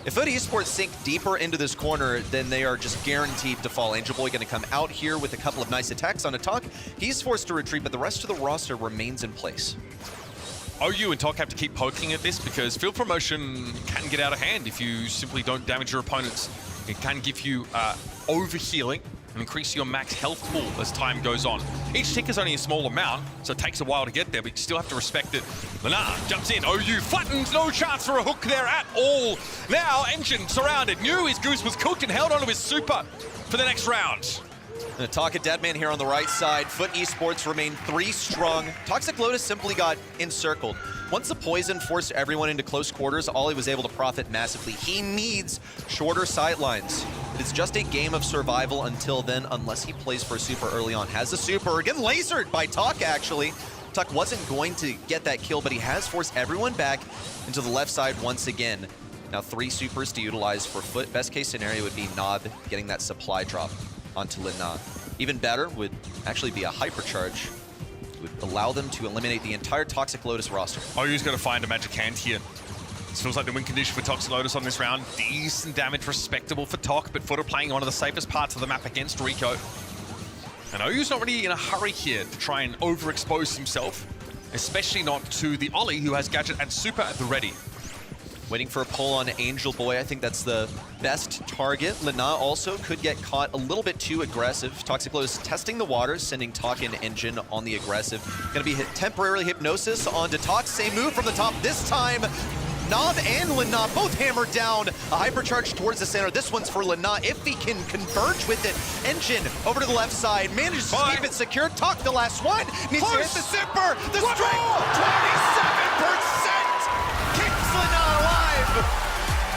If Foot Esports sink deeper into this corner, then they are just guaranteed to fall. Angel Boy going to come out here with a couple of nice attacks on a Talk. He's forced to retreat, but the rest of the roster remains in place. OU and Talk have to keep poking at this because field promotion can get out of hand if you simply don't damage your opponents. It can give you overhealing and increase your max health pool as time goes on. Each tick is only a small amount, so it takes a while to get there, but you still have to respect it. Lana jumps in, OU flattens, no chance for a hook there at all. Now Engine surrounded, knew his goose was cooked and held onto his super for the next round. The Talk a Deadman here on the right side. Foot Esports remain 3 strong. Toxic Lotus simply got encircled. Once the poison forced everyone into close quarters, Ollie was able to profit massively. He needs shorter sightlines. It's just a game of survival until then, unless he plays for a super early on. Has a super, again lasered by Talk actually. Talk wasn't going to get that kill, but he has forced everyone back into the left side once again. Now 3 supers to utilize for Foot. Best case scenario would be Nob getting that supply drop onto Lina. Even better would actually be a hypercharge. Would allow them to eliminate the entire Toxic Lotus roster. OU's going to find a magic hand here. This feels like the win condition for Toxic Lotus on this round. Decent damage, respectable for Tok, but Foot are playing one of the safest parts of the map against Rico. And OU's not really in a hurry here to try and overexpose himself, especially not to the Ollie, who has Gadget and Super at the ready. Waiting for a pull on Angel Boy. I think that's the best target. Lina also could get caught a little bit too aggressive. Toxic Lotus testing the waters, sending Talk and Engine on the aggressive. Gonna be temporarily hypnosis onto Talk. Same move from the top this time. Nob and Lina both hammered down. A hypercharge towards the center. This one's for Lina if he can converge with it. Engine over to the left side. Manages to keep it secure. Talk the last one. Needs to hit the super. The strike. 27%. Lina alive!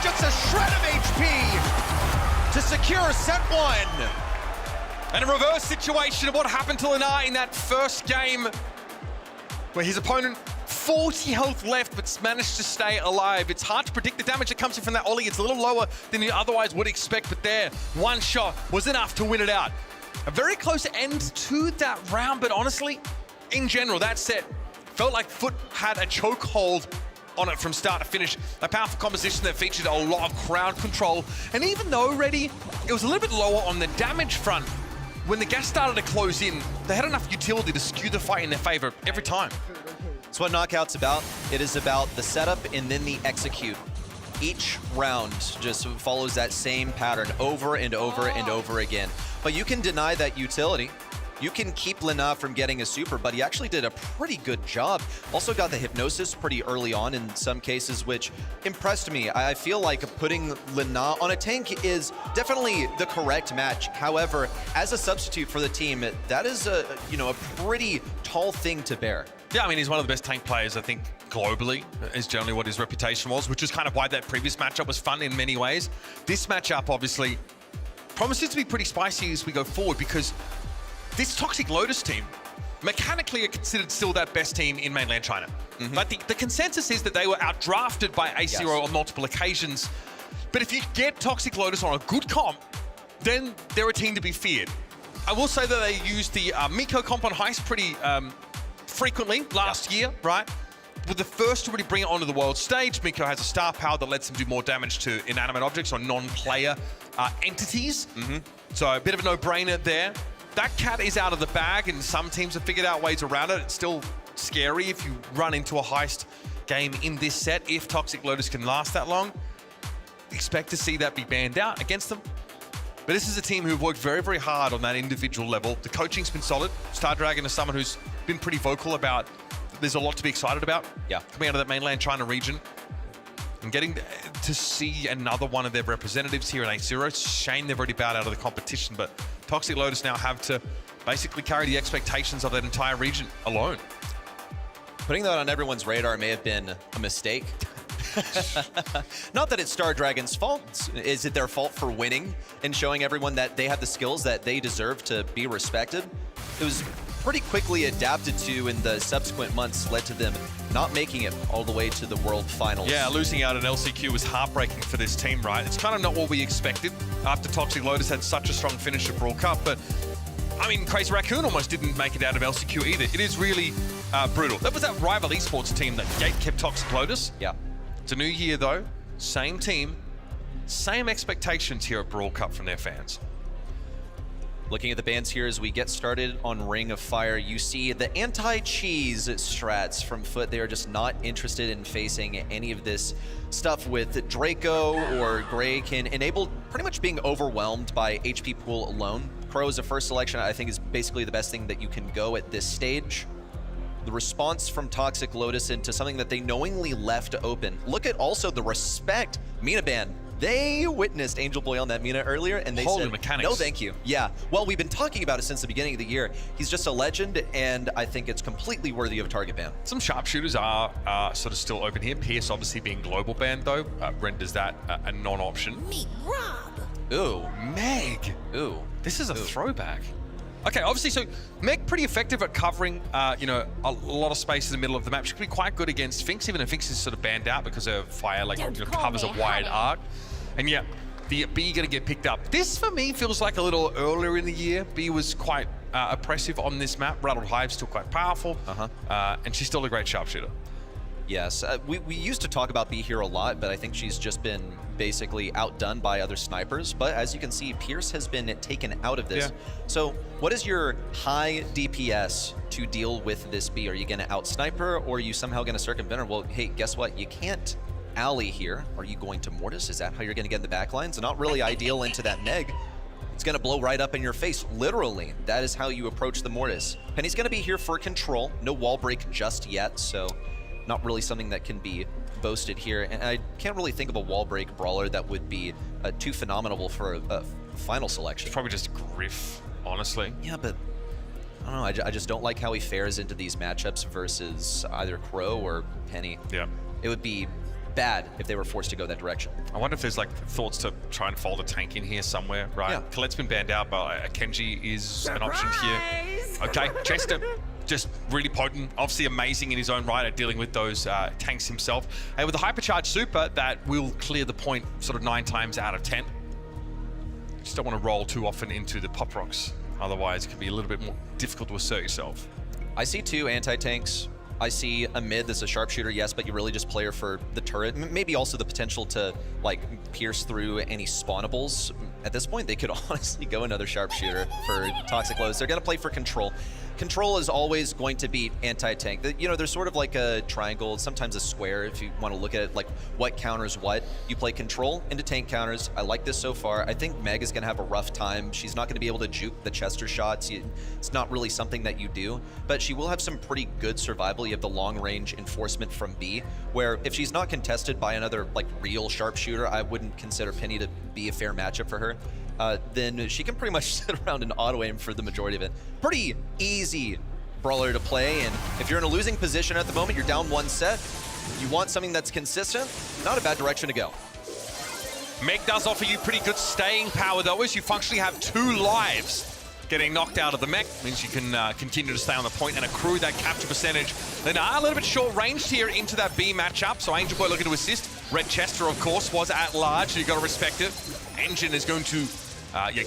Just a shred of HP to secure set 1. And a reverse situation of what happened to Lina in that first game, where his opponent 40 health left, but managed to stay alive. It's hard to predict the damage that comes in from that Ollie. It's a little lower than you otherwise would expect, but there, one shot was enough to win it out. A very close end to that round, but honestly, in general, that set felt like Foot had a chokehold on it from start to finish. A powerful composition that featured a lot of crowd control. And even though Reddy, it was a little bit lower on the damage front, when the gas started to close in, they had enough utility to skew the fight in their favor every time. That's what Knockout's about. It is about the setup and then the execute. Each round just follows that same pattern over and over and over again. But you can deny that utility. You can keep Lina from getting a super, but he actually did a pretty good job. Also got the hypnosis pretty early on in some cases, which impressed me. I feel like putting Lina on a tank is definitely the correct match. However, as a substitute for the team, that is a pretty tall thing to bear. Yeah, I mean, he's one of the best tank players, I think, globally, is generally what his reputation was, which is kind of why that previous matchup was fun in many ways. This matchup, obviously, promises to be pretty spicy as we go forward, because this Toxic Lotus team, mechanically, are considered still that best team in mainland China. But the consensus is that they were outdrafted by A0 on multiple occasions. But if you get Toxic Lotus on a good comp, then they're a team to be feared. I will say that they used the Miko comp on Heist pretty frequently last year, right? With the first to really bring it onto the world stage. Miko has a star power that lets him do more damage to inanimate objects or non-player entities. So a bit of a no-brainer there. That cat is out of the bag, and some teams have figured out ways around it. It's still scary if you run into a Heist game in this set. If Toxic Lotus can last that long, expect to see that be banned out against them. But this is a team who've worked very, very hard on that individual level. The coaching's been solid. Star Dragon is someone who's been pretty vocal about there's a lot to be excited about. Coming out of that mainland China region. And getting to see another one of their representatives here in A0. Shame they've already bowed out of the competition, but Toxic Lotus now have to basically carry the expectations of that entire region alone. Putting that on everyone's radar may have been a mistake. Not that it's Star Dragon's fault. Is it their fault for winning and showing everyone that they have the skills that they deserve to be respected? It was pretty quickly adapted to in the subsequent months led to them not making it all the way to the World Finals. Yeah, losing out on LCQ was heartbreaking for this team, right? It's kind of not what we expected after Toxic Lotus had such a strong finish at Brawl Cup, but I mean, Crazy Raccoon almost didn't make it out of LCQ either. It is really brutal. That was that rival esports team that gate-kept Toxic Lotus. Yeah. It's a new year though, same team, same expectations here at Brawl Cup from their fans. Looking at the bans here as we get started on Ring of Fire, you see the anti-cheese strats from Foot. They are just not interested in facing any of this stuff with Draco or Gray can enable pretty much being overwhelmed by HP pool alone. Crow as a first selection, I think, is basically the best thing that you can go at this stage. The response from Toxic Lotus into something that they knowingly left open. Look at also the respect Mina ban. They witnessed Angel Boy on that Mina earlier, and they said, mechanics. no thank you. Yeah, well, we've been talking about it since the beginning of the year. He's just a legend, and I think it's completely worthy of a target ban. Some sharpshooters are sort of still open here. Pierce obviously being global banned though, renders that a non-option. Meet Rob. Ooh. Meg. Ooh. This is a throwback. Okay, obviously, so Meg pretty effective at covering, you know, a lot of space in the middle of the map. She could be quite good against Finks, even if Finks is sort of banned out because her fire, like, you know, covers a wide arc. And yeah, the B gonna get picked up. This, for me, feels like a little earlier in the year. B was quite oppressive on this map. Rattled Hive's still quite powerful. And she's still a great sharpshooter. Yes, we used to talk about B here a lot, but I think she's just been basically outdone by other snipers. But as you can see, Pierce has been taken out of this. Yeah. So what is your high DPS to deal with this B? Are you going to out-sniper, or are you somehow going to circumvent her? Well, hey, guess what? You can't alley here. Are you going to Mortis? Is that how you're going to get in the backlines? Not really ideal into that Meg. It's going to blow right up in your face, literally. That is how you approach the Mortis. Penny's going to be here for control. No wall break just yet, so not really something that can be boasted here. And I can't really think of a wall break brawler that would be too phenomenal for a final selection. It's probably just Griff, honestly. Yeah, but I don't know. I just don't like how he fares into these matchups versus either Crow or Penny. Yeah. It would be bad if they were forced to go that direction. I wonder if there's like thoughts to try and fold a tank in here somewhere, right? Yeah. Colette's been banned out, but Kenji is an option here. Okay, Chester, just really potent, obviously amazing in his own right at dealing with those tanks himself. And with the hypercharged super, that will clear the point sort of 9 times out of 10. Just don't want to roll too often into the pop rocks. Otherwise, it can be a little bit more difficult to assert yourself. I see 2 anti-tanks. I see a mid that's a sharpshooter, yes, but you really just play her for the turret. Maybe also the potential to like pierce through any spawnables. At this point, they could honestly go another sharpshooter for Toxic Lotus. They're gonna play for control. Control is always going to beat anti-tank. You know, there's sort of like a triangle, sometimes a square if you want to look at it, like what counters what. You play control into tank counters. I like this so far. I think Meg is going to have a rough time. She's not going to be able to juke the Chester shots. It's not really something that you do, but she will have some pretty good survival. You have the long range enforcement from B, where if she's not contested by another like real sharpshooter, I wouldn't consider Penny to be a fair matchup for her. Then she can pretty much sit around and auto-aim for the majority of it. Pretty easy brawler to play, and if you're in a losing position at the moment, you're down 1 set, you want something that's consistent, not a bad direction to go. Meg does offer you pretty good staying power though, as you functionally have 2 lives. Getting knocked out of the mech means you can continue to stay on the point and accrue that capture percentage. Then a little bit short-ranged here into that B matchup, so Angel Boy looking to assist. Red Chester, of course, was at large, so you got to respect it. Engine is going to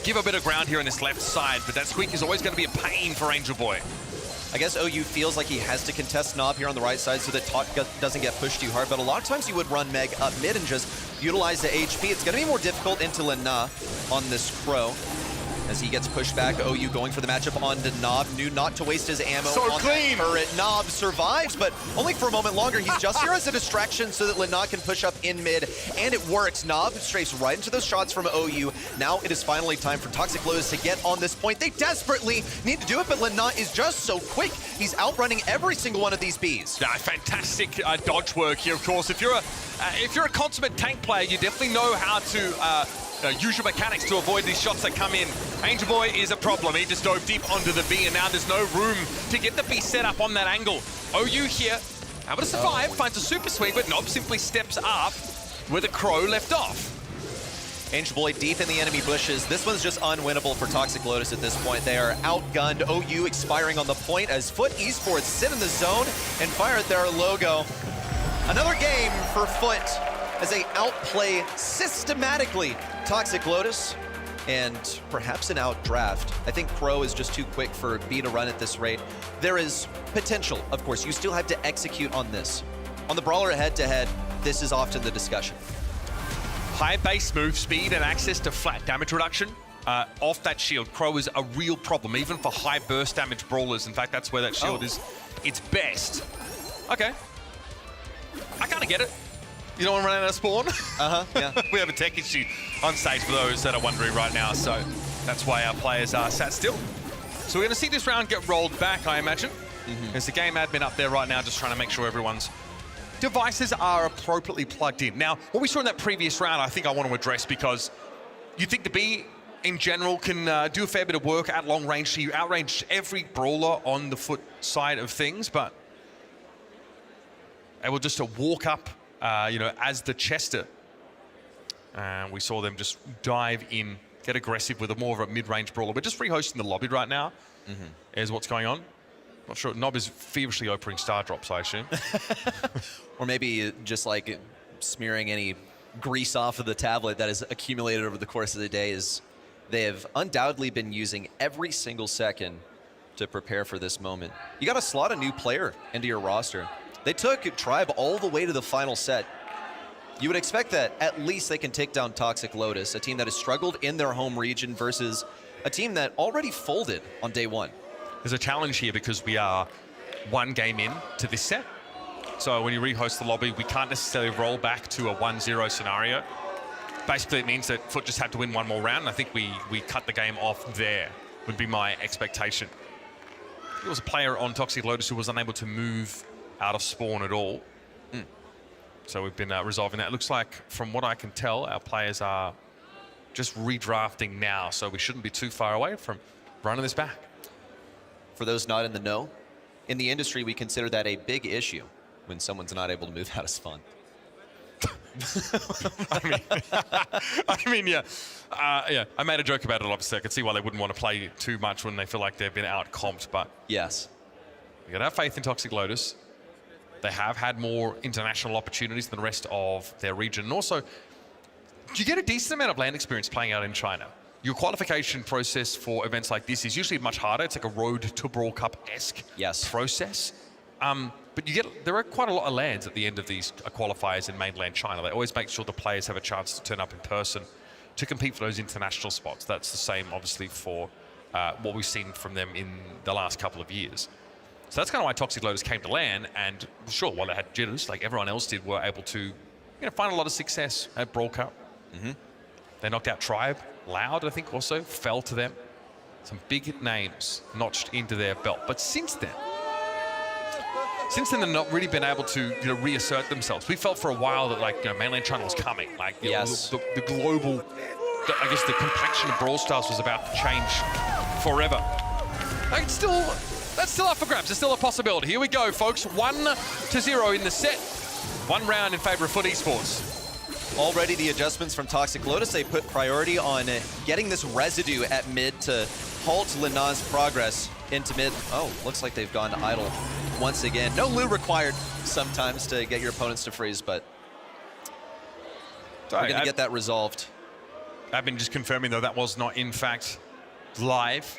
give a bit of ground here on this left side, but that squeak is always going to be a pain for Angel Boy. I guess OU feels like he has to contest Nob here on the right side so that Talk doesn't get pushed too hard, but a lot of times you would run Meg up mid and just utilize the HP. It's going to be more difficult into Lena on this Crow. As he gets pushed back, OU going for the matchup onto Nob. Knew not to waste his ammo on that turret. Nob survives, but only for a moment longer. He's just here as a distraction so that Lena can push up in mid, and it works. Nob strafes right into those shots from OU. Now it is finally time for Toxic Lotus to get on this point. They desperately need to do it, but Lena is just so quick. He's outrunning every single one of these Bs. Yeah, fantastic dodge work here, of course. If you're a consummate tank player, you definitely know how to use your mechanics to avoid these shots that come in. Angel Boy is a problem. He just dove deep onto the B, and now there's no room to get the B set up on that angle. OU here, able to survive, finds a super swing, but Nob simply steps up where the Crow left off. Angel Boy deep in the enemy bushes. This one's just unwinnable for Toxic Lotus at this point. They are outgunned. OU expiring on the point as Foot Esports sit in the zone and fire at their logo. Another game for Foot as they outplay systematically Toxic Lotus and perhaps an outdraft. I think Pro is just too quick for B to run at this rate. There is potential, of course. You still have to execute on this. On the Brawler head-to-head, this is often the discussion. High base move speed and access to flat damage reduction off that shield. Crow is a real problem, even for high burst damage brawlers. In fact, that's where that shield is its best. Okay. I kind of get it. You don't want to run out of spawn? Yeah. We have a tech issue on stage for those that are wondering right now, so that's why our players are sat still. So we're going to see this round get rolled back, I imagine. There's the game admin up there right now just trying to make sure everyone's devices are appropriately plugged in. Now, what we saw in that previous round, I think I want to address because you think the B in general can do a fair bit of work at long range. So you outrange every brawler on the Foot side of things, but able just to walk up, as the Chester. We saw them just dive in, get aggressive with a more of a mid-range brawler. We're just rehosting the lobby right now, is what's going on. Not sure. Nob is feverishly opening star drops, I assume. Or maybe just like smearing any grease off of the tablet that has accumulated over the course of the day. Is they have undoubtedly been using every single second to prepare for this moment. You got to slot a new player into your roster. They took Tribe all the way to the final set. You would expect that at least they can take down Toxic Lotus, a team that has struggled in their home region versus a team that already folded on day one. There's a challenge here because we are one game in to this set. So when you rehost the lobby, we can't necessarily roll back to a 1-0 scenario. Basically, it means that Foot just had to win one more round. And I think we cut the game off there, would be my expectation. There was a player on Toxic Lotus who was unable to move out of spawn at all. So we've been resolving that. It looks like, from what I can tell, our players are just redrafting now. So we shouldn't be too far away from running this back. For those not in the know, in the industry, we consider that a big issue when someone's not able to move out of spawn. Yeah. I made a joke about it, obviously. I could see why they wouldn't want to play too much when they feel like they've been out-comped, but yes. You gotta have faith in Toxic Lotus. They have had more international opportunities than the rest of their region. And also, you get a decent amount of land experience playing out in China. Your qualification process for events like this is usually much harder. It's like a road to Brawl Cup-esque process. But there are quite a lot of lands at the end of these qualifiers in mainland China. They always make sure the players have a chance to turn up in person to compete for those international spots. That's the same, obviously, for what we've seen from them in the last couple of years. So that's kind of why Toxic Lotus came to LAN, and sure, while they had jitters, like everyone else did, were able to find a lot of success at Brawl Cup. They knocked out Tribe. Loud, I think, also fell to them. Some big names notched into their belt. But since then, they've not really been able to reassert themselves. We felt for a while that mainland China was coming. The global, I guess the complexion of Brawl Stars was about to change forever. That's still up for grabs. It's still a possibility. Here we go, folks. 1-0 in the set. One round in favor of Foot Esports. Already the adjustments from Toxic Lotus, they put priority on getting this residue at mid to halt Lina's progress into mid. Oh, looks like they've gone idle once again. No loo required sometimes to get your opponents to freeze, but we're going to get that resolved. I've been just confirming, though, that was not, in fact, live.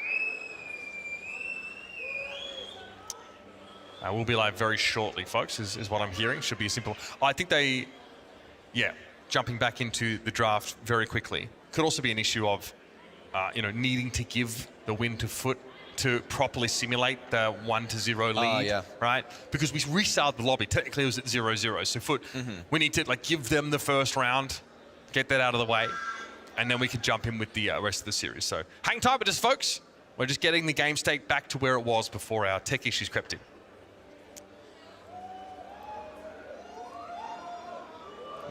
We'll be live very shortly, folks, is what I'm hearing. Should be a simple... I think they... Yeah. Jumping back into the draft very quickly. Could also be an issue of, needing to give the win to Foot to properly simulate the 1-0 lead, right? Because we restarted the lobby. Technically, it was at 0-0. So Foot, we need to give them the first round, get that out of the way, and then we can jump in with the rest of the series. So hang tight with us, folks. We're just getting the game state back to where it was before our tech issues crept in.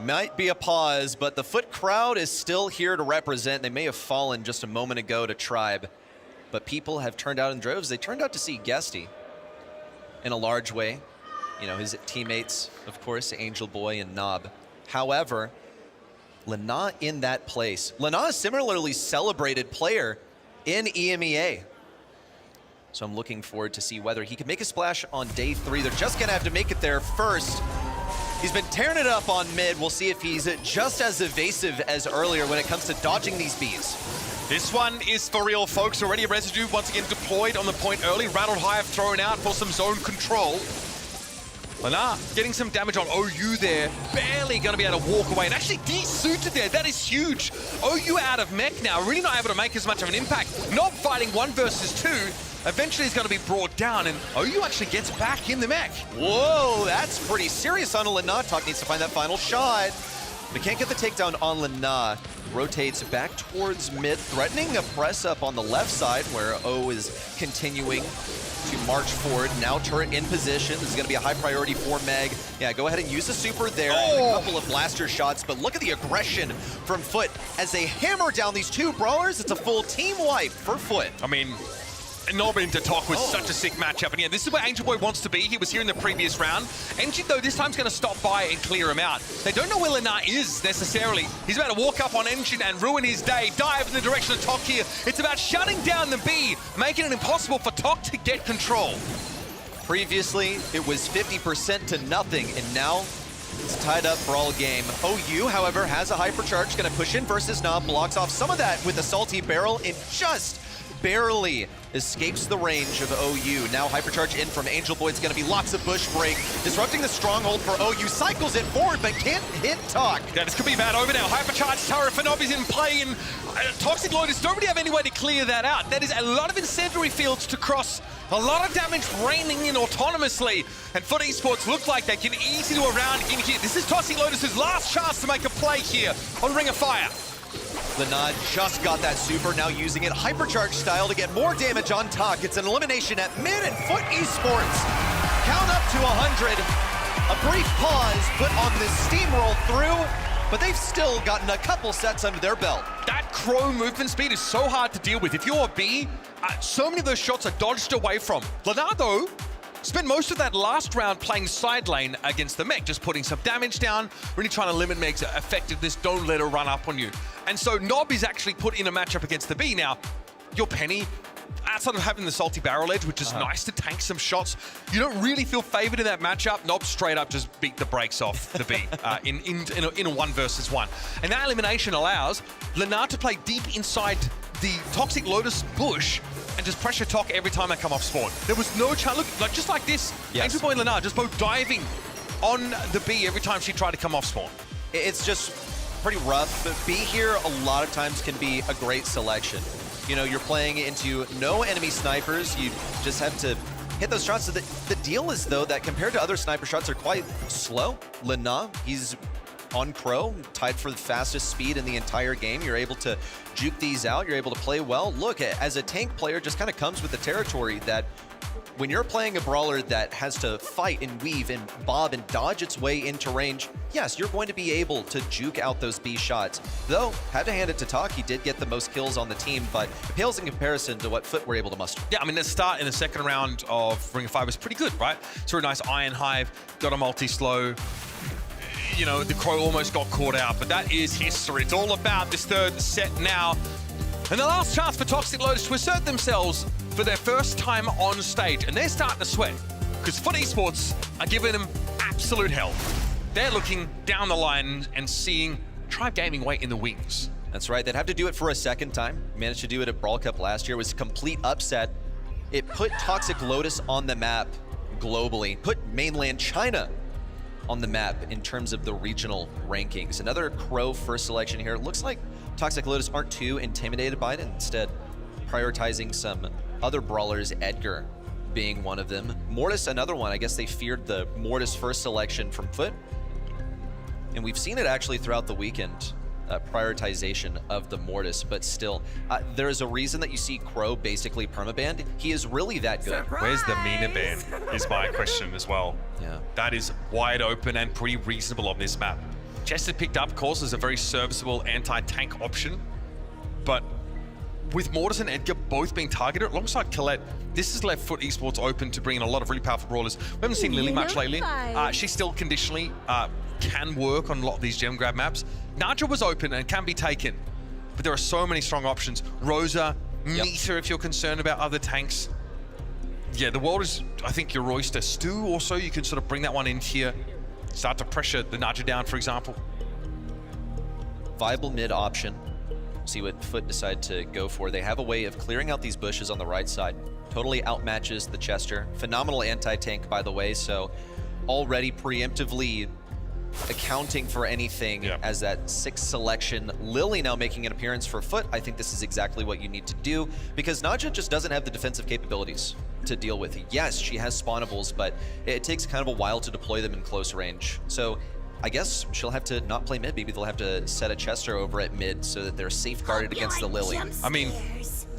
Might be a pause, but the Foot crowd is still here to represent. They may have fallen just a moment ago to Tribe, but people have turned out in droves. They turned out to see Guesty in a large way. His teammates, of course, Angel Boy and Nob. However, Lena in that place. Lena is similarly celebrated player in EMEA. So I'm looking forward to see whether he can make a splash on day 3. They're just gonna have to make it there first. He's been tearing it up on mid. We'll see if he's just as evasive as earlier when it comes to dodging these bees. This one is for real, folks. Already Residue once again deployed on the point early. Rattled Hive thrown out for some zone control. Lena getting some damage on OU there. Barely going to be able to walk away. And actually desuited there. That is huge. OU out of mech now. Really not able to make as much of an impact. Not fighting 1 versus 2. Eventually he's going to be brought down. And OU actually gets back in the mech. Whoa, that's pretty serious on Lena. Talk needs to find that final shot. But can't get the takedown on Lena. Rotates back towards mid, threatening a press up on the left side where O is continuing to march forward. Now turret in position. This is going to be a high priority for Meg. Yeah, go ahead and use the super there. A couple of blaster shots, but look at the aggression from Foot as they hammer down these 2 brawlers. It's a full team wipe for Foot. I mean, Nob into Talk was such a sick matchup. And yeah, this is where Angel Boy wants to be. He was here in the previous round. Engine, though, this time's going to stop by and clear him out. They don't know where Lena is, necessarily. He's about to walk up on Engine and ruin his day. Dive in the direction of Talk here. It's about shutting down the B, making it impossible for Talk to get control. Previously, it was 50% to nothing, and now it's tied up Brawl game. OU, however, has a hypercharge. Going to push in versus Nob. Blocks off some of that with a salty barrel. It just barely escapes the range of OU. Now hypercharge in from Angel Boy. It's going to be lots of bush break. Disrupting the stronghold for OU. Cycles it forward, but can't hit Talk. Yeah, this could be bad over now. Hypercharge turret for Nob is in play, and Toxic Lotus don't really have any way to clear that out. That is a lot of incendiary fields to cross. A lot of damage raining in autonomously. And Foot Esports look like they can easily do a round in here. This is Toxic Lotus's last chance to make a play here on Ring of Fire. Lena just got that super, now using it hypercharge style to get more damage on Talk. It's an elimination at mid, and Foot Esports count up to 100. A brief pause put on this steamroll through, but they've still gotten a couple sets under their belt. That Crow movement speed is so hard to deal with. If you're a B, so many of those shots are dodged away from. Lena, though, spent most of that last round playing side lane against the mech, just putting some damage down, really trying to limit Meg's effectiveness, don't let her run up on you. And so Nob is actually put in a matchup against the B. Now, your Penny, outside of having the salty barrel edge, which is nice to tank some shots, you don't really feel favored in that matchup. Nob straight up just beat the brakes off the B in a 1 versus 1. And that elimination allows Lena to play deep inside the Toxic Lotus bush and just pressure Talk every time they come off spawn. There was no chance. Look, like just like this, Angel Boy and Lena just both diving on the B every time she tried to come off spawn. It's just pretty rough, but B here a lot of times can be a great selection. You know, you're playing into no enemy snipers. You just have to hit those shots. So the deal is, though, that compared to other sniper shots are quite slow. Lena, he's on Crow, tied for the fastest speed in the entire game. You're able to juke these out. You're able to play well. Look, as a tank player, just kind of comes with the territory that when you're playing a brawler that has to fight and weave and bob and dodge its way into range, yes, you're going to be able to juke out those B shots. Though, had to hand it to Talk, he did get the most kills on the team, but it pales in comparison to what Foot were able to muster. Yeah, I mean, the start in the second round of Ring of Fire was pretty good, right? Saw a nice Iron Hive, got a multi-slow. You know, the Crow almost got caught out, but that is history. It's all about this third set now. And the last chance for Toxic Lotus to assert themselves for their first time on stage. And they're starting to sweat because Foot Esports are giving them absolute hell. They're looking down the line and seeing Tribe Gaming wait in the wings. That's right. They'd have to do it for a second time. Managed to do it at Brawl Cup last year. It was a complete upset. It put Toxic Lotus on the map globally, put mainland China on the map in terms of the regional rankings. Another Crow first selection here. It looks like Toxic Lotus aren't too intimidated by it, instead prioritizing some other brawlers, Edgar being one of them. Mortis, another one. I guess they feared the Mortis first selection from Foot. And we've seen it actually throughout the weekend, prioritization of the Mortis, but still, there is a reason that you see Crow basically permabanned. He is really that good. Where's the Mina ban is my question as well. Yeah. That is wide open and pretty reasonable on this map. Chester picked up, of course, as a very serviceable anti-tank option, but with Mortis and Edgar both being targeted alongside Colette, this has left Foot Esports open to bring in a lot of really powerful brawlers. We haven't seen Lily much lately. She's still conditionally can work on a lot of these gem grab maps. Naja was open and can be taken, but there are so many strong options. Rosa, Nita if you're concerned about other tanks. Yeah, the world is, I think, your oyster. Stu also, you can sort of bring that one in here. Start to pressure the Naja down, for example. Viable mid option. See what Foot decide to go for. They have a way of clearing out these bushes on the right side. Totally outmatches the Chester. Phenomenal anti-tank, by the way, so already preemptively accounting for anything as that 6th selection. Lily now making an appearance for Foot. I think this is exactly what you need to do because Naja just doesn't have the defensive capabilities to deal with. Yes, she has spawnables, but it takes kind of a while to deploy them in close range. So I guess she'll have to not play mid. Maybe they'll have to set a Chester over at mid so that they're safeguarded against the Lily. I mean,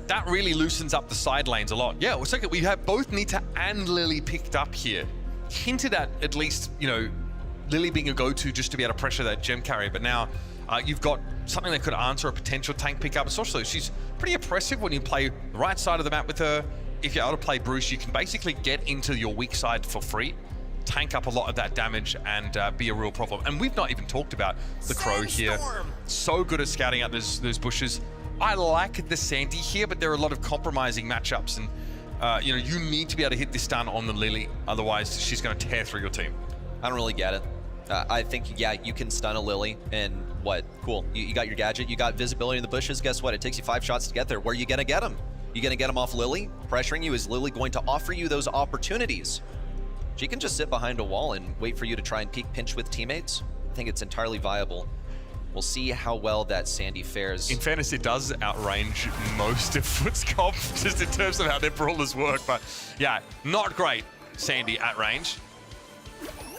that really loosens up the side lanes a lot. Yeah, well, second, we have both Nita and Lily picked up here. Hinted at least, you know, Lily being a go-to just to be able to pressure that gem carrier, but now you've got something that could answer a potential tank pickup. It's also, she's pretty oppressive when you play the right side of the map with her. If you're able to play Bruce, you can basically get into your weak side for free, tank up a lot of that damage, and be a real problem. And we've not even talked about the Crow here. So good at scouting out those bushes. I like the Sandy here, but there are a lot of compromising matchups, and you know, you need to be able to hit this stun on the Lily, otherwise she's going to tear through your team. I don't really get it. I think, yeah, you can stun a Lily, and what? Cool. You got your gadget, you got visibility in the bushes. Guess what? It takes you 5 shots to get there. Where are you going to get them? You going to get them off Lily? Pressuring you, is Lily going to offer you those opportunities? She can just sit behind a wall and wait for you to try and peek pinch with teammates. I think it's entirely viable. We'll see how well that Sandy fares. In fairness, it does outrange most of Foot's comp, just in terms of how their brawlers work. But yeah, not great, Sandy at range.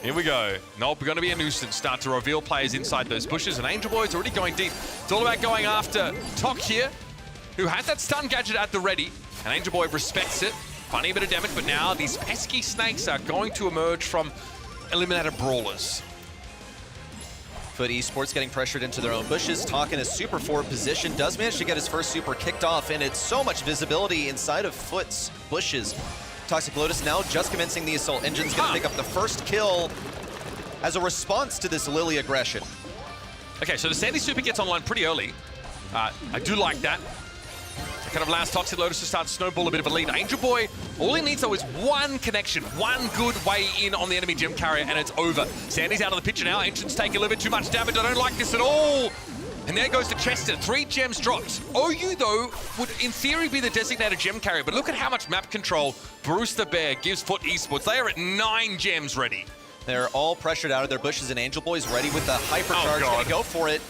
Here we go. Nope, we're going to be a nuisance. Start to reveal players inside those bushes, and Angel Boy's already going deep. It's all about going after Tok here, who has that stun gadget at the ready, and Angel Boy respects it. Funny bit of damage, but now these pesky snakes are going to emerge from eliminated brawlers. Foot Esports getting pressured into their own bushes. Tok in a super forward position. Does manage to get his first super kicked off, and it's so much visibility inside of Foot's bushes. Toxic Lotus now just commencing the assault. Engine's gonna pick up the first kill as a response to this Lily aggression. Okay, so the Sandy super gets online pretty early. I do like that. It kind of allows Toxic Lotus to start to snowball a bit of a lead. Angel Boy, all he needs though is one connection, one good way in on the enemy gem carrier, and it's over. Sandy's out of the picture now. Engine's taking a little bit too much damage. I don't like this at all. And there goes the Chester, 3 gems dropped. OU, though, would in theory be the designated gem carrier, but look at how much map control Bruce the Bear gives Foot Esports. They are at 9 gems ready. They're all pressured out of their bushes, and Angel Boy's ready with the hypercharge. Gonna go for it.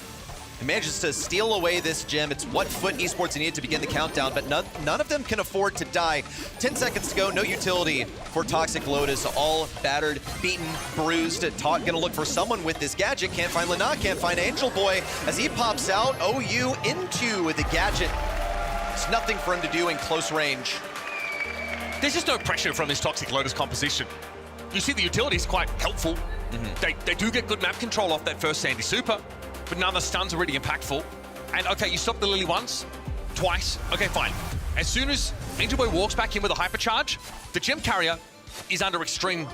He manages to steal away this gem. It's what Foot Esports needed to begin the countdown, but none of them can afford to die. 10 seconds to go, no utility for Toxic Lotus. All battered, beaten, bruised. Tok gonna look for someone with this gadget. Can't find Lana, can't find Angel Boy. As he pops out, OU into the gadget. There's nothing for him to do in close range. There's just no pressure from this Toxic Lotus composition. You see the utility is quite helpful. They do get good map control off that first Sandy super, but none of the stuns are really impactful. And okay, you stop the Lily once, twice, okay, fine. As soon as Angel Boy walks back in with a hypercharge, the gem carrier is under extreme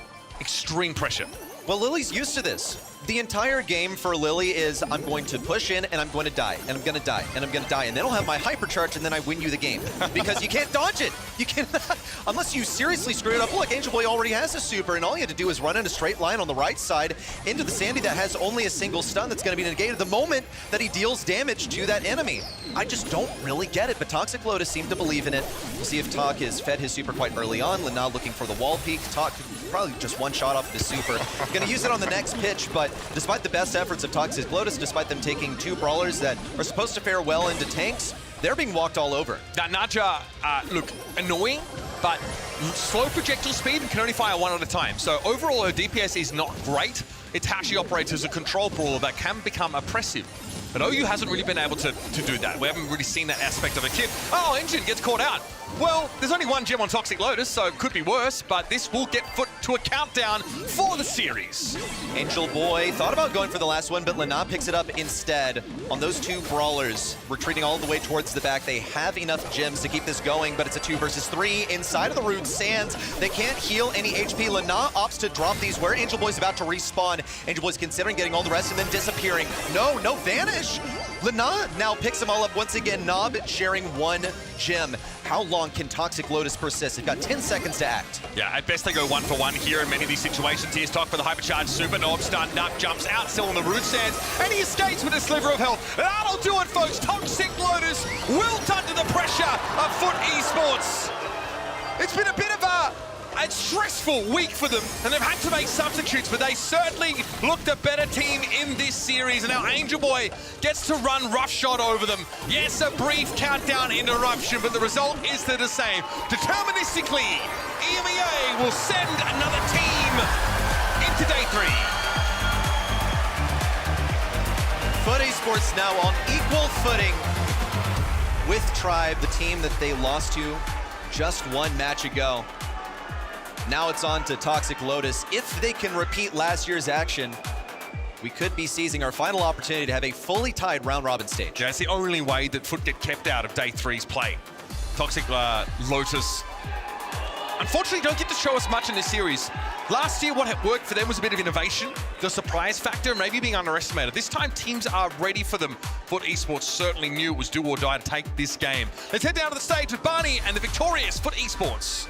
pressure. Well, Lily's used to this. The entire game for Lily is I'm going to push in and I'm going to die, and I'm going to die, and I'm going to die, and then I'll have my hypercharge and then I win you the game. Because you can't dodge it. You cannot, unless you seriously screw it up. Look, Angel Boy already has a super, and all you had to do is run in a straight line on the right side into the Sandy that has only a single stun that's going to be negated the moment that he deals damage to that enemy. I just don't really get it, but Toxic Lotus seemed to believe in it. We'll see if Tok has fed his super quite early on. Lana looking for the wall peek. Tok probably just one shot off of his super. Going to use it on the next pitch, but despite the best efforts of Toxic Lotus, despite them taking 2 brawlers that are supposed to fare well into tanks, they're being walked all over. Now, Naja, look, annoying, but slow projectile speed and can only fire 1 at a time. So overall, her DPS is not great. It's how she operates as a control brawler that can become oppressive. But OU hasn't really been able to do that. We haven't really seen that aspect of a kid. Oh, Engine gets caught out. Well, there's only one gem on Toxic Lotus, so it could be worse, but this will get foot to a countdown for the series. Angel Boy thought about going for the last one, but Lena picks it up instead on those two brawlers, retreating all the way towards the back. They have enough gems to keep this going, but it's a 2 versus 3 inside of the Rude Sands. They can't heal any HP. Lena opts to drop these where Angel Boy's about to respawn. Angel Boy's considering getting all the rest and then disappearing. No vanish. Lena now picks them all up once again. Nob sharing 1 gem. How long can Toxic Lotus persist? They've got 10 seconds to act. Yeah, at best they go 1 for 1 here in many of these situations. Here's Tok for the hypercharged super. Nob starting up, jumps out, still on the Rude Sands, and he escapes with a sliver of health. That'll do it, folks. Toxic Lotus wilt under the pressure of Foot Esports. It's been a bit of a stressful week for them, and they've had to make substitutes, but they certainly looked a better team in this series. And now Angel Boy gets to run roughshod over them. Yes, a brief countdown interruption, but the result is the same. Deterministically, EMEA will send another team into day 3. Foot Esports now on equal footing with Tribe, the team that they lost to just 1 match ago. Now it's on to Toxic Lotus. If they can repeat last year's action, we could be seizing our final opportunity to have a fully tied round-robin stage. Yeah, it's the only way that Foot get kept out of day 3's play. Toxic Lotus, unfortunately, don't get to show us much in this series. Last year, what had worked for them was a bit of innovation, the surprise factor, maybe being underestimated. This time, teams are ready for them. Foot Esports certainly knew it was do or die to take this game. Let's head down to the stage with Barney and the victorious Foot Esports.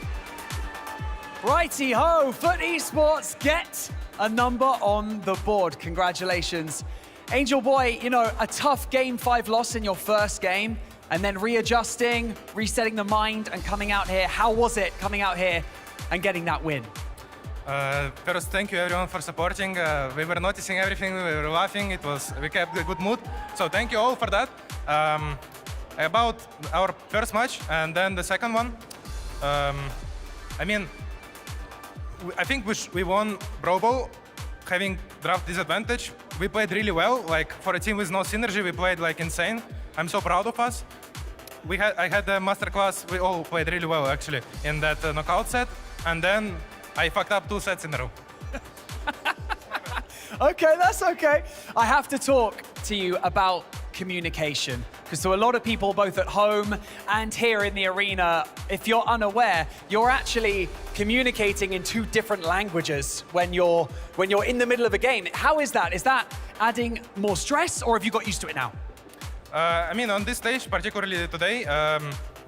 Righty-ho, Foot Esports get a number on the board. Congratulations. Angel Boy, you know, a tough Game 5 loss in your first game, and then readjusting, resetting the mind, and coming out here. How was it coming out here and getting that win? First, thank you everyone for supporting. We were noticing everything, we were laughing, we kept a good mood. So thank you all for that. About our first match and then the second one, I think we won Brawl Ball having draft disadvantage. We played really well. Like for a team with no synergy, we played like insane. I'm so proud of us. I had a masterclass. We all played really well actually in that knockout set, and then I fucked up 2 sets in a row. Okay, that's okay. I have to talk to you about communication, because to a lot of people, both at home and here in the arena, if you're unaware, you're actually communicating in 2 different languages when you're in the middle of a game. How is that? Is that adding more stress, or have you got used to it now? On this stage, particularly today,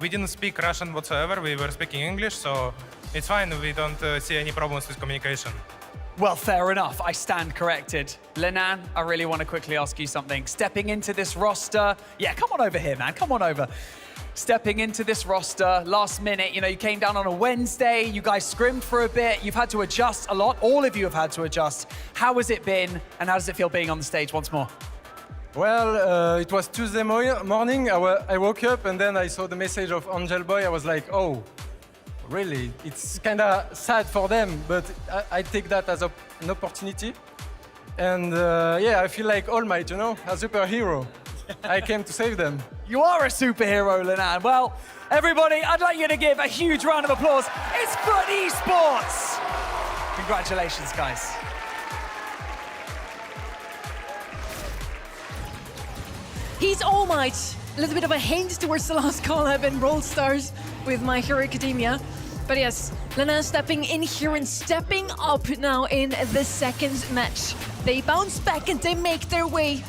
we didn't speak Russian whatsoever. We were speaking English, so it's fine. We don't see any problems with communication. Well, fair enough. I stand corrected. Lenan, I really want to quickly ask you something. Stepping into this roster, yeah, come on over here, man. Come on over. Stepping into this roster, last minute, you know, you came down on a Wednesday, you guys scrimmed for a bit, you've had to adjust a lot. All of you have had to adjust. How has it been, and how does it feel being on the stage once more? Well, it was Tuesday morning. I woke up and then I saw the message of Angel Boy. I was like, oh, really? It's kind of sad for them, but I take that as an opportunity. And yeah, I feel like All Might, you know, a superhero. I came to save them. You are a superhero, Lenan. Well, everybody, I'd like you to give a huge round of applause. It's Foot Esports. Congratulations, guys. He's All Might. A little bit of a hint towards the last collab in Brawl Stars with My Hero Academia. But yes, Lena stepping in here and stepping up now in the second match. They bounce back and they make their way.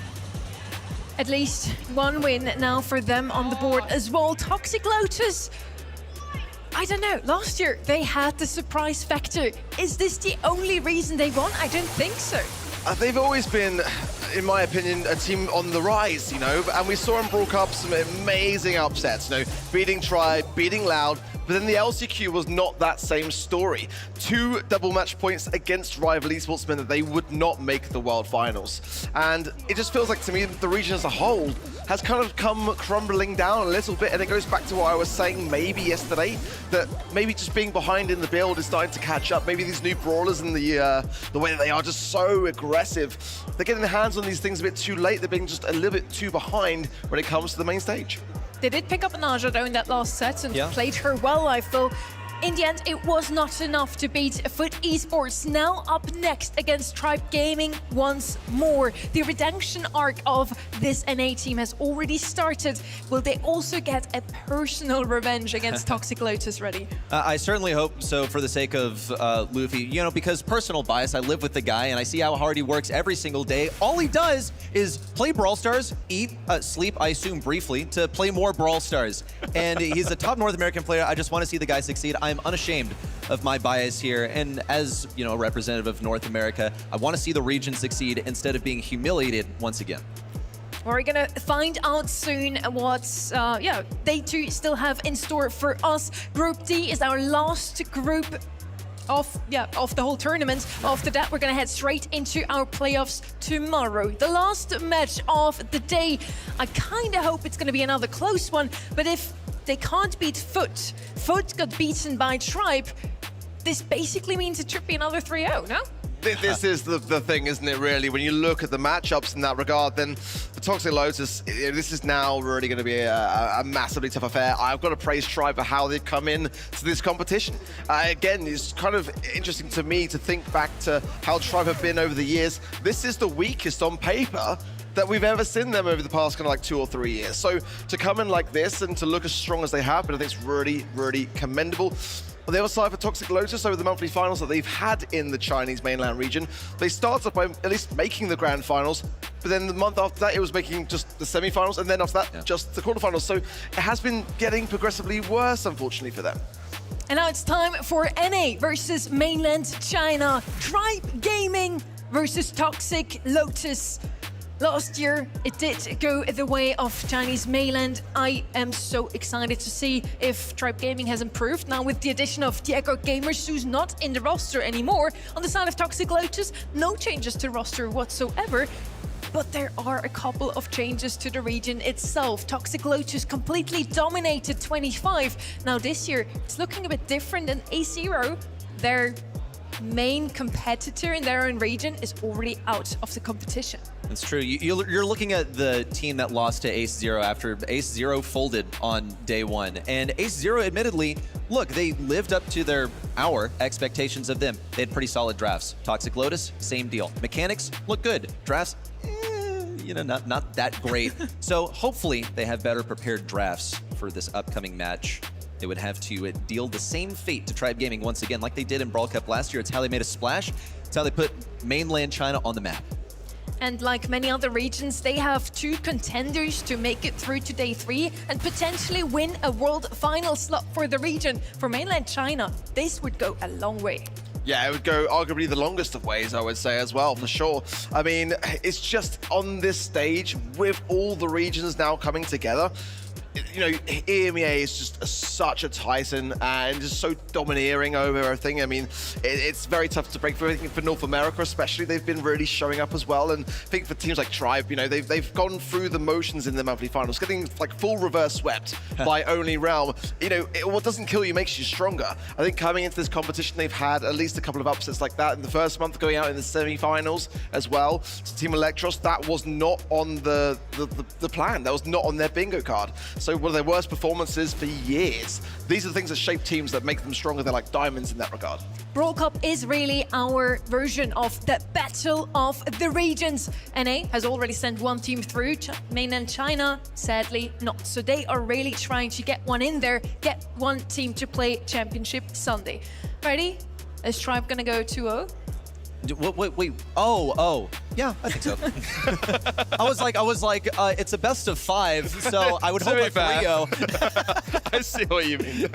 At least 1 win now for them on the board as well. Toxic Lotus, I don't know, last year they had the surprise factor. Is this the only reason they won? I don't think so. They've always been, in my opinion, a team on the rise, you know, and we saw in Brawl Cup some amazing upsets, you know, beating Tribe, beating Loud, but then the LCQ was not that same story. 2 double match points against rival esports meant that they would not make the World Finals. And it just feels like, to me, the region as a whole has kind of come crumbling down a little bit, and it goes back to what I was saying maybe yesterday, that maybe just being behind in the build is starting to catch up. Maybe these new brawlers and the way that they are just so aggressive, they're getting their hands on these things a bit too late. They're being just a little bit too behind when it comes to the main stage. They did pick up Naja though in that last set and played her well, I feel. In the end, it was not enough to beat Foot Esports. Now up next against Tribe Gaming once more. The redemption arc of this NA team has already started. Will they also get a personal revenge against Toxic Lotus ready? I certainly hope so for the sake of Luffy. You know, because personal bias, I live with the guy and I see how hard he works every single day. All he does is play Brawl Stars, eat, sleep, I assume briefly, to play more Brawl Stars. And he's a top North American player. I just want to see the guy succeed. I'm unashamed of my bias here, and as you know, a representative of North America, I want to see the region succeed instead of being humiliated once again. We're gonna find out soon what they too still have in store for us. Group D is our last group of the whole tournament. After that, we're gonna head straight into our playoffs tomorrow. The last match of the day. I kind of hope it's gonna be another close one, but if they can't beat Foot got beaten by Tribe, this basically means it should be another 3-0, no? This is the thing, isn't it, really? When you look at the matchups in that regard, then for Toxic Lotus, this is now really going to be a massively tough affair. I've got to praise Tribe for how they've come in to this competition. Again, it's kind of interesting to me to think back to how Tribe have been over the years. This is the weakest on paper that we've ever seen them over the past kind of like 2 or 3 years. So to come in like this and to look as strong as they have, but I think it's really, really commendable. On the other side for Toxic Lotus, over the monthly finals that they've had in the Chinese mainland region, they started by at least making the grand finals, but then the month after that, it was making just the semi-finals, and then after that, just the quarterfinals. So it has been getting progressively worse, unfortunately, for them. And now it's time for NA versus mainland China. Tribe Gaming versus Toxic Lotus. Last year, it did go the way of Chinese mainland. I am so excited to see if Tribe Gaming has improved. Now with the addition of Diego Gamers, who's not in the roster anymore. On the side of Toxic Lotus, no changes to roster whatsoever. But there are a couple of changes to the region itself. Toxic Lotus completely dominated 25. Now this year, it's looking a bit different than A0. Their main competitor in their own region is already out of the competition. That's true. You're looking at the team that lost to Ace Zero after Ace Zero folded on day one. And Ace Zero, admittedly, look, they lived up to our expectations of them. They had pretty solid drafts. Toxic Lotus, same deal. Mechanics look good. Drafts, you know, not that great. So hopefully they have better prepared drafts for this upcoming match. They would have to deal the same fate to Tribe Gaming once again, like they did in Brawl Cup last year. It's how they made a splash. It's how they put mainland China on the map. And like many other regions, they have 2 contenders to make it through to day 3 and potentially win a world final slot for the region. For mainland China, this would go a long way. Yeah, it would go arguably the longest of ways, I would say, as well, for sure. I mean, it's just on this stage, with all the regions now coming together, you know, EMEA is just such a titan and just so domineering over everything. I mean, it's very tough to break through. I think for North America especially, they've been really showing up as well. And I think for teams like Tribe, you know, they've gone through the motions in the monthly finals, getting like full reverse swept by Only Realm. You know, what doesn't kill you makes you stronger. I think coming into this competition, they've had at least a couple of upsets like that in the first month, going out in the semi-finals as well. To Team Electros, that was not on the plan. That was not on their bingo card. So one of their worst performances for years. These are the things that shape teams that make them stronger. They're like diamonds in that regard. Brawl Cup is really our version of the battle of the regions. NA has already sent 1 team through. Mainland China, sadly not. So they are really trying to get one in there, get 1 team to play Championship Sunday. Ready? Is Tribe gonna go 2-0? Wait. Oh. Yeah, I think so. I was like, it's a best of 5, so I would hope like 3-0. I see what you mean.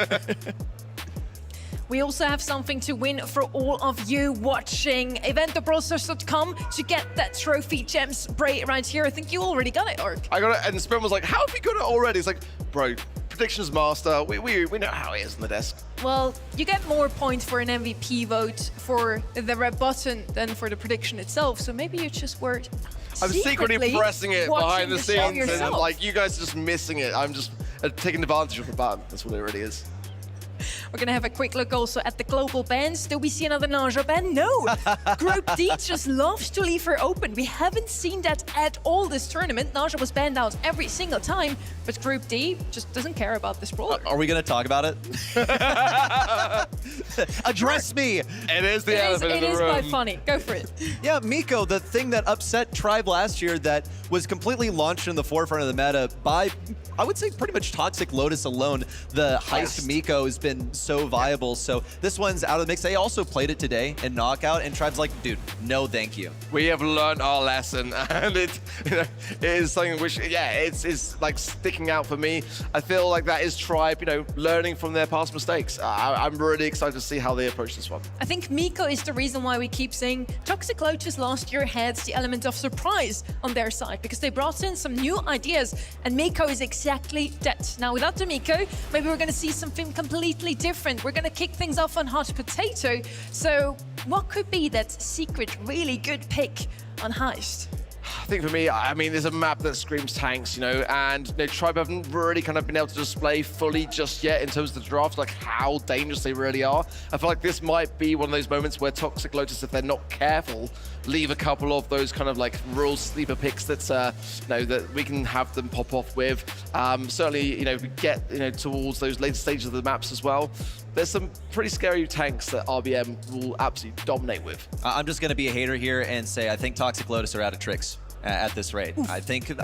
We also have something to win for all of you watching. EventTheBrawlstars.com to get that trophy gem spray right here. I think you already got it, Orc. I got it, and Spin was like, how have you got it already? It's like, bro, predictions master, we know how it is on the desk. Well, you get more points for an MVP vote for the red button than for the prediction itself, so maybe you just were I'm secretly pressing it behind the scenes, and like, you guys are just missing it. I'm just taking advantage of the button. That's what it really is. We're going to have a quick look also at the global bans. Do we see another Naja ban? No. Group D just loves to leave her open. We haven't seen that at all this tournament. Naja was banned out every single time, but Group D just doesn't care about this brawler. Are we going to talk about it? Address me! It is the elephant in the room. It is quite funny. Go for it. Yeah, Miko, the thing that upset Tribe last year that was completely launched in the forefront of the meta by, I would say, pretty much Toxic Lotus alone. The heist Miko has been so viable. So this one's out of the mix. They also played it today in Knockout, and Tribe's like, dude, no thank you. We have learned our lesson, and it is something which, yeah, it's like sticking out for me. I feel like that is Tribe, learning from their past mistakes. I'm really excited to see how they approach this one. I think Miko is the reason why we keep saying Toxic Lotus last year had the element of surprise on their side, because they brought in some new ideas, and Miko is exactly that. Now, without the Miko, maybe we're going to see something completely different. We're going to kick things off on Hot Potato. So what could be that secret, really good pick on Heist? I think for me, there's a map that screams tanks, and Tribe haven't really kind of been able to display fully just yet in terms of the draft, like how dangerous they really are. I feel like this might be one of those moments where Toxic Lotus, if they're not careful, leave a couple of those kind of like real sleeper picks that's, that we can have them pop off with. Certainly, we get, towards those later stages of the maps as well. There's some pretty scary tanks that RBM will absolutely dominate with. I'm just going to be a hater here and say I think Toxic Lotus are out of tricks at this rate. Oof, I think you're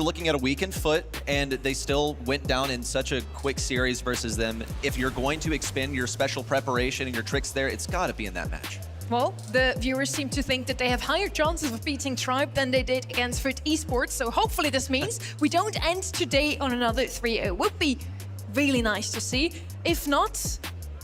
looking at a weakened foot, and they still went down in such a quick series versus them. If you're going to expend your special preparation and your tricks there, it's got to be in that match. Well, the viewers seem to think that they have higher chances of beating Tribe than they did against Fit Esports, so hopefully this means we don't end today on another 3-0. Would be really nice to see. If not,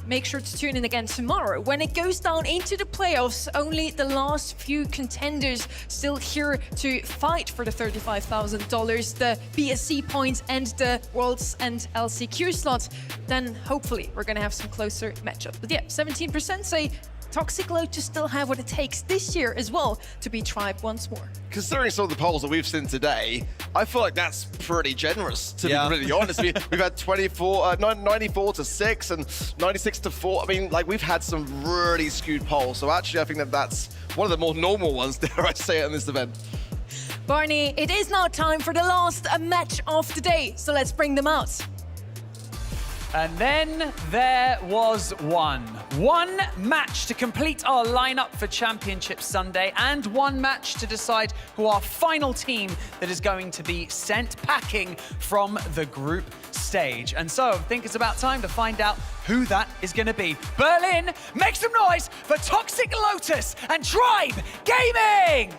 make sure to tune in again tomorrow. When it goes down into the playoffs, only the last few contenders still here to fight for the $35,000, the BSC points, and the Worlds and LCQ slots. Then hopefully we're gonna have some closer matchups. But yeah, 17% say Toxic Lotus still have what it takes this year as well to beat Tribe once more. Considering some of the polls that we've seen today, I feel like that's pretty generous, to be completely honest. We've had 94 to 6 and 96 to 4. We've had some really skewed polls. So actually, I think that's one of the more normal ones, dare I say it, in this event. Barney, it is now time for the last match of the day. So let's bring them out. And then there was one match to complete our lineup for Championship Sunday, and one match to decide who our final team that is going to be sent packing from the group stage. And so I think it's about time to find out who that is going to be. Berlin, make some noise for Toxic Lotus and Tribe Gaming!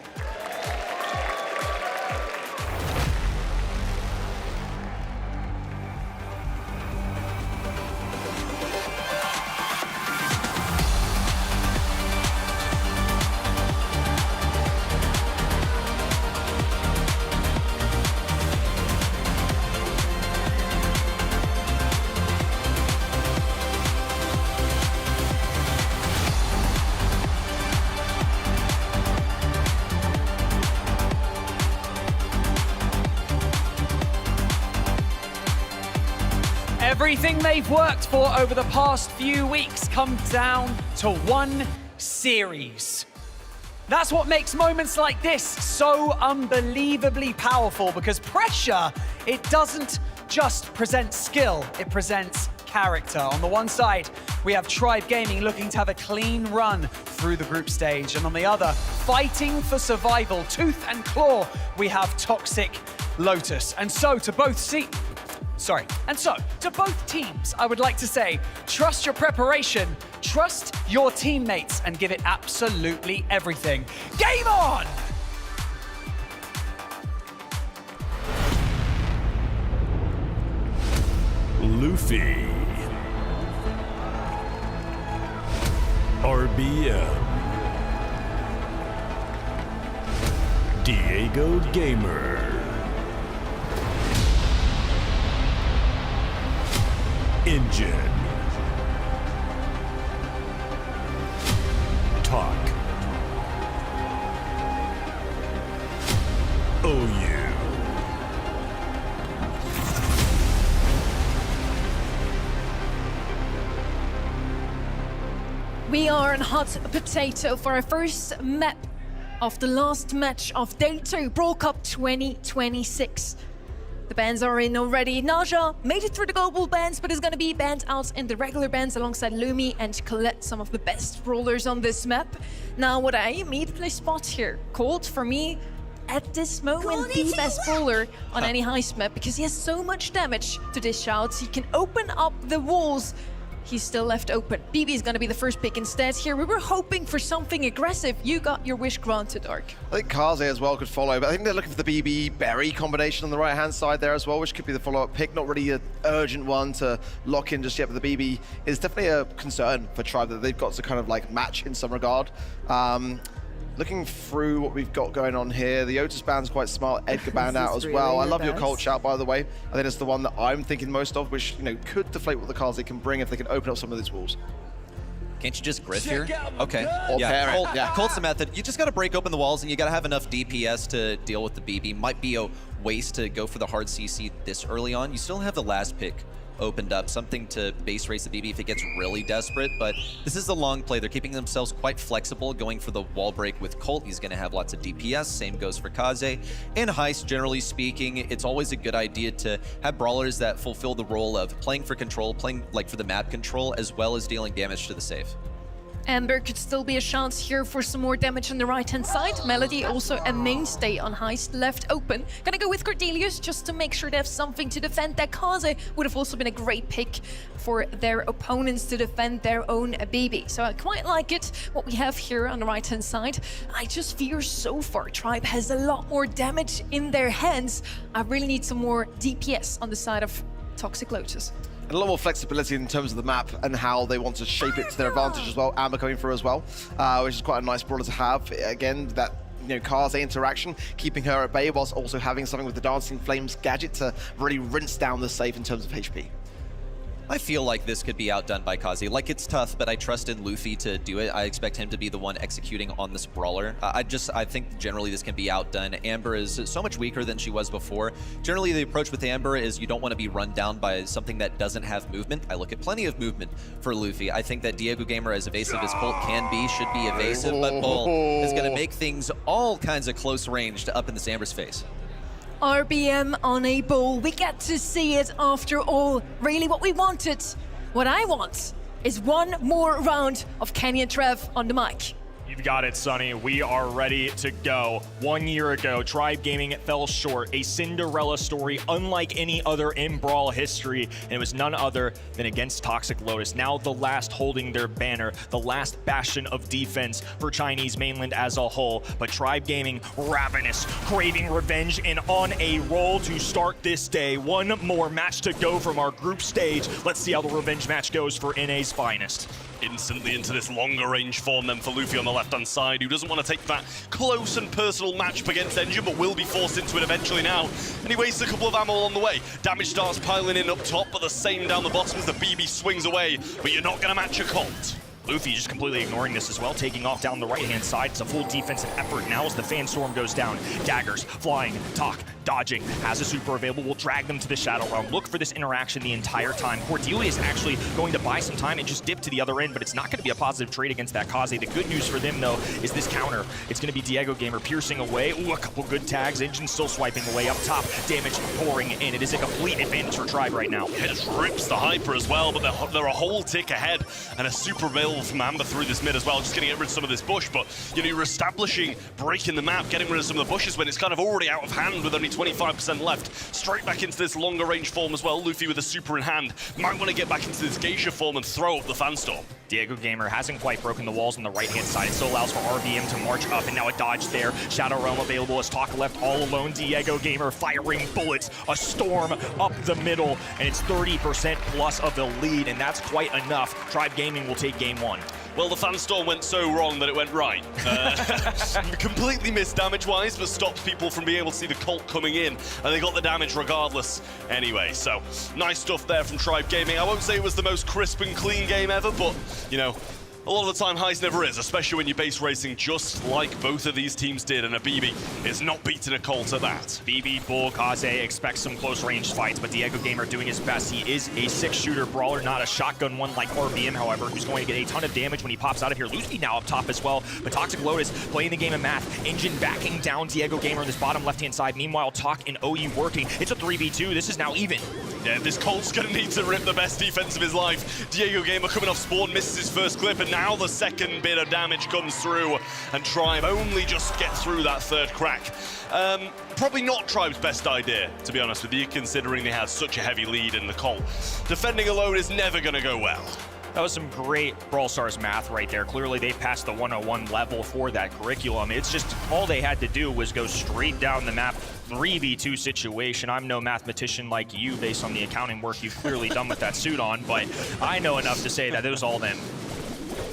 Everything they've worked for over the past few weeks comes down to one series. That's what makes moments like this so unbelievably powerful, because pressure, it doesn't just present skill, it presents character. On the one side, we have Tribe Gaming looking to have a clean run through the group stage, and on the other, fighting for survival, tooth and claw, we have Toxic Lotus. And so to both teams, I would like to say, trust your preparation, trust your teammates, and give it absolutely everything. Game on! Luffy. RBM. Diego Gamer. Engine. Talk. OU. are on Hot Potato for our first map of the last match of Day 2, Brawl Cup 2026. The bans are in already. Naja made it through the global bans, but is going to be banned out in the regular bans alongside Lumi and Colette, some of the best brawlers on this map. Now, what I immediately spot here, Colt, for me, at this moment, the best brawler on any heist map, because he has so much damage to dish out. He can open up the walls. He's still left open. BB is going to be the first pick instead here. We were hoping for something aggressive. You got your wish granted, Ark. I think Kaze as well could follow, but I think they're looking for the BB Berry combination on the right-hand side there as well, which could be the follow-up pick. Not really an urgent one to lock in just yet, but the BB is definitely a concern for Tribe that they've got to kind of like match in some regard. Looking through what we've got going on here, the Otis band's quite smart, Edgar band out as well. I love your Colt shout, by the way. I think it's the one that I'm thinking most of, which, you know, could deflate what the Kaze can bring if they can open up some of these walls. Can't you just griff here? Okay. Or pair it. Yeah, Colt's the method. You just got to break open the walls, and you got to have enough DPS to deal with the BB. Might be a waste to go for the hard CC this early on. You still have the last pick opened up, something to base race the BB if it gets really desperate, but this is the long play. They're keeping themselves quite flexible, going for the wall break with Colt. He's going to have lots of DPS. Same goes for Kaze. In Heist, generally speaking, it's always a good idea to have brawlers that fulfill the role of playing for control, playing like for the map control, as well as dealing damage to the safe. Amber could still be a chance here for some more damage on the right-hand side. Melody also a mainstay on Heist, left open. Gonna go with Cordelius just to make sure they have something to defend. That Kaze would have also been a great pick for their opponents to defend their own BB. So I quite like it, what we have here on the right-hand side. I just fear so far Tribe has a lot more damage in their hands. I really need some more DPS on the side of Toxic Lotus. And a lot more flexibility in terms of the map and how they want to shape it to their advantage as well. Amber coming through as well, which is quite a nice brawler to have. Again, that Kaze interaction, keeping her at bay whilst also having something with the Dancing Flames gadget to really rinse down the safe in terms of HP. I feel like this could be outdone by Kaze. Like, it's tough, but I trust in Luffy to do it. I expect him to be the one executing on this brawler. I think generally this can be outdone. Amber is so much weaker than she was before. Generally, the approach with Amber is you don't want to be run down by something that doesn't have movement. I look at plenty of movement for Luffy. I think that Diego Gamer, as evasive as Colt can be, should be evasive, but Bull is going to make things all kinds of close range to up in this Amber's face. RBM on a Bull. We get to see it after all. Really what we wanted, what I want, is one more round of Kenny and Trev on the mic. You've got it, Sonny. We are ready to go. 1 year ago, Tribe Gaming fell short. A Cinderella story unlike any other in Brawl history. And it was none other than against Toxic Lotus. Now the last holding their banner. The last bastion of defense for Chinese mainland as a whole. But Tribe Gaming, ravenous, craving revenge, and on a roll to start this day. One more match to go from our group stage. Let's see how the revenge match goes for NA's finest. Instantly into this longer range form then for Luffy on the left-hand side, who doesn't want to take that close and personal match against Engine, but will be forced into it eventually now. And he wastes a couple of ammo along the way. Damage starts piling in up top, but the same down the bottom as the BB swings away. But you're not going to match a Colt. Luffy just completely ignoring this as well, taking off down the right-hand side. It's a full defensive effort now as the fan storm goes down. Daggers flying, Talk dodging, has a super available, will drag them to the Shadow Realm. Look for this interaction the entire time. Cordelia is actually going to buy some time and just dip to the other end, but it's not going to be a positive trade against that Kaze. The good news for them, though, is this counter. It's going to be Diego Gamer piercing away. Ooh, a couple good tags. Engine still swiping away up top. Damage pouring in. It is a complete advantage for Tribe right now. Yeah, just rips the Hyper as well, but they're a whole tick ahead, and a super available from Amber through this mid as well. Just going to get rid of some of this bush, but you're establishing, breaking the map, getting rid of some of the bushes when it's kind of already out of hand with only 25% left. Straight back into this longer range form as well. Luffy with a super in hand. Might want to get back into this Geisha form and throw up the fan storm. Diego Gamer hasn't quite broken the walls on the right-hand side. It still allows for RVM to march up, and now a dodge there. Shadow Realm available as Talk left all alone. Diego Gamer firing bullets. A storm up the middle, and it's 30% plus of the lead, and that's quite enough. Tribe Gaming will take game one. Well, the fan storm went so wrong that it went right. Completely missed damage-wise, but stopped people from being able to see the Colt coming in, and they got the damage regardless anyway. So, nice stuff there from Tribe Gaming. I won't say it was the most crisp and clean game ever, but, a lot of the time Heist never is, especially when you're base racing just like both of these teams did, and a BB is not beating a Colt at that. BB, Bull, Kaze expects some close range fights, but Diego Gamer doing his best. He is a 6-shooter brawler, not a shotgun one like RBM, however, who's going to get a ton of damage when he pops out of here. Lucy now up top as well, but Toxic Lotus playing the game of math. Engine backing down Diego Gamer on this bottom left-hand side. Meanwhile, Talk and OU working. It's a 3v2. This is now even. Yeah, this Colt's gonna need to rip the best defense of his life. Diego Gamer coming off spawn, misses his first clip, and now the second bit of damage comes through, and Tribe only just get through that third crack. Probably not Tribe's best idea, to be honest with you, considering they had such a heavy lead in the Colt. Defending alone is never gonna go well. That was some great Brawl Stars math right there. Clearly, they passed the 101 level for that curriculum. It's just all they had to do was go straight down the map. 3v2 situation. I'm no mathematician like you based on the accounting work you've clearly done with that suit on, but I know enough to say that it was all them.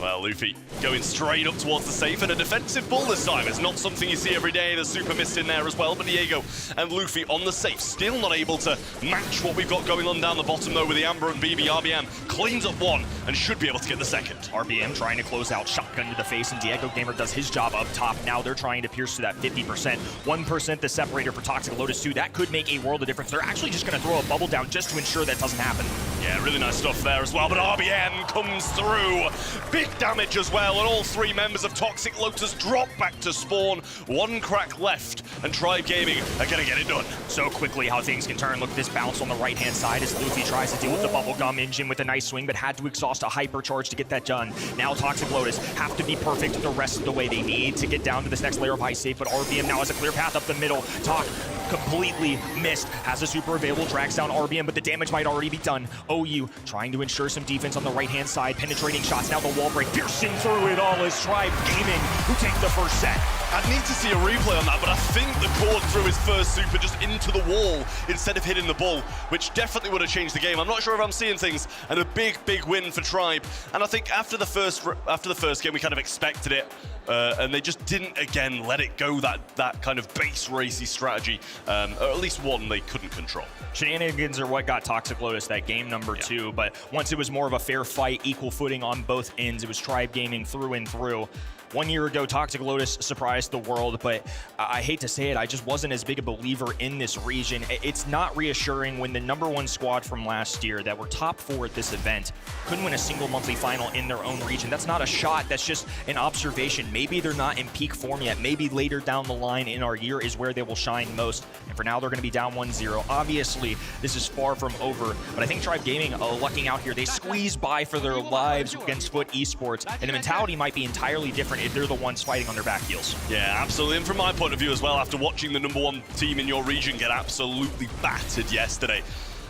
Well, Luffy going straight up towards the safe, and a defensive bull this time. It's not something you see every day. The super mist in there as well, but Diego and Luffy on the safe, still not able to match what we've got going on down the bottom though with the Amber and BB. RBM cleans up one and should be able to get the second. RBM trying to close out, shotgun to the face, and Diego Gamer does his job up top. Now they're trying to pierce to that 50%. 1% the separator for Toxic Lotus 2. That could make a world of difference. They're actually just going to throw a bubble down just to ensure that doesn't happen. Yeah, really nice stuff there as well, but RBM comes through. Big damage as well, and all three members of Toxic Lotus drop back to spawn. One crack left, and Tribe Gaming are gonna get it done. So quickly how things can turn. Look at this bounce on the right-hand side as Luffy tries to deal with the bubblegum engine with a nice swing, but had to exhaust a hypercharge to get that done. Now Toxic Lotus have to be perfect the rest of the way. They need to get down to this next layer of high safe, but RBM now has a clear path up the middle. Talk completely missed, has a super available, drags down RBM, but the damage might already be done. OU trying to ensure some defense on the right-hand side, penetrating shots, now the wall break, piercing through it all as Tribe Gaming who take the first set. I'd need to see a replay on that, but I think the cord threw his first super just into the wall instead of hitting the bull, which definitely would have changed the game. I'm not sure if I'm seeing things, and a big win for Tribe. And I think after the first game, we kind of expected it, and they just didn't again let it go, that kind of base racy strategy, or at least one they couldn't control. Shenanigans are what got Toxic Lotus that game number 2, but once it was more of a fair fight, equal footing on both ends, it was Tribe Gaming through and through. 1 year ago, Toxic Lotus surprised the world, but I hate to say it, I just wasn't as big a believer in this region. It's not reassuring when the #1 squad from last year that were top 4 at this event couldn't win a single monthly final in their own region. That's not a shot, that's just an observation. Maybe they're not in peak form yet. Maybe later down the line in our year is where they will shine most. And for now, they're going to be down 1-0. Obviously, this is far from over, but I think Tribe Gaming lucking out here. They squeeze by for their lives against Foot Esports, and the mentality might be entirely different if they're the ones fighting on their back heels. Yeah, absolutely. And from my point of view as well, after watching the #1 team in your region get absolutely battered yesterday,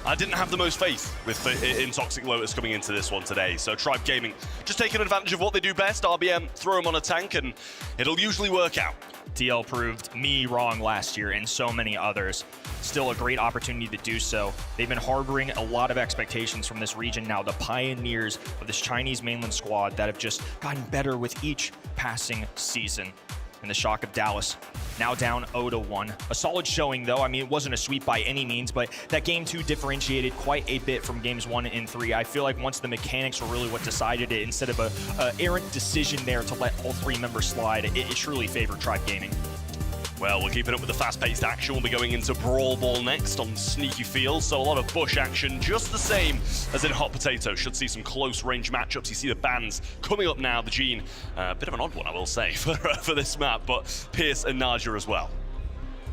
I didn't have the most faith in Toxic Lotus coming into this one today. So Tribe Gaming just taking advantage of what they do best. RBM, throw them on a tank, and it'll usually work out. TL proved me wrong last year and so many others. Still a great opportunity to do so. They've been harboring a lot of expectations from this region now, the pioneers of this Chinese mainland squad that have just gotten better with each passing season. And the shock of Dallas, now down 0-1. A solid showing though. I mean, it wasn't a sweep by any means, but that game 2 differentiated quite a bit from games 1 and 3. I feel like once the mechanics were really what decided it, instead of a errant decision there to let all 3 members slide, it truly favored Tribe Gaming. Well, we're keeping up with the fast-paced action. We'll be going into Brawl Ball next on Sneaky Field, so a lot of bush action, just the same as in Hot Potato. Should see some close-range matchups. You see the bans coming up now. The Gene, a bit of an odd one, I will say, for this map, but Pierce and Naja as well.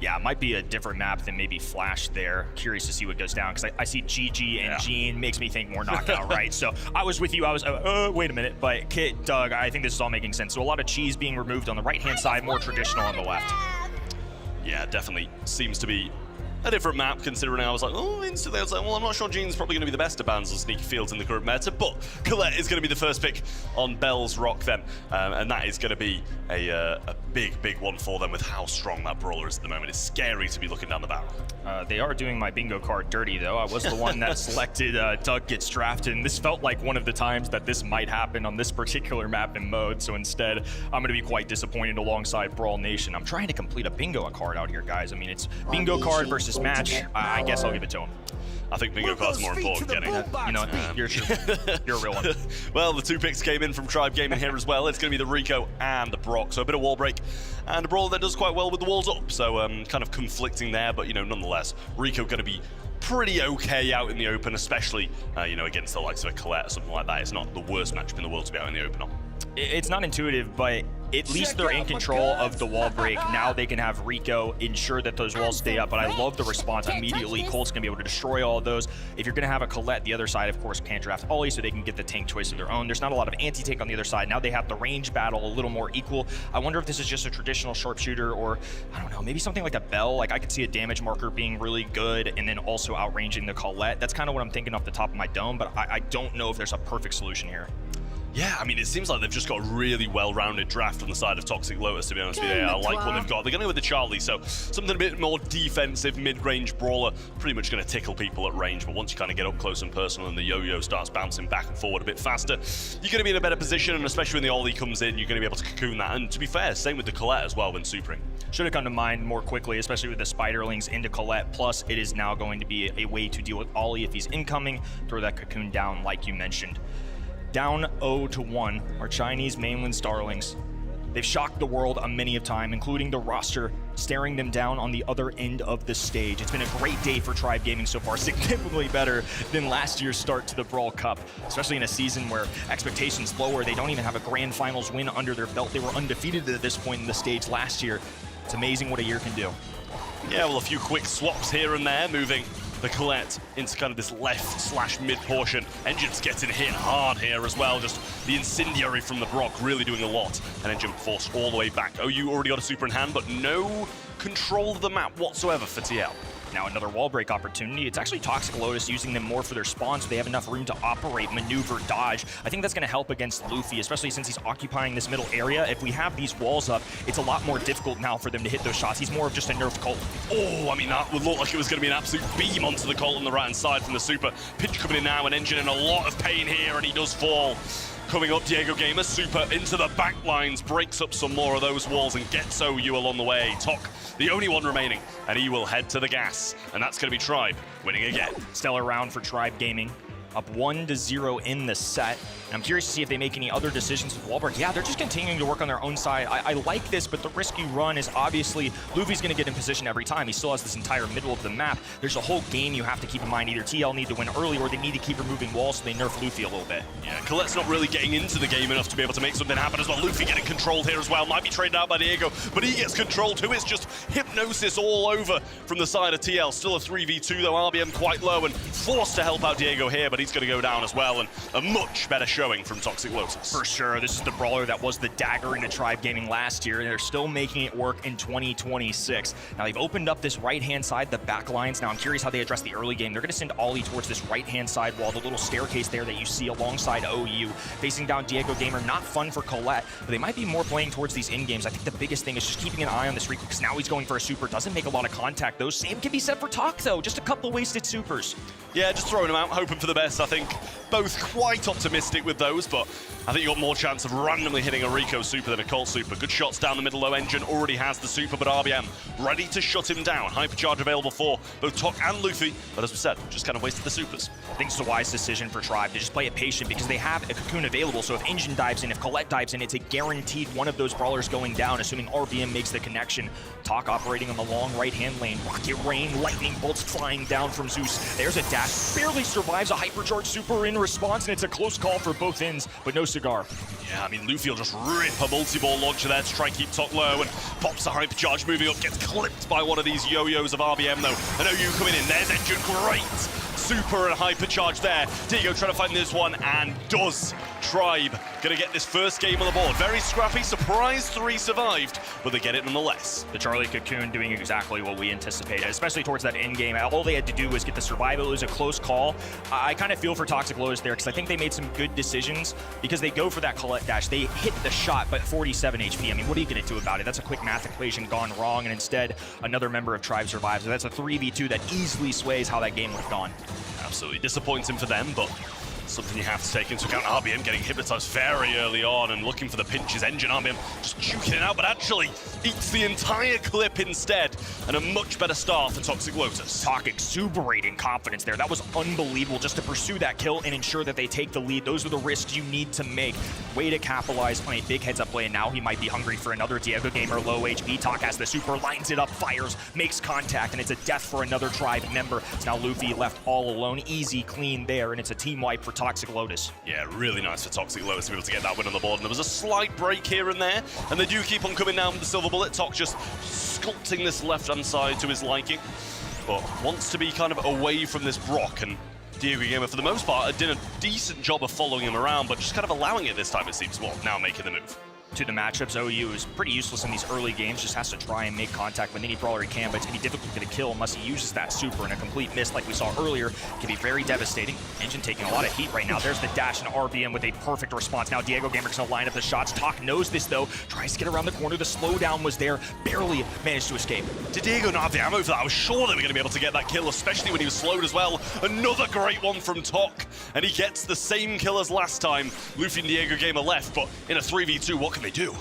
Yeah, it might be a different map than maybe Flash there. Curious to see what goes down, because I see GG and Gene makes me think more knockout, right? So I was with you. I was, wait a minute. But Kit, Doug, I think this is all making sense. So a lot of cheese being removed on the right-hand side, more traditional on the left. Yeah, definitely seems to be a different map, considering I was like, oh, instantly I was like, well, I'm not sure Gene's probably going to be the best of bans on Sneaky Fields in the current meta, but Colette is going to be the first pick on Bell's Rock then, and that is going to be a big one for them with how strong that brawler is at the moment. It's scary to be looking down the barrel. They are doing my bingo card dirty, though. I was the one that selected Doug gets drafted, and this felt like one of the times that this might happen on this particular map and mode, so instead, I'm going to be quite disappointed alongside Brawl Nation. I'm trying to complete a bingo card out here, guys. I mean, it's bingo card versus match. I guess I'll give it to him. I think bingo card's more important, Kenny. You know, you're a real one. Well, the 2 picks came in from Tribe Gaming here as well. It's going to be the Rico and the Brock, so a bit of wall break. And a brawler that does quite well with the walls up, so kind of conflicting there, but, you know, nonetheless, Rico going to be pretty okay out in the open, especially, you know, against the likes of a Colette or something like that. It's not the worst matchup in the world to be out in the open on. It's not intuitive, but at least they're in control of the wall break. Now they can have Rico ensure that those walls stay up, but I love the response immediately. Colt's gonna be able to destroy all of those. If you're gonna have a Colette, the other side, of course, can't draft Ollie, so they can get the tank choice of their own. There's not a lot of anti-tank on the other side. Now they have the range battle a little more equal. I wonder if this is just a traditional sharpshooter, or, I don't know, maybe something like a Bell. Like, I could see a damage marker being really good, and then also outranging the Colette. That's kind of what I'm thinking off the top of my dome, but I don't know if there's a perfect solution here. Yeah, I mean, it seems like they've just got a really well-rounded draft on the side of Toxic Lotus, to be honest with you. I like what they've got. They're going to go with the Charlie, so something a bit more defensive, mid-range brawler, pretty much going to tickle people at range, but once you kind of get up close and personal and the yo-yo starts bouncing back and forward a bit faster, you're going to be in a better position, and especially when the Ollie comes in, you're going to be able to cocoon that. And to be fair, same with the Colette as well when supering. Should have come to mind more quickly, especially with the Spiderlings into Colette. Plus, it is now going to be a way to deal with Ollie if he's incoming. Throw that cocoon down, like you mentioned. Down 0-1, our Chinese mainland Starlings. They've shocked the world a many of time, including the roster, staring them down on the other end of the stage. It's been a great day for Tribe Gaming so far, significantly better than last year's start to the Brawl Cup, especially in a season where expectations lower. They don't even have a grand finals win under their belt. They were undefeated at this point in the stage last year. It's amazing what a year can do. Yeah, well, a few quick swaps here and there, moving the Colette into kind of this left/mid portion. Engine's getting hit hard here as well. Just the incendiary from the Brock really doing a lot. And Engine forced all the way back. OU already got a super in hand, but no control of the map whatsoever for TL. Now another wall break opportunity. It's actually Toxic Lotus using them more for their spawns, so they have enough room to operate, maneuver, dodge. I think that's going to help against Luffy, especially since he's occupying this middle area. If we have these walls up, it's a lot more difficult now for them to hit those shots. He's more of just a nerfed Colt. Oh, I mean, that would look like it was going to be an absolute beam onto the Colt on the right-hand side from the super. Pinch coming in now, and Engine in a lot of pain here, and he does fall. Coming up, Diego Gamer, super into the back lines, breaks up some more of those walls and gets OU along the way. Tok, the only one remaining, and he will head to the gas. And that's going to be Tribe winning again. Stellar round for Tribe Gaming. Up 1-0 in the set. And I'm curious to see if they make any other decisions with Wahlberg. Yeah, they're just continuing to work on their own side. I like this, but the risk you run is obviously Luffy's going to get in position every time. He still has this entire middle of the map. There's a whole game you have to keep in mind. Either TL need to win early or they need to keep removing walls so they nerf Luffy a little bit. Yeah, Colette's not really getting into the game enough to be able to make something happen as well. Luffy getting controlled here as well. Might be traded out by Diego, but he gets controlled too. It's just hypnosis all over from the side of TL. Still a 3v2 though. RBM quite low and forced to help out Diego here, but he's going to go down as well. And a much better showing from Toxic Lotus. For sure. This is the brawler that was the dagger into Tribe Gaming last year, and they're still making it work in 2026. Now they've opened up this right-hand side, the back lines. Now I'm curious how they address the early game. They're going to send Ollie towards this right-hand side wall, the little staircase there that you see alongside OU. Facing down Diego Gamer, not fun for Colette, but they might be more playing towards these in-games. I think the biggest thing is just keeping an eye on this Rico, because now he's going for a super. Doesn't make a lot of contact, though. Same can be said for Tok, though. Just a couple wasted supers. Yeah, just throwing them out, hoping for the best. I think both quite optimistic with those, but I think you got more chance of randomly hitting a Rico super than a Colt super. Good shots down the middle low. Engine already has the super, but RBM ready to shut him down. Hypercharge available for both Tok and Luffy, but as we said, just kind of wasted the supers. I think it's a wise decision for Tribe to just play it patient because they have a cocoon available, so if Engine dives in, if Colette dives in, it's a guaranteed one of those brawlers going down, assuming RBM makes the connection. Tok operating on the long right-hand lane. Rocket rain, lightning bolts flying down from Zeus. There's a dash, barely survives a hypercharge super in response, and it's a close call for both ends, but no cigar. Yeah, I mean, Luffy will just rip a multi-ball launcher there to try and keep Tok low, and pops the hypercharge moving up, gets clipped by one of these yo-yos of RBM though. And OU coming in, there's Engine, great super and hypercharge there. Diego trying to find this one and does Tribe gonna get this first game on the board. Very scrappy, surprised 3 survived, but they get it nonetheless. The Charlie Cocoon doing exactly what we anticipated, especially towards that end game. All they had to do was get the survival. It was a close call. I kind of feel for Toxic Lotus there because I think they made some good decisions because they go for that Colette dash. They hit the shot, but 47 HP. I mean, what are you going to do about it? That's a quick math equation gone wrong, and instead, another member of Tribe survives. So that's a 3v2 that easily sways how that game would have gone. Absolutely disappointing for them, but something you have to take into account. RBM getting hypnotized very early on and looking for the pinches. Engine RBM just juking it out, but actually eats the entire clip instead. And a much better start for Toxic Lotus. Talk exuberating confidence there. That was unbelievable just to pursue that kill and ensure that they take the lead. Those are the risks you need to make. Way to capitalize on a big heads-up play, and now he might be hungry for another Diego Gamer low HP. Talk has the super, lines it up, fires, makes contact, and it's a death for another Tribe member. It's now Luffy left all alone. Easy, clean there, and it's a team wipe for Toxic Lotus. Yeah, really nice for Toxic Lotus to be able to get that win on the board. And there was a slight break here and there, and they do keep on coming down with the silver bullet. Tok just sculpting this left-hand side to his liking, but wants to be kind of away from this Brock. And Diego Gamer, for the most part, did a decent job of following him around, but just kind of allowing it this time, it seems. Well, now making the move. To the matchups, OU is pretty useless in these early games, just has to try and make contact with any brawler he can, but it's going to be difficult to kill unless he uses that super, and a complete miss like we saw earlier can be very devastating. Engine taking a lot of heat right now. There's the dash and RBM with a perfect response. Now Diego Gamer's going to line up the shots. Talk knows this though, tries to get around the corner. The slowdown was there, barely managed to escape. Did Diego not have the ammo for that? I was sure they were going to be able to get that kill, especially when he was slowed as well. Another great one from Tok, and he gets the same kill as last time. Luffy and Diego Gamer left, but in a 3v2, what can they do?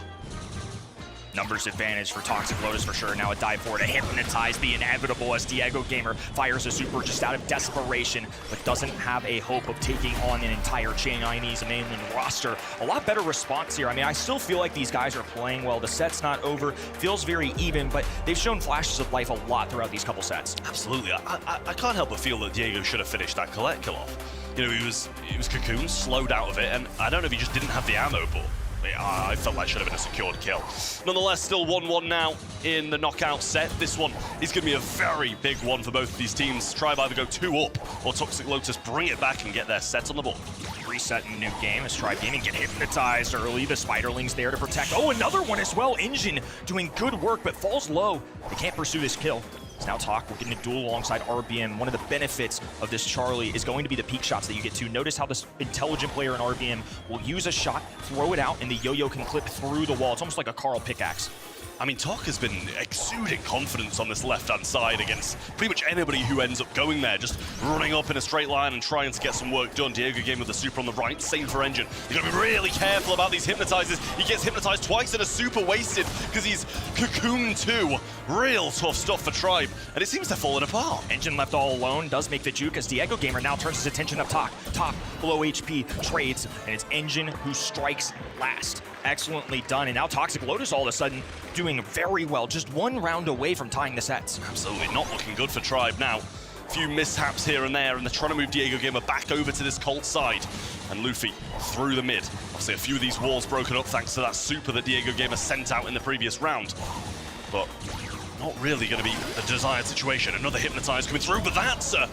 Numbers advantage for Toxic Lotus for sure. Now a dive forward to hypnotize the inevitable as Diego Gamer fires a super just out of desperation, but doesn't have a hope of taking on an entire Chinese mainland roster. A lot better response here. I mean, I still feel like these guys are playing well. The set's not over, feels very even, but they've shown flashes of life a lot throughout these couple sets. Absolutely. I can't help but feel that Diego should have finished that Colette kill off. You know, he was Cocoon, slowed out of it, and I don't know if he just didn't have the ammo, but I felt that should have been a secured kill. Nonetheless, still 1-1 now in the knockout set. This one is going to be a very big one for both of these teams. Tribe either go 2 up or Toxic Lotus bring it back and get their set on the board. Reset in the new game as Tribe Gaming get hypnotized early. The Spiderling's there to protect. Oh, another one as well. Engine doing good work, but falls low. They can't pursue this kill. Now Talk, we're getting a duel alongside RBM. One of the benefits of this Charlie is going to be the peak shots that you get to. Notice how this intelligent player in RBM will use a shot, throw it out, and the yo-yo can clip through the wall. It's almost like a Carl pickaxe. I mean, Tok has been exuding confidence on this left-hand side against pretty much anybody who ends up going there, just running up in a straight line and trying to get some work done. Diego Game with the super on the right, same for Engine. You gotta be really careful about these hypnotizers. He gets hypnotized twice and a super wasted because he's Cocoon too. Real tough stuff for Tribe, and it seems they're falling apart. Engine left all alone, does make the juke as Diego Gamer now turns his attention up Tok. Tok, below HP, trades, and it's Engine who strikes last. Excellently done, and now Toxic Lotus all of a sudden doing very well, just 1 round away from tying the sets. Absolutely not looking good for Tribe now. A few mishaps here and there, and they're trying to move Diego Gamer back over to this Colt side. And Luffy through the mid. Obviously a few of these walls broken up thanks to that super that Diego Gamer sent out in the previous round. But not really going to be the desired situation. Another hypnotize coming through, but that's a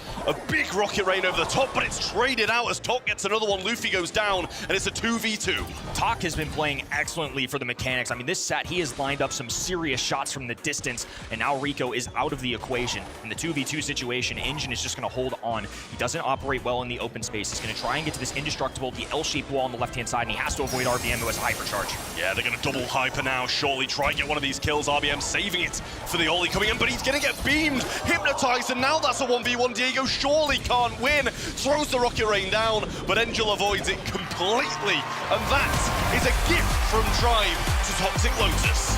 big rocket rain over the top, but it's traded out as Tok gets another one. Luffy goes down, and it's a 2v2. Tok has been playing excellently for the mechanics. I mean, this set, he has lined up some serious shots from the distance, and now Rico is out of the equation. In the 2v2 situation, Engine is just going to hold on. He doesn't operate well in the open space. He's going to try and get to this indestructible, the L-shaped wall on the left-hand side, and he has to avoid RBM who has hypercharge. Yeah, they're going to double hyper now. Surely try and get one of these kills. RBM saving it for the Oli coming in, but he's going to get beamed, hypnotized, and now that's a 1v1. Diego surely can't win. Throws the rocket rain down, but Angel avoids it completely. And that is a gift from Tribe to Toxic Lotus.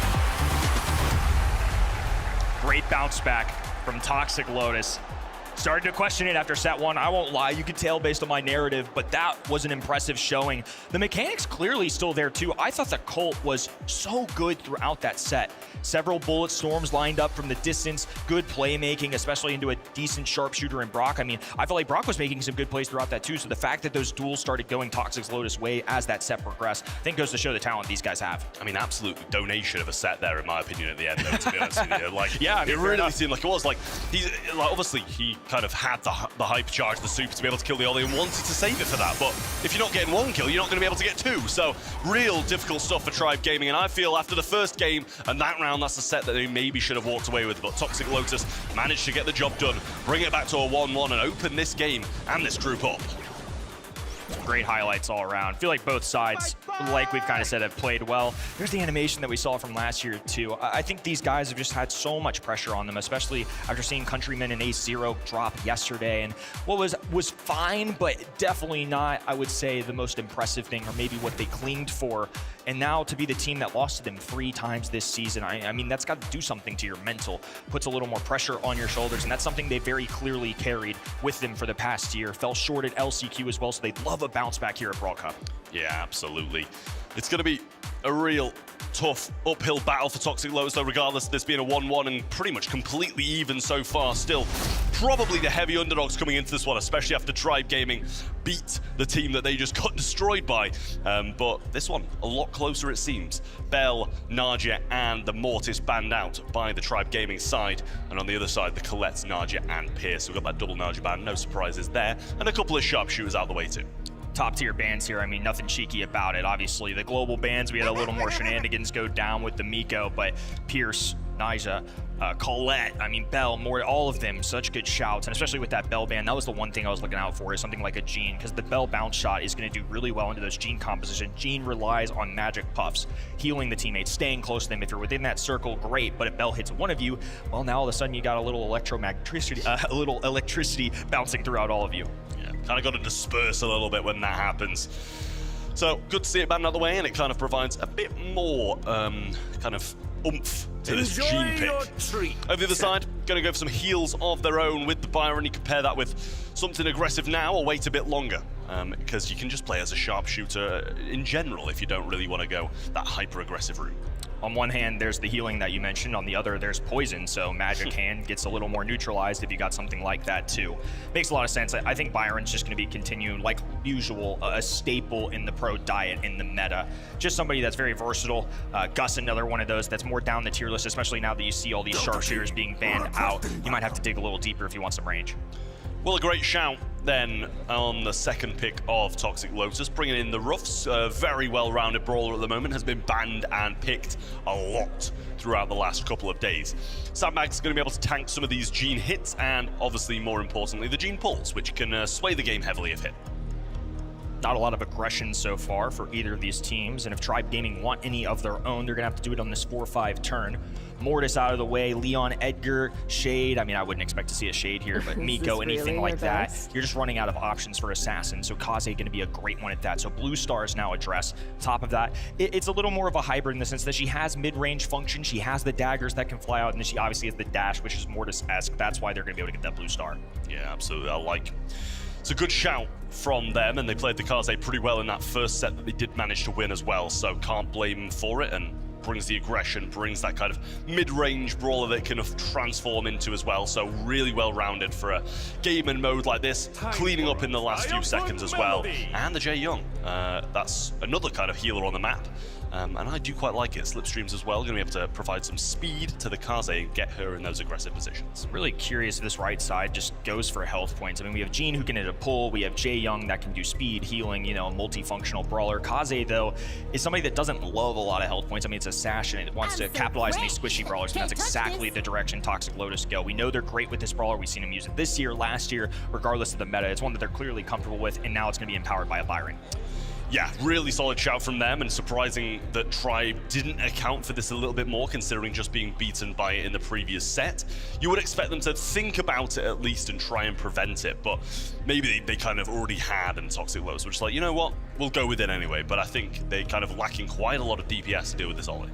Great bounce back from Toxic Lotus. Started to question it after set 1. I won't lie, you could tell based on my narrative, but that was an impressive showing. The mechanics clearly still there too. I thought the Colt was so good throughout that set. Several bullet storms lined up from the distance, good playmaking, especially into a decent sharpshooter in Brock. I mean, I felt like Brock was making some good plays throughout that too, so the fact that those duels started going Toxic's Lotus way as that set progressed, I think goes to show the talent these guys have. I mean, absolute donation of a set there, in my opinion, at the end, though, to be honest with you. Like, yeah, I mean, it really seemed like it was. Like, he's like, obviously, he kind of had the hyper charge, the super to be able to kill the Ollie and wanted to save it for that. But if you're not getting one kill, you're not going to be able to get two. So real difficult stuff for Tribe Gaming. And I feel after the first game and that round, that's the set that they maybe should have walked away with. But Toxic Lotus managed to get the job done, bring it back to a 1-1 and open this game and this group up. Great highlights all around. I feel like both sides, like we've kind of said, have played well. There's the animation that we saw from last year too. I think these guys have just had so much pressure on them, especially after seeing Countryman and A0 drop yesterday. And what was fine, but definitely not, I would say, the most impressive thing, or maybe what they clinged for. And now to be the team that lost to them 3 times this season, I mean, that's got to do something to your mental. Puts a little more pressure on your shoulders, and that's something they very clearly carried with them for the past year. Fell short at LCQ as well, so they'd love a bounce back here at Brawl Cup. Yeah, absolutely. It's going to be a real tough uphill battle for Toxic Lotus, though, regardless of this being a 1-1 and pretty much completely even so far. Still, probably the heavy underdogs coming into this one, especially after Tribe Gaming beat the team that they just got destroyed by. But this one, a lot closer it seems. Bell, Naja, and the Mortis banned out by the Tribe Gaming side. And on the other side, the Colettes, Naja, and Pierce. We've got that double Naja ban, no surprises there. And a couple of sharpshooters out the way too. Top tier bans here. I mean, nothing cheeky about it. Obviously, the global bans, we had a little more shenanigans go down with the Miko, but Pierce, Naja, Colette, I mean, Bell, more, all of them, such good shouts. And especially with that Bell ban, that was the one thing I was looking out for, is something like a Jean, because the Bell bounce shot is going to do really well into those Jean composition. Jean relies on magic puffs, healing the teammates, staying close to them. If you're within that circle, great, but if Bell hits one of you, well, now all of a sudden you got a little electricity bouncing throughout all of you. Kind of got to disperse a little bit when that happens. So good to see it banned out the way, and it kind of provides a bit more kind of oomph to this Jean pick. Over the other side, going to go for some heals of their own with the Byron. You compare that with something aggressive now, or wait a bit longer, because you can just play as a sharpshooter in general if you don't really want to go that hyper-aggressive route. On one hand, there's the healing that you mentioned. On the other, there's poison. So Magic Hand gets a little more neutralized if you got something like that too. Makes a lot of sense. I think Byron's just going to be continuing, like usual, a staple in the pro diet in the meta. Just somebody that's very versatile. Gus, another one of those that's more down the tier list, especially now that you see all these sharpshooters being banned out. You might have to dig a little deeper if you want some range. Well, a great shout then on the second pick of Toxic Lotus, bringing in the Ruffs. Very well-rounded brawler at the moment, has been banned and picked a lot throughout the last couple of days. Sandbag's going to be able to tank some of these Jean hits, and obviously, more importantly, the Jean pulls, which can sway the game heavily if hit. Not a lot of aggression so far for either of these teams, and if Tribe Gaming want any of their own, they're gonna have to do it on this 4-5 turn. Mortis out of the way, Leon, Edgar, Shade. I mean, I wouldn't expect to see a Shade here, but Miko, anything like that, you're just running out of options for Assassin, so Kaze gonna be a great one at that. So Blue Star is now addressed. Top of that, it's a little more of a hybrid in the sense that she has mid-range function, she has the daggers that can fly out, and then she obviously has the dash, which is Mortis-esque. That's why they're gonna be able to get that Blue Star. Yeah, absolutely, I like. It's a good shout from them, and they played the Kaze pretty well in that first set that they did manage to win as well, so can't blame them for it, and brings the aggression, brings that kind of mid-range brawler that can transform into as well, so really well-rounded for a game and mode like this, cleaning up in the last few seconds as well. And the Jae Young, that's another kind of healer on the map. And I do quite like it. Slipstreams as well, going to be able to provide some speed to the Kaze and get her in those aggressive positions. Really curious if this right side just goes for health points. I mean, we have Jean who can hit a pull, we have Jae Young that can do speed, healing, you know, a multifunctional brawler. Kaze, though, is somebody that doesn't love a lot of health points. I mean, it's a sash and it wants to capitalize on these squishy brawlers, and that's exactly the direction Toxic Lotus go. We know they're great with this brawler. We've seen them use it this year, last year, regardless of the meta. It's one that they're clearly comfortable with, and now it's going to be empowered by a Byron. Yeah, really solid shout from them, and surprising that Tribe didn't account for this a little bit more, considering just being beaten by it in the previous set. You would expect them to think about it at least and try and prevent it, but maybe they kind of already had, and Toxic Lotus were just like, you know what, we'll go with it anyway. But I think they kind of lacking quite a lot of DPS to deal with this Ollie.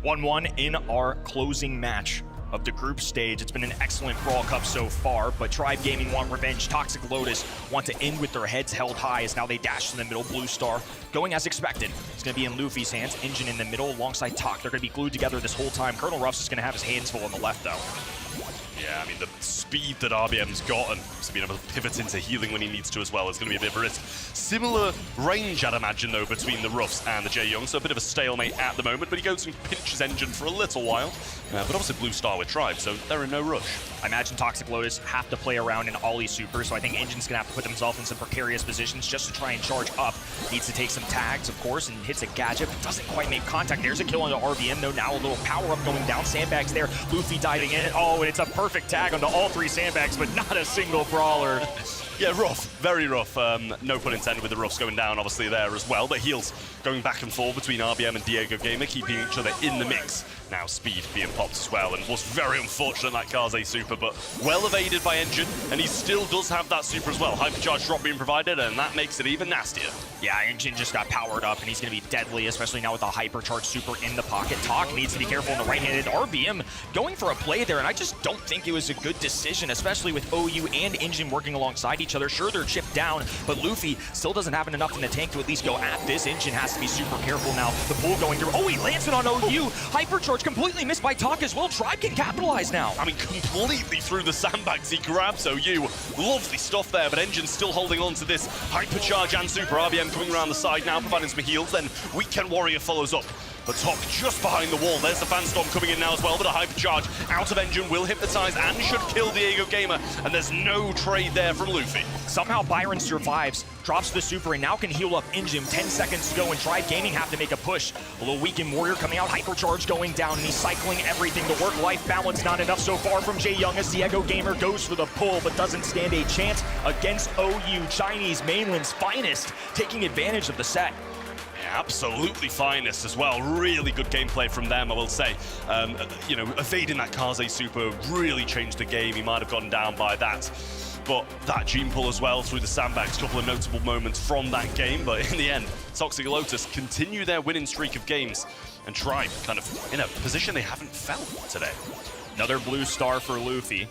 1-1 in our closing match of the group stage. It's been an excellent Brawl Cup so far, but Tribe Gaming want revenge. Toxic Lotus want to end with their heads held high as now they dash in the middle. Blue Star going as expected. It's going to be in Luffy's hands. Engine in the middle alongside Tok. They're going to be glued together this whole time. Colonel Ruffs is going to have his hands full on the left, though. Yeah, I mean, the speed that RBM's got and being able to pivot into healing when he needs to as well is going to be a bit of a risk. Similar range, I'd imagine, though, between the Ruffs and the Jae Young, so a bit of a stalemate at the moment, but he goes and pinches Engine for a little while. But obviously Blue Star with Tribe, so they're in no rush. I imagine Toxic Lotus have to play around in Ollie Super, so I think Engine's gonna have to put themselves in some precarious positions just to try and charge up. Needs to take some tags, of course, and hits a gadget, but doesn't quite make contact. There's a kill onto RVM, though. Now a little power up going down. Sandbags there. Luffy diving in. Oh, and it's a perfect tag onto all three sandbags, but not a single brawler. Yeah, rough, very rough. No pun intended with the roughs going down, obviously, there as well. But heals going back and forth between RBM and Diego Gamer, keeping each other in the mix. Now speed being popped as well, and was very unfortunate that Kaze super, but well evaded by Engine, and he still does have that super as well. Hypercharge drop being provided, and that makes it even nastier. Yeah, Engine just got powered up, and he's going to be deadly, especially now with the hypercharge super in the pocket. Talk needs to be careful in the right-handed. RBM going for a play there, and I just don't think it was a good decision, especially with OU and Engine working alongside each other. Sure, they're chipped down, but Luffy still doesn't have enough in the tank to at least go at this. Engine has to be super careful now. The pull going through. Oh, he lands it on OU. Hypercharge completely missed by Talk as well. Tribe can capitalize now. I mean, completely through the sandbags. He grabs OU. Lovely stuff there, but Engine's still holding on to this hypercharge and super. RBM coming around the side now, providing some heals. Then Weekend Warrior follows up. But Talk just behind the wall. There's the Fanstorm coming in now as well, but a hypercharge out of Engine will hypnotize and should kill Diego Gamer. And there's no trade there from Luffy. Somehow Byron survives, drops the super, and now can heal up Engine. 10 seconds to go, and Tribe Gaming have to make a push. A little Weekend Warrior coming out, hypercharge going down, and he's cycling everything. The work-life balance not enough so far from Jay Young as Diego Gamer goes for the pull, but doesn't stand a chance against OU. Chinese mainland's finest, taking advantage of the set. Absolutely finest as well. Really good gameplay from them, I will say. You know, evading that Kaze super really changed the game. He might have gone down by that. But that gene pull as well through the sandbags, couple of notable moments from that game. But in the end, Toxic Lotus continue their winning streak of games and Tribe kind of in a position they haven't felt today. Another blue star for Luffy.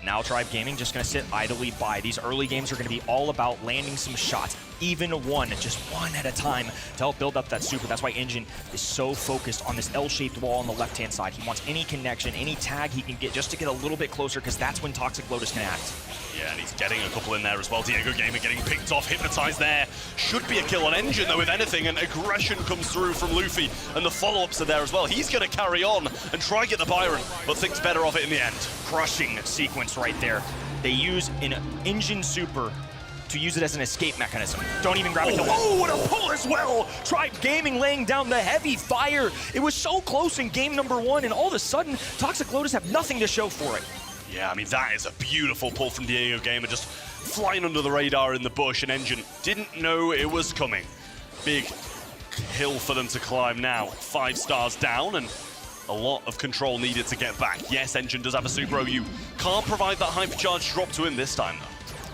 Now Tribe Gaming just going to sit idly by. These early games are going to be all about landing some shots, even one, just one at a time to help build up that super. That's why Engine is so focused on this L-shaped wall on the left-hand side. He wants any connection, any tag he can get just to get a little bit closer, because that's when Toxic Lotus can act. Yeah, and he's getting a couple in there as well. Diego Gamer getting picked off, hypnotized there. Should be a kill on Engine, though, if anything, and aggression comes through from Luffy, and the follow-ups are there as well. He's going to carry on and try and get the Byron, but thinks better of it in the end. Crushing sequence right there. They use an Engine super to use it as an escape mechanism. Don't even grab a kill. Oh, what a pull as well! Tribe Gaming laying down the heavy fire. It was so close in game number 1, and all of a sudden, Toxic Lotus have nothing to show for it. Yeah, I mean, that is a beautiful pull from Diego Gamer, just flying under the radar in the bush, and Engine didn't know it was coming. Big hill for them to climb now. 5 stars down, and a lot of control needed to get back. Yes, Engine does have a super. OU can't provide that hypercharge drop to him this time, though.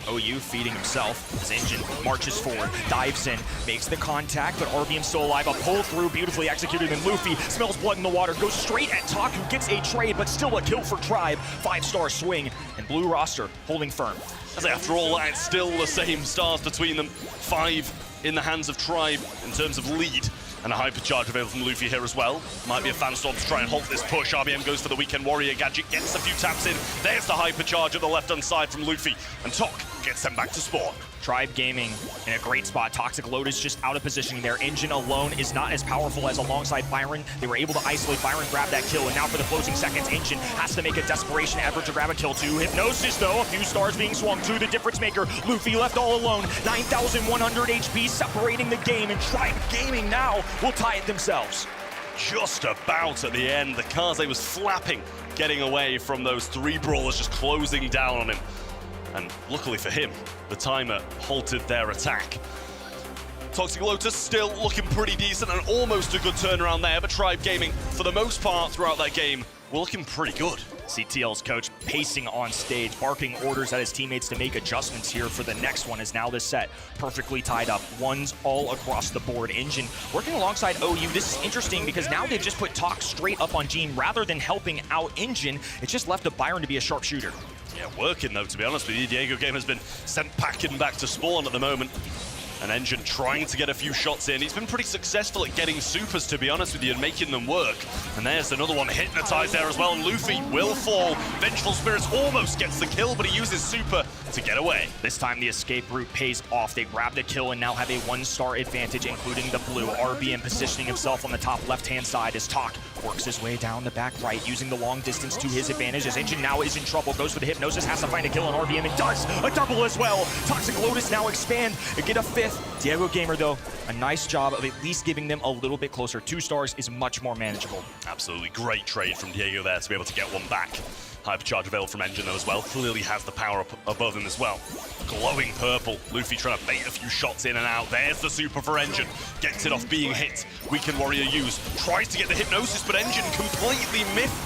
OU feeding himself as Engine marches forward, dives in, makes the contact, but RBM still alive. A pull through, beautifully executed, and Luffy smells blood in the water, goes straight at Talk, who gets a trade, but still a kill for Tribe. 5-star swing, and blue roster holding firm. I say, after all that, it's still the same stars between them. 5 in the hands of Tribe in terms of lead. And a hypercharge available from Luffy here as well. Might be a Fanstorm to try and halt this push. RBM goes for the Weekend Warrior gadget, gets a few taps in. There's the hypercharge at the left-hand side from Luffy. And Talk gets them back to spawn. Tribe Gaming in a great spot. Toxic Lotus just out of positioning there. Engine alone is not as powerful as alongside Byron. They were able to isolate Byron, grab that kill, and now for the closing seconds, Engine has to make a desperation effort to grab a kill too. Hypnosis though, a few stars being swung to the difference maker. Luffy left all alone. 9,100 HP separating the game, and Tribe Gaming now will tie it themselves. Just about at the end, the Kaze was flapping, getting away from those 3 brawlers just closing down on him. And luckily for him, the timer halted their attack. Toxic Lotus still looking pretty decent and almost a good turnaround there, but Tribe Gaming, for the most part throughout that game, were looking pretty good. CTL's coach pacing on stage, barking orders at his teammates to make adjustments here for the next one, as now this set perfectly tied up. Ones all across the board. Engine working alongside OU. This is interesting because now they've just put Talk straight up on Gene rather than helping out Engine. It's just left up Byron to be a sharpshooter. Yeah, working though, to be honest with you. Diego Gamer has been sent packing back to spawn at the moment. And Engine trying to get a few shots in. He's been pretty successful at getting supers, to be honest with you, and making them work. And there's another one hypnotized there as well. Luffy will fall. Vengeful Spirits almost gets the kill, but he uses super to get away. This time the escape route pays off. They grab the kill and now have a 1-star advantage, including the blue. RBM positioning himself on the top left-hand side as Talk works his way down the back right, using the long distance to his advantage. As Engine now is in trouble, goes for the Hypnosis, has to find a kill on RBM, and does a double as well. Toxic Lotus now expand and get a 5th. Diego Gamer, though, a nice job of at least giving them a little bit closer. 2 stars is much more manageable. Absolutely great trade from Diego there to be able to get one back. Hypercharge available from Engine, though, as well. Clearly has the power up above him as well. Glowing purple. Luffy trying to bait a few shots in and out. There's the super for Engine. Gets it off being hit. Weekend Warrior use. Tries to get the Hypnosis, but Engine completely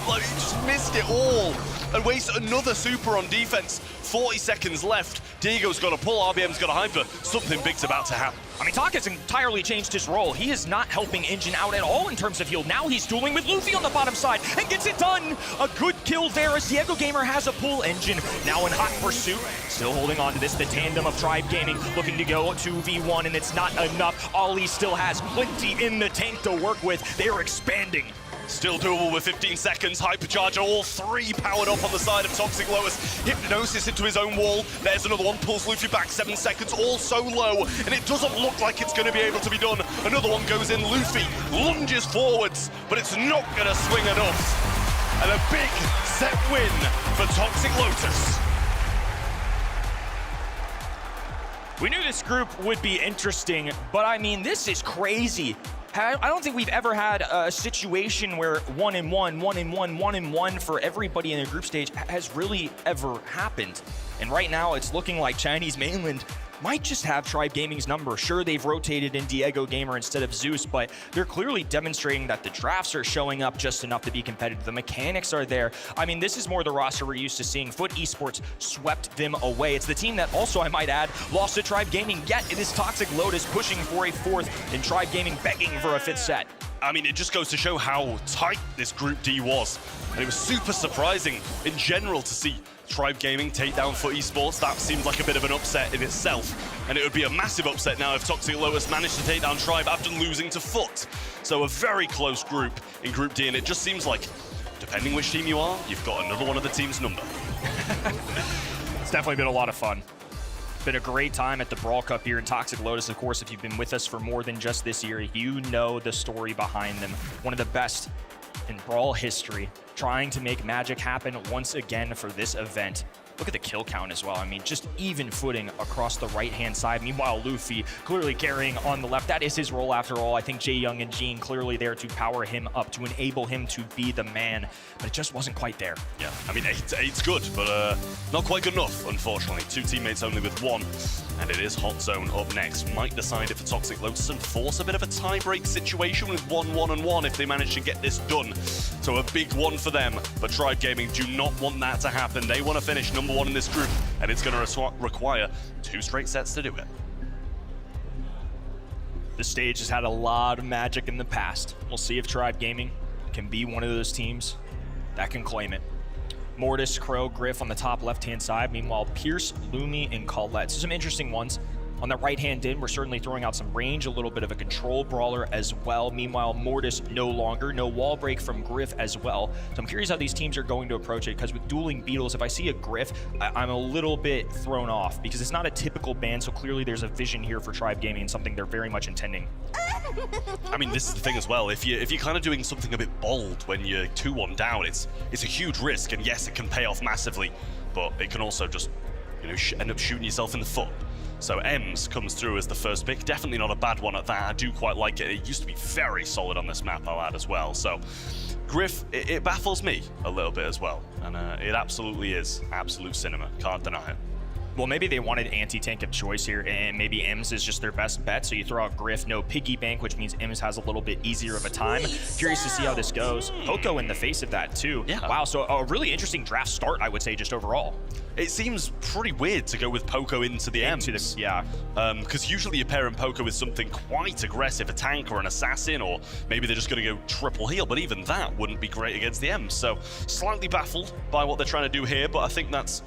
just missed it all. And wastes another super on defense. 40 seconds left. Diego's got a pull. RBM's got a hyper. Something big's about to happen. I mean, Talk has entirely changed his role. He is not helping Engine out at all in terms of heal. Now he's dueling with Luffy on the bottom side and gets it done. A good kill there as Diego Gamer has a pull. Engine now in hot pursuit. Still holding on to this. The tandem of Tribe Gaming looking to go 2v1, and it's not enough. Ollie still has plenty in the tank to work with. They're expanding. Still doable with 15 seconds. Hypercharger, all 3 powered up on the side of Toxic Lotus. Hypnosis into his own wall. There's another one, pulls Luffy back 7 seconds, all so low, and it doesn't look like it's going to be able to be done. Another one goes in. Luffy lunges forwards, but it's not going to swing enough. And a big set win for Toxic Lotus. We knew this group would be interesting, but I mean, this is crazy. I don't think we've ever had a situation where 1-1, 1-1, 1-1 for everybody in the group stage has really ever happened. And right now, it's looking like Chinese mainland might just have Tribe Gaming's number. Sure, they've rotated in Diego Gamer instead of Zeus, but they're clearly demonstrating that the drafts are showing up just enough to be competitive. The mechanics are there. I mean, this is more the roster we're used to seeing. Foot Esports swept them away. It's the team that also, I might add, lost to Tribe Gaming, yet it is Toxic Lotus pushing for a 4th and Tribe Gaming begging for a 5th set. I mean, it just goes to show how tight this Group D was. And it was super surprising in general to see Tribe Gaming take down Foot Esports. That seemed like a bit of an upset in itself. And it would be a massive upset now if Toxic Lotus managed to take down Tribe after losing to Foot. So a very close group in Group D, and it just seems like, depending which team you are, you've got another one of the team's number. It's definitely been a lot of fun. Been a great time at the Brawl Cup here in Toxic Lotus. Of course, if you've been with us for more than just this year, you know the story behind them. One of the best in Brawl history, trying to make magic happen once again for this event. Look at the kill count as well. I mean, just even footing across the right-hand side. Meanwhile, Luffy clearly carrying on the left. That is his role after all. I think Jae Young and Jean clearly there to power him up, to enable him to be the man, but it just wasn't quite there. Yeah, I mean, eight's good, but not quite good enough, unfortunately. 2 teammates only with 1, and it is Hot Zone up next. Might decide it for Toxic Lotus and force a bit of a tie-break situation with 1-1-1 if they manage to get this done. So a big one for them, but Tribe Gaming do not want that to happen. They want to finish number 1 in this group, and it's going to require 2 straight sets to do it. The stage has had a lot of magic in the past. We'll see if Tribe Gaming can be one of those teams that can claim it. Mortis, Crow, Griff on the top left-hand side. Meanwhile, Pierce, Lumi, and Colette. So some interesting ones. On the right-hand end, we're certainly throwing out some range, a little bit of a control brawler as well. Meanwhile, Mortis no longer. No wall break from Griff as well. So I'm curious how these teams are going to approach it, because with dueling beetles, if I see a Griff, I'm a little bit thrown off, because it's not a typical ban, so clearly there's a vision here for Tribe Gaming and something they're very much intending. I mean, this is the thing as well. If you're kind of doing something a bit bold when you're 2-1 down, it's a huge risk, and yes, it can pay off massively, but it can also just, you know, end up shooting yourself in the foot. So Ems comes through as the first pick. Definitely not a bad one at that. I do quite like it. It used to be very solid on this map, I'll add as well. So Griff, it baffles me a little bit as well. And it absolutely is absolute cinema. Can't deny it. Well, maybe they wanted anti-tank of choice here, and maybe Ems is just their best bet. So you throw out Griff, no piggy bank, which means Ems has a little bit easier of a time. Curious to see how this goes. Poco in the face of that too. Yeah. Wow, so a really interesting draft start, I would say, just overall. It seems pretty weird to go with Poco into the Ems. Yeah. Because usually you pair in Poco with something quite aggressive, a tank or an assassin, or maybe they're just going to go triple heal, but even that wouldn't be great against the Ems. So slightly baffled by what they're trying to do here, but I think that's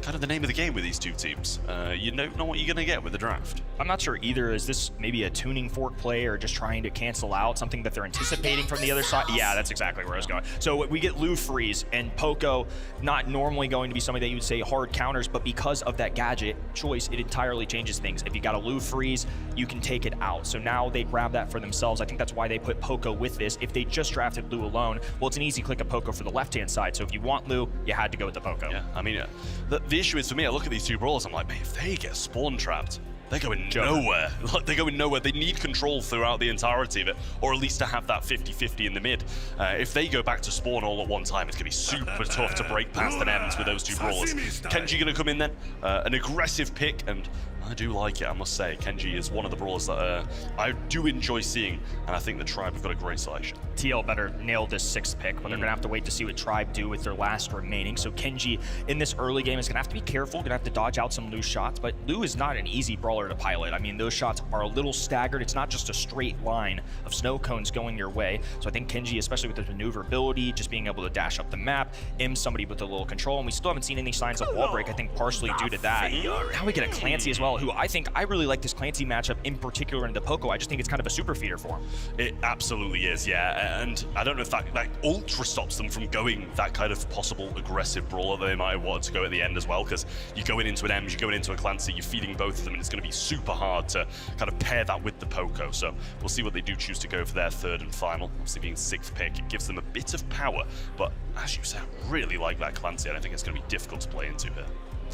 kind of the name of the game with these two teams. You don't know what you're going to get with the draft. I'm not sure either. Is this maybe a tuning fork play or just trying to cancel out something that they're anticipating from the other side? Yeah, that's exactly where I was going. So we get Lou freeze and Poco, not normally going to be something that you would say hard counters, but because of that gadget choice, it entirely changes things. If you got a Lou freeze, you can take it out. So now they grab that for themselves. I think that's why they put Poco with this. If they just drafted Lou alone, well, it's an easy click of Poco for the left-hand side. So if you want Lou, you had to go with the Poco. Yeah, I mean, the issue is for me, I look at these two brawlers, I'm like, man, if they get spawn trapped, they're going nowhere. Like, they're going nowhere. They need control throughout the entirety of it, or at least to have that 50-50 in the mid. If they go back to spawn all at one time, it's going to be super tough to break past an Ems with those two brawlers. Kenji going to come in then. An aggressive pick, and I do like it, I must say. Kenji is one of the brawlers that I do enjoy seeing, and I think the Tribe have got a great selection. TL better nail this 6th pick, but they're going to have to wait to see what Tribe do with their last remaining. So Kenji, in this early game, is going to have to be careful, going to have to dodge out some Lou shots, but Lou is not an easy brawler to pilot. I mean, those shots are a little staggered. It's not just a straight line of snow cones going your way. So I think Kenji, especially with his maneuverability, just being able to dash up the map, somebody with a little control, and we still haven't seen any signs of wall break, I think partially due to that. Now we get a Clancy as well, who I really like this Clancy matchup in particular in the Poco. I just think it's kind of a super feeder for him. It absolutely is, yeah. And I don't know if that ultra stops them from going that kind of possible aggressive brawler that they might have wanted to go at the end as well, because you're going into an Ems, you're going into a Clancy, you're feeding both of them, and it's going to be super hard to kind of pair that with the Poco. So we'll see what they do choose to go for their 3rd and final. Obviously being 6th pick, it gives them a bit of power, but as you said, I really like that Clancy. I don't think it's going to be difficult to play into here.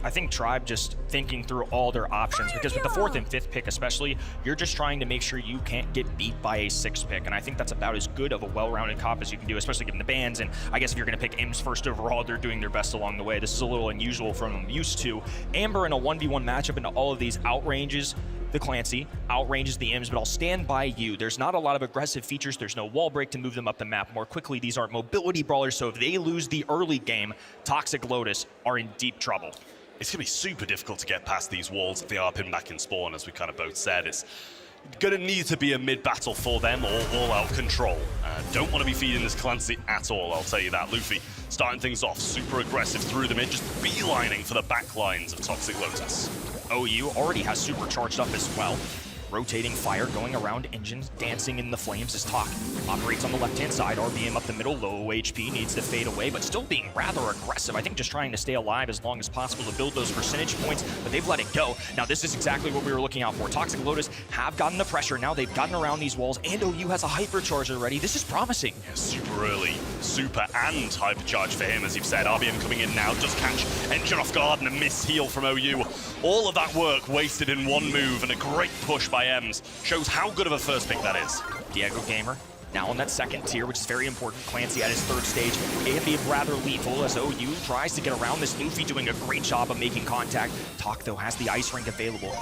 I think Tribe just thinking through all their options, because with the 4th and 5th pick especially, you're just trying to make sure you can't get beat by a 6th pick, and I think that's about as good of a well-rounded comp as you can do, especially given the bans. And I guess if you're going to pick Ems first overall, they're doing their best along the way. This is a little unusual from them used to. Amber in a 1v1 matchup into all of these outranges the Clancy, outranges the Ems, but I'll stand by you. There's not a lot of aggressive features. There's no wall break to move them up the map more quickly. These aren't mobility brawlers, so if they lose the early game, Toxic Lotus are in deep trouble. It's going to be super difficult to get past these walls if they are pinned back in spawn, as we kind of both said. It's going to need to be a mid-battle for them, or all-out control. Don't want to be feeding this Clancy at all, I'll tell you that. Luffy starting things off, super aggressive through the mid, just beelining for the back lines of Toxic Lotus. OU already has super charged up as well. Rotating fire going around engines, dancing in the flames as Talk operates on the left-hand side. RBM up the middle, low HP, needs to fade away, but still being rather aggressive. I think just trying to stay alive as long as possible to build those percentage points, but they've let it go. Now this is exactly what we were looking out for. Toxic Lotus have gotten the pressure. Now they've gotten around these walls, and OU has a hypercharge already. This is promising. Yeah, super early, super and hypercharge for him, as you've said. RBM coming in now, does catch Engine off guard and a miss heal from OU. All of that work wasted in one move, and a great push by Ems. Shows how good of a first pick that is. Diego Gamer now on that 2nd tier, which is very important. Clancy at his 3rd stage can be rather lethal as OU tries to get around this. Luffy doing a great job of making contact. Talk, though, has the ice rink available.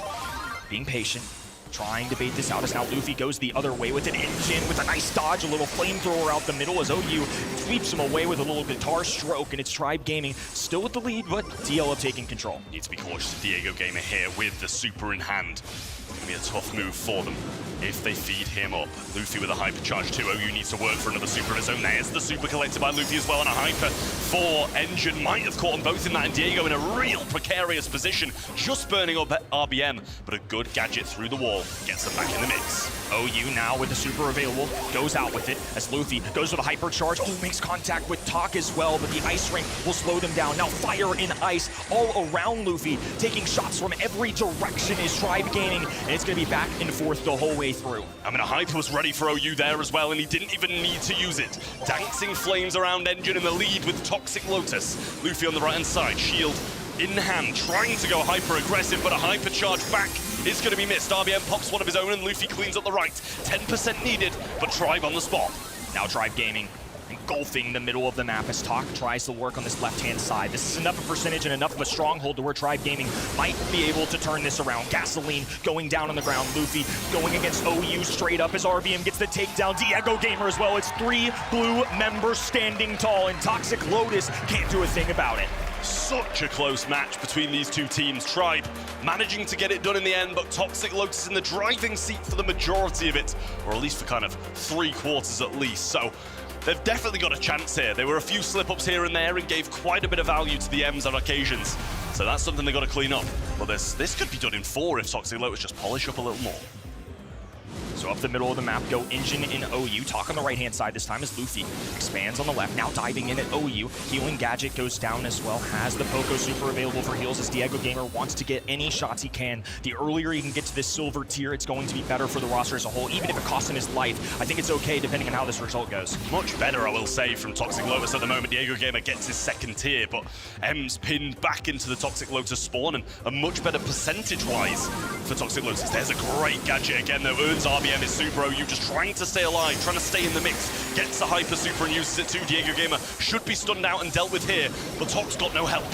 Being patient, trying to bait this out as now Luffy goes the other way with an engine, with a nice dodge, a little flamethrower out the middle as OU sweeps him away with a little guitar stroke, and it's Tribe Gaming still with the lead, but DLF taking control. Need to be cautious of Diego Gamer here with the super in hand. It's going to be a tough move for them if they feed him up. Luffy with a hypercharge too. OU needs to work for another super of his own. There's the super collected by Luffy as well, and a hyper for Engine. Might have caught them both in that, and Diego in a real precarious position, just burning up RBM, but a good gadget through the wall gets them back in the mix. OU now with the super available, goes out with it as Luffy goes with a hypercharge. Oh, makes contact with Talk as well, but the ice ring will slow them down. Now fire in ice all around Luffy, taking shots from every direction is Tribe Gaming, and it's going to be back and forth the whole way through. I mean, a hyper was ready for OU there as well, and he didn't even need to use it. Dancing flames around Engine in the lead with Toxic Lotus. Luffy on the right-hand side, shield in hand, trying to go hyper-aggressive, but a hyper-charge back is going to be missed. RBM pops one of his own, and Luffy cleans up the right. 10% needed, but Tribe on the spot. Now Tribe Gaming engulfing the middle of the map as Talk tries to work on this left-hand side. This is enough of a percentage and enough of a stronghold to where Tribe Gaming might be able to turn this around. Gasoline going down on the ground. Luffy going against OU straight up as RBM gets the takedown. Diego Gamer as well. It's 3 blue members standing tall, and Toxic Lotus can't do a thing about it. Such a close match between these two teams. Tribe managing to get it done in the end, but Toxic Lotus in the driving seat for the majority of it, or at least for kind of 3/4 at least. So they've definitely got a chance here. There were a few slip-ups here and there and gave quite a bit of value to the Ems on occasions. So that's something they've got to clean up. But this could be done in 4 if Toxic Lotus just polish up a little more. So up the middle of the map go Engine in OU. Talk on the right-hand side this time as Luffy expands on the left. Now diving in at OU. Healing Gadget goes down as well. Has the Poco Super available for heals as Diego Gamer wants to get any shots he can. The earlier he can get to this silver tier, it's going to be better for the roster as a whole. Even if it costs him his life, I think it's okay depending on how this result goes. Much better, I will say, from Toxic Lotus at the moment. Diego Gamer gets his 2nd tier, but M's pinned back into the Toxic Lotus spawn, and a much better percentage-wise for Toxic Lotus. There's a great gadget again, though. Earns RBM is super OU, just trying to stay alive, trying to stay in the mix. Gets the Hyper Super and uses it too. Diego Gamer should be stunned out and dealt with here, but Tox got no help.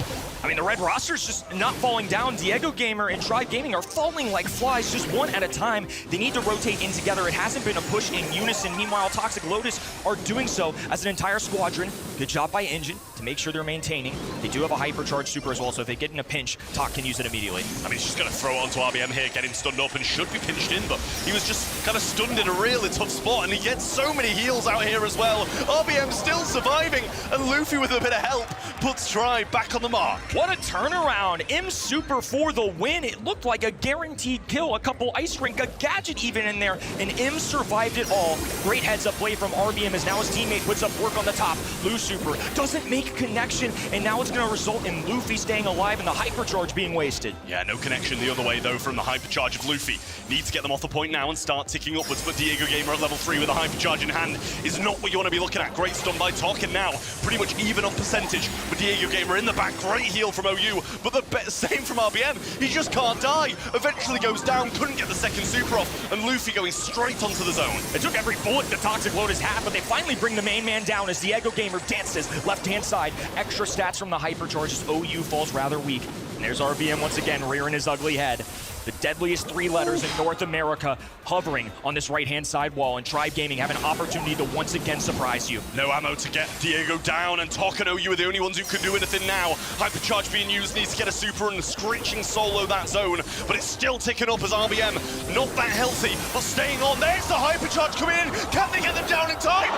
I mean, the red roster's just not falling down. Diego Gamer and Tribe Gaming are falling like flies, just one at a time. They need to rotate in together. It hasn't been a push in unison. Meanwhile, Toxic Lotus are doing so as an entire squadron. Good job by Engine to make sure they're maintaining. They do have a hypercharge super as well, so if they get in a pinch, Tok can use it immediately. I mean, he's just going to throw it onto RBM here, get him stunned up, and should be pinched in, but he was just kind of stunned in a really tough spot, and he gets so many heals out here as well. RBM still surviving, and Luffy with a bit of help puts Tribe back on the mark. What a turnaround. M Super for the win. It looked like a guaranteed kill. A couple Ice Rink, a gadget even in there, and M survived it all. Great heads-up play from RBM as now his teammate puts up work on the top. Lu Super doesn't make connection, and now it's going to result in Luffy staying alive and the hypercharge being wasted. Yeah, no connection the other way, though, from the hypercharge of Luffy. Needs to get them off the point now and start ticking upwards, but Diego Gamer at level 3 with a hypercharge in hand is not what you want to be looking at. Great stun by Tok, and now pretty much even on percentage with Diego Gamer in the back. Great heal from OU, but the same from RBM. He just can't die. Eventually goes down, couldn't get the 2nd super off, and Luffy going straight onto the zone. It took every bullet the Toxic Lotus had, but they finally bring the main man down as Diego Gamer dances left-hand side. Extra stats from the hypercharge as OU falls rather weak. And there's RBM once again rearing his ugly head. The deadliest 3 letters in North America hovering on this right-hand side wall, and Tribe Gaming have an opportunity to once again surprise you. No ammo to get Diego down, and Tok and OU are the only ones who can do anything now. Hypercharge being used, needs to get a super and screeching solo that zone, but it's still ticking up as RBM not that healthy, but staying on. There's the hypercharge coming in. Can they get them down in time?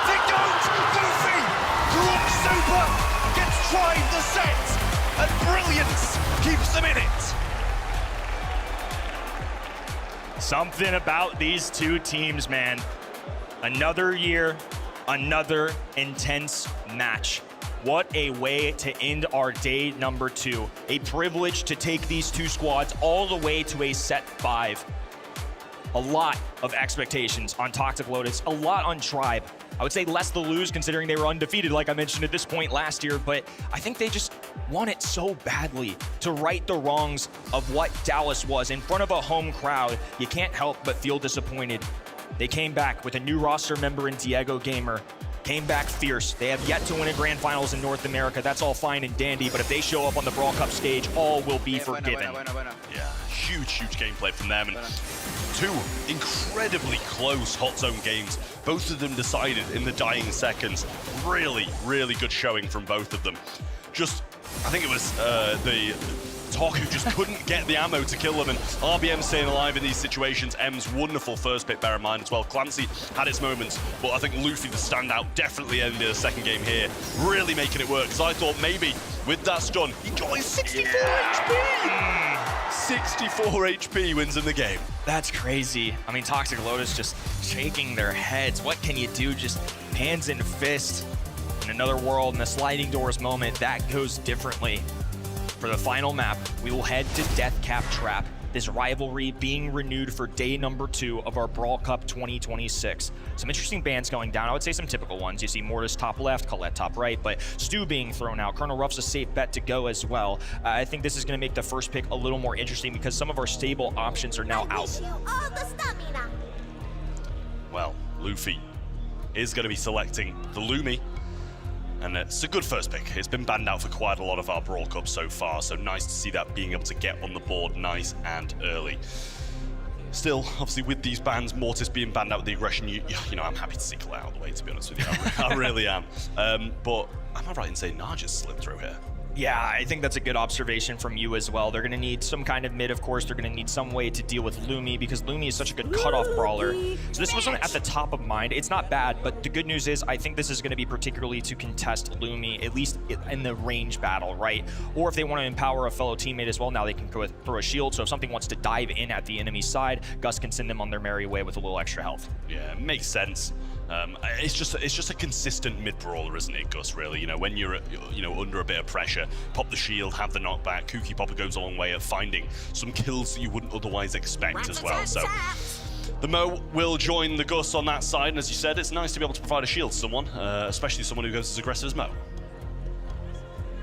They don't! Luffy! Grunt super gets Tribe the set, and brilliance keeps them in it. Something about these two teams, man. Another year, another intense match. What a way to end our day number 2. A privilege to take these two squads all the way to a set 5. A lot of expectations on Toxic Lotus, a lot on Tribe. I would say less to lose considering they were undefeated, like I mentioned at this point last year, but I think they just want it so badly to right the wrongs of what Dallas was. In front of a home crowd, you can't help but feel disappointed. They came back with a new roster member in Diego Gamer, came back fierce. They have yet to win a grand finals in North America. That's all fine and dandy, but if they show up on the Brawl Cup stage, all will be forgiven. Yeah, huge gameplay from them. And 2 incredibly close hot zone games. Both of them decided in the dying seconds. Really good showing from both of them. Just, I think it was the Tok who just couldn't get the ammo to kill them, and RBM staying alive in these situations. M's wonderful first pick, bear in mind as well. Clancy had its moments, but I think Luffy, the standout, definitely ended the 2nd game here, really making it work, because I thought maybe with that stun, he got his 64 HP! 64 HP wins in the game. That's crazy. I mean, Toxic Lotus just shaking their heads. What can you do? Just hands and fists. In another world, in a sliding doors moment, that goes differently. For the final map, we will head to Death Cap Trap. This rivalry being renewed for day number 2 of our Brawl Cup 2026. Some interesting bans going down. I would say some typical ones. You see Mortis top left, Colette top right, but Stu being thrown out. Colonel Ruff's a safe bet to go as well. I think this is going to make the first pick a little more interesting because some of our stable options are now out. Well, Luffy is going to be selecting the Lumi. And it's a good first pick. It's been banned out for quite a lot of our Brawl Cups so far, so nice to see that being able to get on the board nice and early. Still, obviously with these bans, Mortis being banned out with the aggression, you know, I'm happy to see Colette out of the way, to be honest with you. I really am. But am I right in saying Nah just slipped through here? Yeah, I think that's a good observation from you as well. They're going to need some kind of mid, of course. They're going to need some way to deal with Lumi because Lumi is such a good cutoff brawler. So this wasn't at the top of mind. It's not bad, but the good news is I think this is going to be particularly to contest Lumi, at least in the range battle, right? Or if they want to empower a fellow teammate as well, now they can throw a shield. So if something wants to dive in at the enemy side, Gus can send them on their merry way with a little extra health. Yeah, makes sense. It's just a consistent mid brawler, isn't it, Gus? Really, you know, when you're under a bit of pressure, pop the shield, have the knockback. Kooky Popper goes a long way at finding some kills that you wouldn't otherwise expect as well. So the Mo will join the Gus on that side, and as you said, it's nice to be able to provide a shield to someone, especially someone who goes as aggressive as Mo.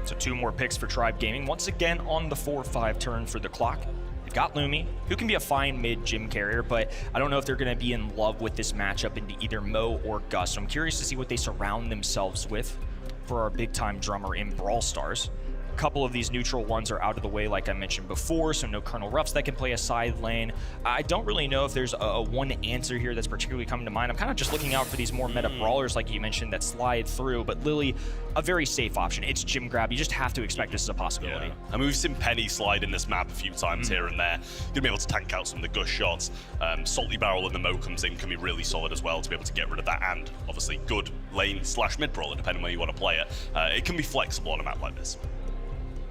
So 2 more picks for Tribe Gaming. Once again on the 4-5 turn for the clock. They've got Lumi, who can be a fine mid gym carrier, but I don't know if they're going to be in love with this matchup into either Mo or Gus. So I'm curious to see what they surround themselves with for our big-time drummer in Brawl Stars. A couple of these neutral ones are out of the way, like I mentioned before, so no Colonel Ruffs that can play a side lane. I don't really know if there's a one answer here that's particularly coming to mind. I'm kind of just looking out for these more meta brawlers, like you mentioned, that slide through, but Lily, a very safe option. It's gym grab. You just have to expect this as a possibility. Yeah. I mean, we've seen Penny slide in this map a few times here and there. Gonna be able to tank out some of the Gus shots. Salty Barrel and the Mo comes in, can be really solid as well to be able to get rid of that, and obviously good lane / mid brawler, depending on where you want to play it. It can be flexible on a map like this.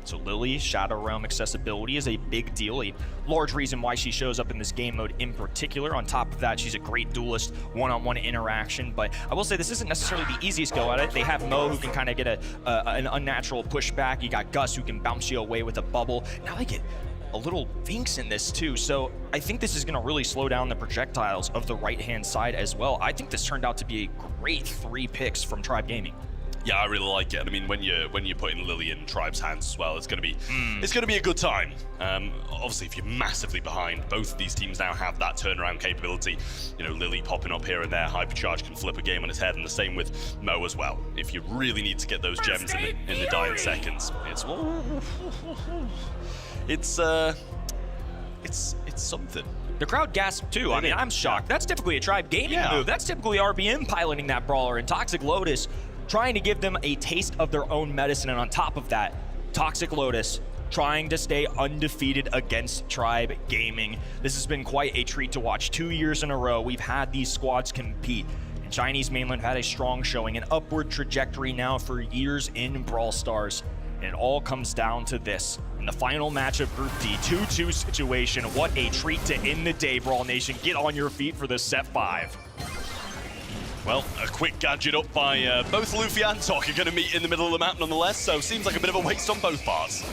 So Lily, Shadow Realm accessibility is a big deal, a large reason why she shows up in this game mode in particular. On top of that, she's a great duelist, one-on-one interaction, but I will say this isn't necessarily the easiest go at it. They have Mo who can kind of get an unnatural pushback. You got Gus who can bounce you away with a bubble. Now they get a little Vinks in this too, so I think this is going to really slow down the projectiles of the right-hand side as well. I think this turned out to be a great 3 picks from Tribe Gaming. Yeah, I really like it. I mean, when you're putting Lily in Tribe's hands as well, it's gonna be a good time. Obviously, if you're massively behind, both of these teams now have that turnaround capability. You know, Lily popping up here and there, Hypercharge can flip a game on his head, and the same with Mo as well. If you really need to get those gems in the dying seconds, it's something. The crowd gasped too. I mean, I'm shocked. That's typically a Tribe Gaming move. That's typically RBM piloting that brawler, and Toxic Lotus trying to give them a taste of their own medicine. And on top of that, Toxic Lotus trying to stay undefeated against Tribe Gaming. This has been quite a treat to watch. 2 years in a row, we've had these squads compete. And Chinese mainland had a strong showing, an upward trajectory now for years in Brawl Stars. And it all comes down to this. In the final match of Group D, 2-2 situation. What a treat to end the day, Brawl Nation. Get on your feet for this set 5. Well, a quick gadget up by both Luffy and Tok are going to meet in the middle of the map nonetheless, so seems like a bit of a waste on both parts.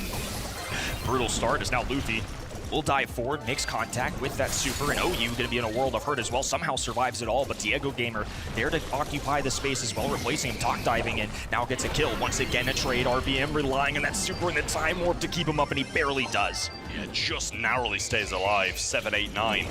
Brutal start as now Luffy will dive forward, makes contact with that super, and OU going to be in a world of hurt as well, somehow survives it all, but Diego Gamer there to occupy the space as well, replacing him, Tok diving in, now gets a kill. Once again, a trade, RBM relying on that super and the time warp to keep him up, and he barely does. Yeah, just narrowly stays alive, 789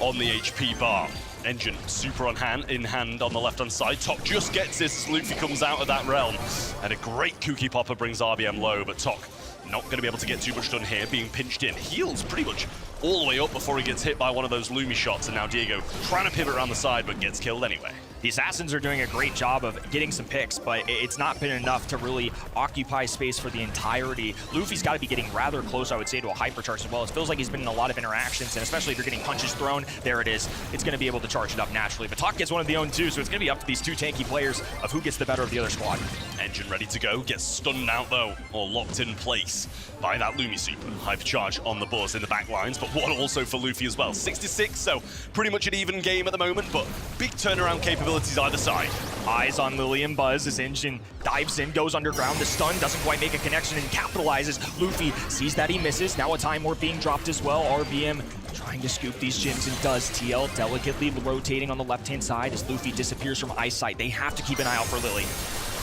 on the HP bar. Engine super in hand on the left-hand side. Tok just gets this as Luffy comes out of that realm. And a great Kooky Popper brings RBM low, but Tok not going to be able to get too much done here, being pinched in. Heals pretty much all the way up before he gets hit by one of those Lumi shots, and now Diego trying to pivot around the side, but gets killed anyway. The Assassins are doing a great job of getting some picks, but it's not been enough to really occupy space for the entirety. Luffy's got to be getting rather close, I would say, to a hypercharge as well. It feels like he's been in a lot of interactions, and especially if you're getting punches thrown, there it is. It's going to be able to charge it up naturally. But Tok gets one of the own too, so it's going to be up to these 2 tanky players of who gets the better of the other squad. Engine ready to go, gets stunned out though, or locked in place by that Lumi super. Hypercharge on the buzz in the back lines, but one also for Luffy as well. 66, so pretty much an even game at the moment, but big turnaround capabilities either side. Eyes on Lily and Buzz as Engine dives in, goes underground. The stun doesn't quite make a connection and capitalizes. Luffy sees that he misses. Now a time warp being dropped as well. RBM trying to scoop these gems and does. TL delicately rotating on the left-hand side as Luffy disappears from eyesight. They have to keep an eye out for Lily.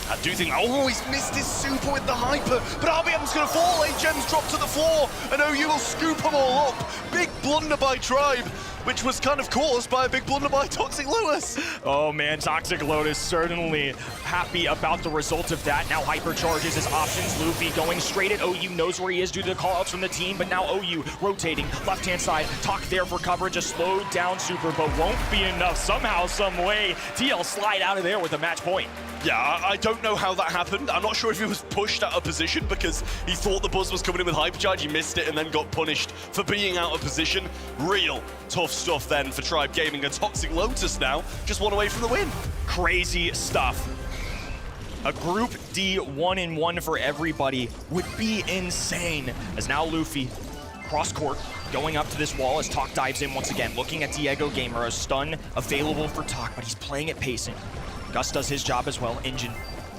I do think, oh, he's missed his super with the hyper, but RBM's going to fall. 8 gems drop to the floor, and OU will scoop them all up. Big blunder by Tribe, which was kind of caused by a big blunder by Toxic Lotus. Oh man, Toxic Lotus certainly happy about the result of that. Now hypercharges his options. Luffy going straight at OU, knows where he is due to the callouts from the team, but now OU rotating left-hand side. Tok there for coverage, a slowed down super, but won't be enough. Somehow, some way, TL slide out of there with a match point. Yeah, I don't know how that happened. I'm not sure if he was pushed out of position because he thought the buzz was coming in with hypercharge. He missed it and then got punished for being out of position. Real tough stuff then for Tribe Gaming. And Toxic Lotus now just one away from the win. Crazy stuff. A Group D 1-1 for everybody would be insane. As now Luffy, cross court, going up to this wall as Talk dives in once again, looking at Diego Gamer, a stun available for Talk, but he's playing it pacing. Gus does his job as well. Engine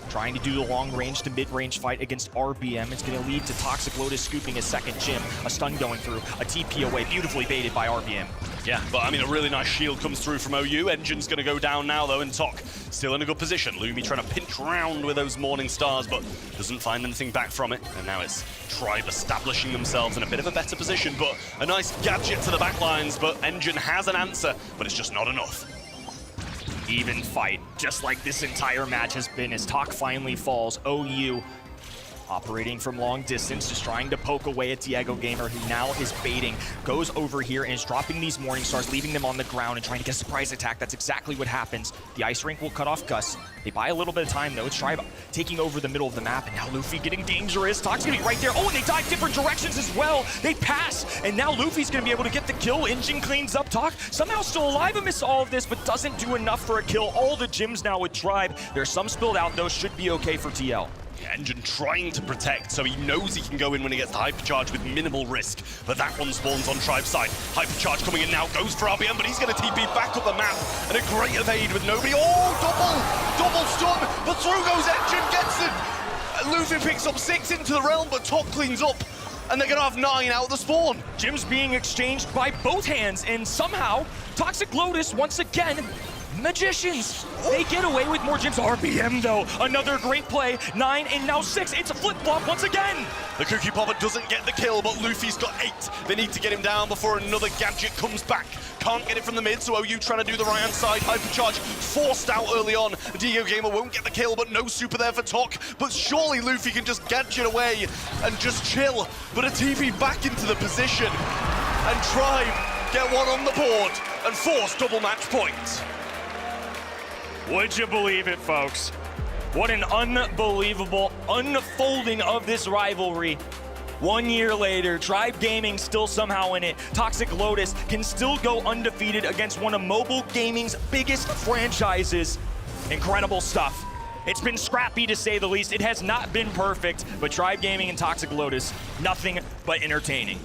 trying to do the long-range to mid-range fight against RBM. It's going to lead to Toxic Lotus scooping his second gym. A stun going through, a TP away, beautifully baited by RBM. Yeah, but I mean, a really nice shield comes through from OU. Engine's going to go down now, though, and Tok still in a good position. Lumi trying to pinch round with those Morning Stars, but doesn't find anything back from it. And now it's Tribe establishing themselves in a bit of a better position, but a nice gadget to the backlines. But Engine has an answer, but it's just not enough. Even fight, just like this entire match has been, as Talk finally falls. OU operating from long distance, just trying to poke away at Diego Gamer, who now is baiting, goes over here and is dropping these Morning Stars, leaving them on the ground and trying to get a surprise attack. That's exactly what happens. The ice rink will cut off Gus. They buy a little bit of time though. It's Tribe taking over the middle of the map, and now Luffy getting dangerous. Talk's gonna be right there. Oh, and they dive different directions as well. They pass, and now Luffy's gonna be able to get the kill. Engine cleans up Talk. Somehow still alive amidst all of this, but doesn't do enough for a kill. All the gyms now with Tribe. There's some spilled out though, should be okay for TL. Engine trying to protect, so he knows he can go in when he gets the hypercharge with minimal risk, but that one spawns on Tribe's side. Hypercharge coming in now, goes for RBM, but he's going to TP back up the map, and a great evade with nobody. Oh, double stun, but through goes Engine, gets it. Luffy picks up 6 into the realm, but Top cleans up, and they're going to have 9 out of the spawn. Gems being exchanged by both hands, and somehow Toxic Lotus once again magicians. They get away with more gems. RBM though, another great play. 9 and now 6. It's a flip-flop once again. The Cookie Popper doesn't get the kill, but Luffy's got 8. They need to get him down before another gadget comes back. Can't get it from the mid, so OU trying to do the right-hand side. Hypercharge forced out early on. Diego Gamer won't get the kill, but no super there for Tok. But surely Luffy can just gadget away and just chill. But a TP back into the position. And Tribe get one on the board and force double match points. Would you believe it, folks? What an unbelievable unfolding of this rivalry. 1 year later, Tribe Gaming still somehow in it. Toxic Lotus can still go undefeated against one of mobile gaming's biggest franchises. Incredible stuff. It's been scrappy to say the least. It has not been perfect, but Tribe Gaming and Toxic Lotus, nothing but entertaining.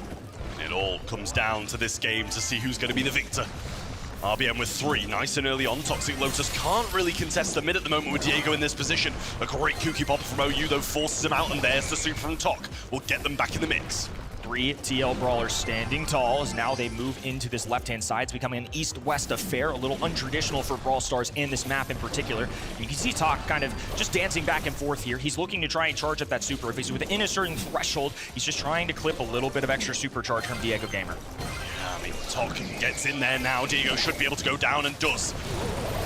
It all comes down to this game to see who's going to be the victor. RBM with 3, nice and early on. Toxic Lotus can't really contest the mid at the moment with Diego in this position. A great Kooky Popper from OU though forces him out, and there's the super from Tok. We'll get them back in the mix. 3 TL Brawlers standing tall as now they move into this left-hand side. It's becoming an east-west affair, a little untraditional for Brawl Stars and this map in particular. You can see Tok kind of just dancing back and forth here. He's looking to try and charge up that super. If he's within a certain threshold, he's just trying to clip a little bit of extra supercharge from Diego Gamer. Yeah, I mean, Tok gets in there now. Diego should be able to go down and does.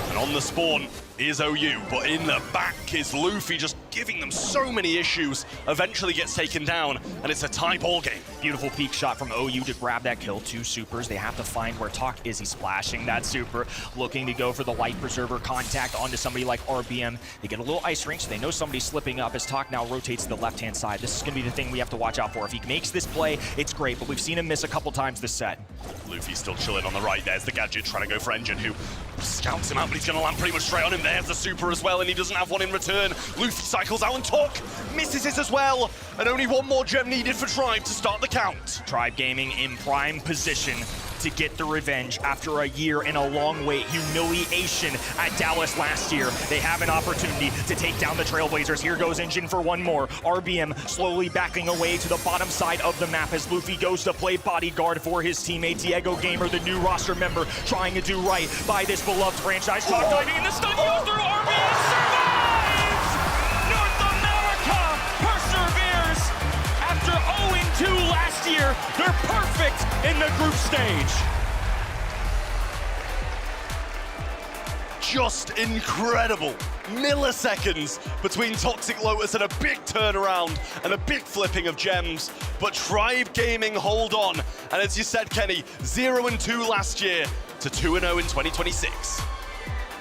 And on the spawn is OU, but in the back is Luffy, just giving them so many issues. Eventually gets taken down, and it's a tie ball game. Beautiful peek shot from OU to grab that kill. 2 supers. They have to find where Tok is. He's splashing that super, looking to go for the life preserver contact onto somebody like RBM. They get a little ice rink, so they know somebody's slipping up as Tok now rotates to the left-hand side. This is going to be the thing we have to watch out for. If he makes this play, it's great, but we've seen him miss a couple times this set. Luffy's still chilling on the right. There's the gadget trying to go for Engine, who scouts him out, but he's going to land pretty much straight on him. There's the super as well, and he doesn't have one in return. Luffy cycles out, and Tok misses it as well. And only one more gem needed for Tribe to start the count. Tribe Gaming in prime position to get the revenge after a year and a long wait. Humiliation at Dallas last year. They have an opportunity to take down the Trailblazers. Here goes Engine for one more. RBM slowly backing away to the bottom side of the map as Luffy goes to play bodyguard for his teammate Diego Gamer, the new roster member, trying to do right by this beloved franchise. Tok diving in the stun goes through. RBM survives! North America perseveres! After 0-2 last year, they're perfect in the group stage. Just incredible. Milliseconds between Toxic Lotus and a big turnaround and a big flipping of gems. But Tribe Gaming hold on. And as you said, Kenny, 0-2 last year to 2-0 in 2026.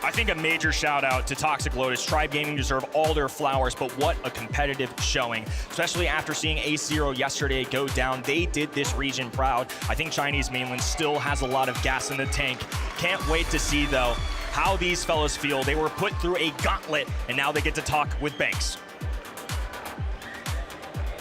I think a major shout out to Toxic Lotus. Tribe Gaming deserve all their flowers, but what a competitive showing, especially after seeing A0 yesterday go down. They did this region proud. I think Chinese mainland still has a lot of gas in the tank. Can't wait to see, though, how these fellows feel. They were put through a gauntlet, and now they get to talk with Banks.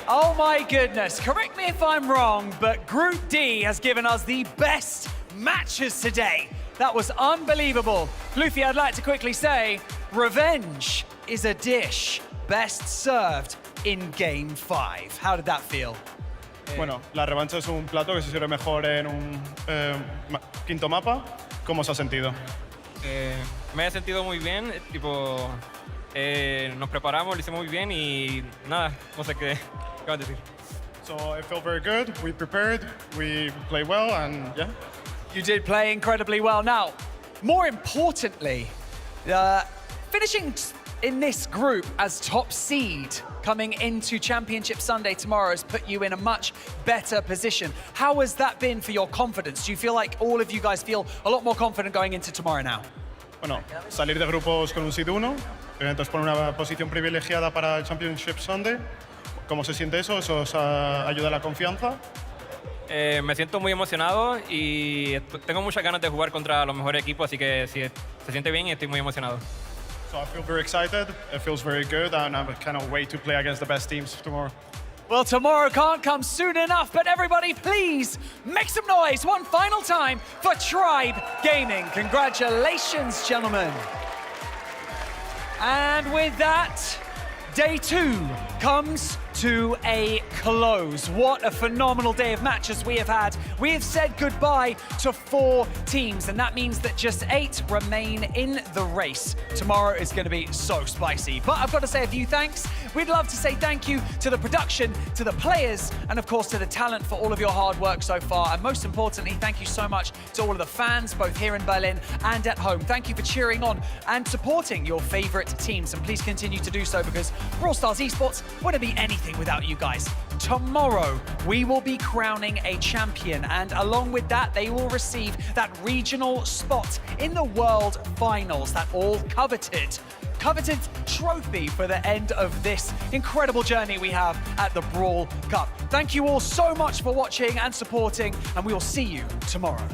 Oh my goodness, correct me if I'm wrong, but Group D has given us the best matches today. That was unbelievable. Luffy, I'd like to quickly say, revenge is a dish best served in Game 5. How did that feel? Bueno, la revancha es un plato que se sirve mejor en un quinto mapa. ¿Cómo se ha sentido? Me he sentido muy bien, tipo, nos preparamos, lo hicimos muy bien y nada, no sé qué vas a decir. So it felt very good. We prepared, we played well, and yeah. You did play incredibly well. Now, more importantly, finishing in this group as top seed coming into Championship Sunday tomorrow has put you in a much better position. How has that been for your confidence? Do you feel like all of you guys feel a lot more confident going into tomorrow now? Bueno, salir de grupos con un seed 1, entonces poner una posición privilegiada para el Championship Sunday. ¿Cómo se siente eso? ¿Eso os ayuda a la confianza? Me siento muy emocionado y tengo muchas ganas de jugar contra los mejores equipos, así que sí, se siente bien y estoy muy emocionado. So I feel very excited. It feels very good, and I cannot wait to play against the best teams tomorrow. Well, tomorrow can't come soon enough, but everybody please make some noise one final time for Tribe Gaming. Congratulations, gentlemen. And with that, Day 2 comes to a close. What a phenomenal day of matches we have had. We have said goodbye to 4 teams, and that means that just 8 remain in the race. Tomorrow is going to be so spicy. But I've got to say a few thanks. We'd love to say thank you to the production, to the players, and of course to the talent for all of your hard work so far. And most importantly, thank you so much to all of the fans, both here in Berlin and at home. Thank you for cheering on and supporting your favorite teams. And please continue to do so, because Brawl Stars Esports wouldn't be anything without you guys. Tomorrow, we will be crowning a champion, and along with that, they will receive that regional spot in the World Finals, that all-coveted trophy for the end of this incredible journey we have at the Brawl Cup. Thank you all so much for watching and supporting, and we will see you tomorrow.